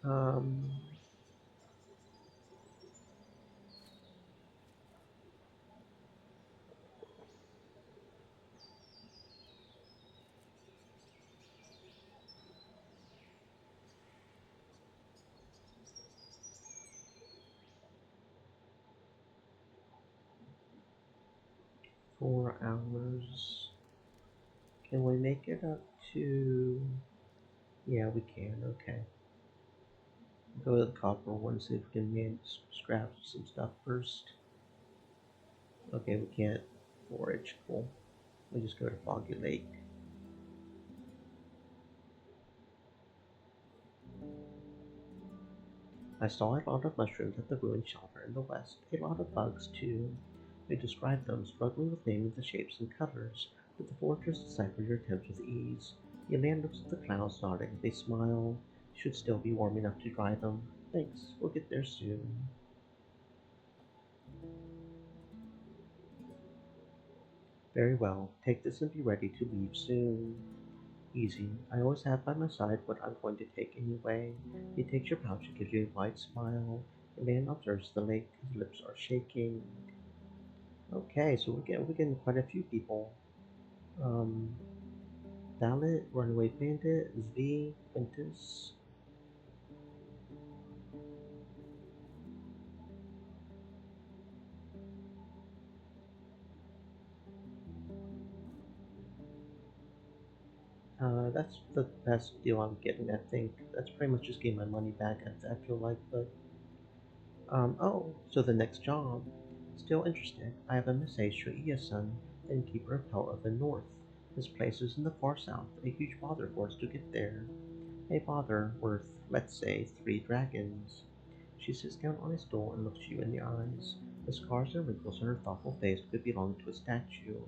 Um, 4 hours. Can we make it up to... Yeah, we can, okay. Go to the copper one, see if we can scrap some stuff first. Okay, we can't forage, cool. We just go to Foggy Lake. I saw a lot of mushrooms at the ruined shelter in the west, a lot of bugs too. They described them, struggling with naming the shapes and colors, but the foragers deciphered your attempts with ease. The man looks at the clouds, nodding. They smile. Should still be warm enough to dry them. Thanks, we'll get there soon. Very well, take this and be ready to leave soon. Easy. I always have by my side what I'm going to take anyway. He takes your pouch and gives you a wide smile. The man observes the lake. His lips are shaking. Okay, so we're getting quite a few people. Um, Ballot, Runaway Bandit, Z, Quintus. That's the best deal I'm getting, I think. That's pretty much just getting my money back, I feel like, but oh, so the next job. Still interested. I have a message to Iason, the innkeeper of Hell of the North. This place is in the far south, a huge bother for us to get there. A bother worth, let's say, 3 dragons. She sits down on a stool and looks you in the eyes. The scars and wrinkles on her thoughtful face could belong to a statue.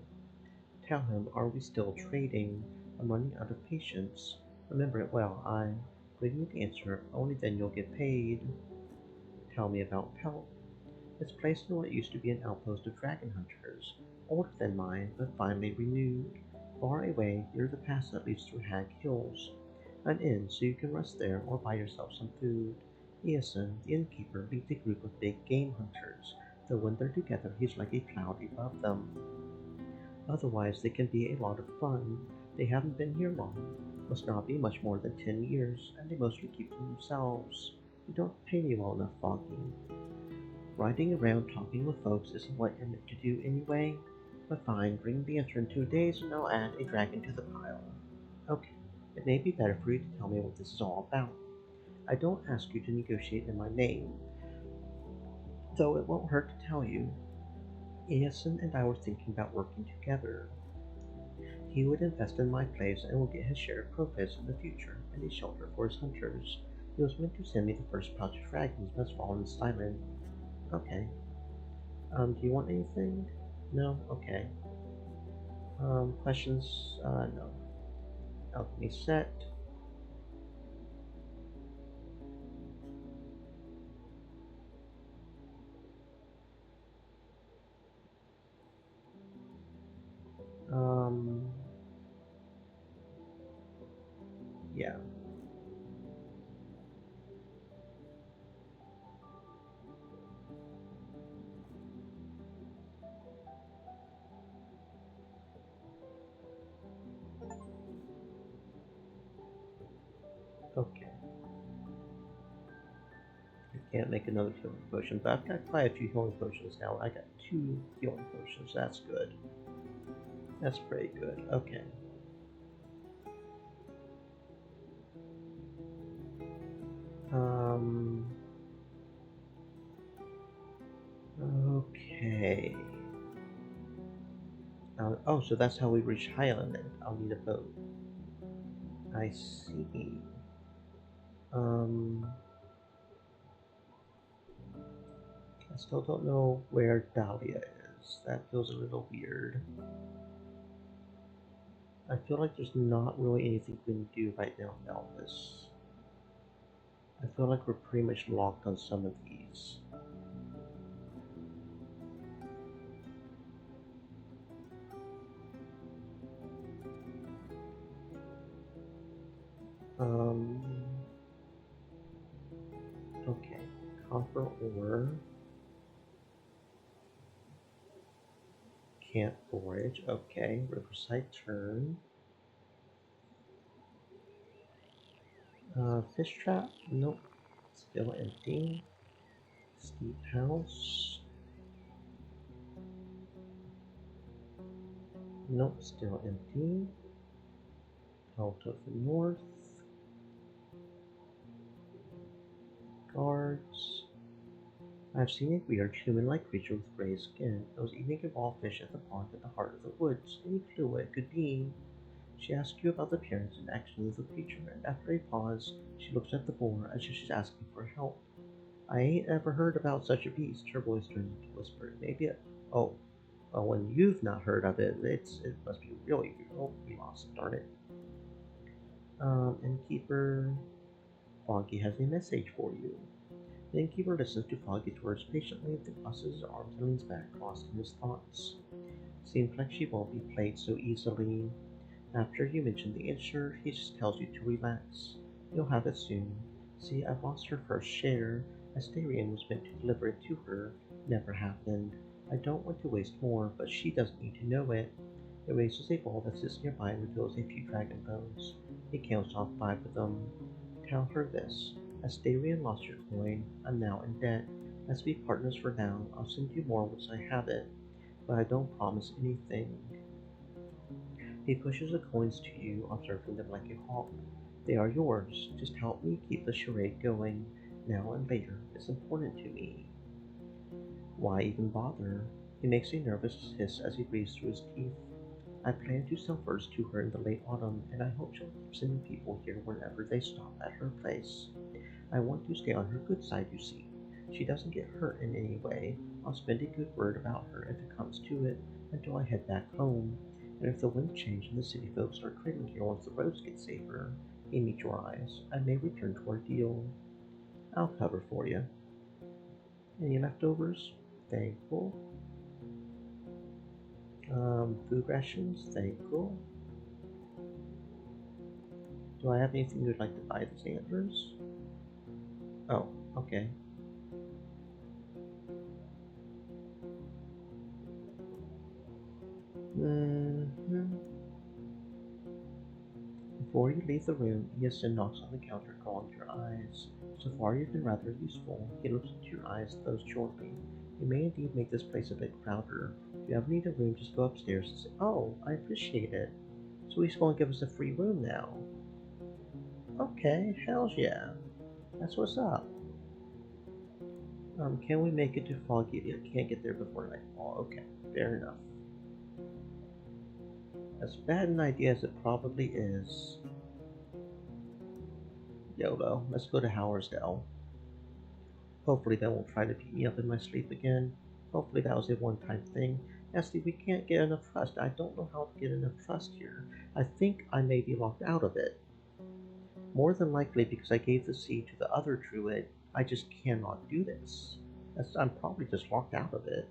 Tell him, are we still trading? I'm running out of patience. Remember it well, I. Bring me the answer, only then you'll get paid. Tell me about Pelt. It's placed in what used to be an outpost of dragon hunters, older than mine, but finely renewed. Far away, near the pass that leads through Hag Hills. An inn, so you can rest there or buy yourself some food. Iason, the innkeeper, leads a group of big game hunters, though when they're together he's like a cloud above them. Otherwise they can be a lot of fun. They haven't been here long, must not be much more than 10 years, and they mostly keep to themselves. You don't pay me well enough, Foggy. Riding around talking with folks isn't what you're meant to do anyway. But fine, bring the answer in 2 days and I'll add a dragon to the pile. Okay, it may be better for you to tell me what this is all about. I don't ask you to negotiate in my name, though it won't hurt to tell you. Iason and I were thinking about working together. He would invest in my place and will get his share of profits in the future and a shelter for his hunters. He was meant to send me the first pouch of dragons, but has fallen silent. Okay. Do you want anything? No? Okay. Questions? No. Alchemy set. Um, yeah. Okay. I can't make another healing potion, but I've got quite a few healing potions now. I got 2 healing potions. That's good. That's pretty good. Okay. Um, okay. Oh, so that's how we reach Highland then. I'll need a boat. I see. Um, I still don't know where Dahlia is. That feels a little weird. I feel like there's not really anything we can do right now with Elvis. I feel like we're pretty much locked on some of these. Um, okay. Copper ore. Can't forage. Okay. Riverside turn. Fish trap. Nope. Still empty. Steep house. Nope, still empty. Out of the north. Guards. I've seen a weird human-like creature with gray skin. It was eating a raw fish at the pond at the heart of the woods. Any clue what it could be? She asks you about the appearance and actions of the creature, and after a pause, she looks at the boar as if she's asking for help. I ain't ever heard about such a beast, her voice turns into a whisper. Maybe it. Oh, well, when you've not heard of it, it must be really lost, darn it. Innkeeper Foggy has a message for you. The innkeeper listens to Foggy's words patiently, then crosses his arms and leans back, lost in his thoughts. Seems like she won't be played so easily. After you mention the insure, he just tells you to relax. You'll have it soon. See, I've lost her first share. Astarion was meant to deliver it to her. Never happened. I don't want to waste more, but she doesn't need to know it. It raises a ball that sits nearby and reveals a few dragon bones. He counts off 5 of them. Tell her this. Astarion lost your coin. I'm now in debt. Let's be partners for now. I'll send you more once I have it, but I don't promise anything. He pushes the coins to you, observing them like a hawk. They are yours. Just help me keep the charade going. Now and later. It's important to me. Why even bother? He makes a nervous hiss as he breathes through his teeth. I plan to sell furs to her in the late autumn, and I hope she'll keep sending people here whenever they stop at her place. I want to stay on her good side, you see. She doesn't get hurt in any way. I'll spend a good word about her if it comes to it until I head back home. And if the winds change and the city folks start trading here once the roads get safer, he meets your eyes. I may return to our deal. I'll cover for you. Any leftovers? Thankful. Food rations? Thankful. Do I have anything you'd like to buy this antlers? Oh, okay. Mm-hmm. Before you leave the room, Easton knocks on the counter, calling your eyes. So far you've been rather useful. He looks into your eyes, closed shortly. You may indeed make this place a bit crowder. If you ever need a room, just go upstairs and say, "Oh, I appreciate it." So he's going to give us a free room now. Okay, hells yeah. That's what's up. Can we make it to Foggy? I can't get there before nightfall. Okay, fair enough. As bad an idea as it probably is. YOLO, let's go to Howersdale. Hopefully they won't try to beat me up in my sleep again. Hopefully that was a one-time thing. Nestle, we can't get enough trust. I don't know how to get enough trust here. I think I may be locked out of it. More than likely because I gave the seed to the other druid. I just cannot do this. I'm probably just locked out of it.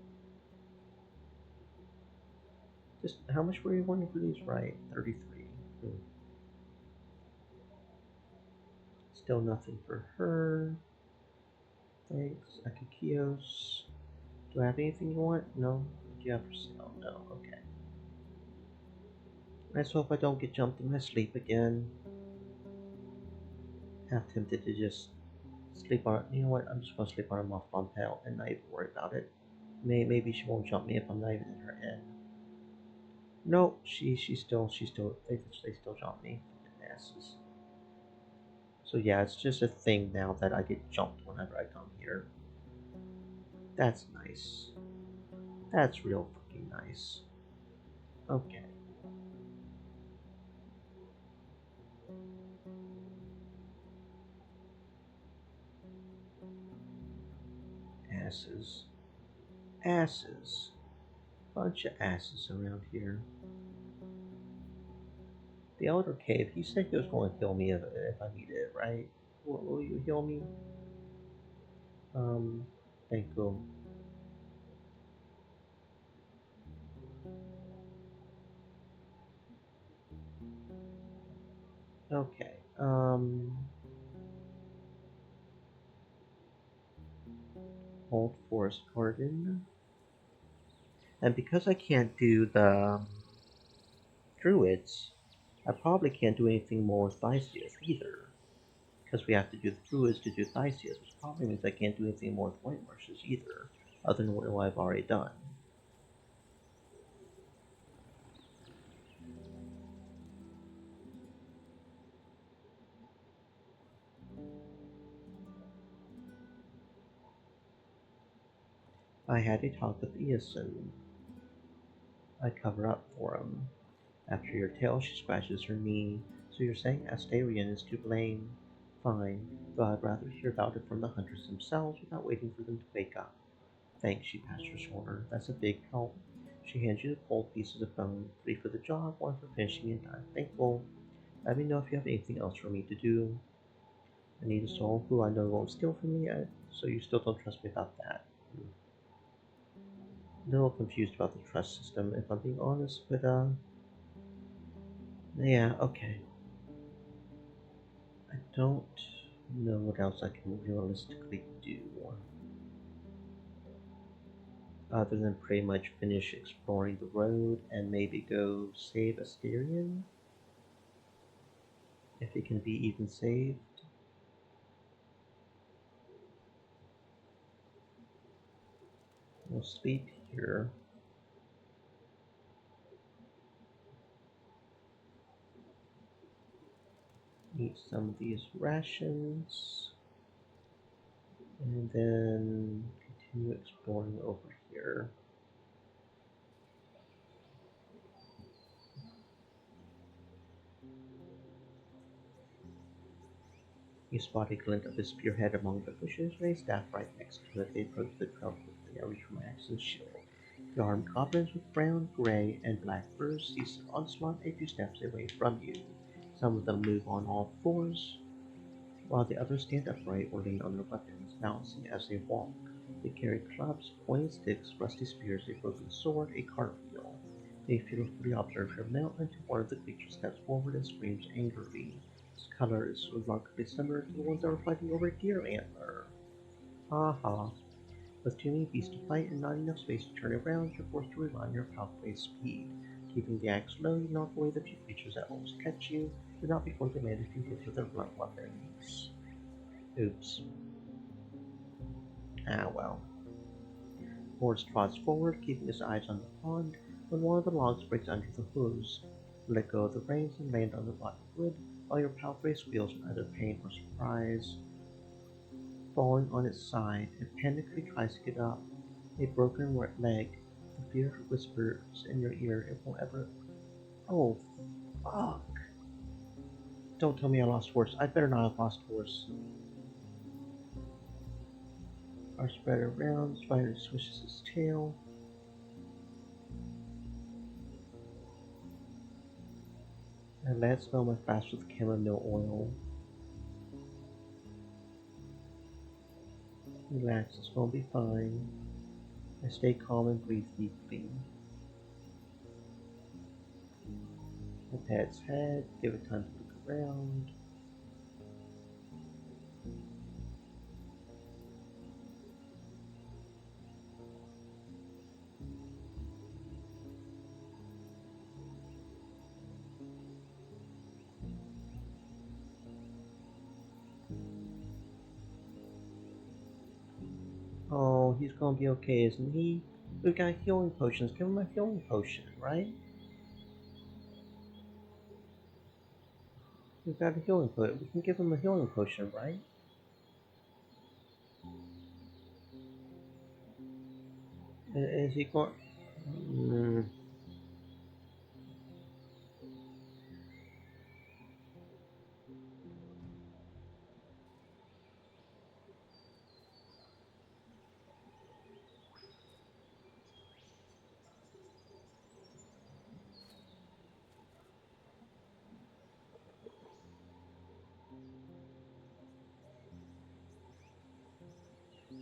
Just how much were you wanting for these? Right, 33. Still nothing for her. Thanks. Akikios. Do I have anything you want? No. Do you have for sale? No. Okay. Let's hope I don't get jumped in my sleep again. Half tempted to just sleep on. You know what? I'm just gonna sleep on a mothball tail and not even worry about it. Maybe she won't jump me if I'm not even in her head. No, they still jump me. Asses. So yeah, it's just a thing now that I get jumped whenever I come here. That's nice. That's real fucking nice. Okay. Asses. Asses. Bunch of asses around here. The Elder Cave, he said he was going to heal me if I needed it, right? Will you heal me? Thank you. Okay. Old Forest Garden. And because I can't do the Druids, I probably can't do anything more with Theseus either. Because we have to do the Druids to do Theseus, which probably means I can't do anything more with White Marshes either, other than what I've already done. I had a talk with Eason. I cover up for him. After your tale, she scratches her knee. So you're saying Astarion is to blame? Fine, though I'd rather hear about it from the hunters themselves without waiting for them to wake up. Thanks, she pats her shoulder. That's a big help. She hands you the cold pieces of bone, 3 for the job, 1 for finishing it. I'm thankful. Let me know if you have anything else for me to do. I need a soul who I know won't steal from me, so you still don't trust me about that. A little confused about the trust system, if I'm being honest, but yeah, okay. I don't know what else I can realistically do other than pretty much finish exploring the road and maybe go save Asterion if it can be even saved. We'll sleep here. Eat some of these rations and then continue exploring over here. You spot a glint of his spearhead among the bushes, and a staff right next to it. They approach the trail quickly. I reach for my axe and shield. The armed goblins with brown, gray, and black furs cease their onslaught a few steps away from you. Some of them move on all fours, while the others stand upright or lean on their weapons, balancing as they walk. They carry clubs, pointed sticks, rusty spears, a broken sword, a cart wheel. They fearfully observe your mount until one of the creatures steps forward and screams angrily. Its color is remarkably similar to the ones that were fighting over deer antler. Ha ha. With too many beasts to fight and not enough space to turn around, you're forced to rely on your pathway's speed. Keeping the axe low, you knock away the few creatures that almost catch you, do not before they land a few hits with their blunt weapons. Oops. Ah well. Morris trots forward, keeping his eyes on the pond, when one of the logs breaks under the hooves. You let go of the reins and land on the rotten wood, while your pathway squeals in either pain or surprise. Falling on its side, it panically tries to get up. A broken leg. The fear whispers in your ear, it won't ever. Oh, fuck. Don't tell me I lost horse. I better not have lost horse. Are spread around, Spider swishes his tail. And lad smell my flask with chamomile oil. Relax, this won't be fine. I stay calm and breathe deeply. I pat its head, give it time to look around. Oh, he's gonna be okay, isn't he? We've got healing potions. Give him a healing potion, right? We've got a healing potion. We can give him a healing potion, right? Is he going? Mm,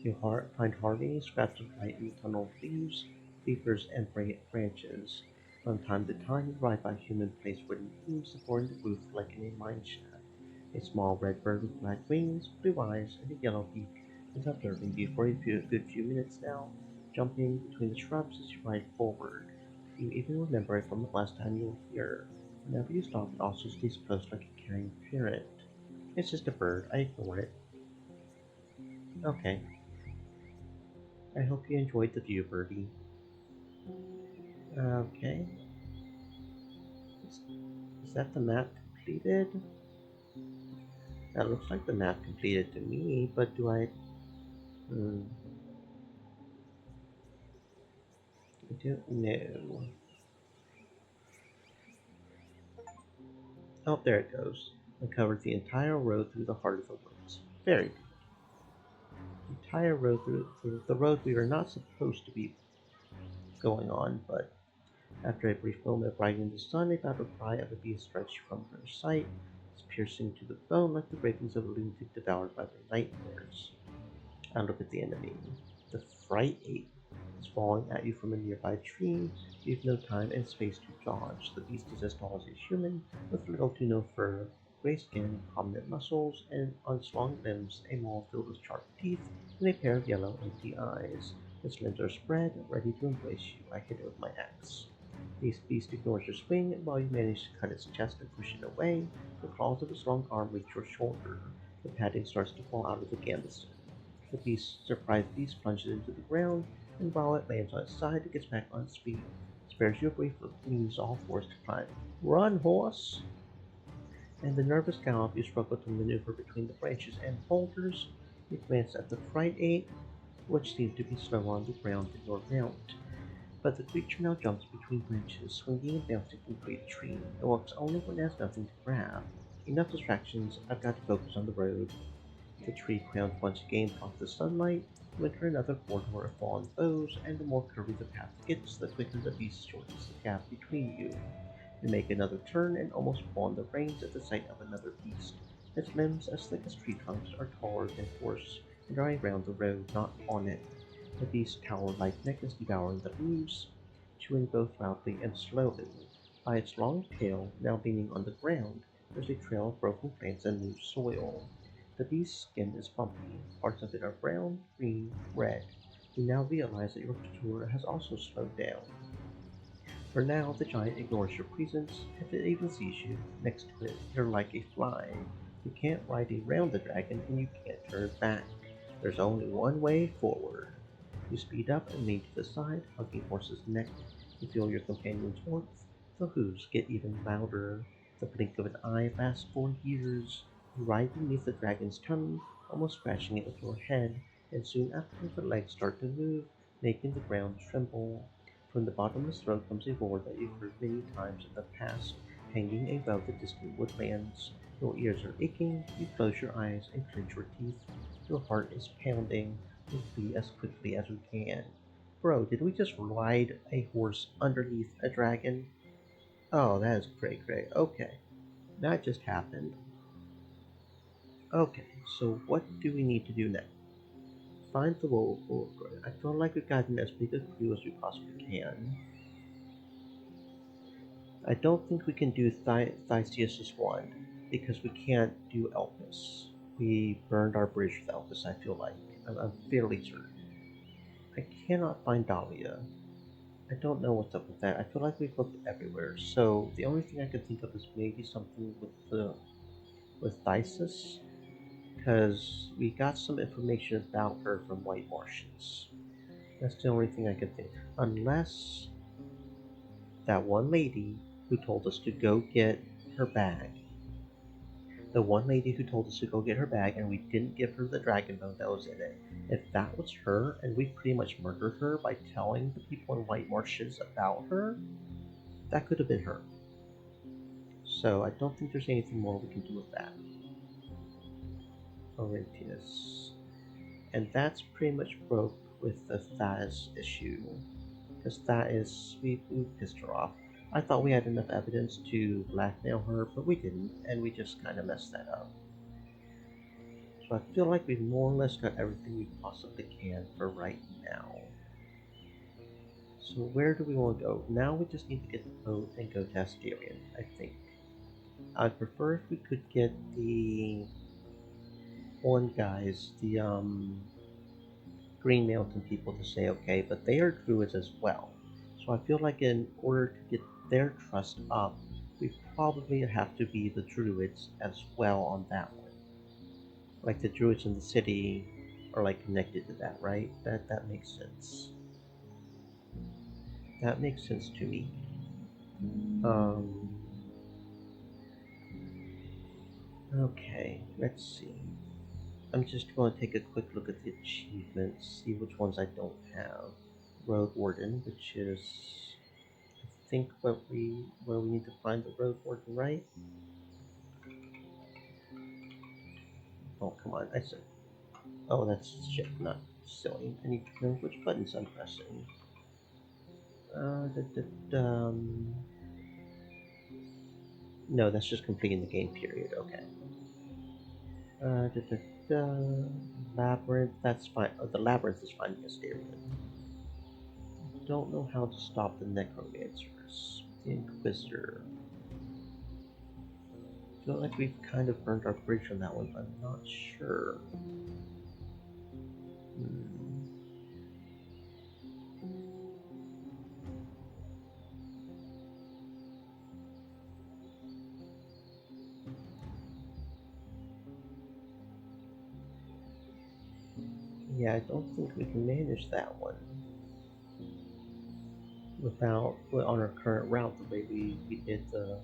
you find Harvey scraps of lightly tunneled leaves, creepers, and branches. From time to time, you ride by human-placed wooden beams supporting the roof like in a mine shaft. A small red bird with black wings, blue eyes, and a yellow beak is observing you for a good few minutes now, jumping between the shrubs as you ride forward. You even remember it from the last time you were here. Whenever you stop, it also stays close like a caring parent. It's just a bird. I ignore it. Okay. I hope you enjoyed the view, Birdie. Okay. Is, is that the map completed? That looks like the map completed to me, but do I... Hmm. don't know. Oh, there it goes. Uncovered the entire road through the heart of the woods. Very good. The entire road through the road we are not supposed to be going on, but after a brief moment of riding in the sun, a battle cry of a beast strikes you from her sight. It's piercing to the bone like the ravings of a lunatic devoured by their nightmares. I look at the enemy. The fright ape is falling at you from a nearby tree. You have no time and space to dodge. The beast is as tall as a human, with little to no fur, gray skin, prominent muscles, and on strong limbs, a maw filled with sharp teeth, and a pair of yellow, empty eyes. Its limbs are spread, ready to embrace you. I hit it with my axe. The beast ignores your swing, and while you manage to cut its chest and push it away, the claws of its long arm reach your shoulder. The padding starts to fall out of the gambeson. The surprised beast plunges into the ground, and while it lands on its side, it gets back on its feet, spares you a brief look, and uses all fours to climb. Run, horse! And the nervous gallop you struggle to maneuver between the branches and boulders. You glance at the fright ape, which seems to be slow on the ground in your mount. But the creature now jumps between branches, swinging and bouncing from tree to tree. It walks only when it has nothing to grab. Enough distractions, I've got to focus on the road. The tree crowned once again blocks the sunlight. You enter another corridor of fallen boughs, and the more curvy the path gets, the quicker the beast shortens the gap between you. You make another turn and almost pull on the reins at the sight of another beast. Its limbs, as thick as tree trunks, are taller than horse and are around the road, not on it. The beast's tower-like neck is devouring the leaves, chewing both loudly and slowly. By its long tail, now leaning on the ground, there's a trail of broken plants and loose soil. The beast's skin is bumpy. Parts of it are brown, green, red. You now realize that your tour has also slowed down. For now, the giant ignores your presence. If it even sees you next to it, you're like a fly. You can't ride around the dragon, and you can't turn back. There's only one way forward. You speed up and lean to the side, hugging horse's neck. You feel your companion's warmth. The hooves get even louder. The blink of an eye lasts for years. You ride beneath the dragon's tummy, almost scratching it with your head, and soon after the legs start to move, making the ground tremble. From the bottomless throat comes a roar that you've heard many times in the past, hanging above the distant woodlands. Your ears are aching, you close your eyes and clench your teeth. Your heart is pounding. We flee as quickly as we can. Bro, did we just ride a horse underneath a dragon? Oh, that is great, great. Okay, that just happened. Okay, so what do we need to do next? Find the Roadwarden. I feel like we've gotten as big a clue as we possibly can. I don't think we can do Theseus' wand because we can't do Elpis. We burned our bridge with Elpis, I feel like. I'm fairly certain. I cannot find Dahlia. I don't know what's up with that. I feel like we've looked everywhere. So the only thing I could think of is maybe something with Thesis, because we got some information about her from White Martians. That's the only thing I could think. Unless that one lady who told us to go get her bag. The one lady who told us to go get her bag and we didn't give her the dragon bone that was in it. If that was her and we pretty much murdered her by telling the people in White Marshes about her, that could have been her. So I don't think there's anything more we can do with that. Orintius. And that's pretty much broke with the Thaz issue. Because we pissed her off. I thought we had enough evidence to blackmail her, but we didn't, and we just kind of messed that up. So I feel like we've more or less got everything we possibly can for right now. So where do we want to go? Now we just need to get the boat and go to Astarion, I think. I'd prefer if we could get the one guys, the Green Mountain people to say okay, but they are druids as well. So I feel like in order to get their trust up, we probably have to be the druids as well on that one. Like the druids in the city are like connected to that, right? That makes sense. That makes sense to me. Um okay, let's see. I'm just going to take a quick look at the achievements, see which ones I don't have. Roadwarden, which is I think where we need to find the Roadwarden, right? Oh come on, I said oh that's shit, not silly. I need to know which buttons I'm pressing. Da, da, da, no, that's just completing the game period. Okay. Da, da, da. Labyrinth, that's fine. Oh, the labyrinth is finding Asterion. Don't know how to stop the necromancers. The Inquisitor. Feel like we've kind of burned our bridge on that one, but I'm not sure. Hmm. Yeah, I don't think we can manage that one without on our current route the way we did the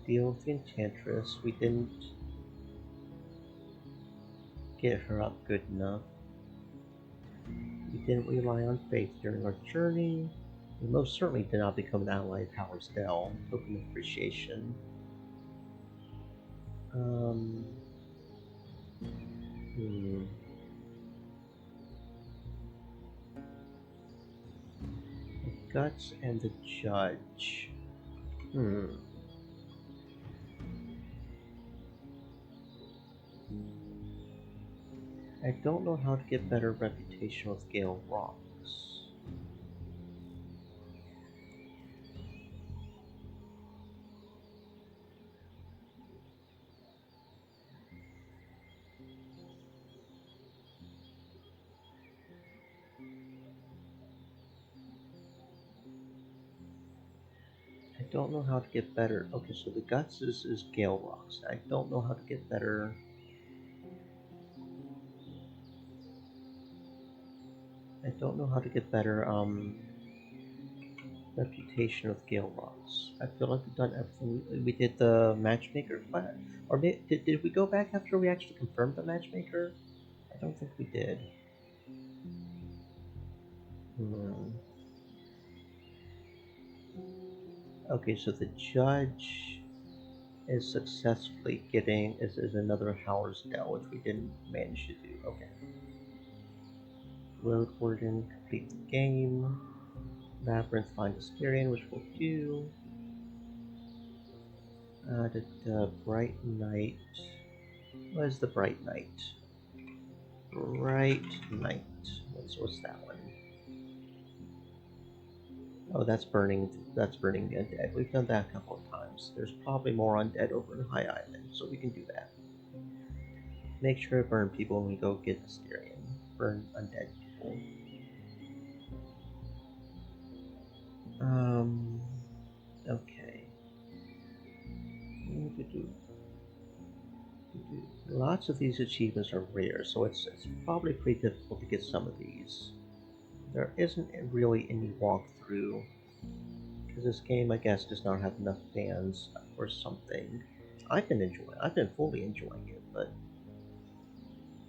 deal with the Enchantress. We didn't get her up good enough. We didn't rely on faith during our journey. We most certainly did not become an ally of Howard's Dell. Token of appreciation. Um, hmm. The Guts and the Judge. Hmm. I don't know how to get better reputation with Gale Rocks. I don't know how to get better. Okay, so the Guts is Gale Rocks. I don't know how to get better. I don't know how to get better reputation with Gale Rocks. I feel like we've done everything. We did the matchmaker class, or did we go back after we actually confirmed the matchmaker? I don't think we did. Hmm. Okay, so the judge is successfully getting is another Howard's Dell, which we didn't manage to do. Okay. Roadwarden, complete the game. Labyrinth, find Asterion, which we'll do. The Bright Night. What is the Bright Night? Bright Night. What's that one? Oh, that's burning. That's burning the undead. We've done that a couple of times. There's probably more undead over in High Island, so we can do that. Make sure to burn people when we go get Asterion. Burn undead people. Okay. Lots of these achievements are rare, so it's probably pretty difficult to get some of these. There isn't really any walkthrough, because this game, I guess, does not have enough fans or something. I've been fully enjoying it, but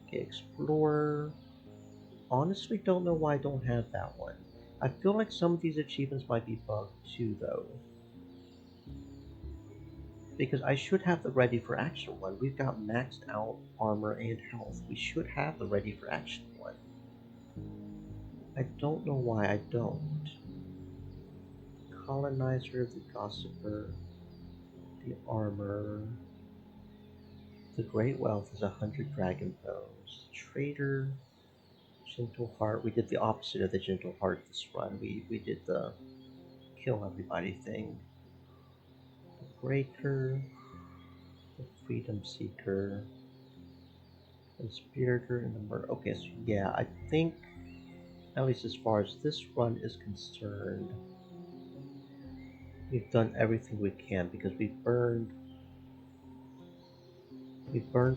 okay, Explorer. Honestly, don't know why I don't have that one. I feel like some of these achievements might be bugged too, though. Because I should have the ready for action one. We've got maxed out armor and health. We should have the ready for action one. I don't know why I don't. Colonizer, the Gossiper, the Armor. The Great Wealth is 100 Dragon Bones. Trader, Gentle Heart. We did the opposite of the Gentle Heart this run. We did the kill everybody thing. The Breaker, the Freedom Seeker, the Conspirator, and the Murder. Okay, so yeah, I think, at least as far as this run is concerned, we've done everything we can because we burned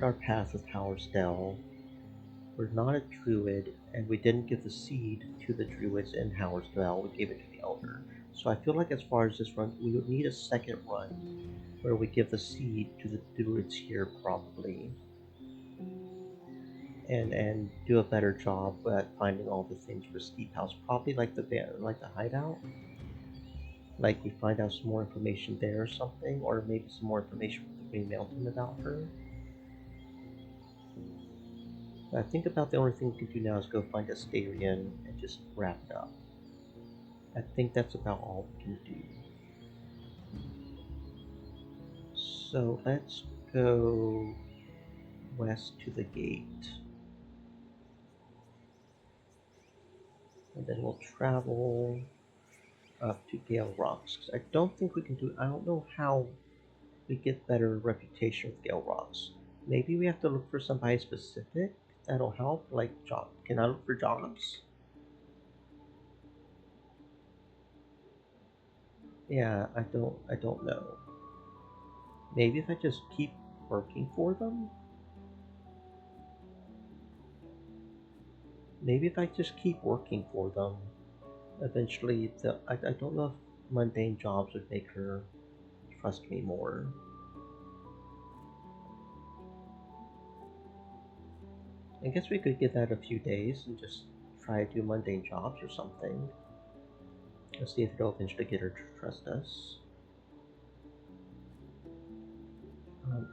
our path with Howard's Dell. We're not a druid, and we didn't give the seed to the druids in Howard's Dell. We gave it to the elder. So I feel like as far as this run, we would need a second run where we give the seed to the druids here, probably. and do a better job at finding all the things for Steep House. Probably like the hideout. Like we find out some more information there or something, or maybe some more information from the Green Mountain about her. But I think about the only thing we can do now is go find Astarion and just wrap it up. I think that's about all we can do. So let's go west to the gate. And then we'll travel up to Gale Rocks. 'Cause I don't think we can do. I don't know how we get better reputation with Gale Rocks. Maybe we have to look for somebody specific that'll help, like job. Can I look for jobs? Yeah, I don't know. Maybe if I just keep working for them. Maybe if I just keep working for them, eventually I don't know if mundane jobs would make her trust me more. I guess we could give that a few days and just try to do mundane jobs or something. Let's see if it'll eventually get her to trust us.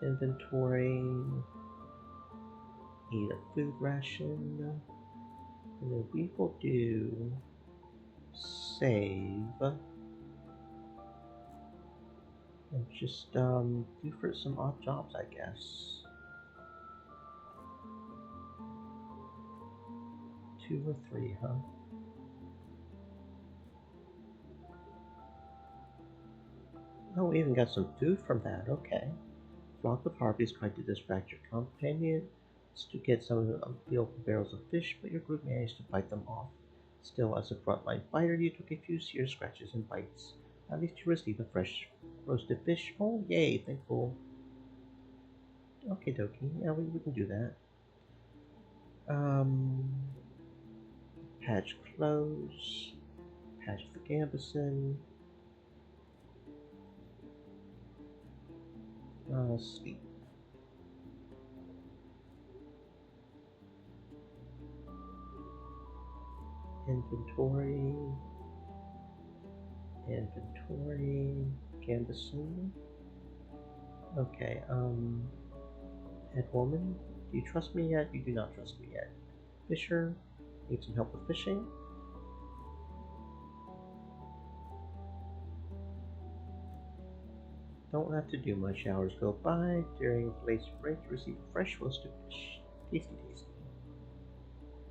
Inventory. Need a food ration. And then we will do save. And just do for some odd jobs, I guess. 2 or 3, huh? Oh, we even got some food from that. Okay. Flock of harpies tried to distract your companion to get some of the open barrels of fish, but your group managed to fight them off. Still, as a frontline fighter, you took a few serious scratches and bites. At least you received a fresh roasted fish. Oh, yay, thankful. Okay, dokie. Yeah, we can do that. Patch clothes. Patch the gambeson. Sleep. Inventory. Inventory. Gambeson. Okay, head woman. Do you trust me yet? You do not trust me yet. Fisher. Need some help with fishing? Don't have to do much. Hours go by. During the late break, you receive a fresh roasted fish. Tasty, tasty.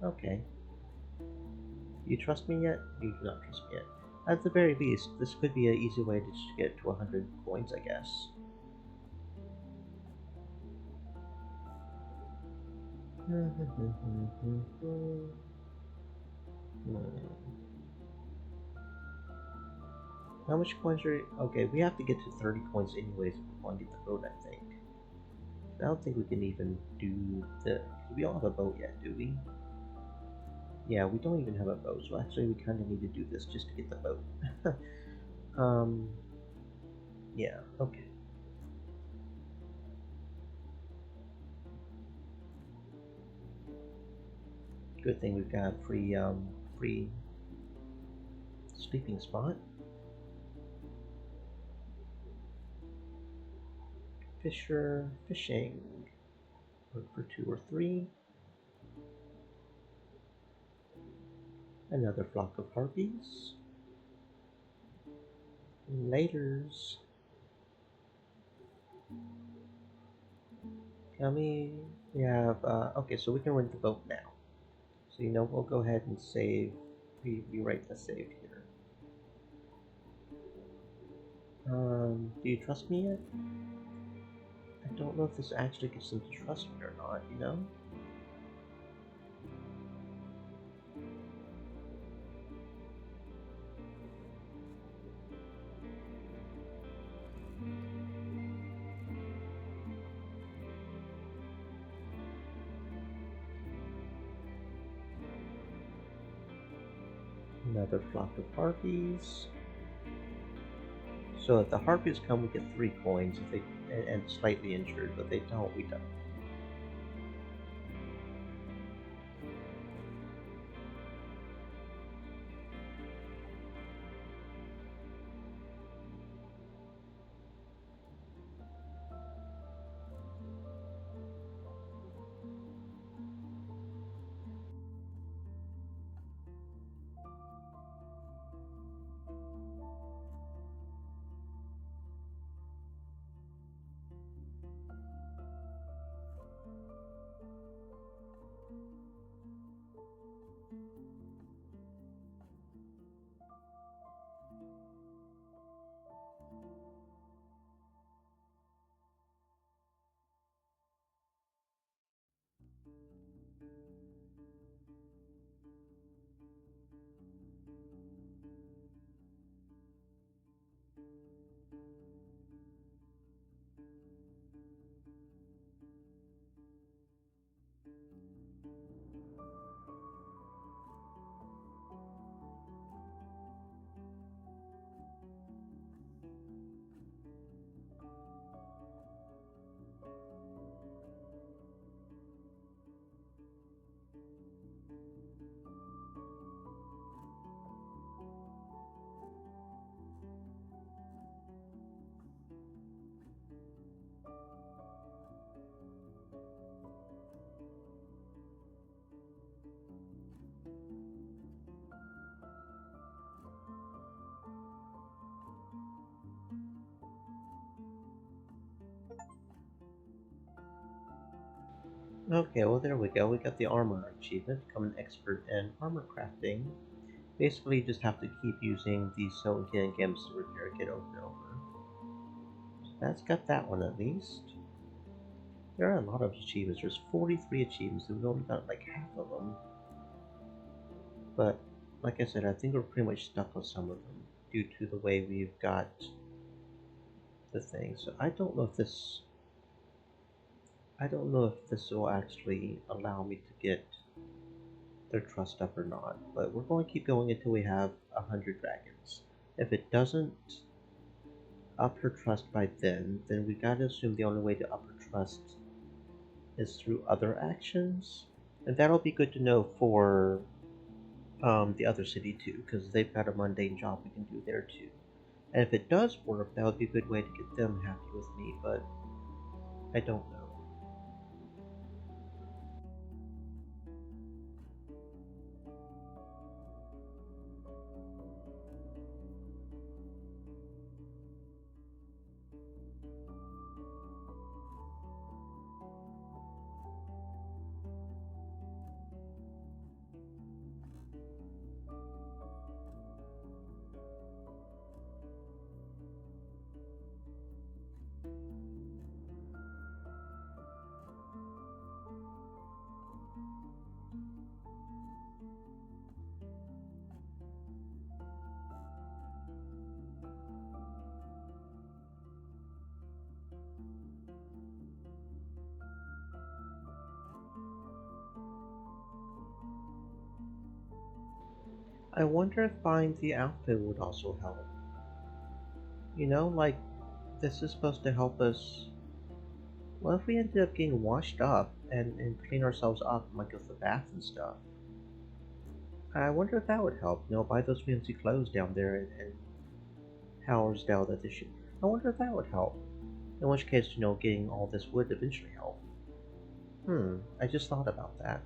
Okay. You trust me yet? You do not trust me yet. At the very least, this could be an easy way to just get to 100 coins, I guess. How much coins are... Okay, we have to get to 30 coins anyways if we want to get the boat, I think. I don't think we can even do the... We don't have a boat yet, do we? Yeah, we don't even have a boat, so actually we kind of need to do this just to get the boat. Yeah, okay. Good thing we've got free sleeping spot. Fisher, fishing. Look for 2 or 3. Another flock of harpies. Laters. Coming. We have, okay, so we can rent the boat now. So, we'll go ahead and save, rewrite the save here. Do you trust me yet? I don't know if this actually gets them to trust me or not, Another flock of harpies. So if the harpies come, we get 3 coins. If they and slightly injured, but they don't, we don't. Okay, well there we go. We got the armor achievement. Become an expert in armor crafting. Basically, you just have to keep using these Silent King games to repair it over and over. So that's got that one at least. There are a lot of achievements. There's 43 achievements, and we've only got like half of them. But like I said, I think we're pretty much stuck on some of them due to the way we've got the thing. So I don't know if this will actually allow me to get their trust up or not. But we're going to keep going until we have 100 dragons. If it doesn't up her trust by then we gotta assume the only way to up her trust is through other actions. And that'll be good to know for the other city too, because they've got a mundane job we can do there too. And if it does work, that would be a good way to get them happy with me, but I don't know. I wonder if buying the outfit would also help. You know, like, this is supposed to help us. What if we ended up getting washed up and clean ourselves up, like with the bath and stuff? I wonder if that would help. You know, buy those fancy clothes down there in Howersdale that they should. I wonder if that would help. In which case, you know, getting all this would eventually help. I just thought about that.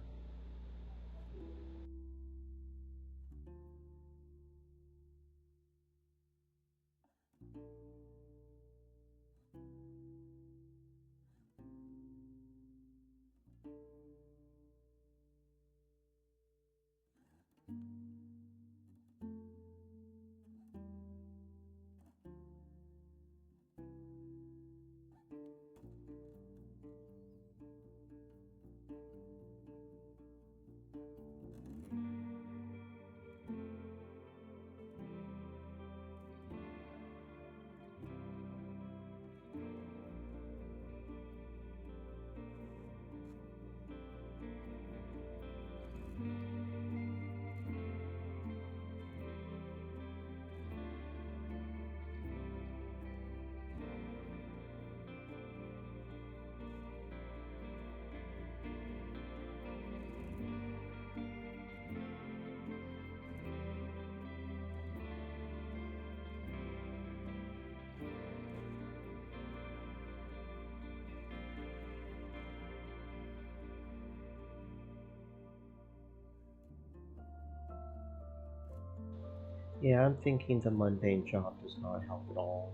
Yeah, I'm thinking the mundane job does not help at all.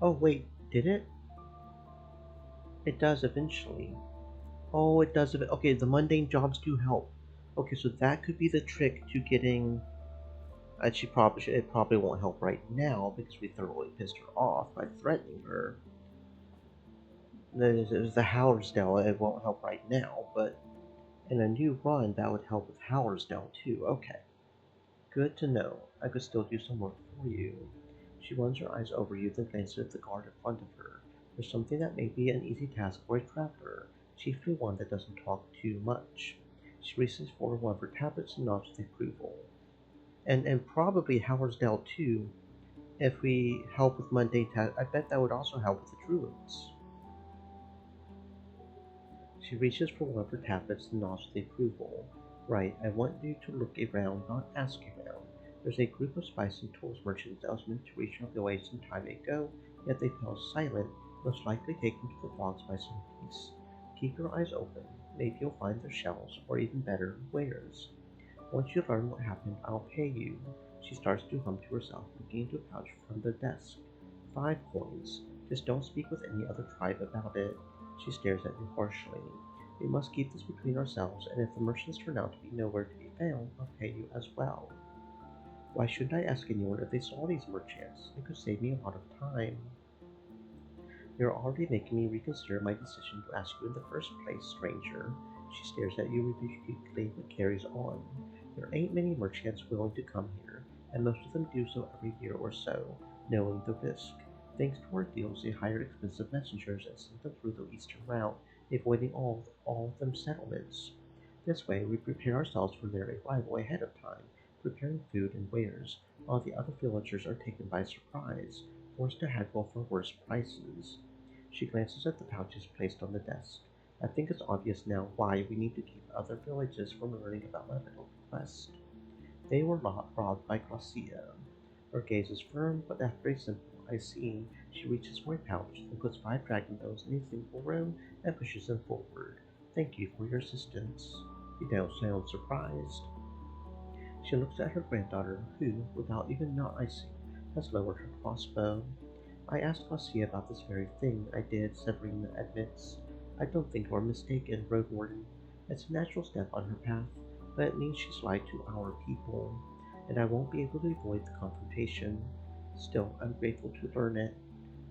Oh, wait, did it? It does eventually. Oh, it does. Okay, the mundane jobs do help. Okay, so that could be the trick to getting. It probably won't help right now because we thoroughly pissed her off by threatening her. There's the Howersdale, it won't help right now, but in a new run, that would help with Howersdale too. Okay, good to know. I could still do some work for you. She runs her eyes over you, then glances at the guard in front of her. There's something that may be an easy task for a traveler, chiefly one that doesn't talk too much. She reaches for one of her tablets and nods with approval. And probably Howard's Dell too. If we help with mundane tasks, I bet that would also help with the druids. She reaches for one of her tablets and nods with approval. Right, I want you to look around, not ask around. There's a group of spice and tools merchants that was meant to reach our village some time ago, yet they fell silent, most likely taken to the fogs by some beast. Keep your eyes open. Maybe you'll find their shells, or even better, wares. Once you learn what happened, I'll pay you. She starts to hum to herself, looking into a pouch from the desk. 5 coins. Just don't speak with any other tribe about it. She stares at me harshly. We must keep this between ourselves, and if the merchants turn out to be nowhere to be found, I'll pay you as well. Why shouldn't I ask anyone if they saw these merchants? It could save me a lot of time. You're already making me reconsider my decision to ask you in the first place, stranger. She stares at you repeatedly but carries on. There ain't many merchants willing to come here, and most of them do so every year or so, knowing the risk. Thanks to our deals, they hire expensive messengers and send them through the eastern route, avoiding all of them settlements. This way, we prepare ourselves for their arrival ahead of time, preparing food and wares, while the other villagers are taken by surprise, forced to haggle for worse prices. She glances at the pouches placed on the desk. I think it's obvious now why we need to keep other villages from learning about my little quest. They were robbed by Gracia. Her gaze is firm, but after a simple I see, she reaches for a pouch, then puts 5 dragon bones in a single row and pushes them forward. Thank you for your assistance. You don't sound surprised. She looks at her granddaughter, who, without even noticing, has lowered her crossbow. I asked Garcia about this very thing. I did, Severina admits. I don't think you're mistaken, Roadwarden. It's a natural step on her path, but it means she's lied to our people, and I won't be able to avoid the confrontation. Still, I'm grateful to learn it.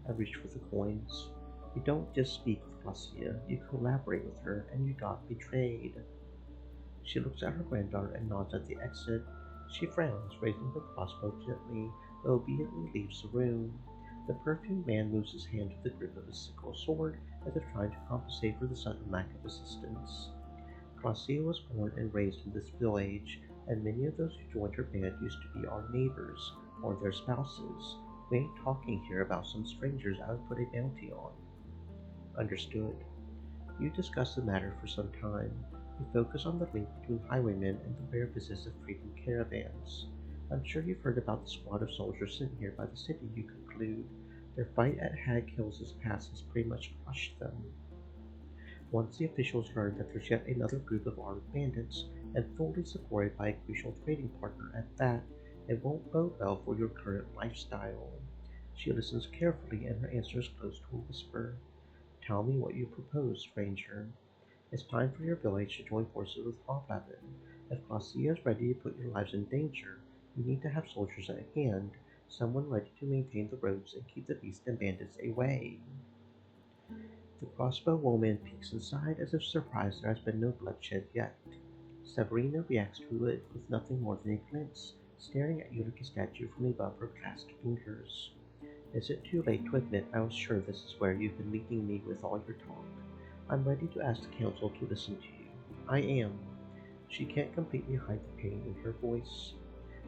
I reach for the coins. You don't just speak with Garcia, you collaborate with her, and you got betrayed. She looks at her granddaughter and nods at the exit. She frowns, raising her crossbow gently, but obediently leaves the room. The perfumed man moves his hand to the grip of his sickle sword, as if trying to compensate for the sudden lack of assistance. Gracia was born and raised in this village, and many of those who joined her band used to be our neighbors, or their spouses. We ain't talking here about some strangers I would put a bounty on. Understood. You discuss the matter for some time. You focus on the link between highwaymen and the rare visits of freedom caravans. I'm sure you've heard about the squad of soldiers sent here by the city, you conclude. Their fight at Hag Hills' Pass has pretty much crushed them. Once the officials learn that there's yet another group of armed bandits, and fully supported by a crucial trading partner at that, it won't bode well for your current lifestyle. She listens carefully, and her answer is close to a whisper. Tell me what you propose, stranger. It's time for your village to join forces with Roadwarden. If Glacia is ready to put your lives in danger, you need to have soldiers at hand, someone ready to maintain the roads and keep the beasts and bandits away. The crossbow woman peeks inside as if surprised there has been no bloodshed yet. Sabrina reacts to it with nothing more than a glance, staring at you like a statue from above her clasped fingers. Is it too late to admit I was sure this is where you've been leading me with all your talk? I'm ready to ask the council to listen to you. I am. She can't completely hide the pain in her voice.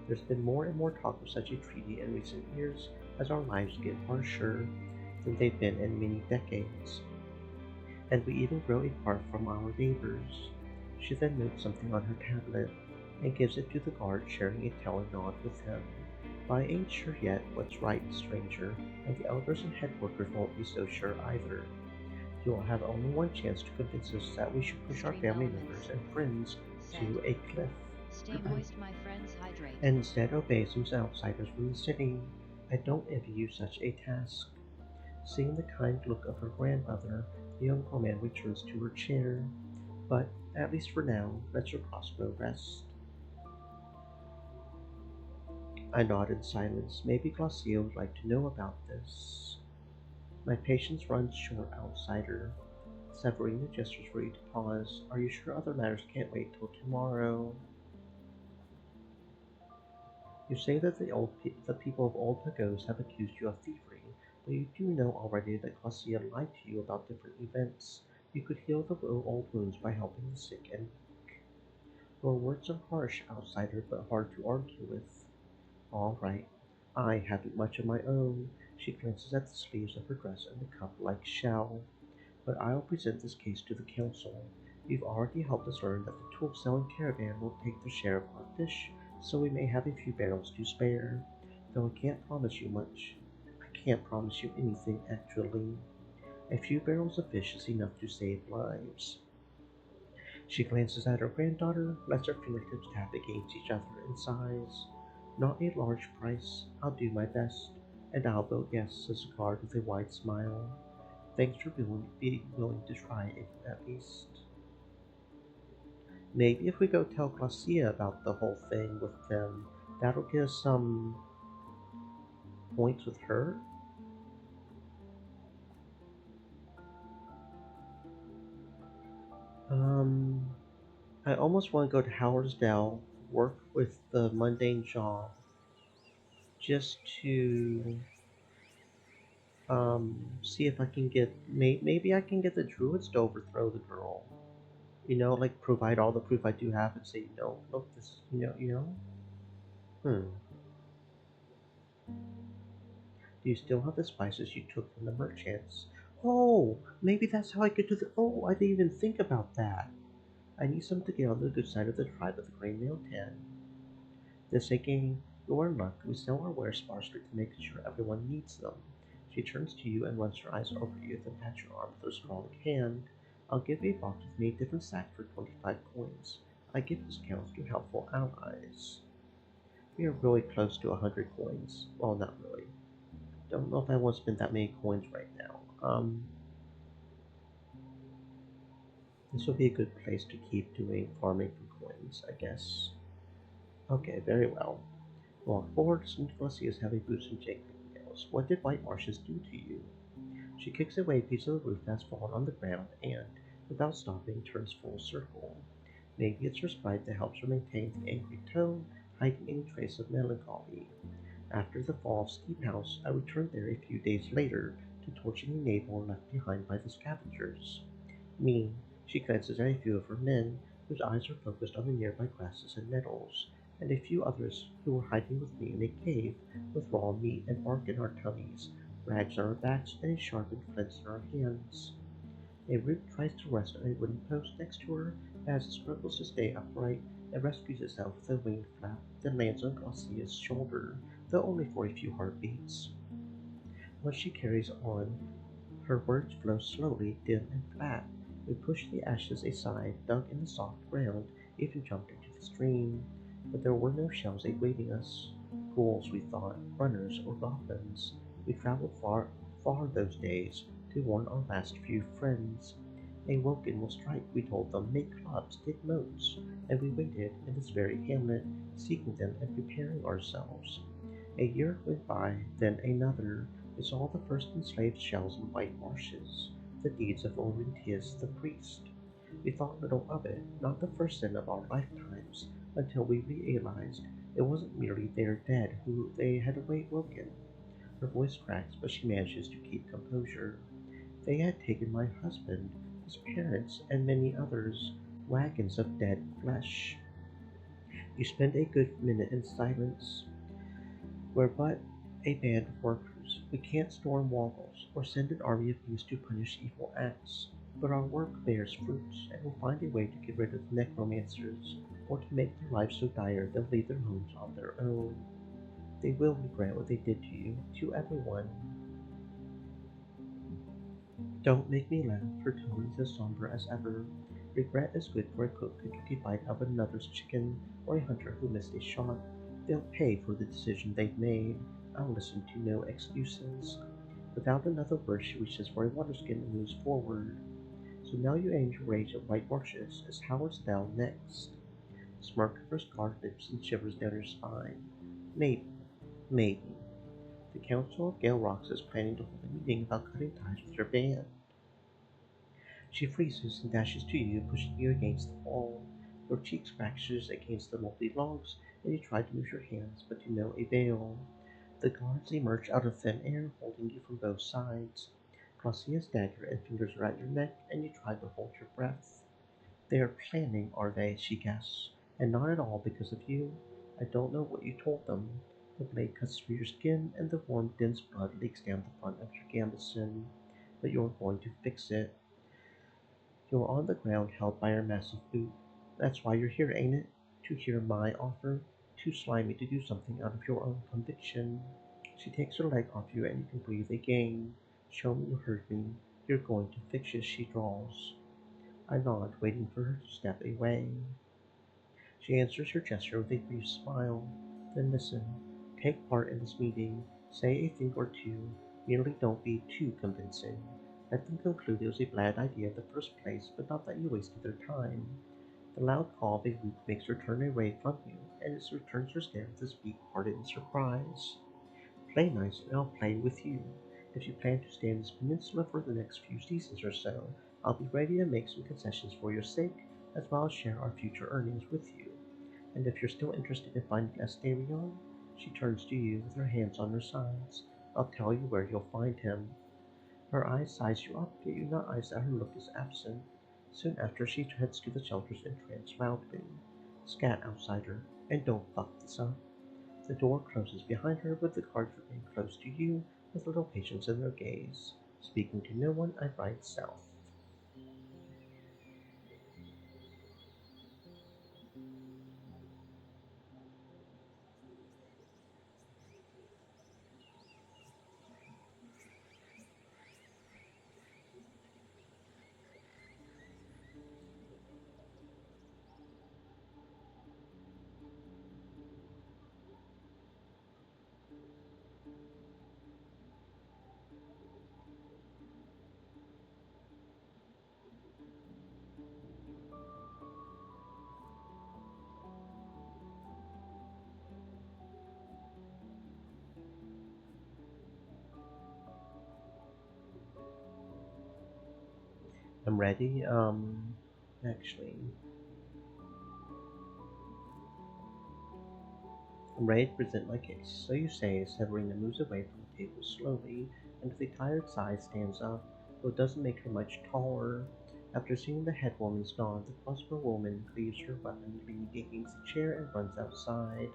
There's been more and more talk of such a treaty in recent years as our lives get harsher than they've been in many decades, and we even grow apart from our neighbors. She then notes something on her tablet and gives it to the guard, sharing a telling nod with him. But I ain't sure yet what's right, stranger, and the elders and headworkers won't be so sure either. You'll have only one chance to convince us that we should push our Stream family elements. members and friends Said. to a cliff, Stay moist, my friends, hydrate. and instead obey some outsiders from the city. I don't envy you such a task. Seeing the kind look of her grandmother, the young woman returns to her chair. But, at least for now, let your crossbow rest. I nod in silence. Maybe Glacia would like to know about this. My patience runs short, outsider. Severina gestures for you to pause. Are you sure other matters can't wait till tomorrow? You say that the people of old Pagos have accused you of thievery, but you do know already that Glacia lied to you about different events. You could heal the old wounds by helping the sick and your words are harsh, outsider, but hard to argue with. All right. I haven't much of my own. She glances at the sleeves of her dress and the cup-like shell. But I'll present this case to the council. You've already helped us learn that the tool-selling caravan will take their share of our fish, so we may have a few barrels to spare. Though I can't promise you much. I can't promise you anything, actually. A few barrels of fish is enough to save lives. She glances at her granddaughter, lets her fingertips tap against each other, and sighs. Not a large price. I'll do my best. And I'll vote yes, says the guard with a wide smile. Thanks for being willing to try it, at least. Maybe if we go tell Glacia about the whole thing with them, that'll get us some points with her? Um, I almost want to go to Howardsdale, work with the mundane job, just to see if I can get maybe I can get the druids to overthrow the girl. You know, like provide all the proof I do have and say, no, look, this, Hmm. Do you still have the spices you took from the merchants? Oh, maybe that's how I get to the. Oh, I didn't even think about that. I need some to get on the good side of the tribe of the Grey Mountain. This again, you're in luck. We sell our wares sparsely to make sure everyone needs them. She turns to you and runs her eyes over you, then pats your arm with her scrawling hand. I'll give you a box with 8 different sacks for 25 coins. I give discounts to helpful allies. We are really close to 100 coins. Well, not really. Don't know if I want to spend that many coins right now. This would be a good place to keep doing farming for coins, I guess. Okay, very well. Walk forward, Nicholas is heavy boots and jangling nails. What did White Marshes do to you? She kicks away a piece of the roof that's fallen on the ground and, without stopping, turns full circle. Maybe it's her sprite that helps her maintain the angry tone, hiding any trace of melancholy. After the fall of Steep House, I returned there a few days later to torching a navel left behind by the scavengers. Me, she glances at a few of her men, whose eyes are focused on the nearby grasses and nettles, and a few others who were hiding with me in a cave with raw meat and bark in our tummies, rags on our backs, and a sharpened flint in our hands. A root tries to rest on a wooden post next to her as it struggles to stay upright and rescues itself with a wing flap, then lands on Glacia's shoulder, though only for a few heartbeats. Once she carries on, her words flow slowly, dim and flat. We pushed the ashes aside, dug in the soft ground, even jumped into the stream. But there were no shells awaiting us. Ghouls, we thought, runners or goblins. We traveled far, far those days to warn our last few friends. A Woken will strike, we told them, make clubs, dig moats, and we waited in this very hamlet, seeking them and preparing ourselves. A year went by, then another. We saw the first enslaved shells in white marshes, the deeds of Orentius the priest. We thought little of it, not the first sin of our lifetimes, until we realized it wasn't merely their dead who they had awoken. Her voice cracks, but she manages to keep composure. They had taken my husband, his parents, and many others, wagons of dead flesh. You spend a good minute in silence. We're but a band of workers. We can't storm walls or send an army of beasts to punish evil acts. But our work bears fruits, and we'll find a way to get rid of the necromancers, or to make their lives so dire they'll leave their homes on their own. They will regret what they did to you, to everyone. Don't make me laugh, her tone is as somber as ever. Regret is good for a cook who took a bite of another's chicken, or a hunter who missed a shot. They'll pay for the decision they've made. I'll listen to no excuses. Without another word, she reaches for a water skin and moves forward. So now you aim your rage at White Marshes. Is Howard's Down next? Smirk of her scarred lips and shivers down her spine. Maybe, maybe. The Council of Gale Rocks is planning to hold a meeting about cutting ties with your band. She freezes and dashes to you, pushing you against the wall. Your cheek scratches against the moldy logs, and you try to move your hands, but to no avail. The guards emerge out of thin air, holding you from both sides. Garcia's dagger and fingers are at your neck, and you try to hold your breath. They are planning, are they? She guesses. And not at all because of you. I don't know what you told them. The blade cuts through your skin, and the warm, dense blood leaks down the front of your gambeson. But you're going to fix it. You're on the ground held by her massive boot. That's why you're here, ain't it? To hear my offer? Too slimy to do something out of your own conviction. She takes her leg off you and you can breathe again. Show me you heard me. You're going to fix it, she drawls. I nod, waiting for her to step away. She answers your gesture with a brief smile. Then listen. Take part in this meeting. Say a thing or two. Merely don't be too convincing. Let them conclude it was a bad idea in the first place, but not that you wasted their time. The loud call of a whoop makes her turn away from you, and it returns her stare with a beak parted in surprise. Play nice, and I'll play with you. If you plan to stay in this peninsula for the next few seasons or so, I'll be ready to make some concessions for your sake, as well as share our future earnings with you. And if you're still interested in finding Asterion, she turns to you with her hands on her sides. I'll tell you where you'll find him. Her eyes size you up, yet you not eyes that her look is absent. Soon after, she heads to the shelter's entrance loudly. Scat, outsider, and don't fuck this up. The door closes behind her, but the guards remain close to you, with little patience in their gaze. Speaking to no one, I ride south. I'm ready. Actually, I'm ready to present my case. So you say, Severina moves away from the table slowly, and with a tired sigh stands up, though it doesn't make her much taller. After seeing the head woman's gone, the crossbow woman cleaves her weapon, leaning against the chair, and runs outside.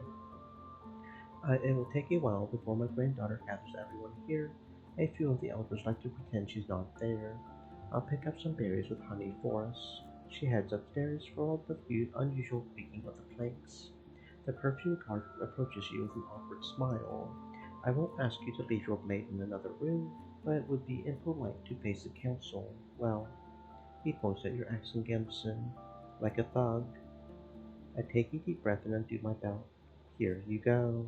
It will take a while before my granddaughter gathers everyone here. A few of the elders like to pretend she's not there. I'll pick up some berries with honey for us. She heads upstairs, followed by the unusual creaking of the planks. The perfume cart approaches you with an awkward smile. I won't ask you to leave your blade in another room, but it would be impolite to face the council. Well, he points at your accent, Gambson, like a thug. I take a deep breath and undo my belt. Here you go.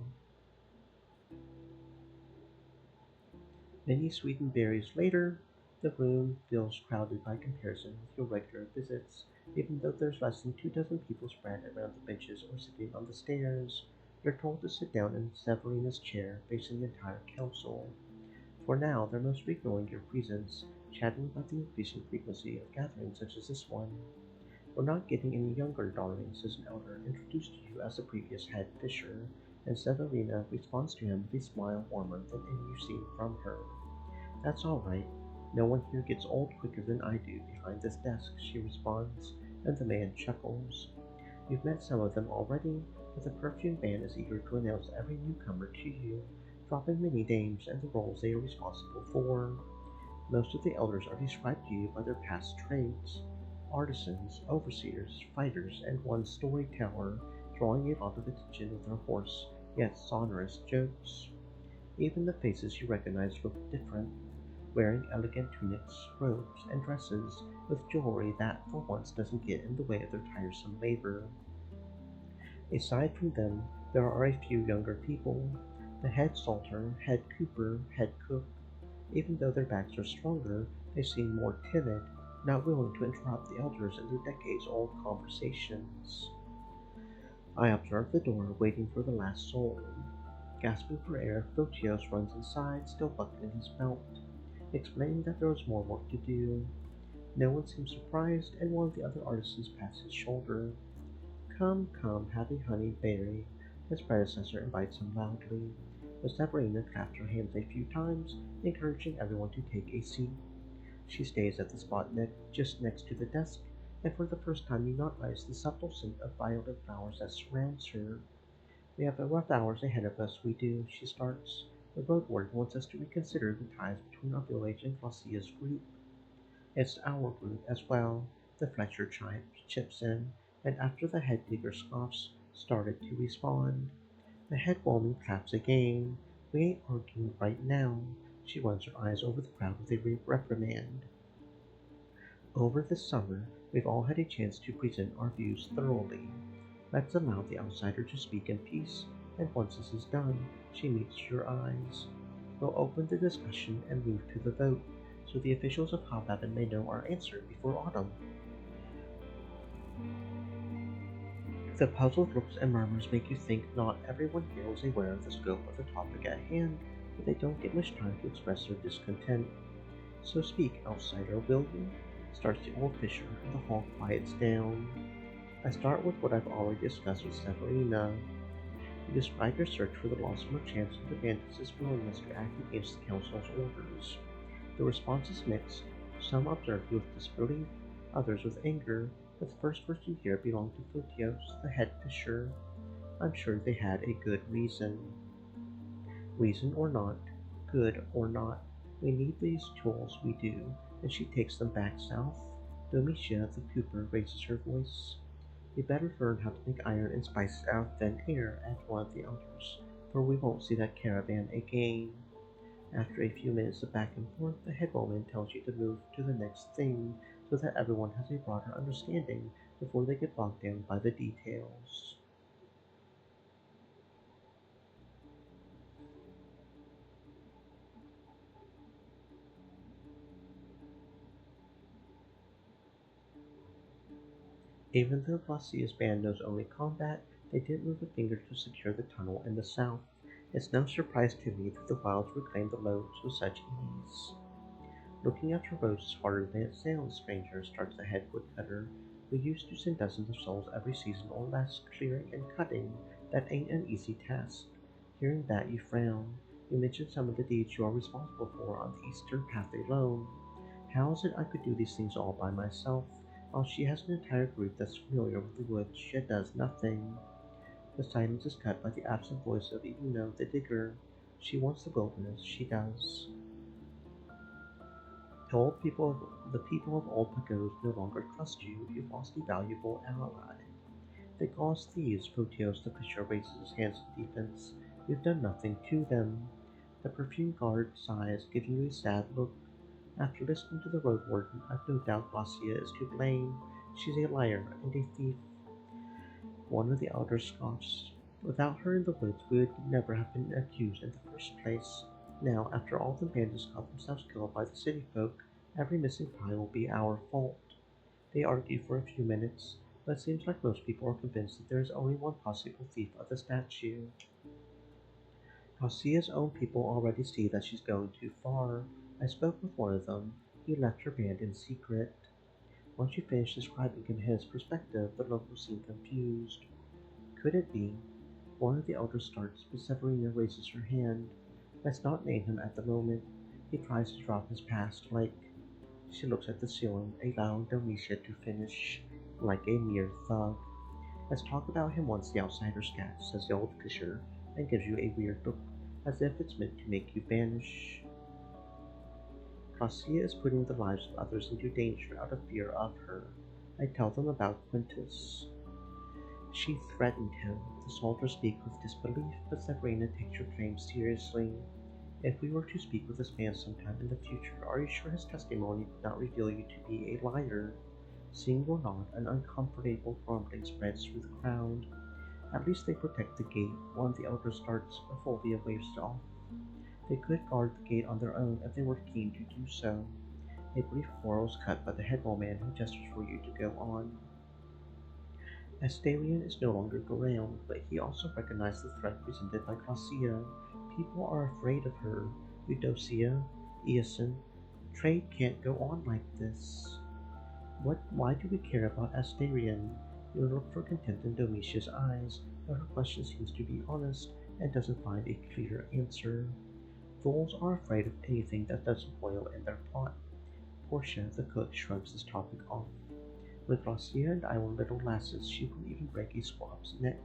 Many sweetened berries later, the room feels crowded by comparison with your regular visits, even though there's less than 2 dozen people spread around the benches or sitting on the stairs. You're told to sit down in Severina's chair, facing the entire council. For now, they're mostly ignoring your presence, chatting about the increasing frequency of gatherings such as this one. We're not getting any younger, darling, says an elder, introduced to you as the previous head fisher, and Severina responds to him with a smile warmer than any you've seen from her. That's all right. No one here gets old quicker than I do behind this desk, she responds, and the man chuckles. You've met some of them already, but the perfume band is eager to announce every newcomer to you, dropping many names and the roles they are responsible for. Most of the elders are described to you by their past trades: artisans, overseers, fighters, and one storyteller, drawing a lot of attention with her hoarse, yet sonorous jokes. Even the faces you recognize look different, wearing elegant tunics, robes, and dresses, with jewelry that for once doesn't get in the way of their tiresome labor. Aside from them, there are a few younger people: the head salter, head cooper, head cook. Even though their backs are stronger, they seem more timid, not willing to interrupt the elders in their decades-old conversations. I observe the door, waiting for the last soul. Gasping for air, Photios runs inside, still buckling his belt, explaining that there was more work to do. No one seems surprised, and one of the other artisans pats his shoulder. Come, come, have a honey berry. His predecessor invites him loudly, but Severina claps her hands a few times, encouraging everyone to take a seat. She stays at the spot just next to the desk, and for the first time you notice the subtle scent of violet flowers that surrounds her. "We have rough hours ahead of us, we do," she starts. "The Roadwarden wants us to reconsider the ties between our village and Flossia's group. It's our group as well," the Fletcher chips in, and after the head digger scoffs started to respond, the head woman claps again. "We ain't arguing right now." She runs her eyes over the crowd with a reprimand. "Over this summer, we've all had a chance to present our views thoroughly. Let's allow the outsider to speak in peace, and once this is done, she meets your eyes. We'll open the discussion and move to the vote, so the officials of Hobbiton may know our answer before autumn." The puzzled looks and murmurs make you think not everyone here is aware of the scope of the topic at hand, but they don't get much time to express their discontent. "So speak, outsider, will you?" starts the old fisher, and the hall quiets down. I start with what I've already discussed with Severina. You describe your search for the lost merchants and the bandits' willingness to act against the council's orders. The response is mixed. Some observe you with disbelief, others with anger, but the first words you hear belong to Photios, the head fisher. I'm sure they had a good reason. Reason or not, good or not, we need these tools, we do, and she takes them back south. Domitia, the cooper, raises her voice. "We better learn how to make iron and spices out of thin air," adds one of the elders, "for we won't see that caravan again." After a few minutes of back and forth, the headwoman tells you to move to the next thing, so that everyone has a broader understanding before they get bogged down by the details. Even though Glacia's band knows only combat, they didn't move a finger to secure the tunnel in the south. It's no surprise to me that the wilds reclaimed the lodes with such ease. "Looking after roads is harder than it sounds, stranger," starts the head woodcutter. "We used to send dozens of souls every season or less, clearing and cutting. That ain't an easy task." Hearing that, you frown. You mention some of the deeds you are responsible for on the eastern path alone. How is it I could do these things all by myself, while she has an entire group that's familiar with the woods, yet does nothing? The silence is cut by the absent voice of Ino the digger. She wants the wilderness, she does. The people of Old Pagos no longer trust you. You've lost a valuable ally. "They call us thieves," Photios the fisher raises his hands in defense. "We've done nothing to them." The perfume guard sighs, giving you a sad look. "After listening to the road warden, I've no doubt Glacia is to blame. She's a liar and a thief." One of the elders scoffs. "Without her in the woods, we would never have been accused in the first place. Now, after all the bandits got themselves killed by the city folk, every missing pie will be our fault." They argue for a few minutes, but it seems like most people are convinced that there is only one possible thief of the statue. Alcia's own people already see that she's going too far. I spoke with one of them. He left her band in secret. Once you finish describing him his perspective, the locals seem confused. Could it be? One of the elders starts, but Severina raises her hand. "Let's not name him at the moment. He tries to drop his past like—" She looks at the ceiling, allowing Domitia to finish. "Like a mere thug. Let's talk about him once the outsider scats," says the old fisher, and gives you a weird look, as if it's meant to make you vanish. Gracia is putting the lives of others into danger out of fear of her. I tell them about Quintus. She threatened him. The soldiers speak with disbelief, but Sabrina takes her claim seriously. "If we were to speak with this man sometime in the future, are you sure his testimony would not reveal you to be a liar?" Seeing or not, an uncomfortable grumbling spreads through the crowd. "At least they protect the gate," one of the elders starts, but Fulvia waves it off. "They could guard the gate on their own if they were keen to do so." A brief quarrel is cut by the headwoman who gestures for you to go on. Astarion is no longer around, but he also recognized the threat presented by Gracia. People are afraid of her. Eudocia, Eosin. "Trade can't go on like this." "Why do we care about Astarion?" You look for contempt in Domitia's eyes, but her question seems to be honest and doesn't find a clear answer. Fools are afraid of anything that doesn't boil in their pot. Portia, the cook, shrugs this topic off. When Gracia and I were little lasses, she wouldn't even break a squab's neck.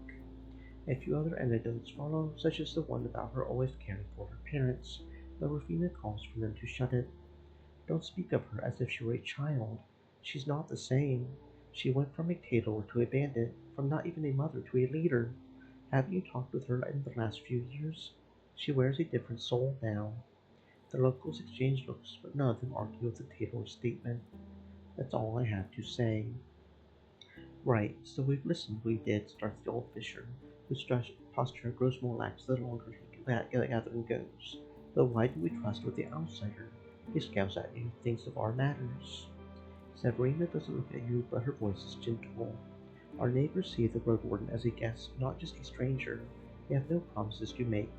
A few other anecdotes follow, such as the one about her always caring for her parents, but Rufina calls for them to shut it. Don't speak of her as if she were a child. She's not the same. She went from a tailor to a bandit, from not even a mother to a leader. Haven't you talked with her in the last few years? She wears a different soul now. The locals exchange looks, but none of them argue with the tailor's statement. That's all I have to say. Right, so we've listened, we did, starts the old fisher, whose posture grows more lax the longer the gathering goes. But why do we trust with the outsider? He scowls at you, thinks of our matters. Severina doesn't look at you, but her voice is gentle. Our neighbors see the Roadwarden as a guest, not just a stranger. We have no promises to make.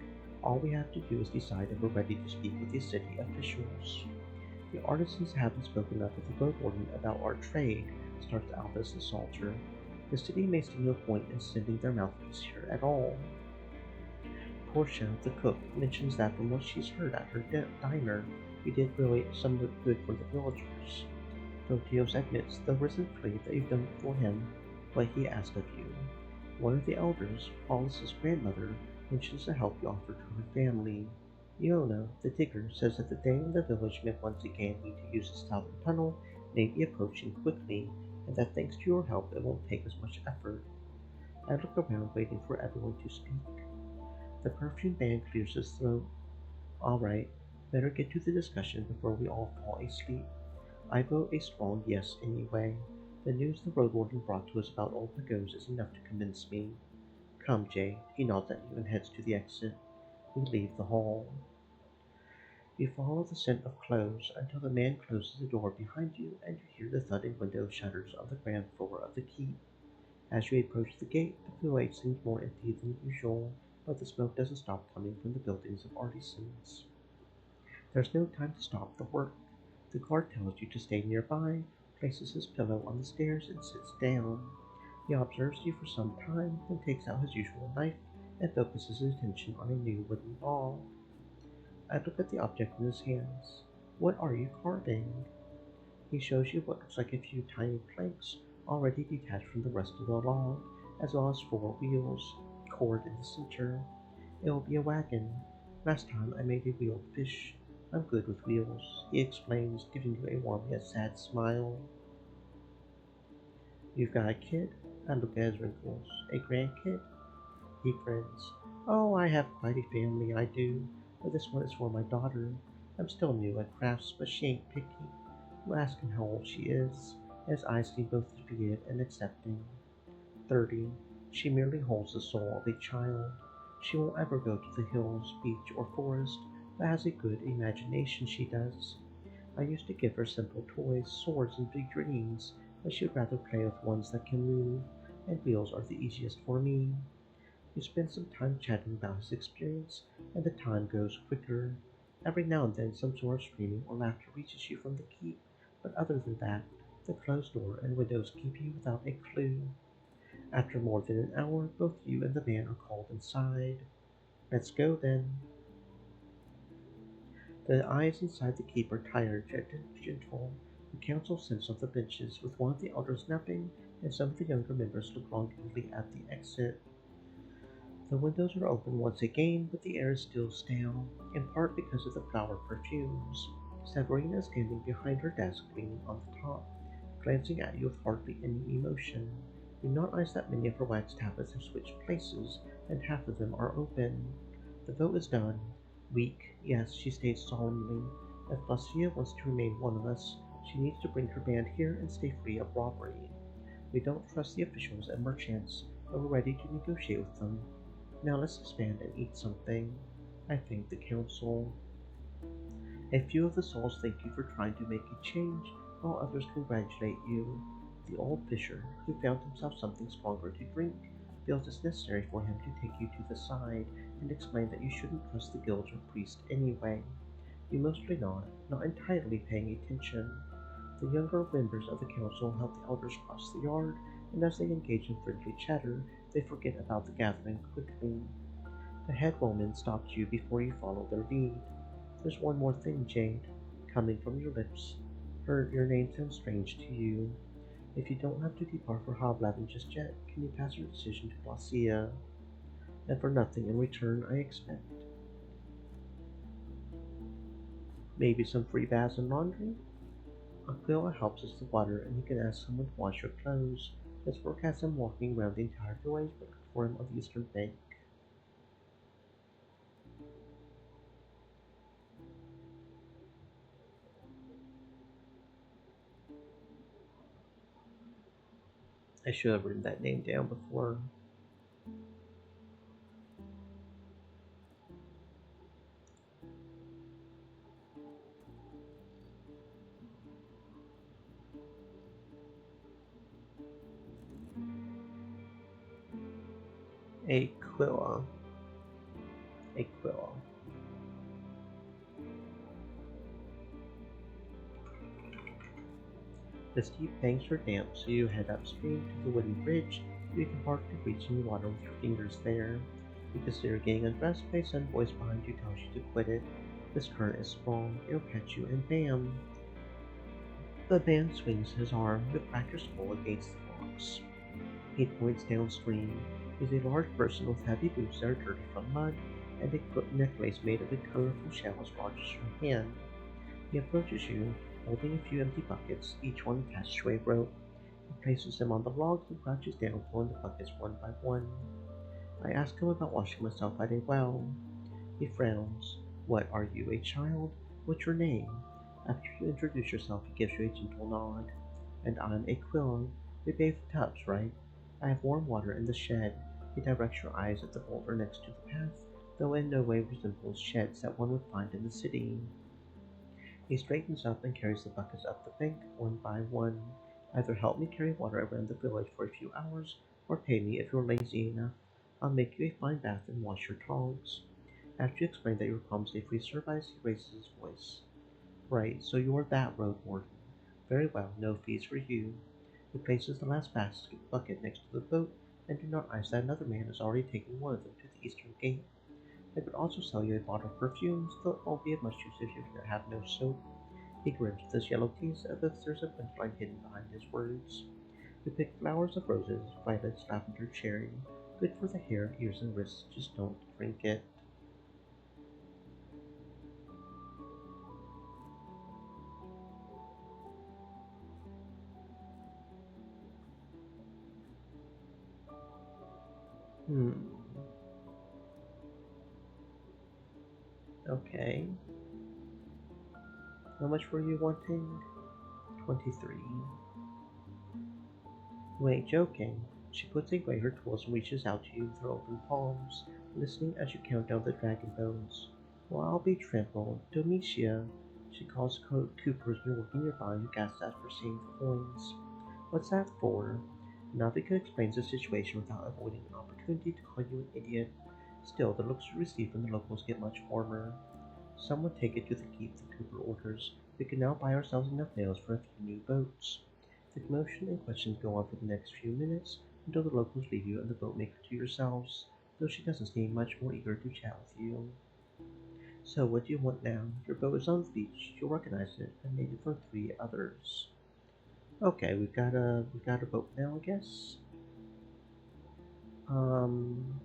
All we have to do is decide if we're ready to speak with the city officials. The artisans haven't spoken up with the Roadwarden about our trade, starts Albus the Salter. The city may see no point in sending their mouthpiece here at all. Portia, the cook, mentions that from what she's heard at her diner, we did really some good for the villagers. Photios admits, though isn't pleased that you've done for him what he asked of you. One of the elders, Hollis's grandmother, mentions the help you offered to her family. Iona, the digger, says that the day when the village may once again need to use the southern tunnel may be approaching quickly, and that thanks to your help it won't take as much effort. I look around waiting for everyone to speak. The perfume man clears his throat. All right, better get to the discussion before we all fall asleep. I vote a strong yes anyway. The news the Roadwarden brought to us about old Pagos is enough to convince me. Come, Jay. He nods at you and heads to the exit. We leave the hall. You follow the scent of clothes until the man closes the door behind you and you hear the thudding window shutters on the ground floor of the keep. As you approach the gate, the village seems more empty than usual, but the smoke doesn't stop coming from the buildings of artisans. There's no time to stop the work. The guard tells you to stay nearby, places his pillow on the stairs, and sits down. He observes you for some time, then takes out his usual knife and focuses his attention on a new wooden ball. I look at the object in his hands. What are you carving? He shows you what looks like a few tiny planks, already detached from the rest of the log, as well as 4 wheels, cord in the center. It will be a wagon. Last time I made a wheeled fish. I'm good with wheels, he explains, giving you a warm yet sad smile. You've got a kid? I look at his wrinkles. A grandkid? He grins. Oh, I have quite a family, I do, but this one is for my daughter. I'm still new at crafts, but she ain't picky. You ask him how old she is. His eyes seem both defeated and accepting. 30. She merely holds the soul of a child. She won't ever go to the hills, beach, or forest, but has a good imagination, she does. I used to give her simple toys, swords, and big dreams, but she'd rather play with ones that can move, and wheels are the easiest for me. You spend some time chatting about his experience, and the time goes quicker. Every now and then some sort of screaming or laughter reaches you from the keep, but other than that, the closed door and windows keep you without a clue. After more than an hour, both you and the man are called inside. Let's go then. The eyes inside the keep are tired yet gentle. The council sits on the benches, with one of the elders napping, and some of the younger members look longingly at the exit. The windows are open once again, but the air is still stale, in part because of the flower perfumes. Severina is standing behind her desk, leaning on the top, glancing at you with hardly any emotion. You notice that many of her wax tablets have switched places, and half of them are open. The vote is done. Weak, yes, she states solemnly. If Lucia wants to remain one of us, she needs to bring her band here and stay free of robbery. We don't trust the officials and merchants, but we're ready to negotiate with them. Now let's disband and eat something. I thank the council. A few of the souls thank you for trying to make a change, while others congratulate you. The old fisher, who found himself something stronger to drink, feels it's necessary for him to take you to the side and explain that you shouldn't trust the guild or priest anyway. You mostly nod, not entirely paying attention. The younger members of the council help the elders cross the yard, and as they engage in friendly chatter, they forget about the gathering quickly. The head woman stops you before you follow their lead. There's one more thing, Jade, coming from your lips. Your name sounds strange to you. If you don't have to depart for Hobladen just yet, can you pass your decision to Glacia? And for nothing in return, I expect. Maybe some free baths and laundry? Aquila helps us the water, and he can ask someone to wash your clothes. His work has him walking around the entire village looking for him on the eastern bank. I should have written that name down before. Aquila. Aquila. The steep banks are damp, so you head upstream to the wooden bridge. You can partly reach in the water with your fingers there. You consider getting undressed, but a sudden voice behind you tells you to quit it. This current is strong, it'll catch you, and bam! The man swings his arm, you crack your skull against the rocks. He points downstream. He's a large person with heavy boots that are dirty from mud, and a necklace made of a colorful shell as large as your hand. He approaches you, holding a few empty buckets, each one attached to a rope. He places them on the logs and crouches down, filling the buckets one by one. I ask him about washing myself at a well. He frowns. What, are you, a child? What's your name? After you introduce yourself, he gives you a gentle nod. And I'm Aquila. We bathe in tubs, right? I have warm water in the shed. He directs your eyes at the boulder next to the path, though in no way resembles sheds that one would find in the city. He straightens up and carries the buckets up the bank, one by one. Either help me carry water around the village for a few hours, or pay me if you're lazy enough. I'll make you a fine bath and wash your togs. After you explain that your problem's a free service, he raises his voice. Right, so you're that Roadwarden. Very well, no fees for you. He places the last bucket next to the boat, and do not eyes that another man is already taking one of them to the eastern gate. I could also sell you a bottle of perfumes, though it won't be of much use if you have no soap. He grins with his yellow teeth as if there's a punchline hidden behind his words. We pick flowers of roses, violets, lavender, cherry. Good for the hair, ears, and wrists, just don't drink it. Hmm, okay. How much were you wanting? 23. You ain't joking. She puts away her tools and reaches out to you with her open palms, listening as you count down the dragon bones. Well, I'll be trampled. Domitia. She calls Cooper's been working nearby who gasps after seeing the coins. What's that for? Navika explains the situation without avoiding an opportunity to call you an idiot. Still, the looks you receive from the locals get much warmer. Someone take it to the keep, the Cooper orders. We can now buy ourselves enough nails for a few new boats. The commotion and questions go on for the next few minutes until the locals leave you and the boatmaker to yourselves, though she doesn't seem much more eager to chat with you. So what do you want now? Your boat is on the beach. You'll recognize it. I made it for 3 others. Okay, we've got a boat now, I guess. Um.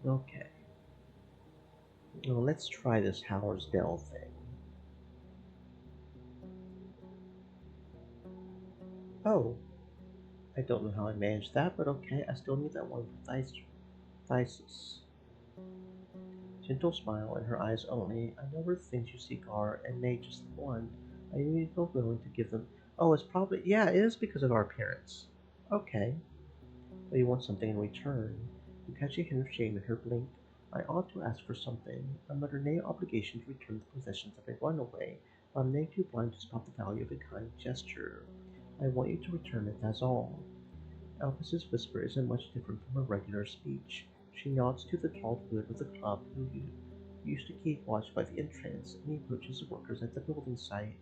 Okay. Well, let's try this Howard's Dell thing. Oh, I don't know how I managed that, but okay. I still need that one for Thysis. Gentle smile in her eyes only. I know where the things you seek are, and nay, just the one. I knew you feel willing to give them. Oh, it's probably yeah, it is because of our appearance. Okay, but you want something in return. You catch a hint of shame in her blink. I ought to ask for something. I'm under no obligation to return the possessions of a runaway, but I'm nay too blind to spot the value of a kind gesture. I want you to return it, that's all. Elvis's whisper isn't much different from her regular speech. She nods to the tall hood of the club who used to keep watch by the entrance, and he approaches the workers at the building site.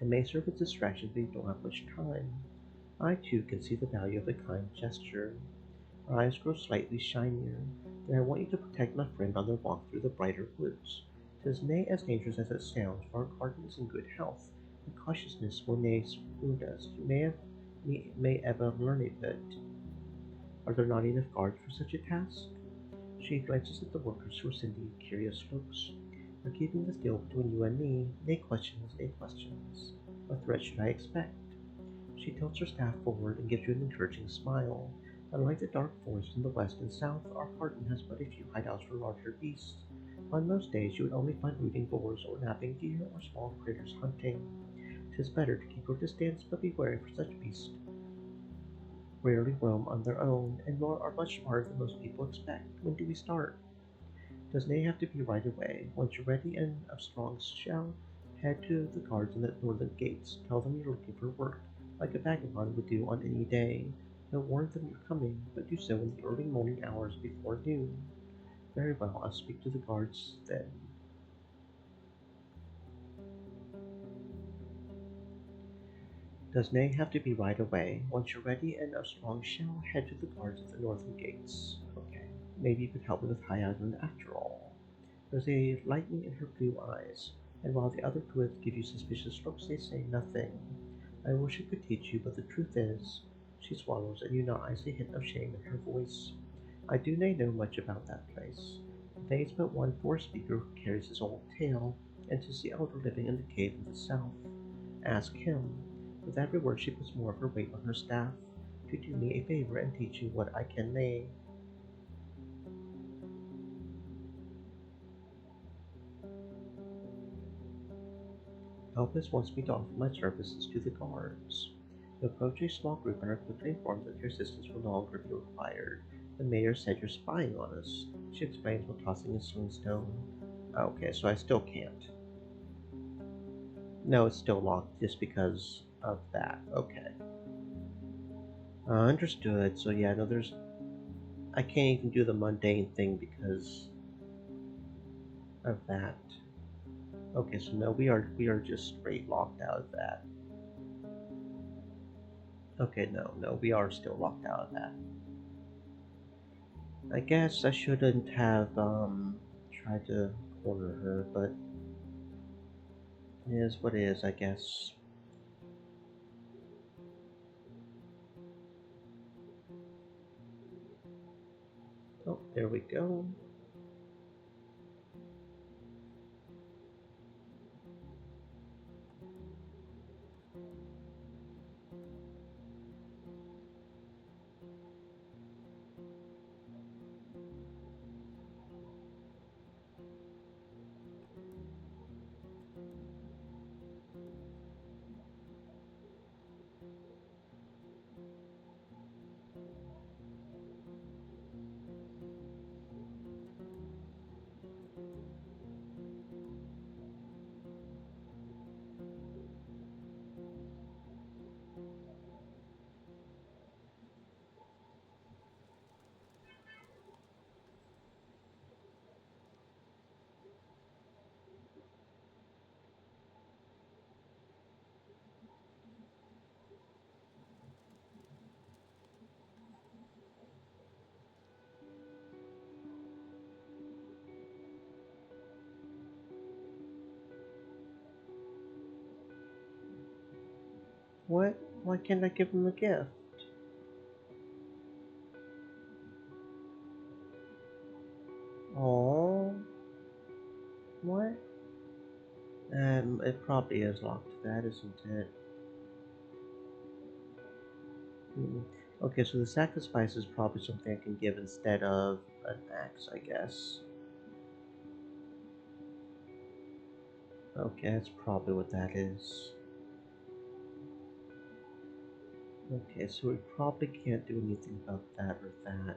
It may serve as a distraction, but you don't have much time. I, too, can see the value of a kind gesture. Her eyes grow slightly shinier. Then I want you to protect my friend on their walk through the brighter woods. 'Tis nay as dangerous as it sounds, for our garden is in good health, and cautiousness will nay wound us. You may ever learn a bit. Are there not enough guards for such a task? She glances at the workers who are sending curious looks. We're keeping this deal between you and me. Nay questions, nay questions. What threat should I expect? She tilts her staff forward and gives you an encouraging smile. Unlike the dark forest in the west and south, our garden has but a few hideouts for larger beasts. On most days you would only find rooting boars or napping deer or small critters hunting. 'Tis better to keep your distance, but be wary for such beasts rarely roam on their own, and nor are much smarter than most people expect. When do we start? Does nay have to be right away? Once you're ready and of strong shell, head to the guards in the northern gates. Tell them you're looking for work, like a vagabond would do on any day. Then warn them you're coming, but do so in the early morning hours before noon. Very well, I'll speak to the guards then. Does nay have to be right away? Once you're ready and of strong shell, head to the guards at the northern gates. Okay, maybe you could help me with High Island after all. There's a lightning in her blue eyes, and while the other poets give you suspicious looks, they say nothing. I wish I could teach you, but the truth is, she swallows, and you know I see a hint of shame in her voice. I do not know much about that place. There's but one forest speaker who carries his old tale, and 'tis the elder living in the cave in the south. Ask him. With every word she puts more of her weight on her staff, to do me a favor and teach you what I can lay. Elvis wants me to offer my services to the guards. You approach a small group and are quickly informed that your assistance will no longer be required. The mayor said you're spying on us, she explains while tossing a swing stone. Okay, so I still can't. No, it's still locked just because of that. Okay. Understood. So yeah, no, I can't even do the mundane thing because of that. Okay, so no, we are just straight locked out of that. Okay, no, we are still locked out of that. I guess I shouldn't have tried to corner her, but it is what it is, I guess. Oh, there we go. What? Why can't I give him a gift? Oh, what? It probably is locked to that, isn't it? Mm. Okay, so the sacrifice is probably something I can give instead of an axe, I guess. Okay, that's probably what that is. Okay, so we probably can't do anything about that or that.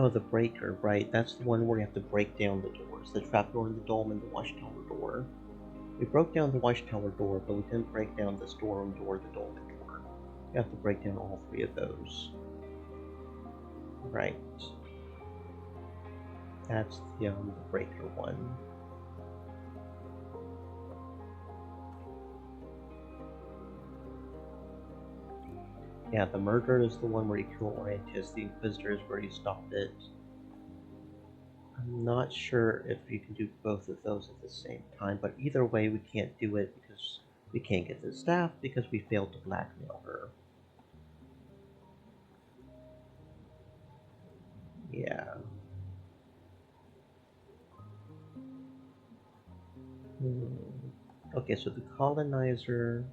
Oh, the breaker, right. That's the one where you have to break down the doors. The trapdoor in the dome and the watchtower door. We broke down the watchtower door, but we didn't break down the storeroom door, the dolmen door. You have to break down all three of those. Right. That's the breaker one. Yeah, the murder is the one where you kill Orientis. The Inquisitor is where you stop it. I'm not sure if you can do both of those at the same time, but either way, we can't do it because we can't get the staff because we failed to blackmail her. Yeah. Okay, so the colonizer.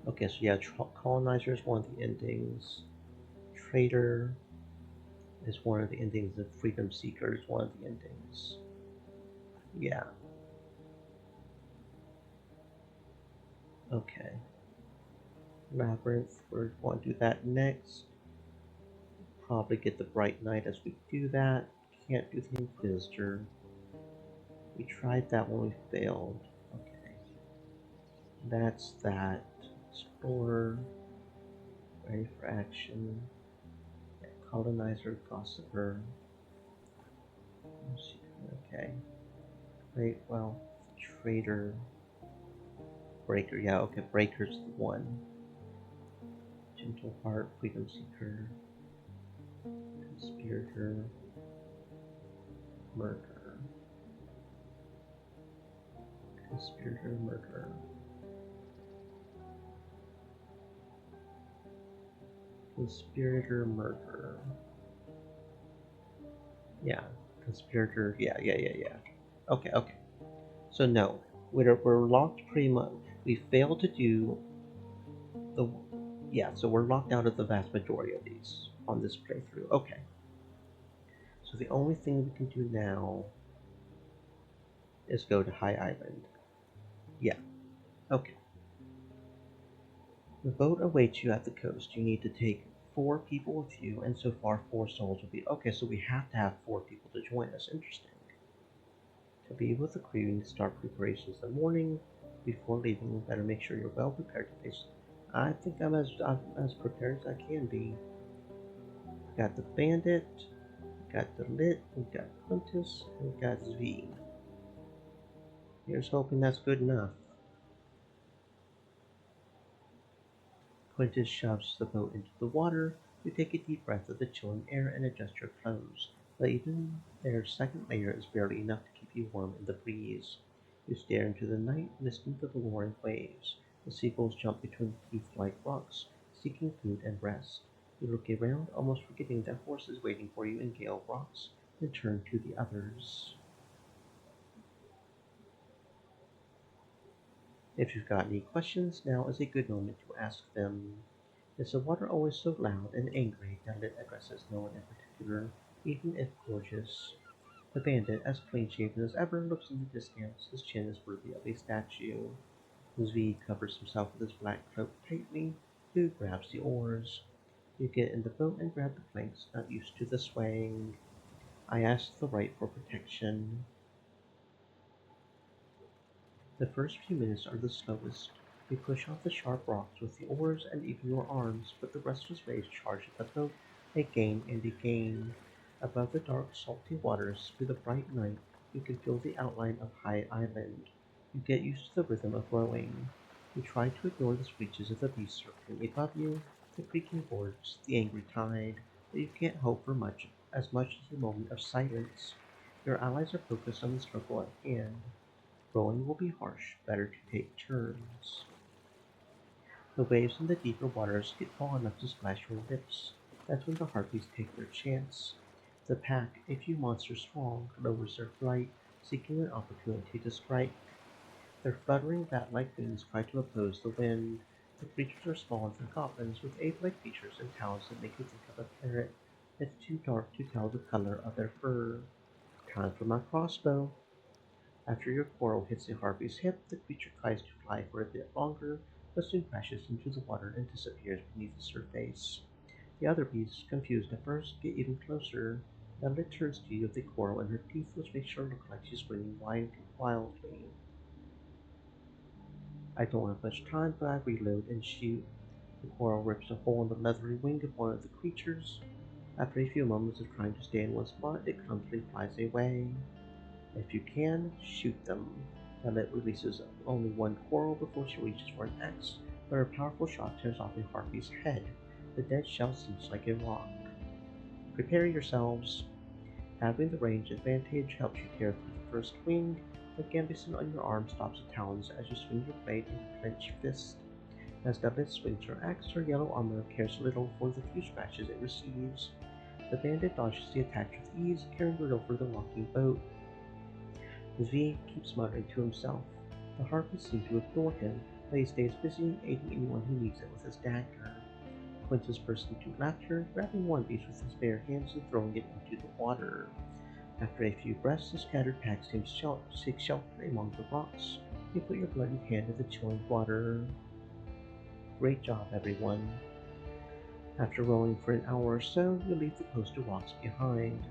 Okay, so yeah, colonizer is one of the endings. Traitor is one of the endings. The freedom seeker is one of the endings. Yeah. Okay. Labyrinth, we're going to do that next. Probably get the Bright Knight as we do that. Can't do the Inquisitor. We tried that one, we failed. Okay. That's that. Explorer. Ready for action. Yeah, colonizer, gossiper. Okay. Great, well, traitor. Breaker, yeah, okay, Breaker's the one. Gentle heart, freedom seeker. Conspirator. Murderer. Conspirator, murderer. Conspirator, murderer. Yeah, conspirator. Yeah. Okay, okay. So no, we're locked pretty much. We failed to do the. Yeah, so we're locked out of the vast majority of these on this playthrough. Okay. So the only thing we can do now is go to High Island. Yeah. Okay. The boat awaits you at the coast. You need to take 4 people with you, and so far 4 souls will be okay. So we have to have 4 people to join us. Interesting. To be with the crew, you need to start preparations in the morning. Before leaving, you better make sure you're well prepared to face. I think I'm as prepared as I can be. We got the bandit, we got the lit, we got Quintus, and we got Zvi. Here's hoping that's good enough. Quintus shoves the boat into the water. You take a deep breath of the chilling air and adjust your clothes. But even their second layer is barely enough to keep you warm in the breeze. You stare into the night, listening to the roaring waves. The seagulls jump between reef-like rocks, seeking food and rest. You look around, almost forgetting that horse is waiting for you in Gale Rocks, and turn to the others. If you've got any questions, now is a good moment to ask them. Is the water always so loud and angry that it addresses no one in particular, even if gorgeous? The bandit, as clean-shaven as ever, looks in the distance. His chin is worthy of a statue. Zvi covers himself with his black cloak tightly. Who grabs the oars? You get in the boat and grab the planks, not used to the swaying. I asked the right for protection. The first few minutes are the slowest. You push off the sharp rocks with the oars and even your arms, but the restless waves charge at the boat again and again. Above the dark, salty waters, through the bright night, you can feel the outline of High Island. You get used to the rhythm of rowing. You try to ignore the screeches of the beast circling above you, the creaking boards, the angry tide, but you can't hope for much as a moment of silence. Your allies are focused on the struggle at hand. Rowing will be harsh, better to take turns. The waves in the deeper waters get tall enough to splash your lips. That's when the harpies take their chance. The pack, a few monsters strong, lowers their flight, seeking an opportunity to strike. Their fluttering bat-like wings try to oppose the wind. The creatures are smaller than goblins, with ape-like features and talons that make you think of a parrot. It's too dark to tell the color of their fur. Time for my crossbow. After your quarrel hits the harpy's hip, the creature tries to fly for a bit longer, but soon crashes into the water and disappears beneath the surface. The other beasts, confused at first, get even closer. Ella turns to you with the quarrel in her teeth, which makes her look like she's screaming wildly. I don't have much time, but I reload and shoot. The coral rips a hole in the leathery wing of one of the creatures. After a few moments of trying to stay in one spot, it clumsily flies away. If you can, shoot them. Violet releases only one coral before she reaches for an axe, but her powerful shot tears off a harpy's head. The dead shell sinks like a rock. Prepare yourselves. Having the range advantage helps you tear through the first wing. The gambeson on your arm stops the talons as you swing your blade in a clenched fist. As Violet swings her axe, her yellow armor cares little for the few scratches it receives. The bandit dodges the attack with ease, carrying it over the rocking boat. V keeps muttering to himself. The harpies seem to ignore him, but he stays busy aiding anyone who needs it with his dagger. Quintus bursts into laughter, grabbing one beast with his bare hands and throwing it into the water. After a few breaths, the scattered pack seek shelter among the rocks. You put your bloody hand in the chilling water. Great job, everyone. After rowing for an hour or so, you leave the coastal rocks behind.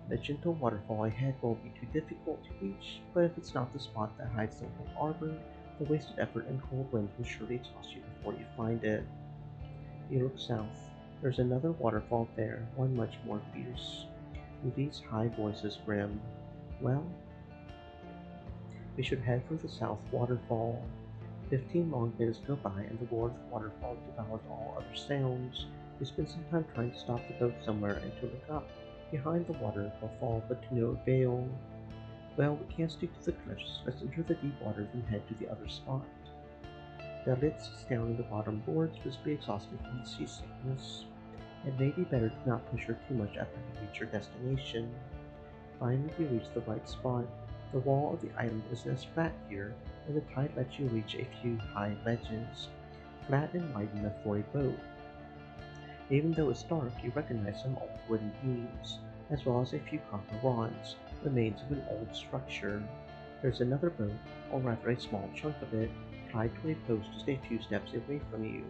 The gentle waterfall ahead won't be too difficult to reach, but if it's not the spot that hides the old arbor, the wasted effort and cold winds will surely exhaust you before you find it. You look south. There's another waterfall there, one much more fierce. These high voices grim. Well, we should head for the south waterfall. 15 long minutes go by and the roar of the waterfall devours all other sounds. You spend some time trying to stop the boat somewhere and to look up. Behind the waterfall, but to no avail. Well, we can't stick to the cliffs. Let's enter the deep water and head to the other spot. Dalit sits down on the bottom boards, visibly exhausted from the seasickness. It may be better to not push her too much after you reach your destination. Finally, you reach the right spot. The wall of the island isn't as flat here, and the tide lets you reach a few high ledges, flat and wide enough for a boat. Even though it's dark, you recognize some old wooden beams, as well as a few copper rods, remains of an old structure. There's another boat, or rather a small chunk of it, tied to a post just a few steps away from you.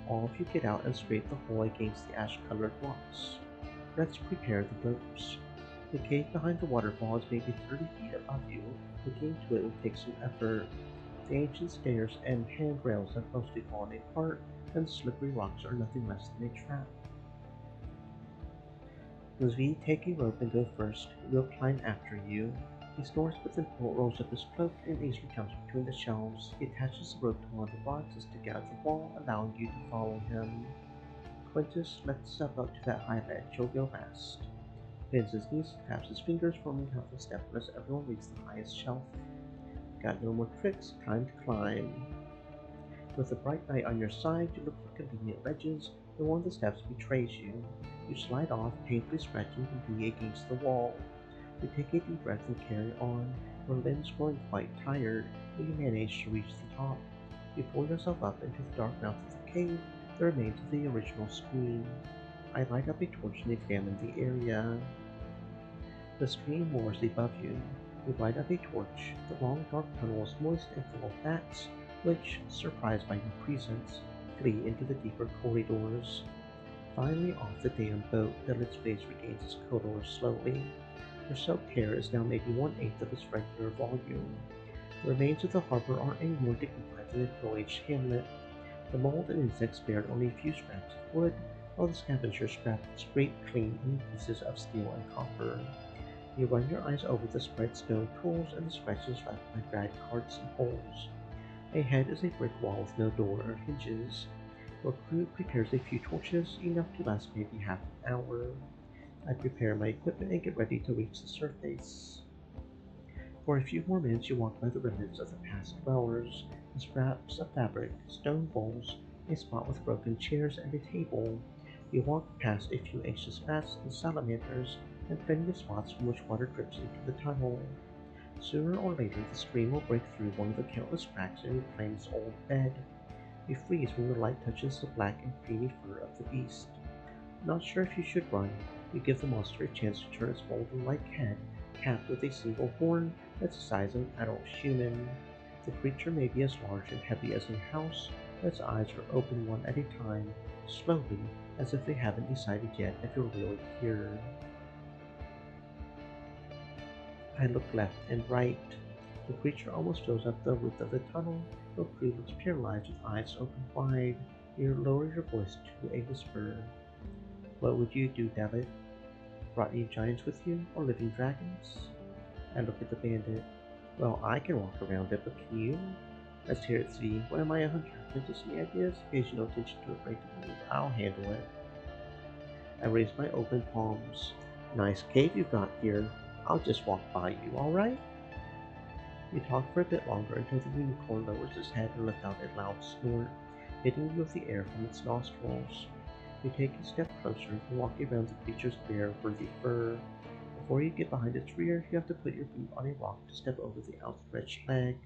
All of you get out and scrape the hole against the ash-colored rocks. Let's prepare the ropes. The cave behind the waterfall is maybe 30 feet above you. Getting to it will take some effort. The ancient stairs and handrails have mostly fallen apart, and the slippery rocks are nothing less than a trap. V, take a rope and go first. We'll climb after you. He snores but then rolls up his cloak and easily jumps between the shelves. He attaches the rope to one of the rods to stick out of the wall, allowing you to follow him. Quintus, let's step up to that high ledge. You'll go last. Bends his knees, taps his fingers, forming half a step as everyone reaches the highest shelf. Got no more tricks, time to climb. With the bright light on your side, you look for convenient ledges, but one of the steps betrays you. You slide off, painfully scratching the knee against the wall. You take a deep breath and carry on, your limbs growing quite tired, but you manage to reach the top. You pull yourself up into the dark mouth of the cave, the remains of the original screen. I light up a torch and examine the area. The screen roars above you. You light up a torch. The long dark tunnel is moist and full of bats, which, surprised by your presence, flee into the deeper corridors. Finally off the damn boat, Dilith's face regains its color slowly. Her soaked hair is now maybe 1/8 of its regular volume. The remains of the harbor aren't any more dignified than a village hamlet. The mold and insects spared only a few scraps of wood, while the scavengers scraped clean any pieces of steel and copper. You run your eyes over the spread stone tools and the scratches left by dragged carts and poles. Ahead is a brick wall with no door or hinges. Your crew prepares a few torches, enough to last maybe half an hour. I prepare my equipment and get ready to reach the surface. For a few more minutes you walk by the remnants of the past dwellers, the scraps of fabric, stone bowls, a spot with broken chairs and a table. You walk past a few anxious bats and salamanders, and plenty of spots from which water drips into the tunnel. Sooner or later the stream will break through one of the countless cracks and reclaim its old bed. You freeze when the light touches the black and creamy fur of the beast. Not sure if you should run. You give the monster a chance to turn its golden-like head, capped with a single horn that's the size of an adult human. The creature may be as large and heavy as a house, but its eyes are open one at a time, slowly, as if they haven't decided yet if you're really here. I look left and right. The creature almost fills up the width of the tunnel. Your crew looks paralyzed with eyes open wide. You lower your voice to a whisper. What would you do, David? Brought any giants with you, or living dragons? I look at the bandit. Well, I can walk around it, but can you? Let's hear it, Zvi. Why am I a hunter? Princess, any ideas? Pays no attention to a break move. I'll handle it. I raise my open palms. Nice cave you've got here. I'll just walk by you, alright? We talk for a bit longer until the unicorn lowers its head and lets out a loud snort, hitting you with the air from its nostrils. You take a step closer and walk around the creature's bare, frizzy fur. Before you get behind its rear, you have to put your boot on a rock to step over the outstretched leg.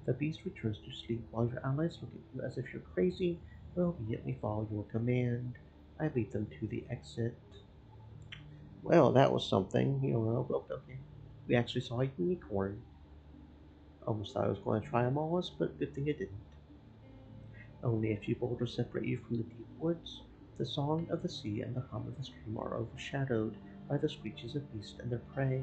The beast returns to sleep while your allies look at you as if you're crazy, but obediently follow your command. I lead them to the exit. Well, that was something, okay. We actually saw a unicorn. Almost thought I was going to try them all us, but good thing it didn't. Only a few boulders separate you from the deep woods. The song of the sea and the hum of the stream are overshadowed by the screeches of beasts and their prey.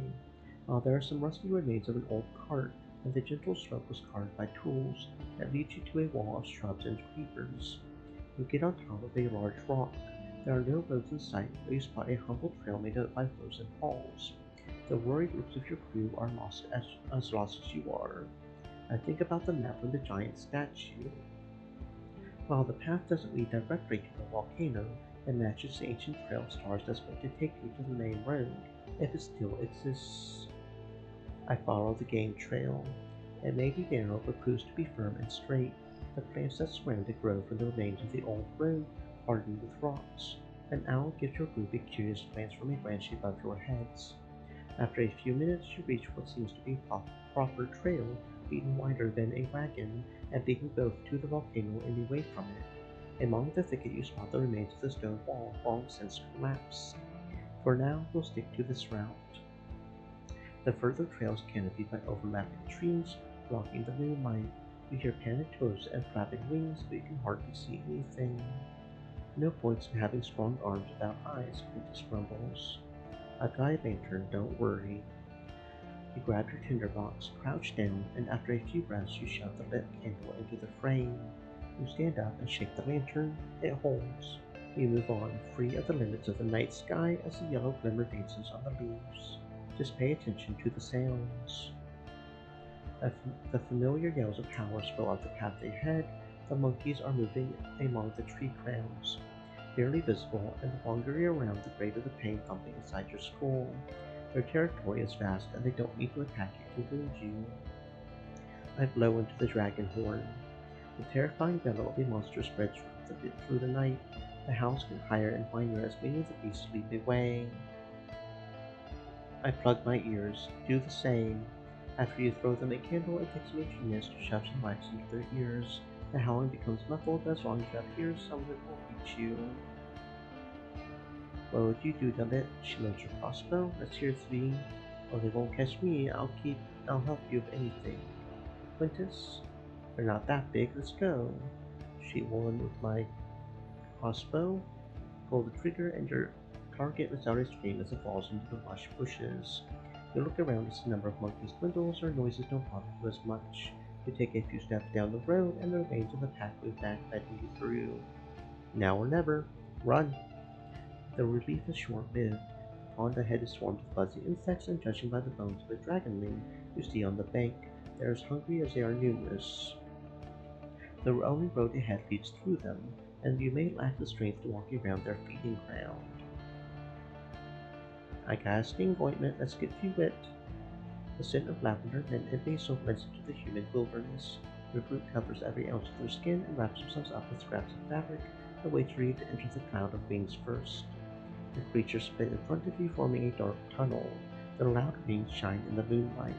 There are some rusty remains of an old cart, and the gentle slope was carved by tools that lead you to a wall of shrubs and creepers. You get on top of a large rock. There are no roads in sight, but you spot a humble trail made up by frozen halls. The worried looks of your crew are as lost as you are. I think about the map and the giant statue. While the path doesn't lead directly to the volcano, it matches the ancient trail stars that's meant to take you to the main road, if it still exists. I follow the game trail. It may be narrow, but proves to be firm and straight. The plants that surround it grow from the remains of the old road, hardened with rocks. An owl gives your group a curious glance from a branch above your heads. After a few minutes, you reach what seems to be a proper trail, beaten wider than a wagon, and leading both to the volcano and away from it. Among the thicket you spot the remains of the stone wall, long since collapsed. For now, we'll stick to this route. The further trail is canopied by overlapping trees, blocking the moonlight. You hear panicked hooves and flapping wings, but you can hardly see anything. No points in having strong arms without eyes, Quintus grumbles. I've got a lantern, don't worry. You grab your tinderbox, crouch down, and after a few breaths you shove the lit candle into the frame. You stand up and shake the lantern. It holds. You move on, free of the limits of the night sky as the yellow glimmer dances on the leaves. Just pay attention to the sounds. The familiar yells of howlers fill out the path ahead. The monkeys are moving among the tree crowns, barely visible, and the longer you're around, the greater the pain thumping inside your skull. Their territory is vast, and they don't need to attack you to wound you. I blow into the dragon horn. The terrifying bellow of a monster spreads through the night. The howls get higher and whinier as many of the beasts lead away. I plug my ears. Do the same. After you throw them a candle, it takes me a few minutes to shove some wax into their ears. The howling becomes muffled, but as long as you have ears, someone will reach you. What would you do, Dalit? She loads your crossbow. Let's hear Zvi. Oh, they won't catch me. I'll help you with anything. Quintus? They're not that big. Let's go. Shoot one with my crossbow. Pull the trigger, and your target lets out a scream as it falls into the lush bushes. You look around as the number of monkeys dwindles, or noises don't bother you as much. You take a few steps down the road, and the remains of the pack move back, letting you through. Now or never. Run! The relief is short-lived. The pond ahead is swarmed with fuzzy insects, and judging by the bones of a dragonling you see on the bank, they are as hungry as they are numerous. The only road ahead leads through them, and you may lack the strength to walk around their feeding ground. I got a sting ointment, let's get to it. The scent of lavender, mint, and basil blends into the humid wilderness. Your group covers every ounce of their skin and wraps themselves up with scraps of fabric, and waits for you to enter the cloud of wings first. The creatures split in front of you, forming a dark tunnel. Their loud wings shine in the moonlight.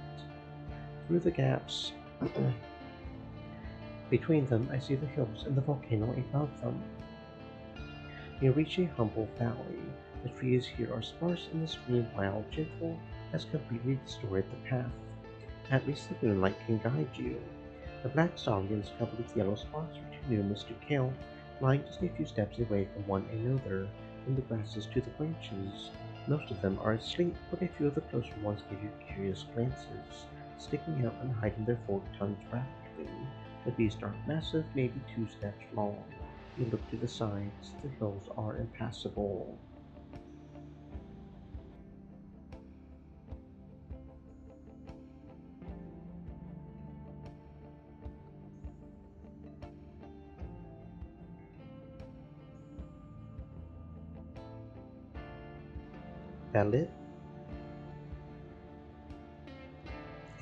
Through the gaps, Between them, I see the hills and the volcano above them. You reach a humble valley. The trees here are sparse and the stream, while gentle, has completely distorted the path. At least the moonlight can guide you. The black stallions covered with yellow spots are too numerous to count, lying just a few steps away from one another, from the grasses to the branches. Most of them are asleep, but a few of the closer ones give you curious glances, sticking out and hiding their forked tongues rapidly. The beasts are massive, maybe 2 steps long. You look to the sides, the hills are impassable. That lit?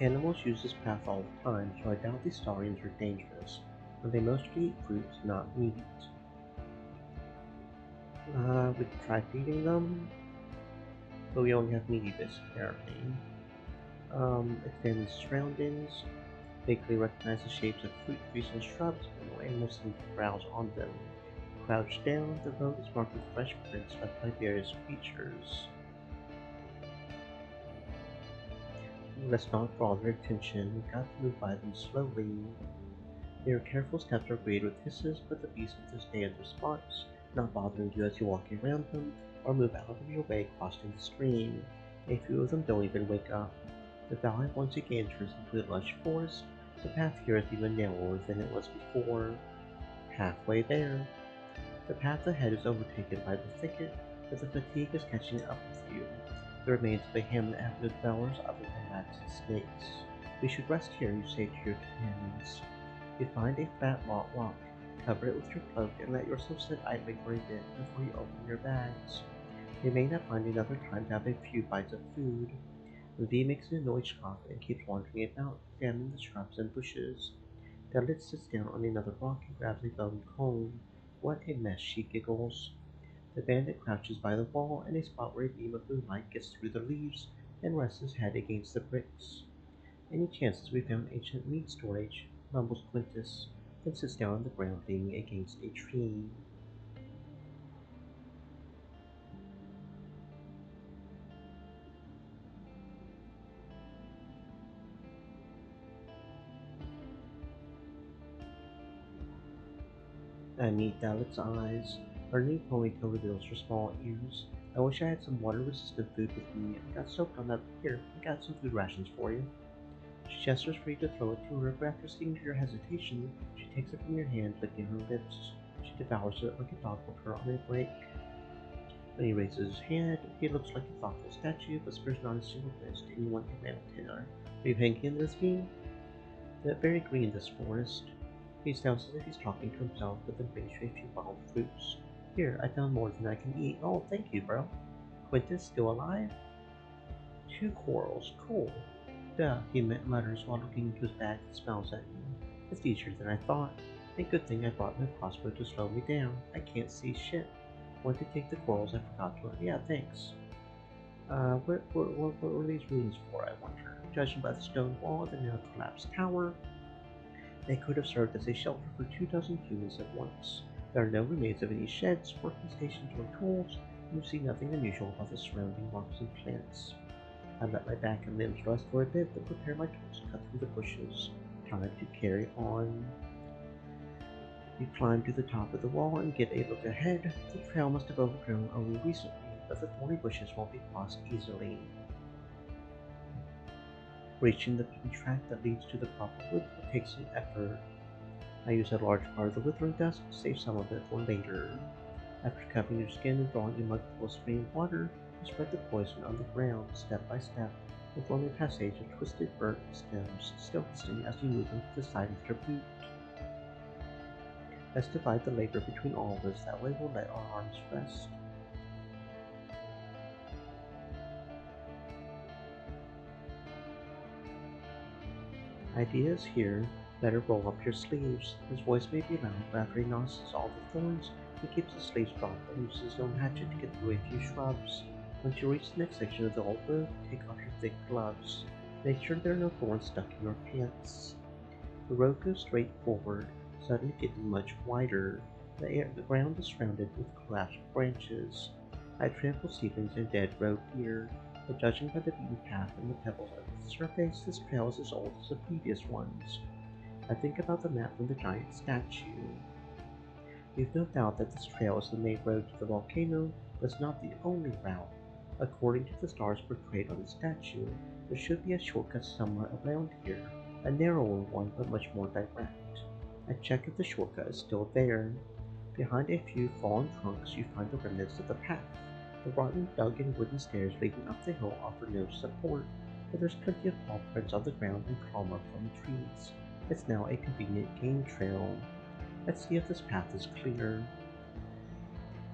Animals use this path all the time, so I doubt these saurians are dangerous, but they mostly eat fruit, not meat. We could try feeding them, but we only have meaty bits apparently. Examine the surroundings. They clearly recognize the shapes of fruit trees and shrubs, but no animals seem to browse on them. Crouched down, the road is marked with fresh prints left by various creatures. Let's not draw their attention. We've got to move by them slowly. Their careful steps are greeted with hisses, but the beasts of this day in response, not bothering you as you walk around them, or move out of your way crossing the stream. A few of them don't even wake up. The valley once again turns into a lush forest. The path here is even narrower than it was before. Halfway there. The path ahead is overtaken by the thicket, but the fatigue is catching up with you. The remains of a Hamlet Avenue dwellers other than rats and snakes. We should rest here, you say to your companions. You find a flat rock, cover it with your cloak, and let yourself sit idly for a bit before you open your bags. You may not find another time to have a few bites of food. V makes a annoyed cough and keeps wandering about, examining the shrubs and bushes. Delit sits down on another rock and grabs a bone cone. What a mess, she giggles. The bandit crouches by the wall in a spot where a beam of moonlight gets through the leaves and rests his head against the bricks. Any chances we found ancient meat storage, mumbles Quintus, then sits down on the ground leaning against a tree. I meet Dalit's eyes. Her new ponytail reveals her small ears. I wish I had some water-resistant food with me. I got soaked on that. Here, I got some food rations for you. She gestures for you to throw it to her, but after seeing your hesitation, she takes it from your hand, licking her lips. She devours it like a dog will purr on a break. When he raises his hand, he looks like a thoughtful statue, but spares not a single glance to anyone in Manhattan. Are you hanging in with me? They're very green, this forest. He sounds as if he's talking to himself, but then brings you a few wild fruits. Here, I found more than I can eat. Oh, thank you, bro. Quintus still alive? 2 corals, cool. Duh, he mutters while looking into his bag and smiles at you. It's easier than I thought. A good thing I brought my crossbow to slow me down. I can't see shit. Want to take the corals I forgot to. Yeah, thanks. What were these ruins for, I wonder? Judging by the stone wall of the now collapsed tower, they could have served as a shelter for 2 dozen humans at once. There are no remains of any sheds, working stations, or tools, and you see nothing unusual about the surrounding rocks and plants. I let my back and limbs rest for a bit, then prepare my tools to cut through the bushes. Time to carry on. You climb to the top of the wall and get a look ahead. The trail must have overgrown only recently, but the thorny bushes won't be crossed easily. Reaching the main track that leads to the proper wood will take some effort. I use a large part of the withering dust to save some of it for later. After covering your skin and drawing a mug full of stream water, you spread the poison on the ground step by step and form a passage of twisted burnt stems, still hissing as you move them to the side of your boot. Let's divide the labor between all of us, that way we'll let our arms rest. Ideas here. Better roll up your sleeves. His voice may be loud, but after he notices all the thorns, he keeps his sleeves dropped and uses his own hatchet to get through a few shrubs. Once you reach the next section of the old road, take off your thick gloves. Make sure there are no thorns stuck in your pants. The road goes straight forward, suddenly getting much wider. The ground is surrounded with collapsed branches. I trample ceilings and dead road here, but judging by the beaten path and the pebbles under the surface, this trail is as old as the previous ones. I think about the map from the giant statue. We've no doubt that this trail is the main road to the volcano, but it's not the only route. According to the stars portrayed on the statue, there should be a shortcut somewhere around here, a narrower one but much more direct. I check if the shortcut is still there. Behind a few fallen trunks, you find the remnants of the path. The rotten, dug-in wooden stairs leading up the hill offer no support, but there's plenty of paw prints on the ground and claw marks on the trees. It's now a convenient game trail. Let's see if this path is clear.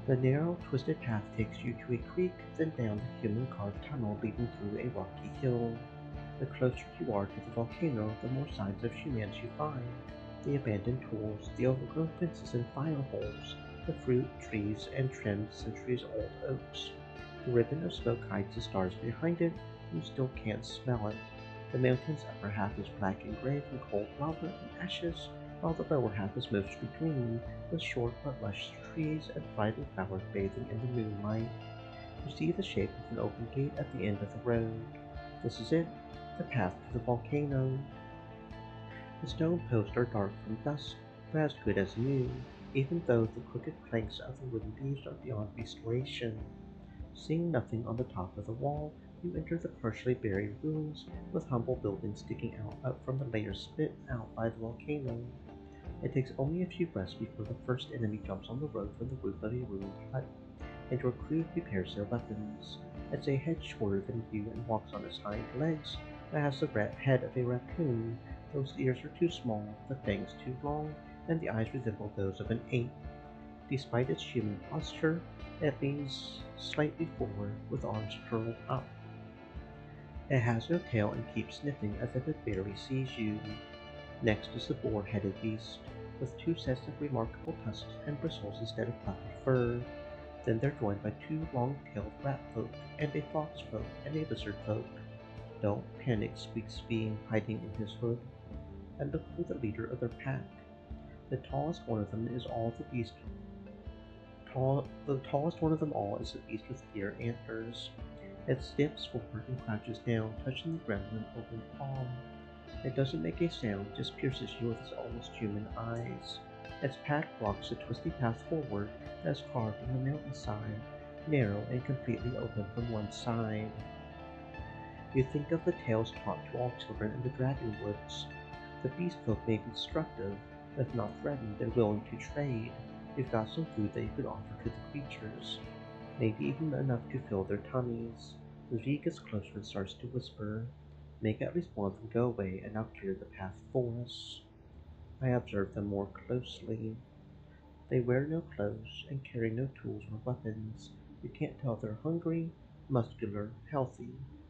The narrow, twisted path takes you to a creek, then down the human-carved tunnel leading through a rocky hill. The closer you are to the volcano, the more signs of humanity you find. The abandoned tools, the overgrown fences and fire holes, the fruit, trees, and trimmed centuries-old oaks. The ribbon of smoke hides the stars behind it, and you still can't smell it. The mountain's upper half is black and gray from cold lava and ashes, while the lower half is mostly green, with short but lush trees and thriving flowers bathing in the moonlight. You see the shape of an open gate at the end of the road. This is it, the path to the volcano. The stone posts are dark from dust, but as good as new, even though the crooked planks of the wooden beams are beyond restoration. Seeing nothing on the top of the wall, you enter the partially buried ruins, with humble buildings sticking out up from the layers spit out by the volcano. It takes only a few breaths before the first enemy jumps on the road from the roof of a ruined hut, and your crew prepares their weapons. It's a head shorter than you and walks on its hind legs, but has the head of a raccoon. Those ears are too small, the fangs too long, and the eyes resemble those of an ape. Despite its human posture, it leans slightly forward with arms curled up. It has no tail and keeps sniffing as if it barely sees you. Next is the boar-headed beast, with two sets of remarkable tusks and bristles instead of puffy fur. Then they're joined by two long-tailed rat folk, and a fox folk, and a lizard folk. Don't panic, squeaks Bean, hiding in his hood. I look for the leader of their pack. The tallest one of them is all the beast. The tallest one of them all is the beast with deer antlers. It steps forward and crouches down, touching the ground with an open palm. It doesn't make a sound, just pierces you with its almost human eyes. Its pack blocks the twisty path forward that is carved in the mountainside, narrow and completely open from one side. You think of the tales taught to all children in the Dragon Woods. The beast folk may be destructive, but if not threatened and willing to trade. You've got some food that you could offer to the creatures, maybe even enough to fill their tummies. The V gets closer and starts to whisper. Make at least one of them go away, and I'll clear the path for us. I observe them more closely. They wear no clothes and carry no tools or weapons. You can't tell if they're hungry, muscular, healthy.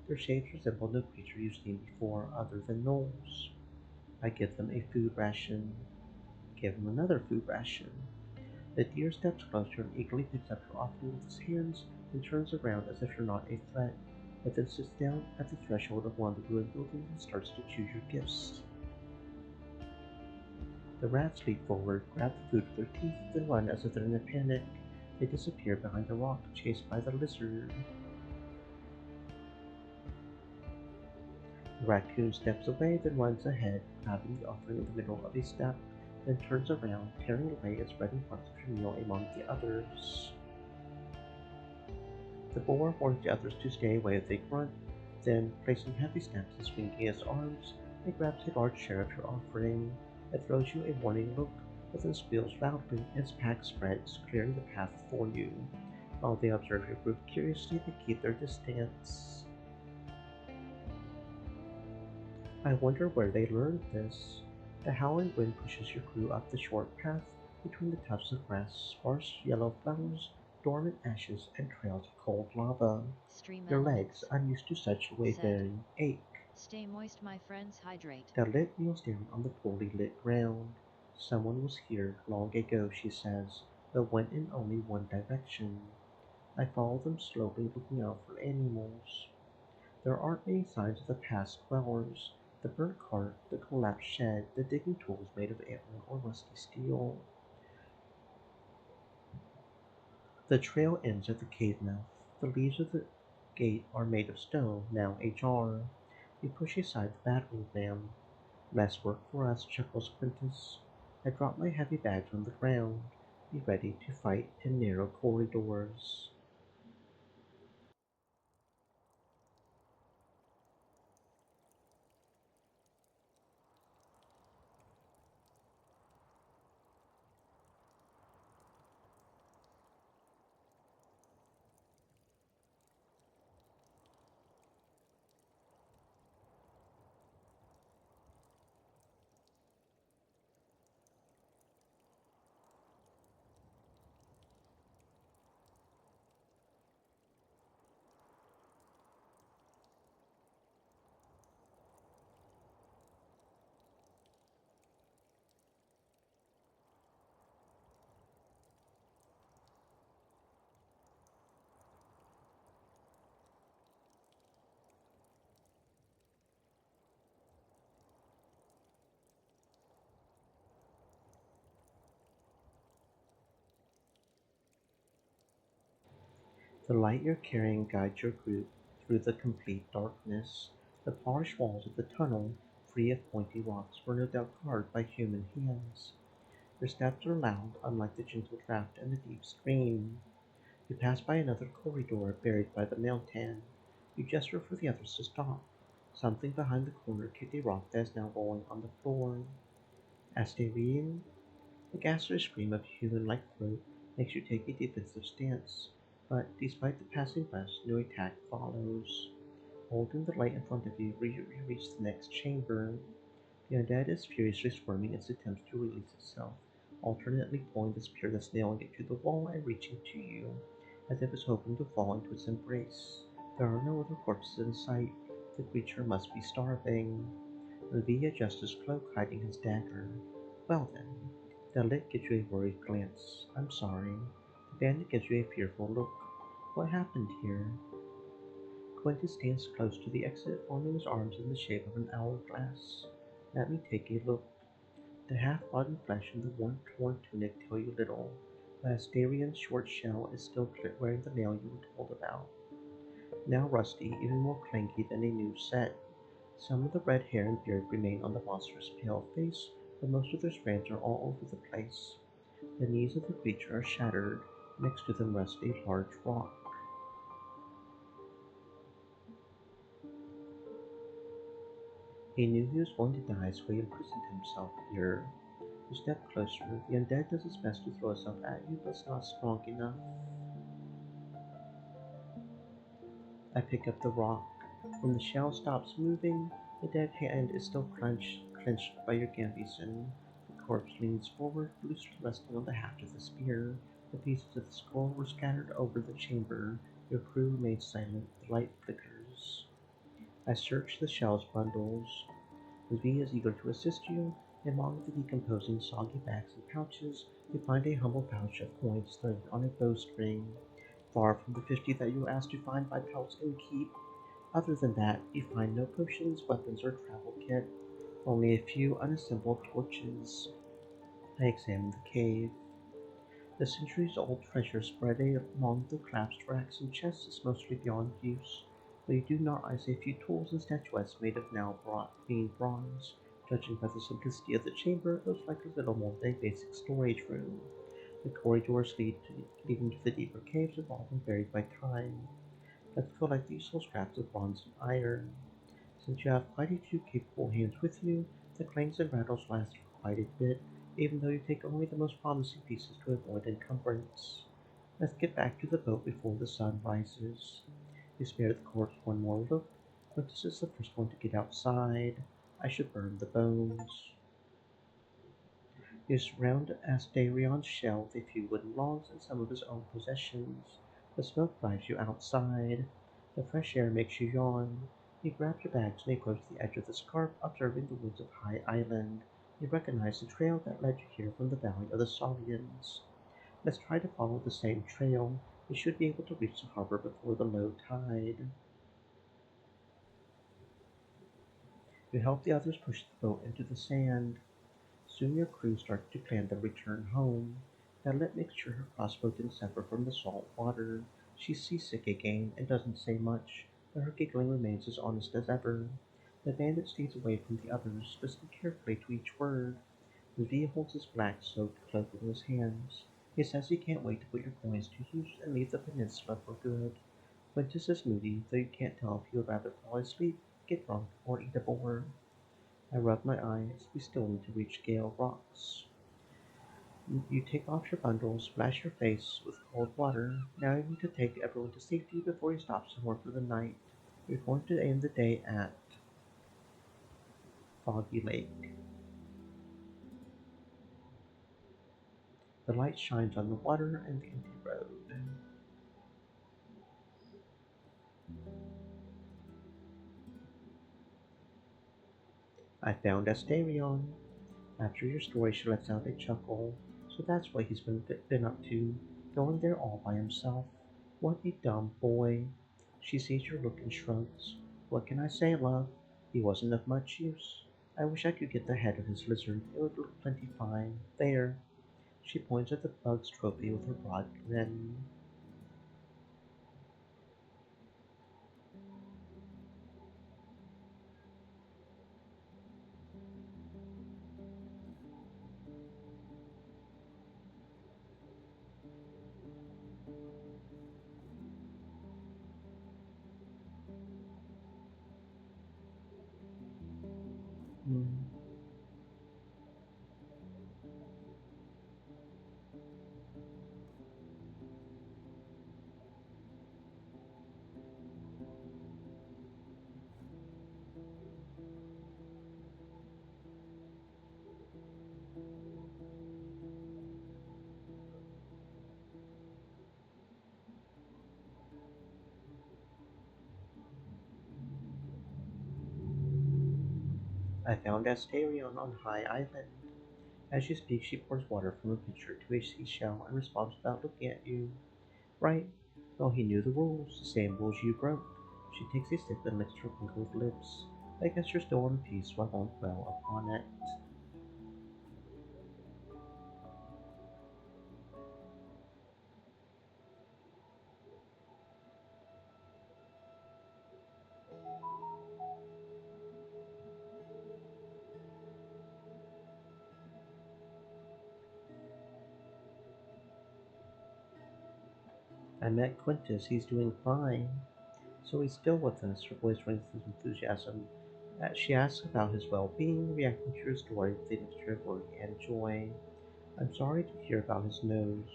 Their shapes resemble no creature you've seen before other than gnolls. I give them a food ration. Give them another food ration. The deer steps closer and eagerly picks up your offering with his hands and turns around as if you're not a threat. It then sits down at the threshold of one of the ruined buildings and starts to chew your gifts. The rats leap forward, grab the food with their teeth, then run as if they're in a panic. They disappear behind a rock, chased by the lizard. The raccoon steps away, then runs ahead, grabbing the offering in the middle of a step, then turns around, tearing away and spreading parts of your meal among the others. The boar warns the others to stay away with a grunt, then, placing heavy steps and swinging its arms, it grabs a large share of your offering. It throws you a warning look, but then squeals loudly, and its pack spreads, clearing the path for you. While they observe your group curiously, they keep their distance. I wonder where they learned this. The howling wind pushes your crew up the short path between the tufts of grass, sparse yellow flowers, dormant ashes, and trails of cold lava. Stream Your legs, elements, unused to such said. wayfaring, ache. Stay moist, my friends, hydrate. Dalit kneels down on the poorly lit ground. Someone was here long ago, she says, but went in only one direction. I follow them slowly, looking out for animals. There aren't many signs of the past dwellers. The burnt cart, the collapsed shed, the digging tools made of antler or rusty steel. The trail ends at the cave mouth. The leaves of the gate are made of stone, now ajar. We push aside the battering ram. Less work for us, chuckles Quintus. I drop my heavy bags on the ground. Be ready to fight in narrow corridors. The light you're carrying guides your group through the complete darkness. The polished walls of the tunnel, free of pointy rocks, were no doubt carved by human hands. Their steps are loud, unlike the gentle draft and the deep scream. You pass by another corridor buried by the mountain. You gesture for the others to stop. Something behind the corner kicked a rock that is now rolling on the floor. As they lean, the ghastly scream of human-like throat makes you take a defensive stance. But despite the passing burst, no attack follows. Holding the light in front of you, you reach the next chamber. The undead is furiously squirming its attempts to release itself, alternately pulling the spear that's nailing it to the wall and reaching to you, as if it's hoping to fall into its embrace. There are no other corpses in sight. The creature must be starving. Levi adjusts his cloak, hiding his dagger. Well then, the lit gives you a worried glance. I'm sorry. The bandit gives you a fearful look. What happened here? Quintus stands close to the exit, forming his arms in the shape of an hourglass. Let me take a look. The half-rotten flesh and the one torn tunic tell you little, but Asterian's short shell is still wearing the nail you were told about. Now rusty, even more clanky than a new set. Some of the red hair and beard remain on the monster's pale face, but most of their strands are all over the place. The knees of the creature are shattered. Next to them rests a large rock. He knew he was going to die, so he imprisoned himself here. You step closer. The undead does its best to throw itself at you, but it's not strong enough. I pick up the rock. When the shell stops moving, the dead hand is still clenched by your gambeson. The corpse leans forward, loosely resting on the haft of the spear. The pieces of the skull were scattered over the chamber. Your crew remains silent. The light flickers. I search the shell's bundles. Levi is eager to assist you. Among the decomposing soggy bags and pouches, you find a humble pouch of coins threaded on a bowstring. Far from the 50 that you were asked to find by Pelt's innkeep. Other than that, you find no potions, weapons, or travel kit. Only a few unassembled torches. I examine the cave. The centuries-old treasure spread among the collapsed racks and chests is mostly beyond use, though you do notice a few tools and statuettes made of now green bronze. Judging by the simplicity of the chamber, it looks like a little more than a basic storage room. The corridors leading to the deeper caves have all been buried by time. Let's collect the useful scraps of bronze and iron. Since you have quite a few capable hands with you, the clangs and rattles last for quite a bit, even though you take only the most promising pieces to avoid encumbrance. Let's get back to the boat before the sun rises. You spare the corpse one more look. Quintus is the first one to get outside. I should burn the bones. You surround Asterion's shell with a few wooden logs and some of his own possessions. The smoke drives you outside. The fresh air makes you yawn. You grab your bags and approach the edge of the scarp, observing the woods of High Island. You recognize the trail that led you here from the valley of the Saurians. Let's try to follow the same trail. We should be able to reach the harbor before the low tide. You help the others push the boat into the sand. Soon your crew starts to plan their return home. Violet makes sure her frostbite suffer from the salt water. She's seasick again and doesn't say much, but her giggling remains as honest as ever. The bandit stays away from the others, listening carefully to each word. Levi holds his black soaked cloak in his hands. He says he can't wait to put your coins to use and leave the peninsula for good. Quintus is moody, though you can't tell if he would rather fall asleep, get drunk, or eat a boar. I rub my eyes. We still need to reach Gale Rocks. You take off your bundle, splash your face with cold water. Now you need to take everyone to safety before you stop somewhere for the night. You're going to end the day at Foggy Lake. The light shines on the water and the empty road. I found Asterion. After your story, she lets out a chuckle. So that's what he's been up to, going there all by himself. What a dumb boy. She sees your look and shrugs. What can I say, love? He wasn't of much use. I wish I could get the head of his lizard. It would look plenty fine. There. She points at the bug's trophy with her broad grin. Hmm. I found Asterion on High Island. As you speak, she pours water from a pitcher to a seashell and responds without looking at you. Right. Well, he knew the rules, the same rules you broke. She takes a sip and licks her wrinkled lips. I guess you're still in peace, so I won't dwell upon it. I met Quintus, he's doing fine. So he's still with us, her voice rings with enthusiasm. She asks about his well-being, reacting to your story with a mixture of worry and joy. I'm sorry to hear about his nose.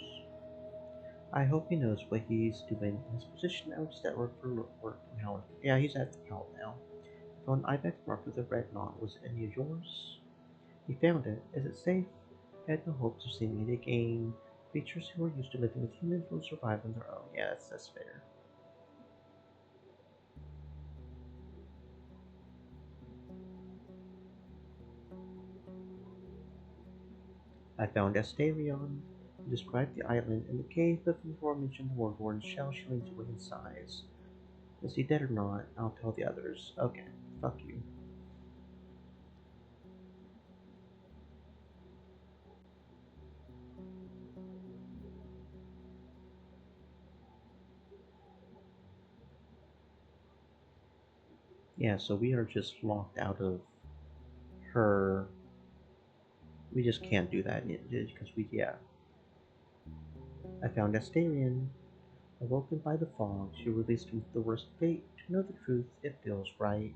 I hope he knows what he's doing. His position now is at work for work from Howard. Yeah, he's at Howard now. Found ibex marked with a red knot. Was it any of yours? He found it. Is it safe? I had no hopes of seeing it again. Creatures who are used to living with humans will survive on their own. Yeah, that's fair. I found Asterion. He described the island and the cave, but before I mentioned the Roadwarden shell, she leans away in sighs. Is he dead or not? I'll tell the others. Okay, fuck you. Yeah, so we are just locked out of her. We just can't do that because we, yeah. I found Asterion. Awoken by the fog, she released him with the worst fate. To know the truth, it feels right.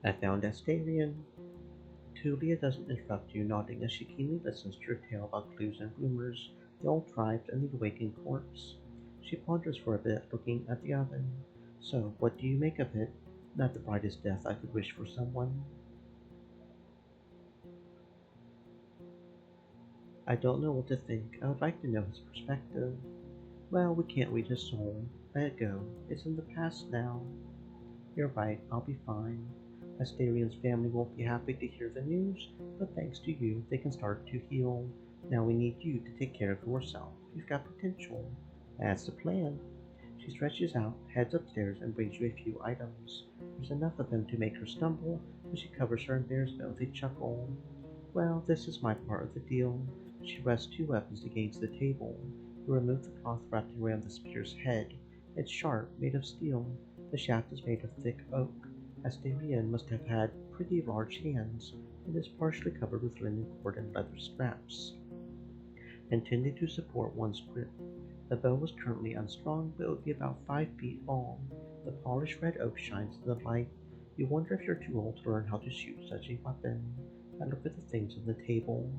I found Astarion. Tulia doesn't interrupt you, nodding as she keenly listens to your tale about clues and rumors, the old tribes, and the awakened corpse. She ponders for a bit, looking at the oven. So, what do you make of it? Not the brightest death I could wish for someone. I don't know what to think. I would like to know his perspective. Well, we can't read his soul. Let it go. It's in the past now. You're right, I'll be fine. Asterian's family won't be happy to hear the news, but thanks to you, they can start to heal. Now we need you to take care of yourself. You've got potential. That's the plan. She stretches out, heads upstairs, and brings you a few items. There's enough of them to make her stumble, but she covers her embarrassment with a chuckle. Well, this is my part of the deal. She rests two weapons against the table. You remove the cloth wrapped around the spear's head. It's sharp, made of steel. The shaft is made of thick oak. Astarion must have had pretty large hands, and is partially covered with linen cord and leather straps, intended to support one's grip. The bow is currently unstrung, but it would be about 5 feet long. The polished red oak shines in the light. You wonder if you're too old to learn how to shoot such a weapon. I look at the things on the table.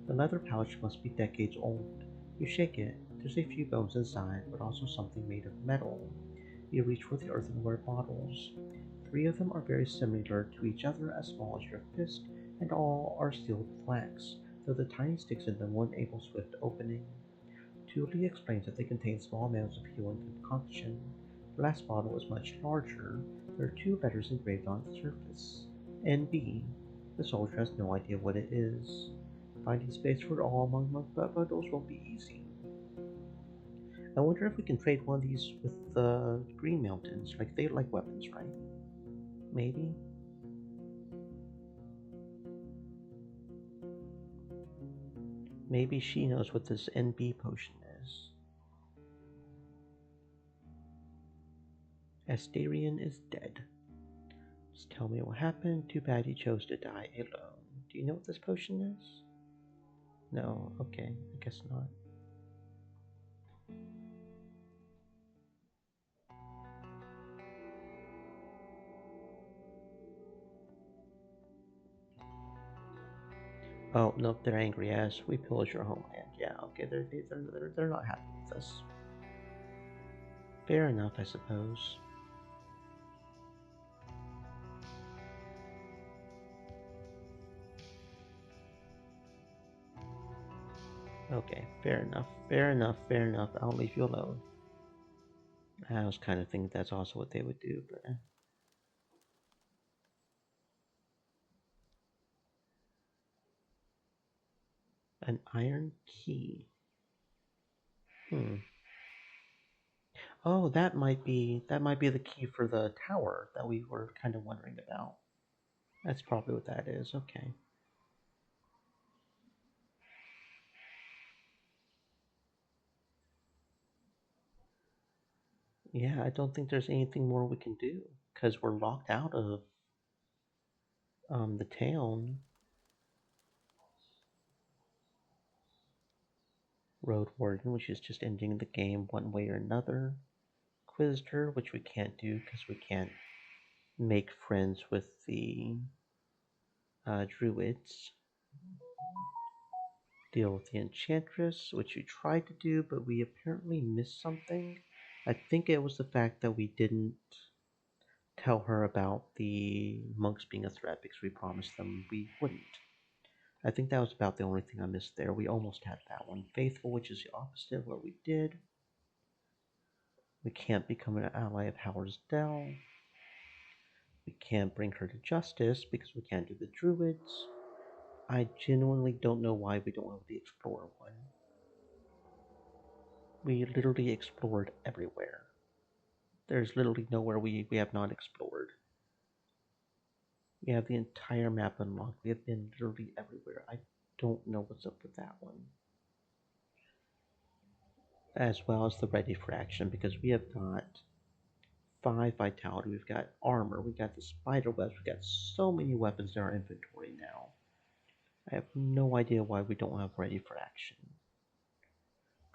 The leather pouch must be decades old. You shake it. There's a few bones inside, but also something made of metal. You reach for the earthenware bottles. Three of them are very similar to each other, as small as your fist, and all are sealed with wax, though the tiny sticks in them will enable swift opening. Julie explains that they contain small amounts of healing concoction. The last bottle is much larger. There are two letters engraved on its surface. NB. The soldier has no idea what it is. Finding space for it all among my bundles won't be easy. I wonder if we can trade one of these with the Green Mountains. Like, they like weapons, right? Maybe? Maybe she knows what this NB potion is. Astarion is dead. Just tell me what happened. Too bad you chose to die alone. Do you know what this potion is? No, okay, I guess not. Oh, nope, they're angry as we pillage your homeland. Yeah, okay, they're not happy with us. Fair enough, I suppose. Okay, fair enough, fair enough, fair enough. I'll leave you alone. I was kind of thinking that's also what they would do, but an iron key. Hmm. Oh, that might be the key for the tower that we were kind of wondering about. That's probably what that is. Okay. Yeah, I don't think there's anything more we can do because we're locked out of the town. Roadwarden, which is just ending the game one way or another. Quizzed her, which we can't do because we can't make friends with the druids. Deal with the enchantress, which we tried to do, but we apparently missed something. I think it was the fact that we didn't tell her about the monks being a threat because we promised them we wouldn't. I think that was about the only thing I missed there. We almost had that one. Faithful, which is the opposite of what we did. We can't become an ally of Howard's Dell. We can't bring her to justice because we can't do the druids. I genuinely don't know why we don't have the explorer one. We literally explored everywhere. There's literally nowhere we have not explored. We have the entire map unlocked. We have been literally everywhere. I don't know what's up with that one. As well as the ready for action because we have got 5 vitality, we've got armor, we got the spider webs, we got so many weapons in our inventory now. I have no idea why we don't have ready for action.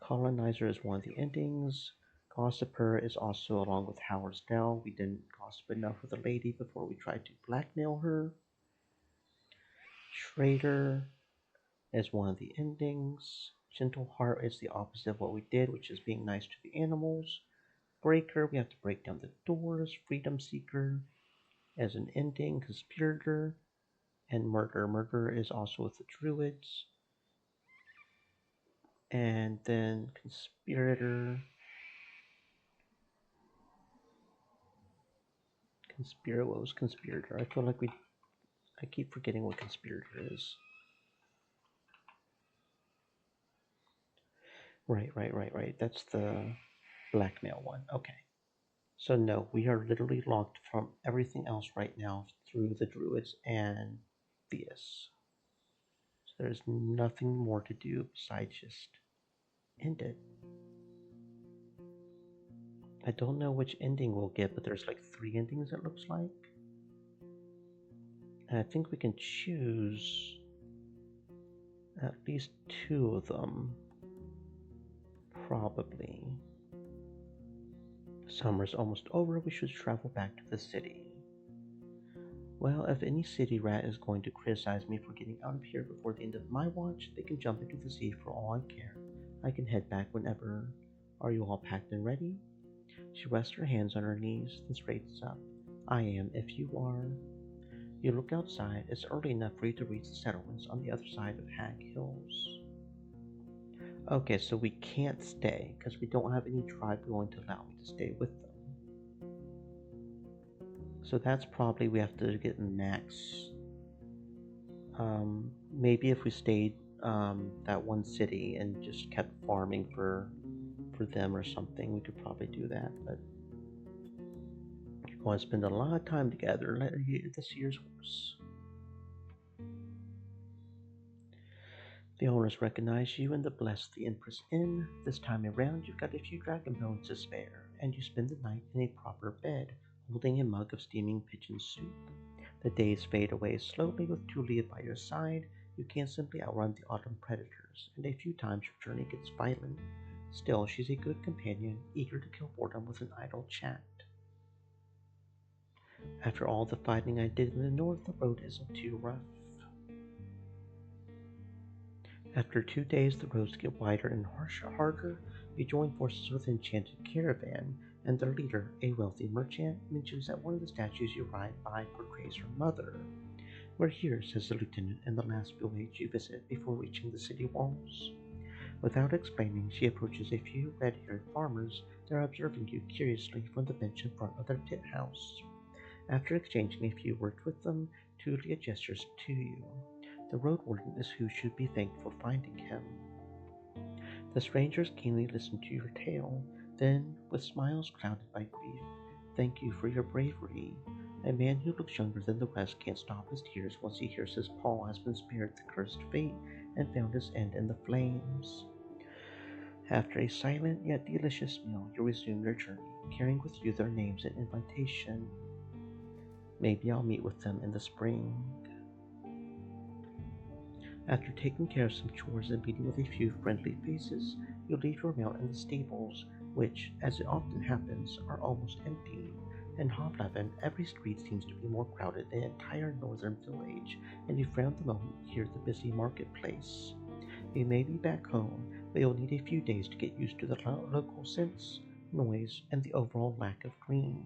Colonizer is one of the endings. Gossiper is also along with Howard's Dell. We didn't gossip enough with the lady before we tried to blackmail her. Traitor is one of the endings. Gentle Heart is the opposite of what we did, which is being nice to the animals. Breaker, we have to break down the doors. Freedom Seeker as an ending. Conspirator and Murder. Murder is also with the Druids. And then conspirator. What was conspirator? I feel like I keep forgetting what conspirator is. Right. That's the blackmail one. Okay. So no, we are literally locked from everything else right now through the druids and Theus. So there's nothing more to do besides just end it. I don't know which ending we'll get, but there's like 3 endings it looks like. And I think we can choose at least 2 of them. Probably. Summer's almost over, we should travel back to the city. Well, if any city rat is going to criticize me for getting out of here before the end of my watch, they can jump into the sea for all I care. I can head back whenever. Are you all packed and ready? She rests her hands on her knees, then straightens up. I am, if you are. You look outside. It's early enough for you to reach the settlements on the other side of Hag Hills. Okay, so we can't stay because we don't have any tribe willing to allow me to stay with them. So that's probably we have to get max. Maybe if we stayed that one city and just kept farming for them or something, we could probably do that. But you're going to spend a lot of time together. This year's horse. The owners recognize you and bless the Empress Inn. This time around, you've got a few dragon bones to spare, and you spend the night in a proper bed, holding a mug of steaming pigeon soup. The days fade away slowly with Tulia by your side. You can't simply outrun the autumn predators, and a few times your journey gets violent. Still, she's a good companion, eager to kill boredom with an idle chat. After all the fighting I did in the north, the road isn't too rough. After 2 days, the roads get wider and harder. You join forces with an enchanted caravan, and their leader, a wealthy merchant, mentions that one of the statues you ride by portrays her mother. We're here, says the lieutenant, in the last village you visit before reaching the city walls. Without explaining, she approaches a few red-haired farmers. They're observing you curiously from the bench in front of their tit house. After exchanging a few words with them, Tulia gestures to you. The Roadwarden is who should be thanked for finding him. The strangers keenly listen to your tale, then, with smiles clouded by grief, thank you for your bravery. A man who looks younger than the rest can't stop his tears once he hears his Paul has been spared the cursed fate and found his end in the flames. After a silent yet delicious meal, you resume your journey, carrying with you their names and invitation. Maybe I'll meet with them in the spring. After taking care of some chores and meeting with a few friendly faces, you leave your mount in the stables, which, as it often happens, are almost empty. In Hovleven, every street seems to be more crowded than the entire northern village, and you frown the moment you hear the busy marketplace. You may be back home, but you'll need a few days to get used to the local scents, noise, and the overall lack of green.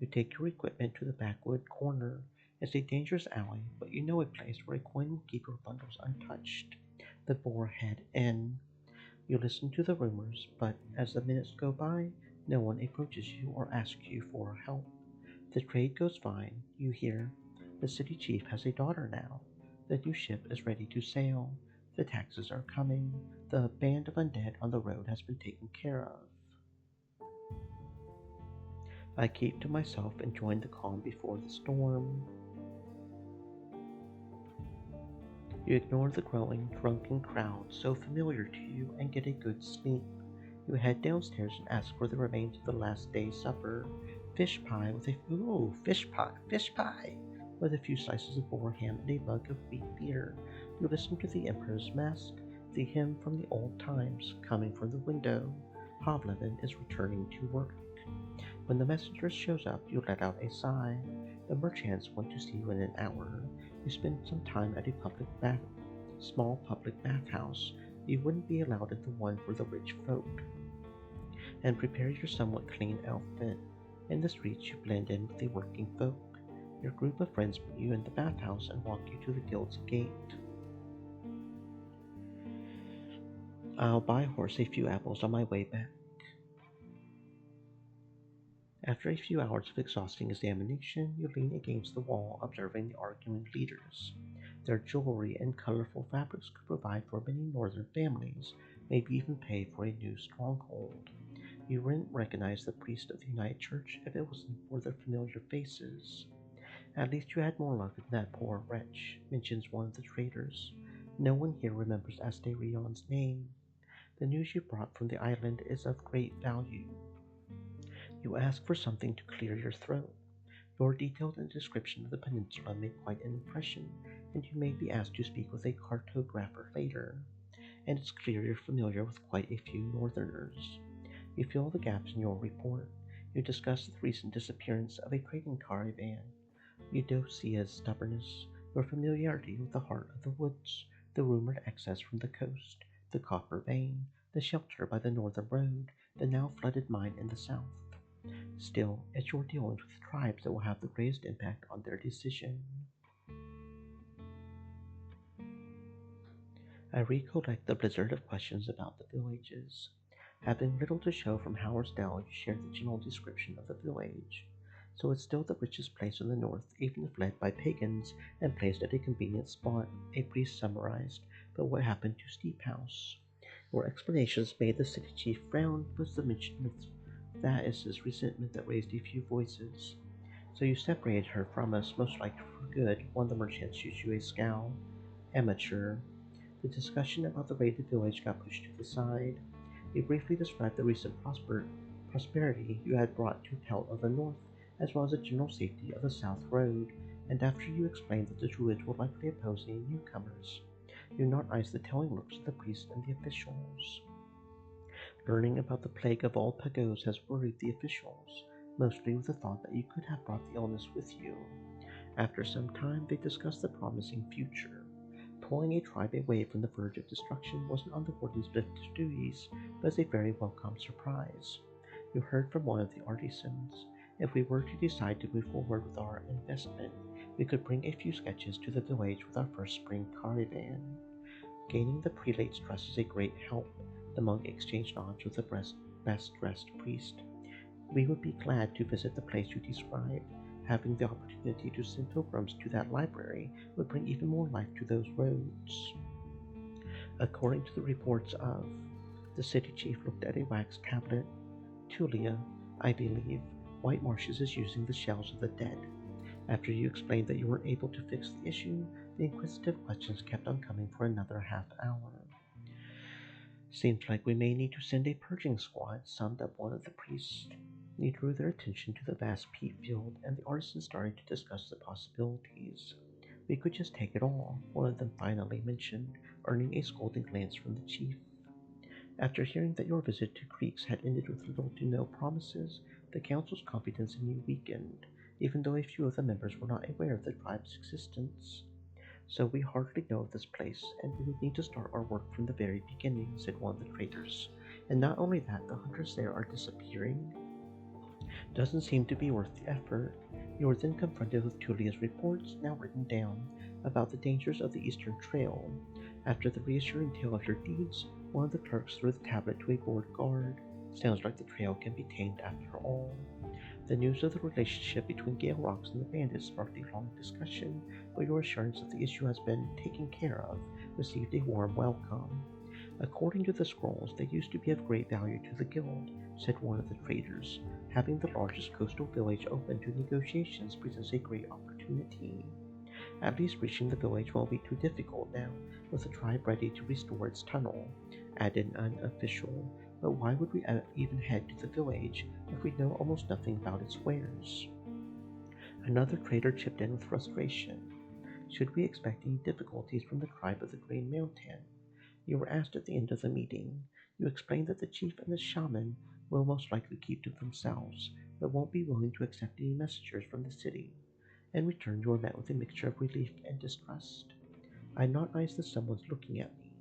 You take your equipment to the backwood corner. It's a dangerous alley, but you know a place where a coin will keep your bundles untouched. The Boarhead Inn. You listen to the rumors, but as the minutes go by, no one approaches you or asks you for help. The trade goes fine, you hear. The city chief has a daughter now. The new ship is ready to sail. The taxes are coming. The band of undead on the road has been taken care of. I keep to myself, enjoying the calm before the storm. You ignore the growing, drunken crowd so familiar to you and get a good sleep. You head downstairs and ask for the remains of the last day's supper. Fish pie, with a few slices of boar ham and a mug of wheat beer. You listen to the Emperor's Mask, the hymn from the old times, coming from the window. Hovleven is returning to work. When the messenger shows up, you let out a sigh. The merchants want to see you in an hour. You spend some time at a small public bathhouse. You wouldn't be allowed at the one for the rich folk. And prepare your somewhat clean outfit. In the streets, you blend in with the working folk. Your group of friends meet you in the bathhouse and walk you to the guild's gate. I'll buy a horse a few apples on my way back. After a few hours of exhausting examination, you lean against the wall observing the arguing leaders. Their jewelry and colorful fabrics could provide for many northern families, maybe even pay for a new stronghold. You wouldn't recognize the priest of the United Church if it wasn't for their familiar faces. At least you had more luck than that poor wretch, mentions one of the traders. No one here remembers Asterion's name. The news you brought from the island is of great value. You ask for something to clear your throat. Your detailed description of the peninsula made quite an impression, and you may be asked to speak with a cartographer later. And it's clear you're familiar with quite a few northerners. You fill the gaps in your report. You discuss the recent disappearance of a trading caravan. Eudocia's stubbornness, your familiarity with the heart of the woods, the rumored access from the coast, the copper vein, the shelter by the northern road, the now flooded mine in the south. Still, it's your dealings with tribes that will have the greatest impact on their decision. I recollect the blizzard of questions about the villages. Having little to show from Howersdale, you share the general description of the village. So it's still the richest place in the north, even if led by pagans and placed at a convenient spot, a priest summarized. But what happened to Steep House? Your explanations made the city chief frown, but the mention of Thaddeus's resentment that raised a few voices. So you separated her from us, most likely for good, one of the merchants shoots you a scowl. Amateur. The discussion about the raided village got pushed to the side. You briefly described the recent prosperity you had brought to Tell of the North, as well as the general safety of the South Road, and after you explained that the Druids were likely opposing any newcomers, you noticed the telling looks of the priests and the officials. Learning about the plague of all Pagos has worried the officials, mostly with the thought that you could have brought the illness with you. After some time, they discussed the promising future. Pulling a tribe away from the verge of destruction wasn't on the warden's list of duties, but was a very welcome surprise. You heard from one of the artisans. If we were to decide to move forward with our investment, we could bring a few sketches to the village with our first spring caravan. Gaining the prelate's trust is a great help. The monk exchanged nods with the best-dressed priest. We would be glad to visit the place you described. Having the opportunity to send pilgrims to that library would bring even more life to those roads. According to the reports of, the city chief looked at a wax tablet. Tulia, I believe, White Marshes is using the shells of the dead. After you explained that you weren't able to fix the issue, the inquisitive questions kept on coming for another half hour. Seems like we may need to send a purging squad, summed up one of the priests. He drew their attention to the vast peat field, and the artisans started to discuss the possibilities. We could just take it all, one of them finally mentioned, earning a scolding glance from the chief. After hearing that your visit to Creeks had ended with little to no promises, the council's confidence in you weakened, even though a few of the members were not aware of the tribe's existence. So we hardly know of this place, and we would need to start our work from the very beginning, said one of the traders. And not only that, the hunters there are disappearing. Doesn't seem to be worth the effort. You were then confronted with Tulia's reports, now written down, about the dangers of the Eastern Trail. After the reassuring tale of your deeds, one of the clerks threw the tablet to a bored guard. Sounds like the trail can be tamed after all. The news of the relationship between Gale Rocks and the bandits sparked a long discussion, but your assurance that the issue has been taken care of received a warm welcome. According to the scrolls, they used to be of great value to the guild, said one of the traders. Having the largest coastal village open to negotiations presents a great opportunity. At least reaching the village won't be too difficult now, with the tribe ready to restore its tunnel, added an official. But why would we even head to the village if we know almost nothing about its wares? Another trader chipped in with frustration. Should we expect any difficulties from the tribe of the Green Mountain? You were asked at the end of the meeting. You explained that the chief and the shaman will most likely keep to themselves, but won't be willing to accept any messengers from the city. In return, you were met with a mixture of relief and distrust. I noticed that someone's looking at me.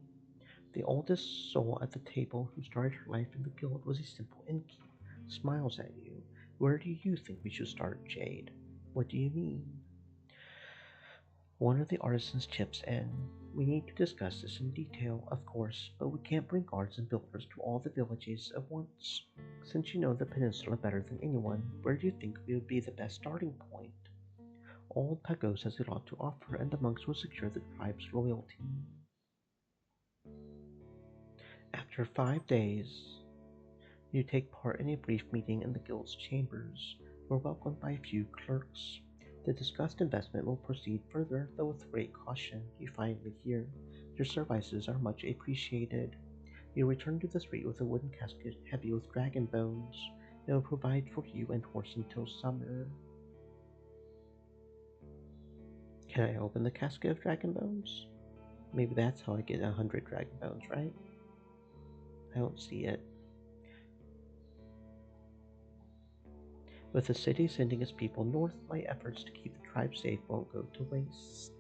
The oldest soul at the table who started her life in the guild was a simple innkeep. Smiles at you. Where do you think we should start, Jade? What do you mean? One of the artisans chips in. We need to discuss this in detail, of course, but we can't bring guards and builders to all the villages at once. Since you know the peninsula better than anyone, where do you think would be the best starting point? Old Pagos has a lot to offer, and the monks will secure the tribe's loyalty. After 5 days, you take part in a brief meeting in the guild's chambers. You are welcomed by a few clerks. The discussed investment will proceed further, though with great caution. You finally hear your services are much appreciated. You return to the street with a wooden casket heavy with dragon bones. It will provide for you and horse until summer. Can I open the casket of dragon bones? Maybe that's how I get 100 dragon bones, right? I don't see it. With the city sending its people north, my efforts to keep the tribe safe won't go to waste.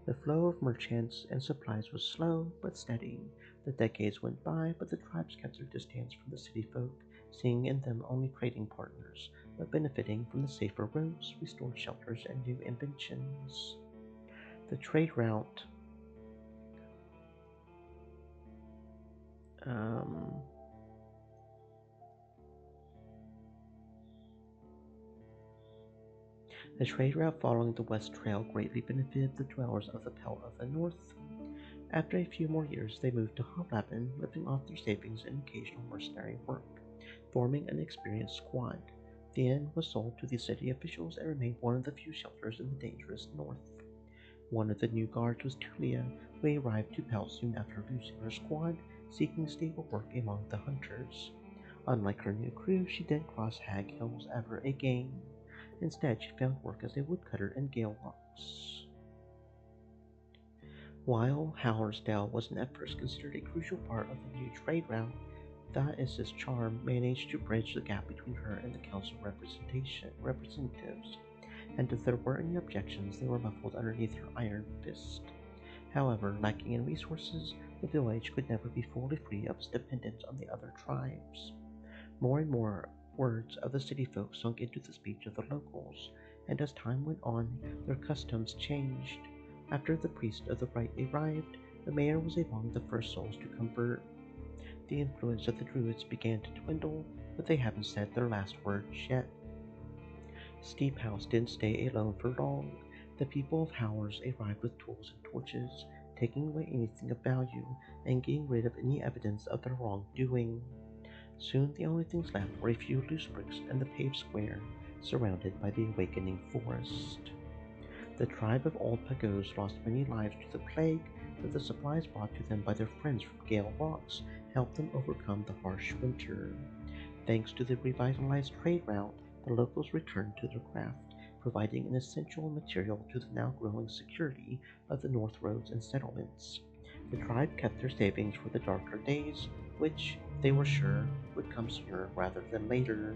The flow of merchants and supplies was slow but steady. The decades went by, but the tribes kept their distance from the city folk, seeing in them only trading partners, but benefiting from the safer roads, restored shelters, and new inventions. The trade route um, The trade route following the West Trail greatly benefited the dwellers of the Pelt of the North. After a few more years, they moved to Hotlapin, living off their savings and occasional mercenary work, forming an experienced squad. The inn was sold to the city officials and remained one of the few shelters in the dangerous north. One of the new guards was Tulia, who arrived to Pelt soon after losing her squad, seeking stable work among the hunters. Unlike her new crew, she didn't cross Hag Hills ever again. Instead, she found work as a woodcutter in Gale Rocks. While Hallersdale wasn't at first considered a crucial part of the new trade route, Thais's charm managed to bridge the gap between her and the council representatives, and if there were any objections, they were muffled underneath her iron fist. However, lacking in resources, the village could never be fully free of its dependence on the other tribes. More and more words of the city folk sunk into the speech of the locals, and as time went on, their customs changed. After the priest of the rite arrived, the mayor was among the first souls to convert. The influence of the druids began to dwindle, but they haven't said their last words yet. Steep House didn't stay alone for long. The people of Howers arrived with tools and torches, taking away anything of value and getting rid of any evidence of their wrongdoing. Soon the only things left were a few loose bricks and the paved square, surrounded by the awakening forest. The tribe of Old Pagos lost many lives to the plague, but the supplies brought to them by their friends from Gale Rocks helped them overcome the harsh winter. Thanks to the revitalized trade route, the locals returned to their craft, providing an essential material to the now growing security of the North Roads and settlements. The tribe kept their savings for the darker days, which, they were sure, would come sooner rather than later.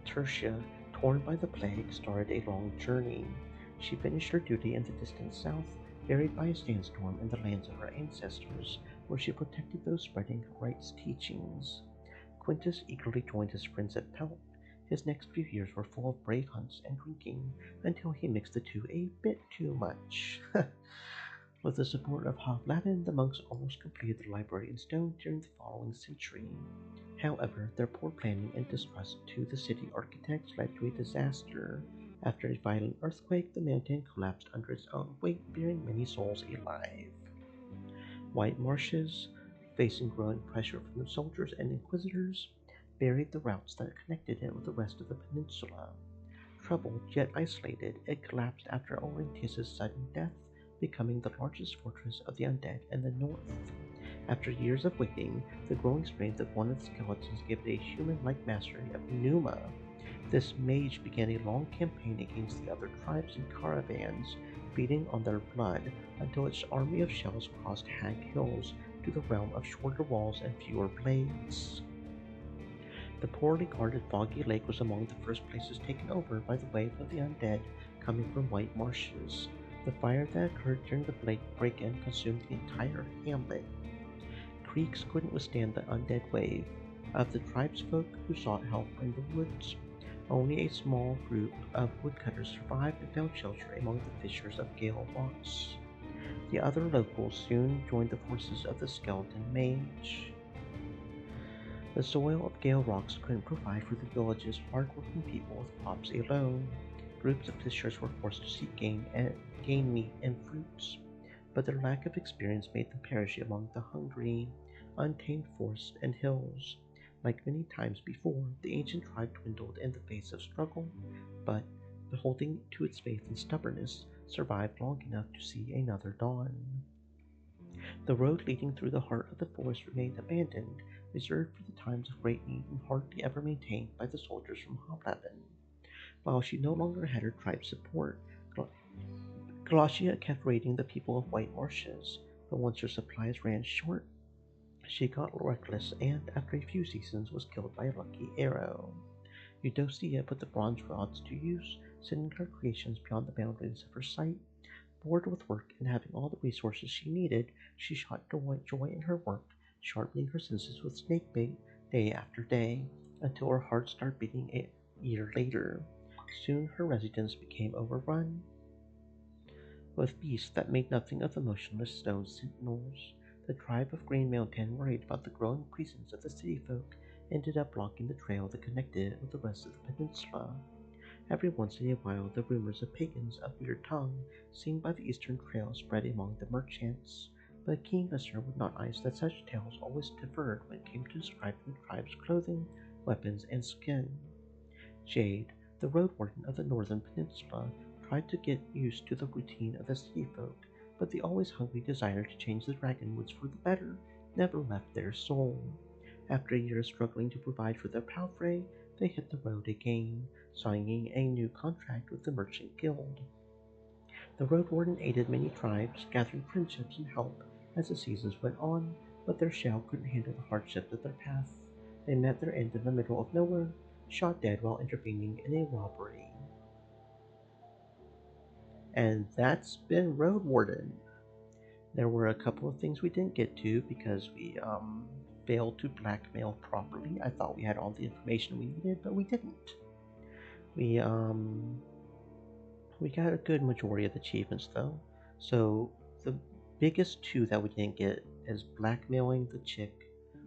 Tertia, torn by the plague, started a long journey. She finished her duty in the distant south, buried by a sandstorm in the lands of her ancestors, where she protected those spreading Wright's teachings. Quintus eagerly joined his friends at Pelt. His next few years were full of brave hunts and drinking, until he mixed the two a bit too much. With the support of Hoglapin, the monks almost completed the library in stone during the following century. However, their poor planning and distrust to the city architects led to a disaster. After a violent earthquake, the mountain collapsed under its own weight, burying many souls alive. White marshes, facing growing pressure from the soldiers and inquisitors, buried the routes that connected it with the rest of the peninsula. Troubled yet isolated, it collapsed after Orontius' sudden death, becoming the largest fortress of the undead in the north. After years of waiting, the growing strength of one of the skeletons gave it a human-like mastery of Numa. This mage began a long campaign against the other tribes and caravans, feeding on their blood until its army of shells crossed Hag Hills to the realm of shorter walls and fewer blades. The poorly guarded Foggy Lake was among the first places taken over by the wave of the undead coming from White Marshes. The fire that occurred during the break-in consumed the entire hamlet. Creeks couldn't withstand the undead wave. Of the tribesfolk who sought help in the woods, Only a small group of woodcutters survived and found shelter among the fissures of Gale Rocks. The other locals soon joined the forces of the skeleton mage. The soil of Gale Rocks couldn't provide for the village's hard-working people with crops alone. Groups of fishers were forced to seek game meat and fruits, but their lack of experience made them perish among the hungry, untamed forests and hills. Like many times before, the ancient tribe dwindled in the face of struggle, but, holding to its faith and stubbornness, survived long enough to see another dawn. The road leading through the heart of the forest remained abandoned, reserved for the times of great need and hardly ever maintained by the soldiers from Hoblaben. While she no longer had her tribe's support, Galatia kept raiding the people of White Marshes, but once her supplies ran short, she got reckless and, after a few seasons, was killed by a lucky arrow. Eudocia put the bronze rods to use, sending her creations beyond the boundaries of her sight. Bored with work and having all the resources she needed, she sought joy in her work, sharpening her senses with snakebait day after day, until her heart started beating a year later. Soon her residence became overrun with beasts that made nothing of the motionless stone sentinels. The tribe of Green Mountain, worried about the growing presence of the city folk, ended up blocking the trail that connected it with the rest of the peninsula. Every once in a while, the rumors of pagans of weird tongue seen by the eastern trail spread among the merchants, but a keen listener would not ice that such tales always differed when it came to describing the tribe's clothing, weapons, and skin. Jade, the Roadwarden of the northern peninsula, tried to get used to the routine of the city folk, but the always hungry desire to change the dragonwoods for the better never left their soul. After a year of struggling to provide for their palfrey, they hit the road again, signing a new contract with the Merchant Guild. The Roadwarden aided many tribes, gathering friendships and help as the seasons went on, but their shell couldn't handle the hardship of their path. They met their end in the middle of nowhere, shot dead while intervening in a robbery. And that's been Roadwarden. There were a couple of things we didn't get to because we failed to blackmail properly. I thought we had all the information we needed, but we didn't. We we got a good majority of the achievements though. So the biggest two that we didn't get is blackmailing the chick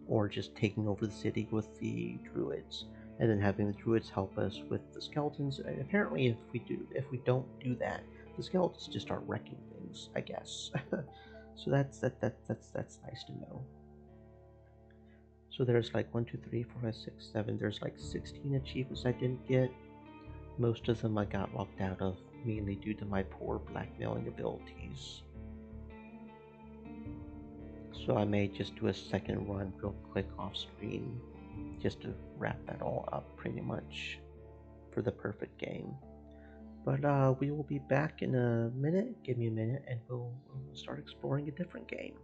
or just taking over the city with the druids and then having the druids help us with the skeletons. And apparently if we don't do that, the skeletons just start wrecking things, I guess. So that's nice to know. So there's like 1, 2, 3, 4, 5, 6, 7. There's like 16 achievements I didn't get. Most of them I got locked out of, mainly due to my poor blackmailing abilities. So I may just do a second run real quick off screen, just to wrap that all up pretty much for the perfect game. But we will be back in a minute. Give me a minute and we'll start exploring a different game.